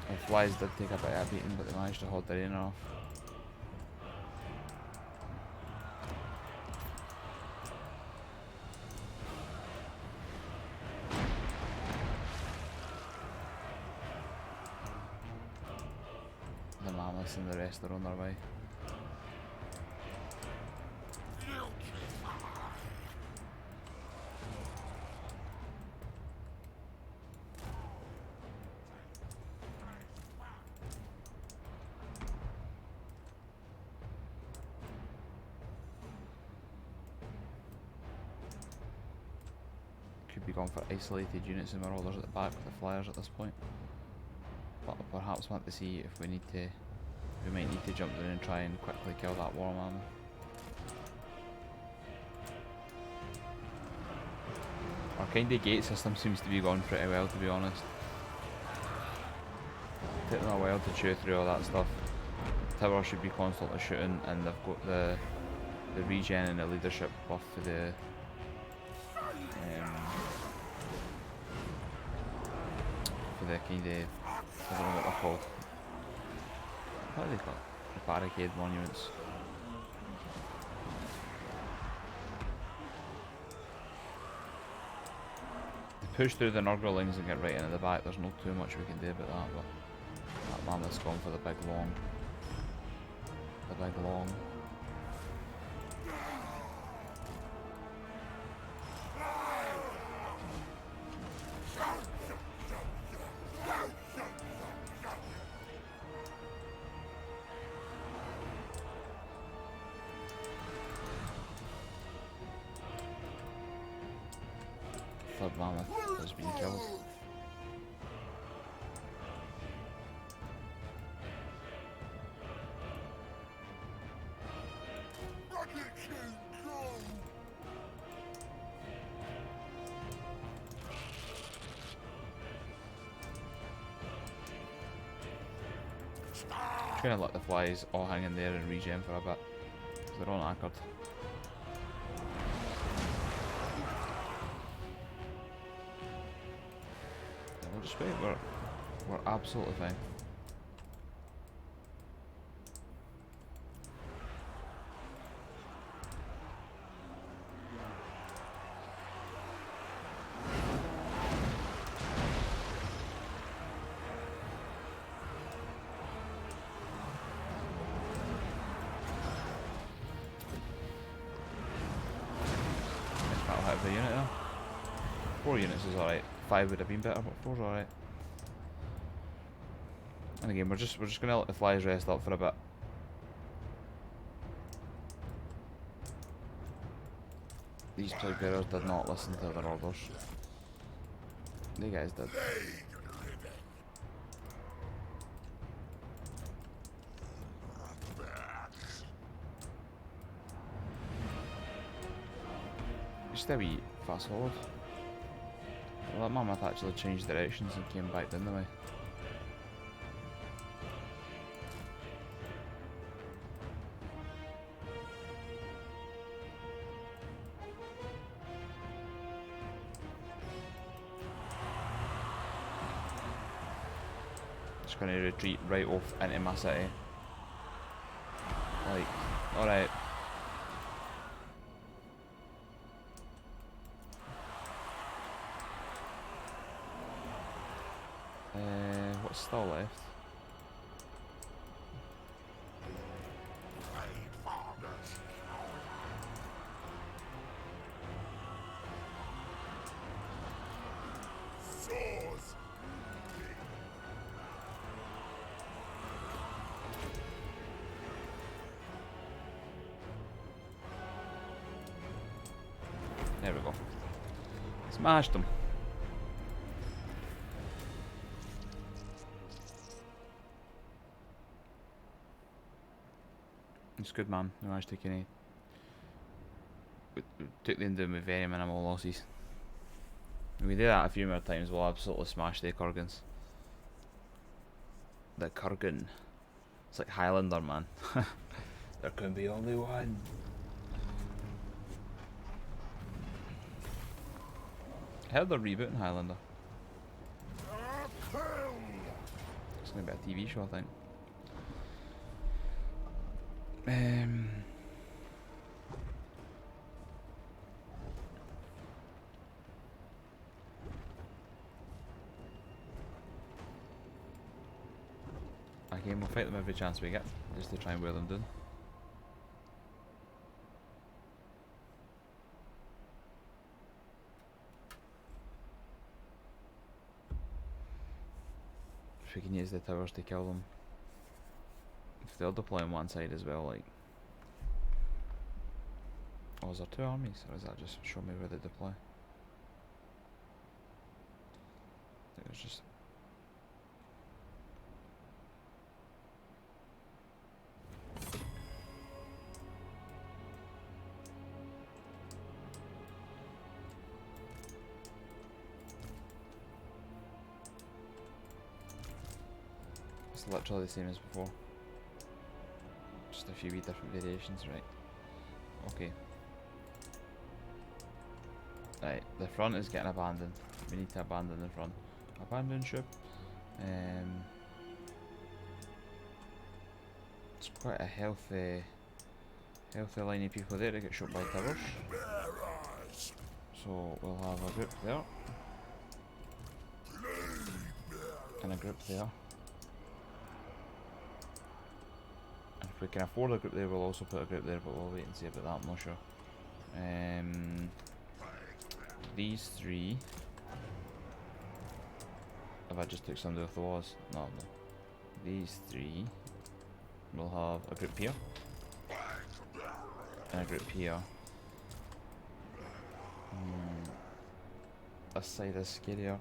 The flies did take a bit of a beating, but they managed to hold their aim off. The mammoths and the rest are on their way. Could be going for isolated units and marauders at the back with the flyers at this point. But perhaps want to see if we need to, we might need to jump in and try and quickly kill that war mammoth. Our kind of gate system seems to be going pretty well, to be honest. Taking a while to chew through all that stuff. The tower should be constantly shooting, and they've got the regen and the leadership buff for the kind of, I don't know what they're called. What are they called? The barricade monuments. To push through the Nurgle lines and get right into the back, there's not too much we can do about that, but that mammoth's gone for the big long. The big long. Third mammoth has been killed. Trying to let the flies all hang in there and regen for a bit, because they're all anchored. We'll just wait, we're absolutely fine. That'll hit the unit now. 4 units is alright. 5 would have been better, but 4's alright. And again, we're just gonna let the flies rest up for a bit. These plague bearers did not listen to their orders. They guys did. Just a wee fast forward. Well, that mammoth actually changed directions and came back the other way. Just gonna retreat right off into my city. Like, alright. What's still left? There we go. Smashed them. It's good, man. We managed to take we took them down with very minimal losses. If we do that a few more times, we'll absolutely smash the Kurgans. The Kurgan. It's like Highlander, man. There can be only one. I heard they're rebooting Highlander. It's gonna be a TV show, I think. Again, we'll fight them every chance we get, just to try and wear them down. If we can use the towers to kill them. If they'll deploy on one side as well, like... Oh, is there two armies? Or is that just show me where they deploy? I think there's just... It's literally the same as before. Just a few wee different variations, right? Okay. Right, the front is getting abandoned. We need to abandon the front. Abandon ship. It's quite a healthy line of people there to get shot by towers. So we'll have a group there. And a group there. And if we can afford a group there, we'll also put a group there, but we'll wait and see about that, I'm not sure. These three. If I just took somebody off the walls? No. These three. We'll have a group here. And a group here. This side is scarier.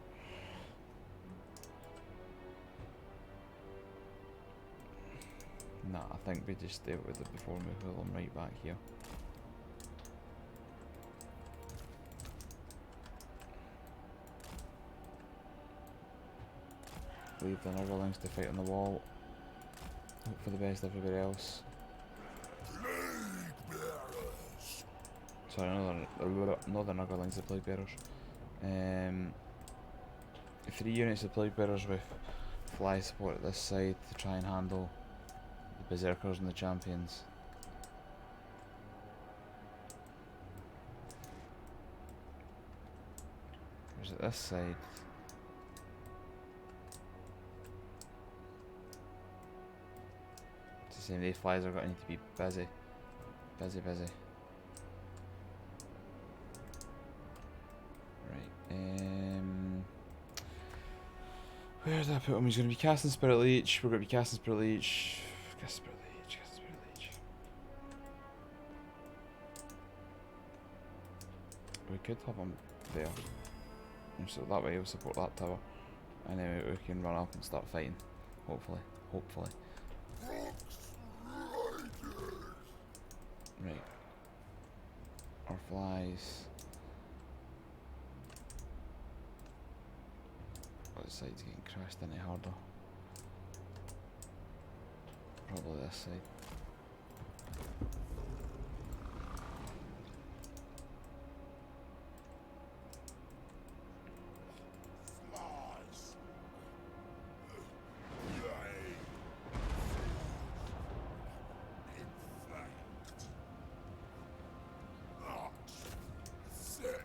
Nah, I think we just stay with it before we pull them right back here. Leave the Nurglings to fight on the wall. Hope for the best everybody else. Sorry, not the Nurglings, the Plague Bearers. 3 units of Plague Bearers with fly support at this side to try and handle the Berserkers and the Champions. Where's at this side? It's the same, these flies are going to need to be busy. Busy. Right, Where did I put him? He's going to be casting Spirit Leech. We're going to be casting Spirit Leech. Cast Spirit Leech. Cast Spirit Leech. We could have him there. And so that way he'll support that tower. And then we can run up and start fighting. Hopefully. Hopefully. Right. Our flies. What side's getting crashed any harder? Probably this side.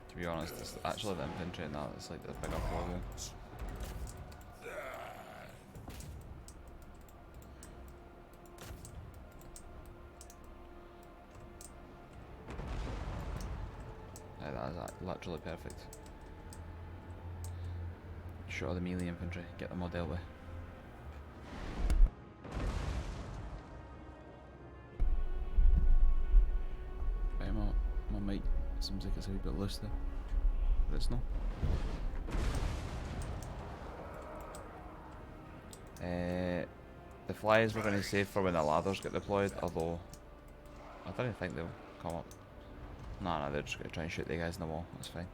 To be honest, it's actually the infantry and that that's like the bigger problem. Yeah, that is literally perfect. Shot of the melee infantry, get them all dealt with. Right, my mic seems like it's a wee bit loose there, but it's not. The flies we're going to save for when the ladders get deployed, although I don't think they'll come up. No, they're just going to try and shoot the guys in the wall, that's fine.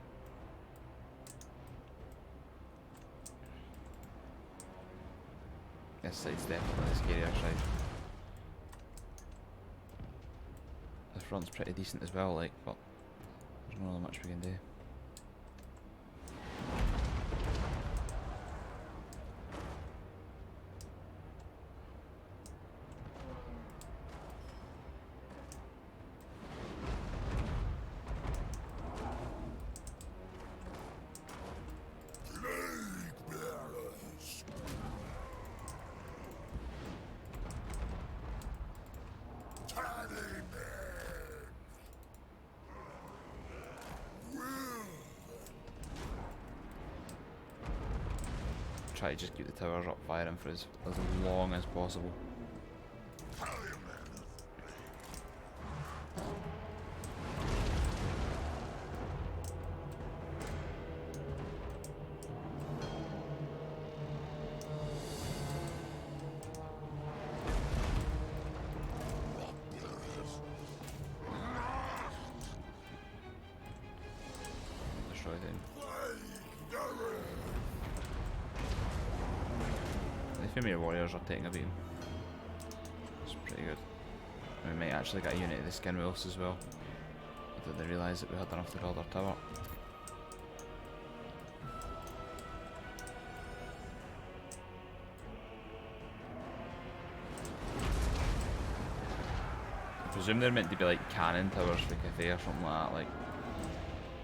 This side's definitely the scarier side. The front's pretty decent as well, like, but there's not really much we can do. Try to just keep the towers up firing for as long as possible. Destroy them. The female warriors are taking a beating. It's pretty good. And we might actually get a unit of the skin wolves as well. I didn't realise that we had enough to build our tower. I presume they're meant to be like cannon towers for Cathay or something like that. Like,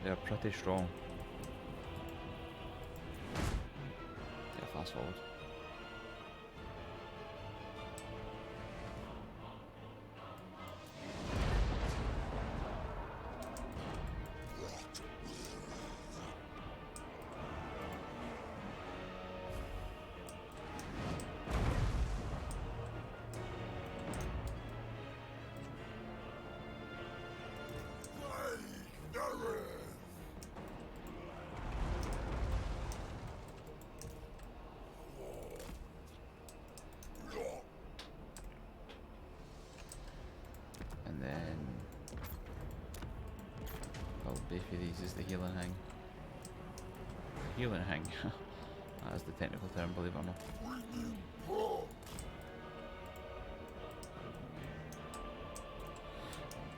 they're pretty strong. Yeah, fast forward. And then build both of these is the healing hang. Healing hang. That is the technical term, believe it or not.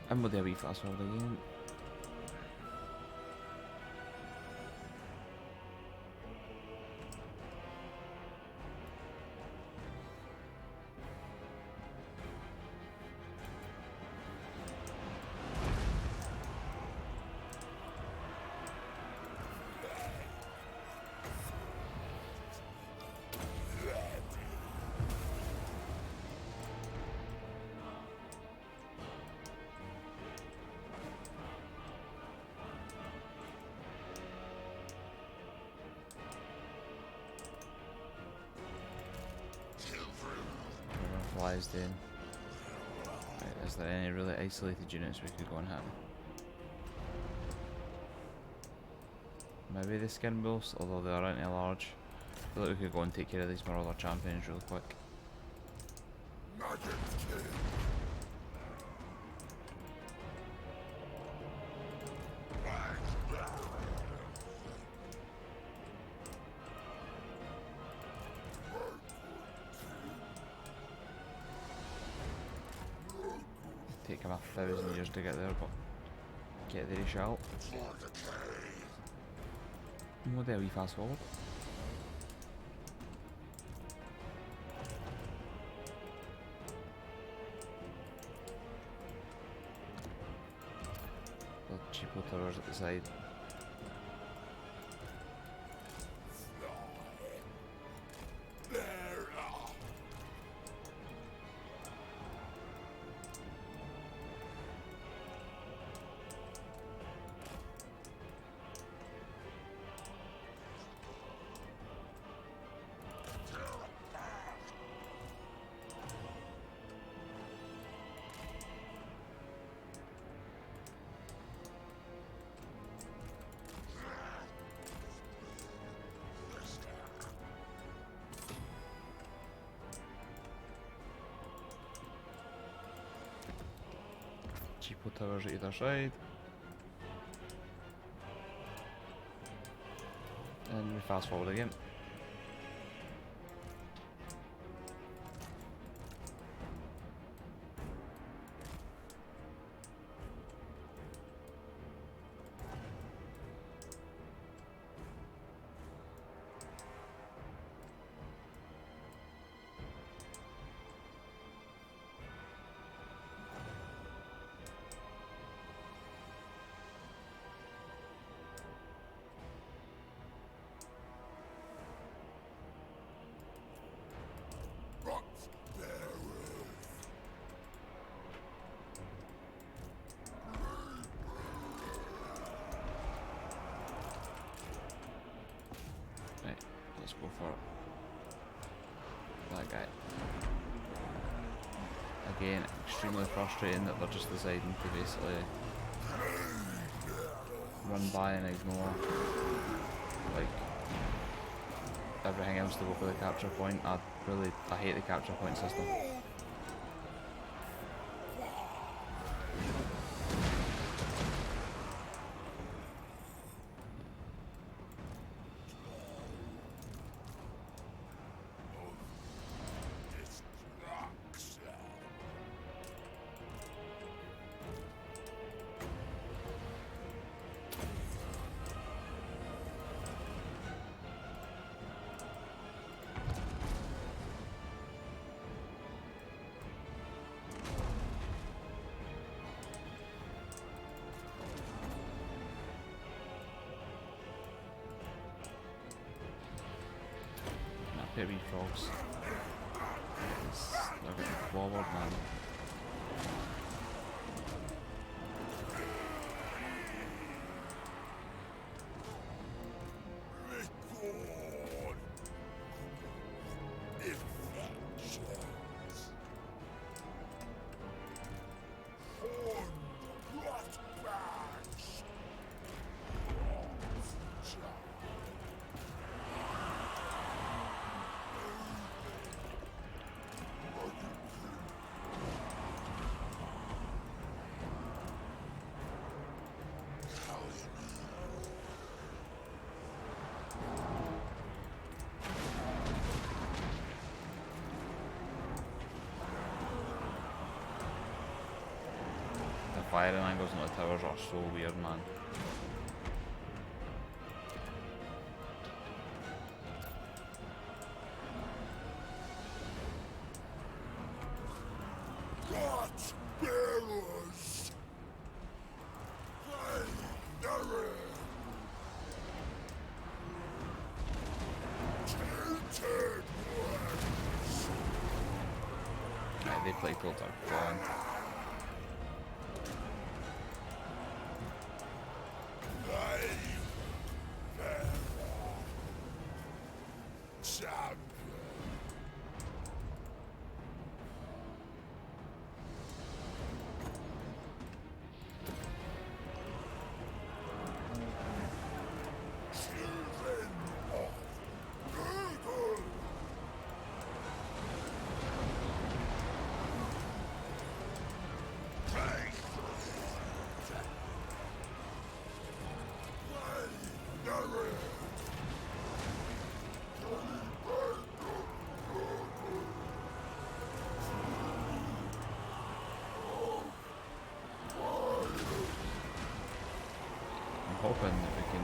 And we'll do a wee fast forward again. civilized in. Right, is there any really isolated units we could go and hit? Maybe the skin wolves, although they aren't any large. I feel like we could go and take care of these Marauder champions really quick. Take him 1,000 years to get there, but get there he shall. We'll do a wee fast forward. The cheapo towers at the side. Cheapo towers at either side. And we fast forward again. Let's go for that guy. Again, extremely frustrating that they're just deciding to basically run by and ignore like everything else to go for the capture point. I hate the capture point system. Baby frogs. They're getting forward, man. Firing angles on the towers are so weird, man. Right, they play towards our plan.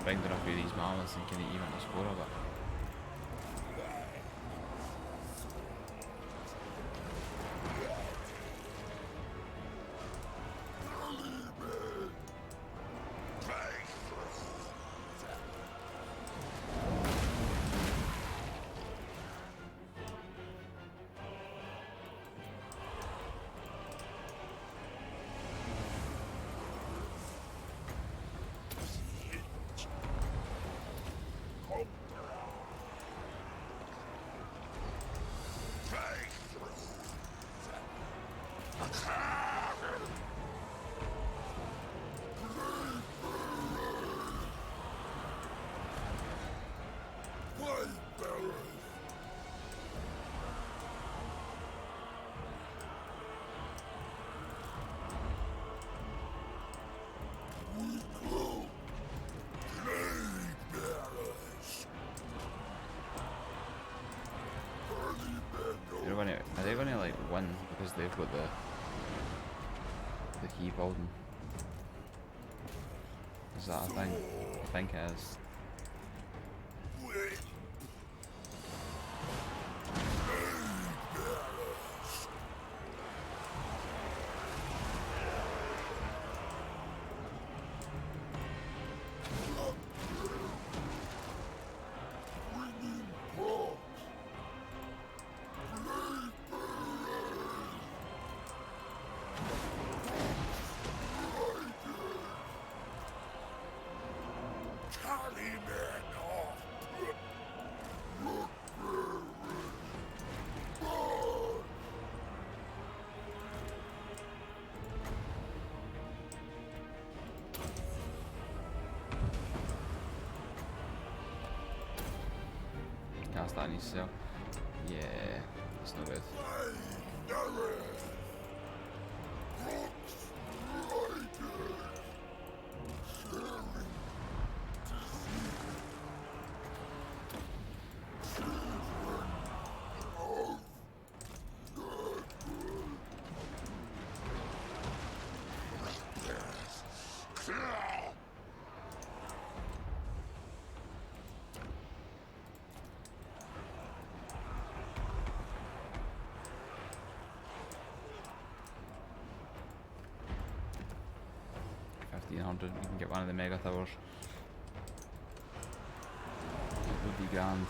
bring down a few of these mammoths and can even the score of it. Are they gonna like win because they've got the key building? Is that a thing? I think it is. Cast that on yourself. Yeah, that's no good. We can get one of the mega towers. It would be grand.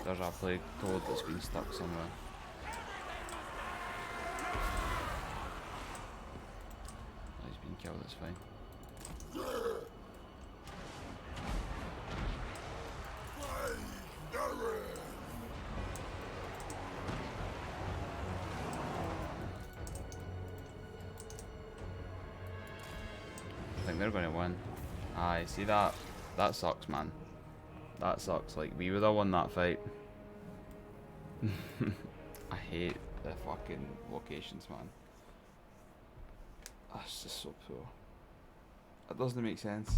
There's our plague toad that's been stuck somewhere. He's been killed, that's fine. I think they're going to win. Aye, see that? That sucks, man. That sucks. Like, we would have won that fight. I hate the fucking locations, man. That's just so poor. That doesn't make sense.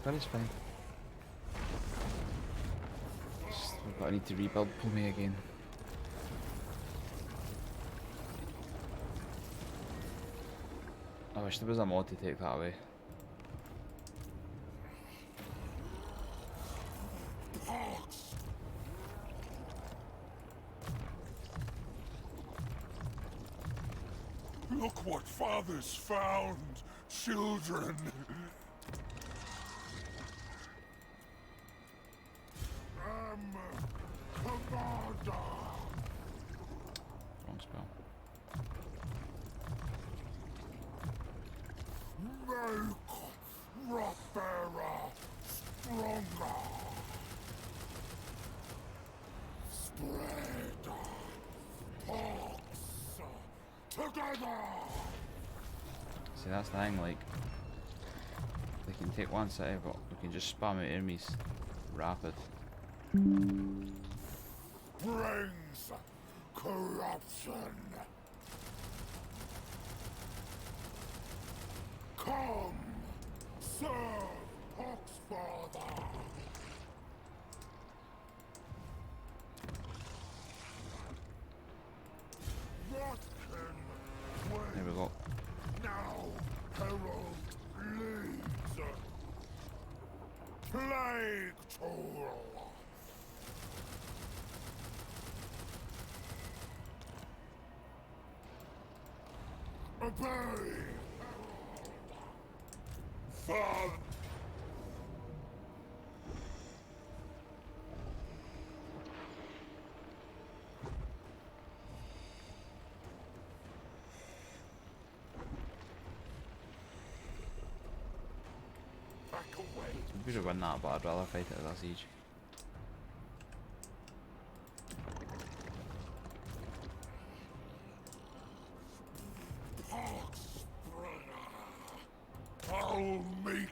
But it's fine. But I need to rebuild Pome again. I wish there was a mod to take that away. Look what father's found, children. Commander. Wrong spell. Make Rockbearer stronger. Spread pox. See, that's the thing, like, they can take one city, but we can just spam out enemies rapid. Brings corruption. Come, serve Oxfather. Reskin, There we go. now Herald leads. Plague tool. Obey. Father. Back away. We could win that, but I'd rather fight it as a siege. I'll make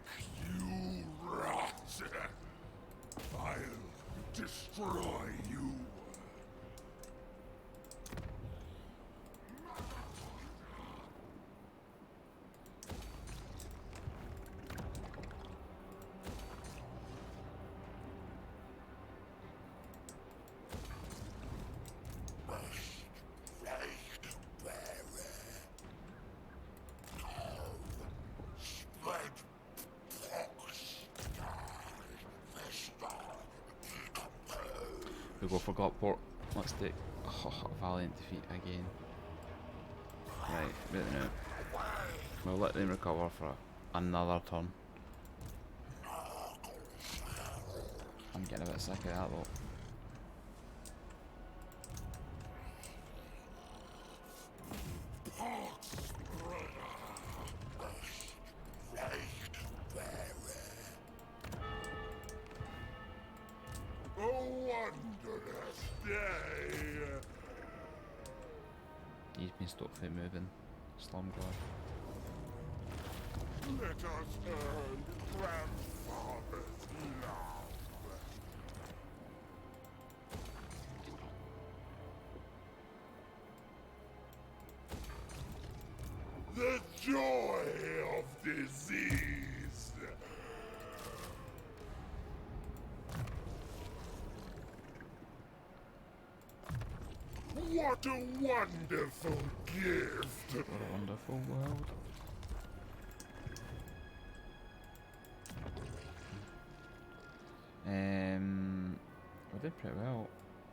you rot. I'll destroy you. We go for Gotport. Let's take Valiant defeat again. Right, wait now. We'll let them recover for another turn. I'm getting a bit sick of that though. A wondrous day. He's been stopped from moving. Slumguard. Let us earn grandfather's love. The joy of disease. What a wonderful gift! What a wonderful world. We're doing pretty well.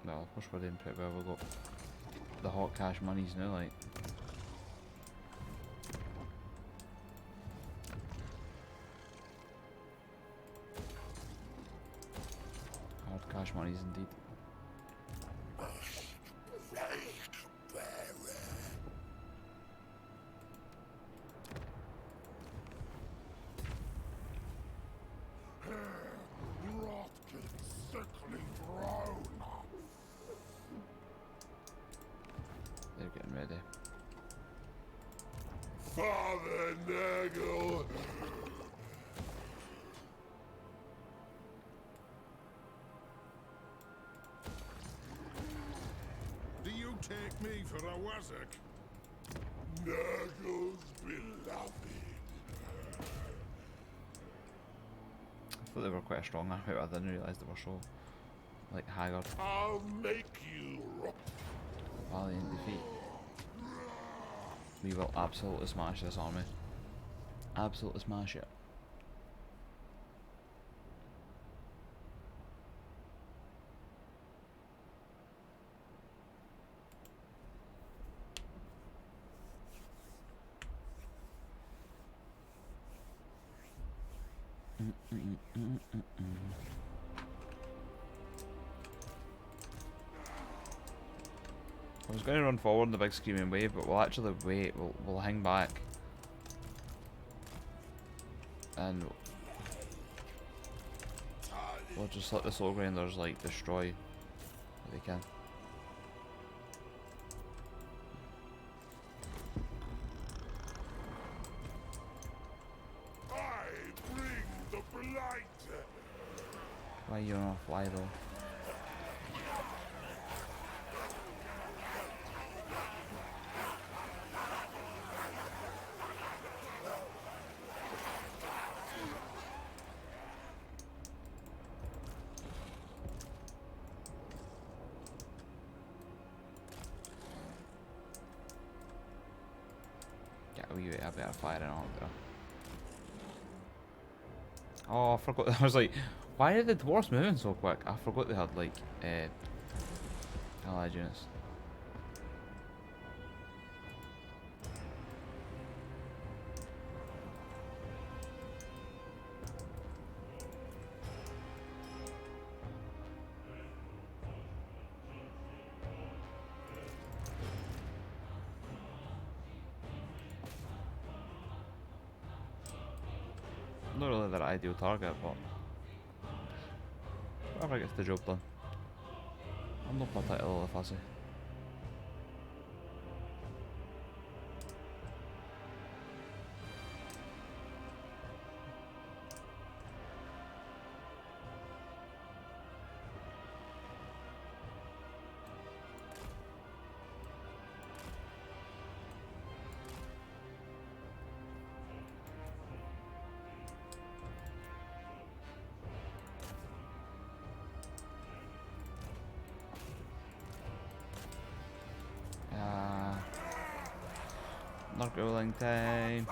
Well, of course we're doing pretty well. We've got the hot cash monies now, like. Hard cash monies indeed. They're getting ready. Father Nurgle. Do you take me for a wazzock? Nurgle's beloved. I thought they were quite a strong outfit, I didn't realise they were so, like, haggard. I'll make you rot. Valiant defeat. We will absolutely smash this army. Absolutely smash it. I was going to run forward in the big screaming wave, but we'll actually wait. We'll hang back, and we'll just let the slow grinders like destroy what they can. blight. Why you don't fly though? Get a wee bit a better firing on there. Oh, I forgot. I was like, why are the dwarves moving so quick? I forgot they had like allied units. Not really their ideal target, but whatever gets the job done. I'm not particularly fussy. Nurgle time.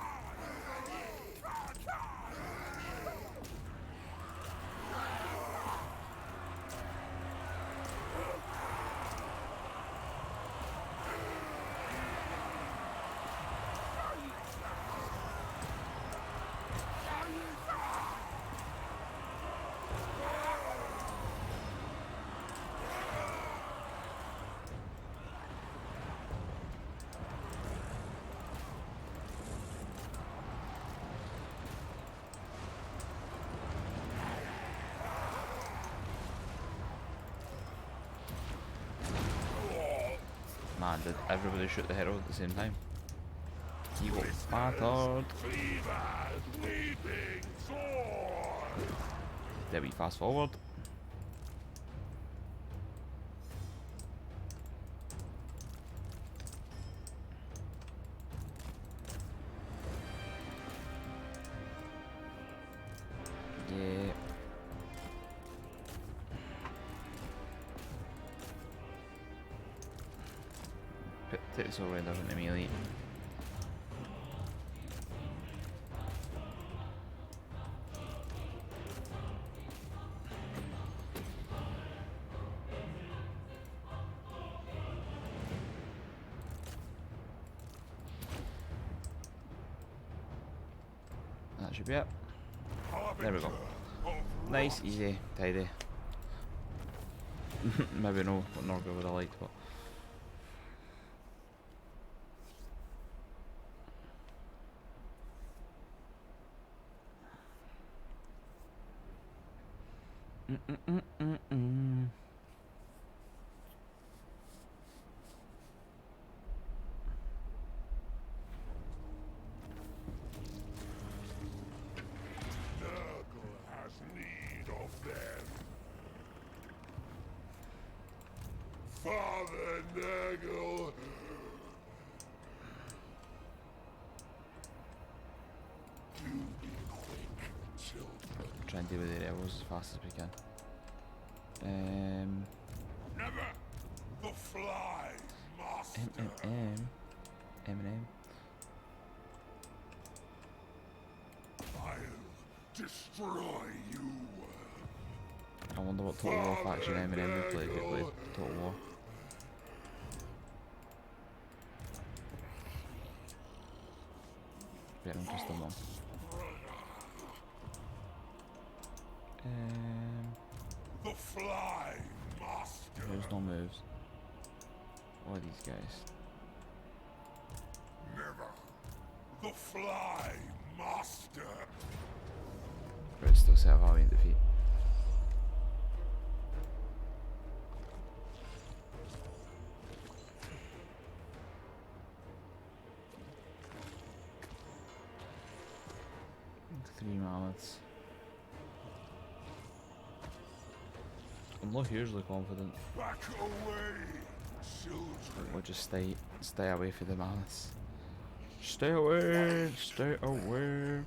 Man, did everybody shoot the hero at the same time? You got battered. Cleaver's weeping sword. There we fast forward. Yeah. Put this already into melee. That should be it. There we go. Nice, easy, tidy. Maybe no what Nurgle would have liked, but Nurgle has need of them. Father Nurgle. Do be quick, children. try and deal with the rebels as fast as we can. Never the fly master. M. I'll destroy you. I wonder what Total War faction Eminem would play if he played Total War. Very interesting one. The fly master. There's no moves. What are these guys? Never the fly master. But it's still set of valiant defeat. Three mammoths. I'm not hugely confident. Back away, children. We'll just stay away from the malice. Stay away, stay away.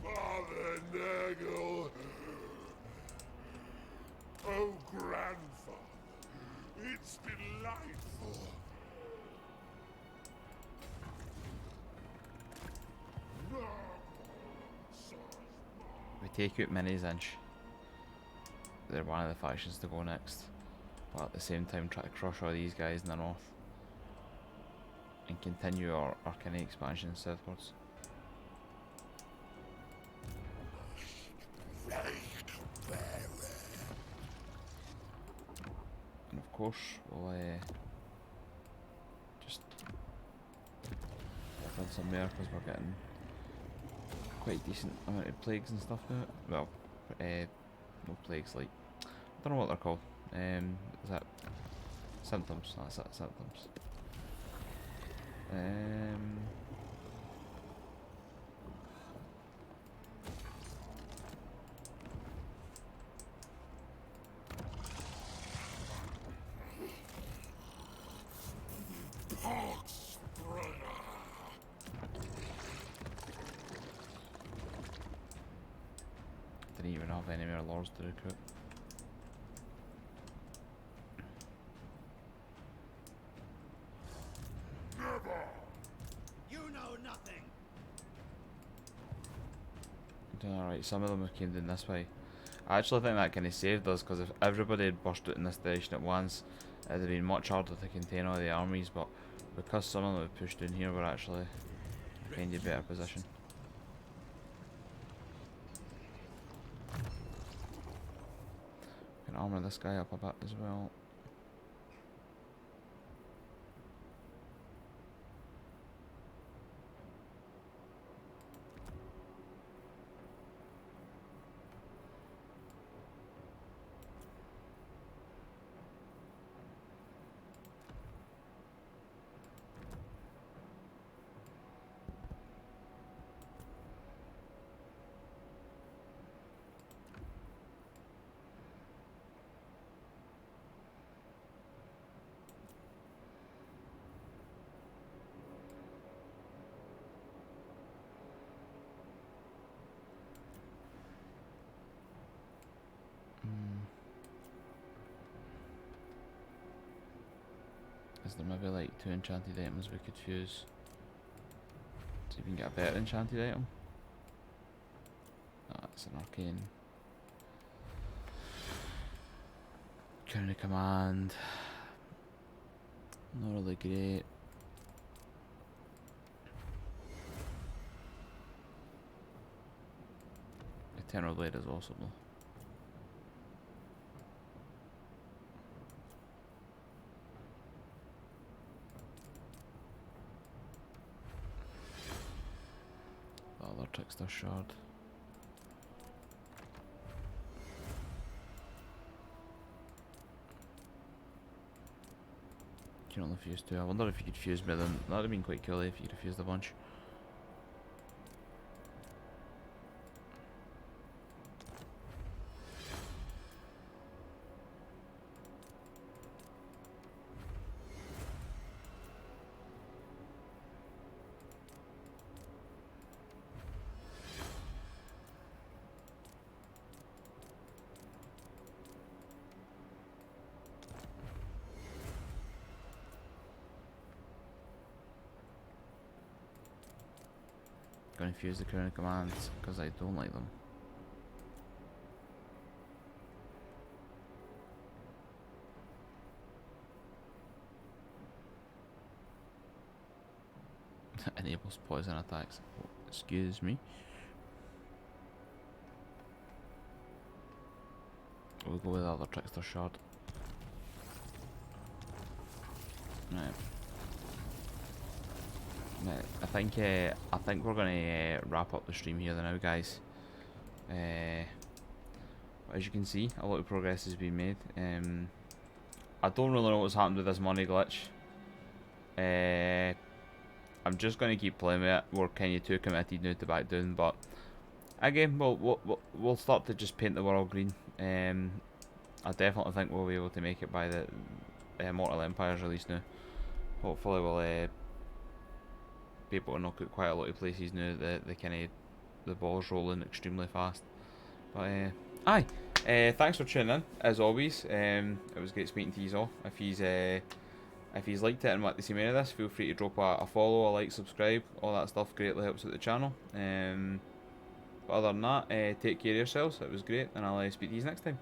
Father Nurgle. Oh, grandfather. It's delightful. No. We take out minis inch. They're one of the factions to go next. But at the same time try to crush all these guys in the north. And continue our kind of expansion southwards. And of course we'll just build some more because we're getting quite decent amount of plagues and stuff now. Well, no plagues, like, I don't know what they're called. Is that symptoms? That's it, symptoms. Didn't even have any more lords to recruit. You know nothing. Alright, some of them came down this way. I actually think that kind of saved us, because if everybody had burst out in this direction at once, it would have been much harder to contain all the armies, but because some of them had pushed in here, we're actually in a better position. Can armour this guy up a bit as well. Is there maybe like 2 enchanted items we could fuse? See if we can get a better enchanted item. Ah, it's an arcane. Crown of Command. Not really great. Eternal Blade is awesome though. Other Trickster Shard. You can only fuse 2. I wonder if you could fuse more than that. Would have been quite cool if you could have fused a bunch. Gonna fuse the Crown of Commands because I don't like them. Enables poison attacks. Oh, excuse me. We'll go with the other Trickster Shard. Right. I think we're gonna wrap up the stream here now, guys. As you can see, a lot of progress has been made. I don't really know what's happened with this money glitch. I'm just gonna keep playing with it. We're kind of too committed now to back down, but again, we'll start to just paint the world green. I definitely think we'll be able to make it by the Mortal Empire's release now. Hopefully, we'll be able to knock out quite a lot of places now. The ball's rolling extremely fast. But aye, thanks for tuning in as always. It was great speaking to you all. If you've liked it and want to see more of this, feel free to drop a follow, a like, subscribe, all that stuff greatly helps out the channel. But other than that, take care of yourselves. It was great, and I'll speak to you next time.